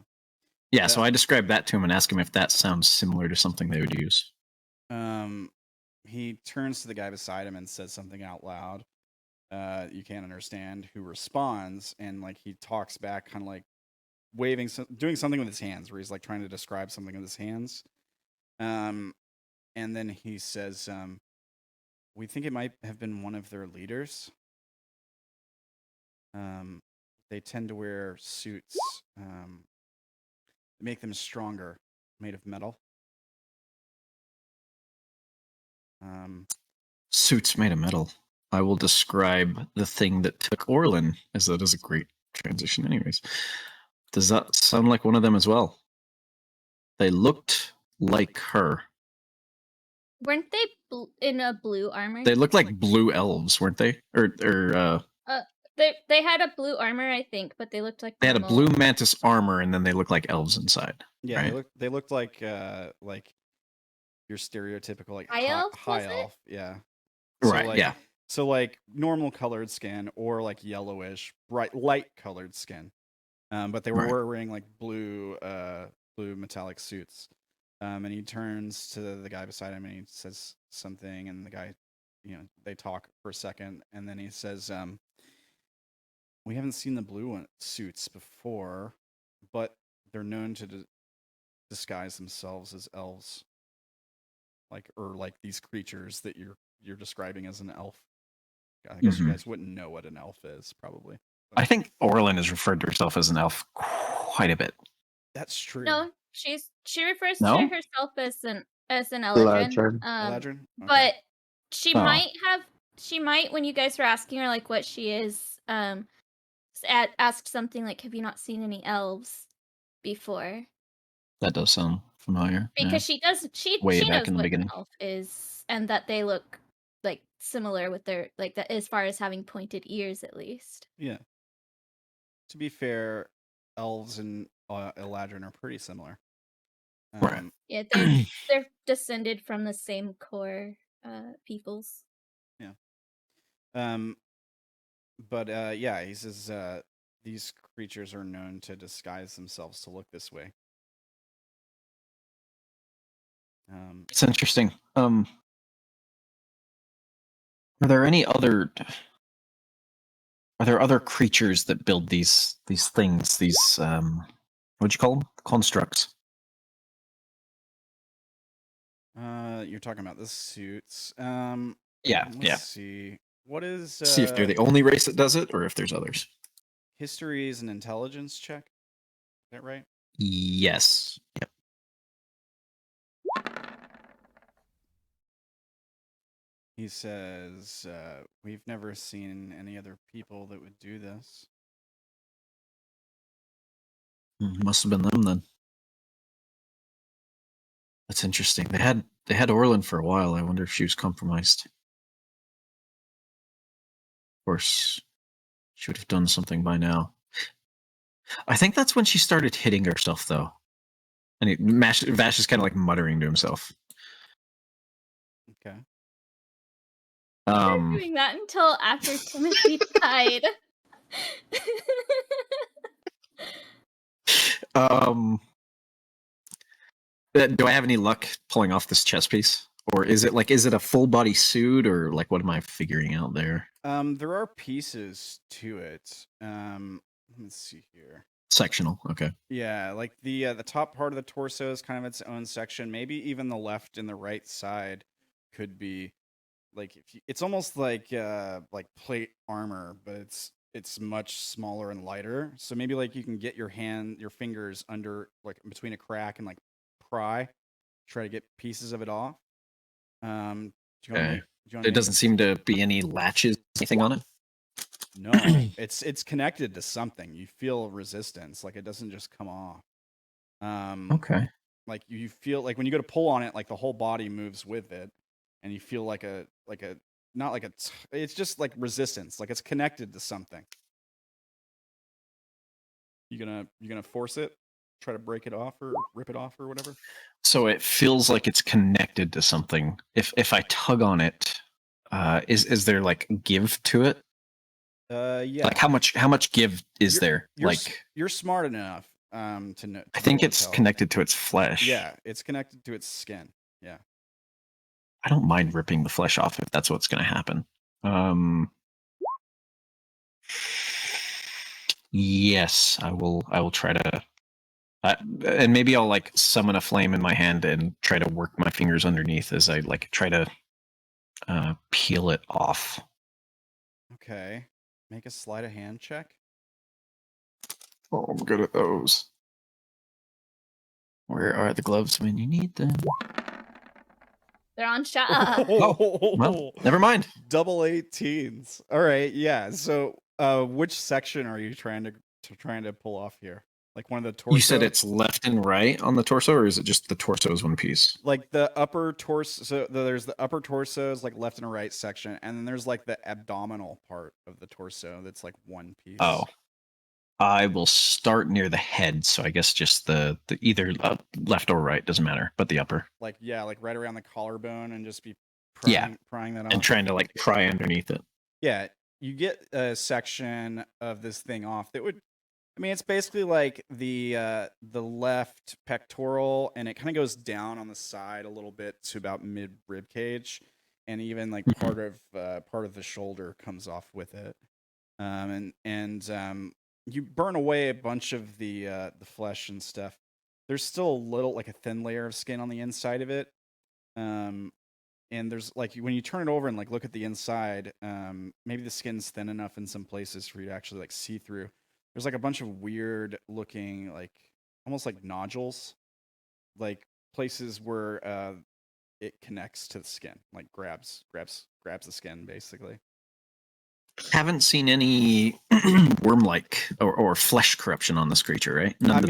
Yeah. So I described that to him and asked him if that sounds similar to something they would use. He turns to the guy beside him and says something out loud. You can't understand. Who responds, and like he talks back, kind of like waving, doing something with his hands, where he's like trying to describe something with his hands. And then he says, "We think it might have been one of their leaders. They tend to wear suits that make them stronger, made of metal. Suits made of metal. I will describe the thing that took Orilyn, as that is a great transition anyways. Does that sound like one of them as well? They looked like her. Weren't they in a blue armor? They looked like blue elves, weren't they? They had a blue armor, I think, but they looked like they had a normal- blue mantis armor, and then they looked like elves inside. Yeah, right? they looked like your stereotypical like High elves, high was it? elf. Yeah. Right. like, yeah. So like normal colored skin or like yellowish, bright light colored skin. But they were Right. wearing like blue metallic suits. And he turns to the guy beside him and he says something, and the guy, they talk for a second, and then he says, "We haven't seen the blue suits before, but they're known to disguise themselves as elves, like these creatures that you're describing as an elf. I guess you guys wouldn't know what an elf is, probably. I think Orilyn has referred to herself as an elf quite a bit. That's true. No, she refers No? to herself as an Eladrin. Eladrin? Okay. But she Oh. might when you guys were asking her like what she is, asked something like, "Have you not seen any elves before?" That does sound familiar. Because she knows Way back what in the an beginning. elf is, and that they look like similar with their like that as far as having pointed ears at least. Yeah. To be fair, elves and Eladrin are pretty similar. Right. Yeah, they're descended from the same core peoples. Yeah. But yeah, he says these creatures are known to disguise themselves to look this way. It's interesting. Are there any other? Are there other creatures that build these things? These what'd you call them? Constructs. You're talking about the suits. Yeah. Let's see. What is See if they're the only race that does it, or if there's others. history is an intelligence check? Is that right? Yes. Yep. He says, "We've never seen any other people that would do this." Must have been them then. That's interesting. They had Orilyn for a while. I wonder if she was compromised. Of course, she would have done something by now. I think that's when she started hitting herself, though. And Vash is kind of like muttering to himself. Okay. Doing that until after Timothy died. Do I have any luck pulling off this chess piece? Or is it a full body suit, or like what am I figuring out there? There are pieces to it. Let's see here. Sectional, okay. Yeah, like the top part of the torso is kind of its own section. Maybe even the left and the right side could be like it's almost like plate armor, but it's much smaller and lighter. So maybe like you can get your fingers under like between a crack and like pry, try to get pieces of it off. Do you want to Okay. make? Do you want There doesn't seem to be any latches, anything on it. No, it's connected to something. You feel resistance, like it doesn't just come off. Okay. Like you feel like when you go to pull on it, like the whole body moves with it, and you feel like a not like it's just like resistance, like it's connected to something. You gonna force it, try to break it off or rip it off or whatever. So it feels like it's connected to something. If I tug on it, is there like give to it? Yeah. Like how much give is there? You're smart enough to know. I think it's connected to its flesh. Yeah, it's connected to its skin. Yeah. I don't mind ripping the flesh off if that's what's going to happen. Yes, I will try to, and maybe I'll like summon a flame in my hand and try to work my fingers underneath as I like try to peel it off. Okay. Make a sleight of hand check. Oh, I'm good at those. Where are the gloves when you need them? They're on Sha'ah. Oh, well, never mind. Double 18s. All right, yeah. So, which section are you trying to pull off here? Like one of the torso? You said it's left and right on the torso, or is it just the torso is one piece? Like the upper torso. So there's the upper torso's like left and right section, and then there's like the abdominal part of the torso that's like one piece. Oh, I will start near the head, so I guess just the either left or right doesn't matter, but the upper. Like like right around the collarbone, and just be prying that off. And trying to like pry underneath it. Yeah, you get a section of this thing off that would. I mean, it's basically like the left pectoral, and it kind of goes down on the side a little bit to about mid rib cage, and even like part of the shoulder comes off with it, and you burn away a bunch of the flesh and stuff. There's still a little like a thin layer of skin on the inside of it, and there's like when you turn it over and like look at the inside, maybe the skin's thin enough in some places for you to actually like see through. There's like a bunch of weird looking, like almost like nodules, like places where it connects to the skin, like grabs the skin basically. Haven't seen any worm-like or flesh corruption on this creature, right? None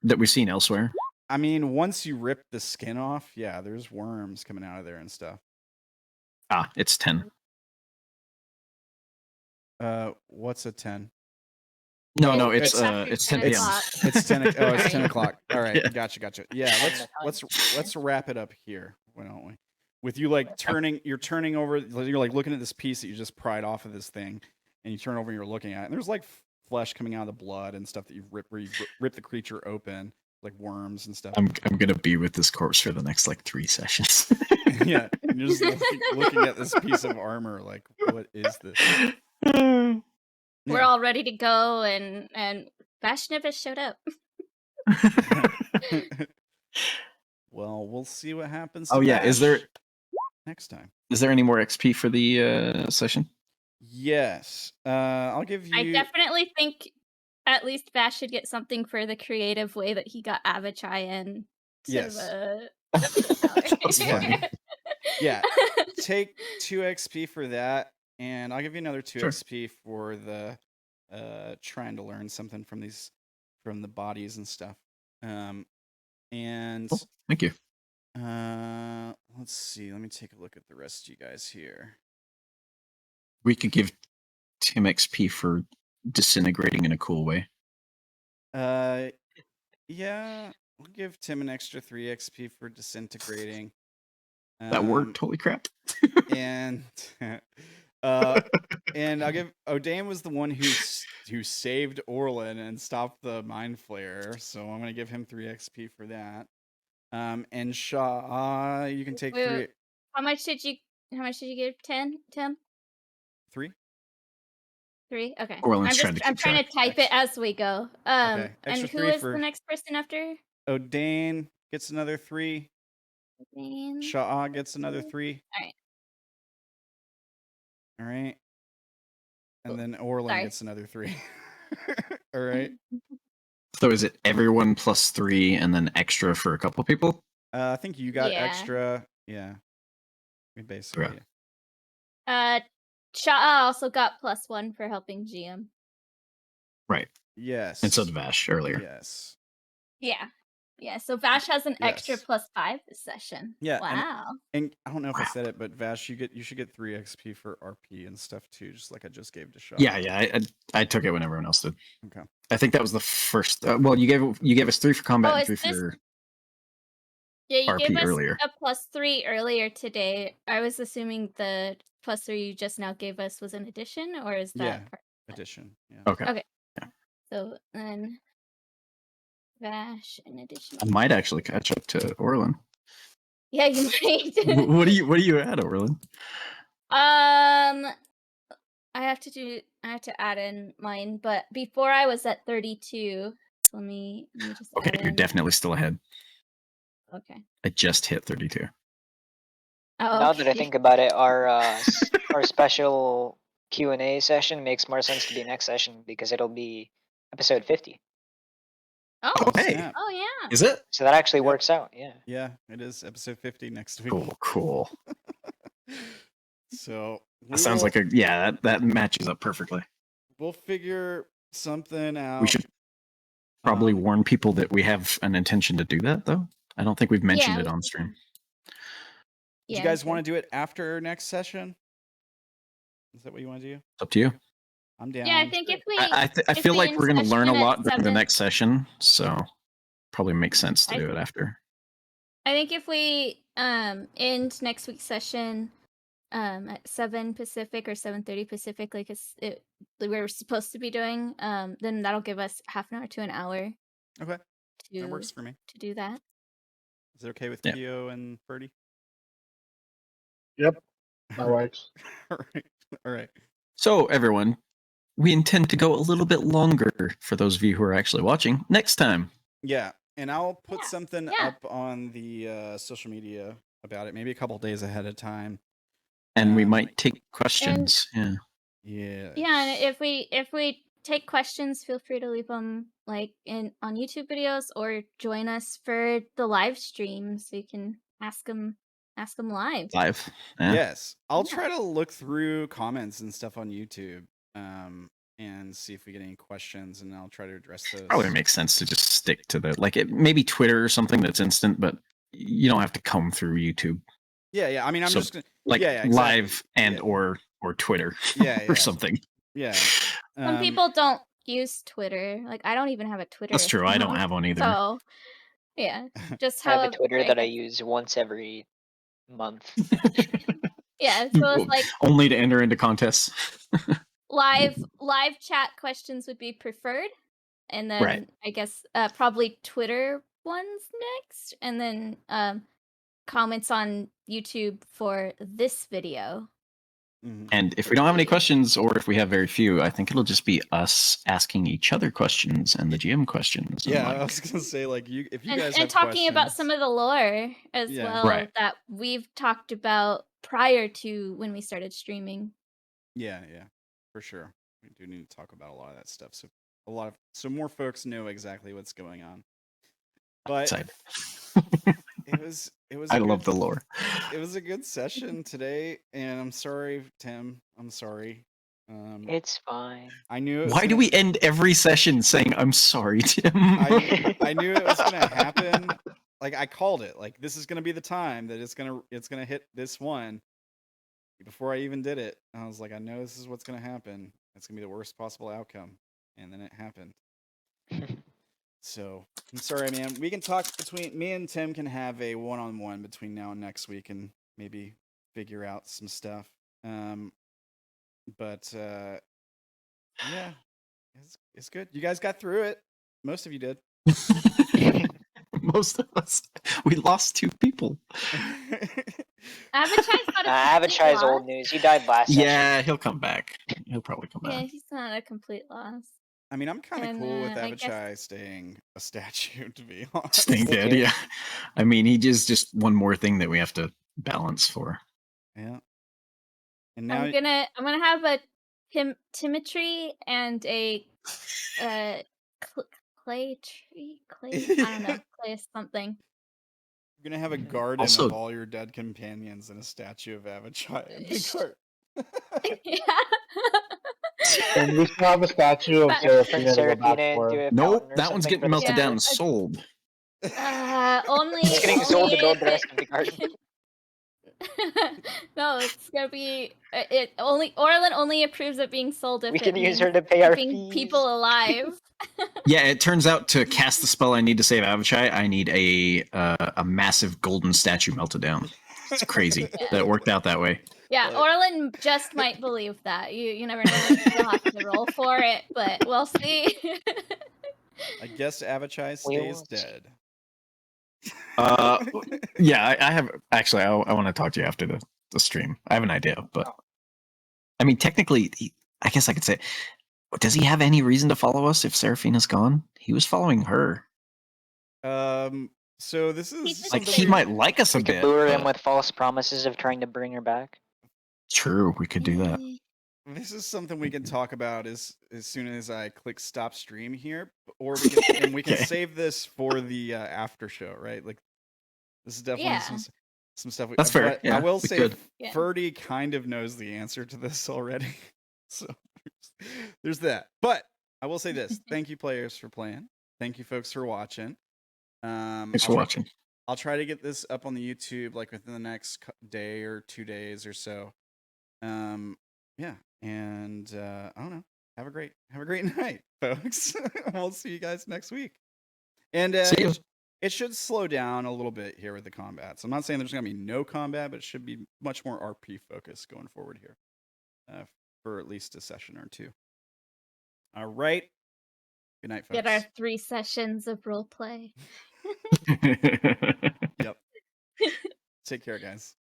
that we've seen elsewhere. I mean, once you rip the skin off, yeah, there's worms coming out of there and stuff. Ah, it's 10. What's a 10? No, it's 10 p.m. It's 10. Oh, it's 10 o'clock. All right, Yeah. Gotcha. Yeah, let's wrap it up here, why don't we? With you like you're turning over, you're like looking at this piece that you just pried off of this thing, and you turn over and you're looking at it, and there's like flesh coming out of the blood and stuff that you rip the creature open, like worms and stuff. I'm gonna be with this corpse for the next like 3 sessions. Yeah, you're just looking at this piece of armor, like what is this? We're all ready to go, and Vash never showed up. Well, we'll see what happens. Oh yeah, is there next time? Is there any more XP for the session? Yes. I'll give you. I definitely think at least Vash should get something for the creative way that he got Avachai in. Yes. That's funny. Yeah. Take 2 XP for that, and I'll give you another 2 XP for the trying to learn something from the bodies and stuff. And cool. Thank you. Let's see. Let me take a look at the rest of you guys here. We could give Tim XP for disintegrating in a cool way. Yeah, we'll give Tim an extra 3 XP for disintegrating. That worked. Holy crap! And and I'll give Odayn was the one who saved Orilyn and stopped the mind flare, so I'm gonna give him 3 XP for that. And Sha'ah, you can take Wait, 3. How much did you give? 10? Tim? 3? 3? Okay. Orlin's trying to I'm keep trying to track. type it as we go. Okay. And Extra who 3 is for the next person after? Odayn gets another 3. Odayn? Sha'ah gets another 3. Alright. All right. And Cool. then Orilyn Sorry. gets another 3. All right. So is it everyone plus 3 and then extra for a couple people? I think you got Yeah. extra. Yeah. We basically. Yeah. Sha'ah also got +1 for helping GM. Right. Yes. And so did Vash earlier. Yes. Yeah. Yeah, so Vash has an extra Yes. +5 this session. Yeah, Wow. And I don't know if I Wow. said it, but Vash, you should get 3 XP for RP and stuff too, just like I just gave to Sha'ah. Yeah. I took it when everyone else did. Okay. I think that was the first. Well, you gave us 3 for combat and 3 is this- for Yeah, you RP gave us earlier. a +3 earlier today. I was assuming the +3 you just now gave us was an addition, or is that Yeah. part? Addition. Yeah. Okay. Okay. Yeah. So then Vash in addition. I might actually catch up to Orilyn. Yeah, you might. What are you at, Orilyn? I have to add in mine, but before I was at 32. So let me just Okay, add you're in. definitely still ahead. Okay. I just hit 32. Oh, Now that I okay. think about it, our special Q&A session makes more sense to be next session because it'll be episode 50. Oh, Oh, hey. snap. oh yeah. Is it? So that actually Yep. works out. Yeah. Yeah, it is episode 50 next week. Cool. So That sounds like that matches up perfectly. we'll figure something out. We should probably Um, warn people that we have an intention to do that, though. I don't think we've mentioned Yeah, it on stream. Do you guys want to do it after next session? Is that what you want to do? It's up to you. I'm down. Yeah, I think if we I if feel we like end we're going to learn a session at lot during the 7 next session, so probably makes sense to I- do it after. I think if we end next week's session at 7 Pacific or 7:30 Pacific, like we're supposed to be doing, then that'll give us half an hour to an hour Okay, to that works for me. to do that. Is it okay with Yeah. Kyo and Ferdy? Yep, that works. All right. All right. So, everyone, we intend to go a little bit longer for those of you who are actually watching next time. Yeah, and I'll put Yeah, something yeah. up on the social media about it, maybe a couple days ahead of time. And we Um, might take questions. Yeah. Yeah. Yeah, and if we take questions, feel free to leave them like on YouTube videos or join us for the live stream so you can ask them live. Live. Yeah. Yes, I'll Yeah. try to look through comments and stuff on YouTube, and see if we get any questions, and I'll try to address those. Probably makes sense to just stick to maybe Twitter or something that's instant, but you don't have to comb through YouTube. Yeah. I mean, I'm So, just gonna Like exactly. live and Yeah. or Twitter Yeah, or yeah. something. Yeah. Some people don't use Twitter. Like I don't even have a Twitter. That's true. I don't account, have one either. So yeah, just I have a how Twitter that I use once every month. Yeah, so it's like Only to enter into contests. live chat questions would be preferred, and then Right. I guess probably Twitter ones next, and then comments on YouTube for this video. Mhm. And if we don't have any questions, or if we have very few, I think it'll just be us asking each other questions and the GM questions. and, Yeah, like, I was gonna say like if you guys And have talking about questions- some of the lore as Yeah. well Right. that we've talked about prior to when we started streaming. Yeah, for sure. We do need to talk about a lot of that stuff, so more folks know exactly what's going on. But excited. it was I a love good- the lore. It was a good session today, and I'm sorry, Tim. I'm sorry. It's fine. I knew it was Why do gonna- we end every session saying "I'm sorry, Tim"? I knew it was gonna happen. Like I called it. Like this is gonna be the time that it's gonna hit this one. Before I even did it, I was like, I know this is what's gonna happen. It's gonna be the worst possible outcome, and then it happened. So I'm sorry, man. We can talk between me and Tim can have a one-on-one between now and next week, and maybe figure out some stuff. But it's good. You guys got through it. Most of you did. Most of us. We lost 2 people. Avachai's not a Avachai is complete old loss. news. He died last session. Yeah, he'll come back. He'll probably come Yeah, back. he's not a complete loss. I mean, I'm kind of And, cool with I guess- Avachai staying a statue, to be honest. Staying Me dead, too. yeah. I mean, he just one more thing that we have to balance for. Yeah. And now, I'm gonna have a Timetry and a clay tree. Clay. I don't know. Clay is something. you're gonna have a garden Also- of all your dead companions and a statue of Avachai in the Sh- cart. Yeah. And we still have a statue of But- Seraphina to go back Seraphina for. into a Nope, fountain or that one's something getting for the melted Yeah. down and sold. Only. It's getting sold to only build if the rest of the garden. No, it's gonna be it. Only Orilyn only approves of being sold if We it can use means her to pay our keeping fees. people alive. Yeah, it turns out to cast the spell I need to save Avachai, I need a massive golden statue melted down. It's crazy that it worked out that way. Yeah, But- Orilyn just might believe that. You never know. You'll have to roll for it, but we'll see. I guess Avachai We stays will see. dead. Yeah, I have actually. I want to talk to you after the stream. I have an idea, but I mean, technically, I guess I could say, does he have any reason to follow us if Seraphina's gone? He was following her. So this is He's Like something he we- might like us a We could bit. lure him but- with false promises of trying to bring her back. True, we could do that. This is something we can talk about as soon as I click stop stream here, or we can, and we can Okay. save this for the after show, right? Like this is definitely Yeah. some stuff. That's fair, But yeah, I will we say, could. Yeah. Ferdy kind of knows the answer to this already, so there's that. But I will say this: thank you, players, for playing. Thank you, folks, for watching. Thanks for I'll try- watching. I'll try to get this up on the YouTube like within the next day or 2 days or so. Yeah, and I don't know. Have a great night, folks. We'll see you guys next week. And See ya. it should slow down a little bit here with the combat. So I'm not saying there's gonna be no combat, but it should be much more RP focused going forward here, for at least a session or 2. All right. Good night, folks. Get our 3 sessions of roleplay. Yep. Take care, guys.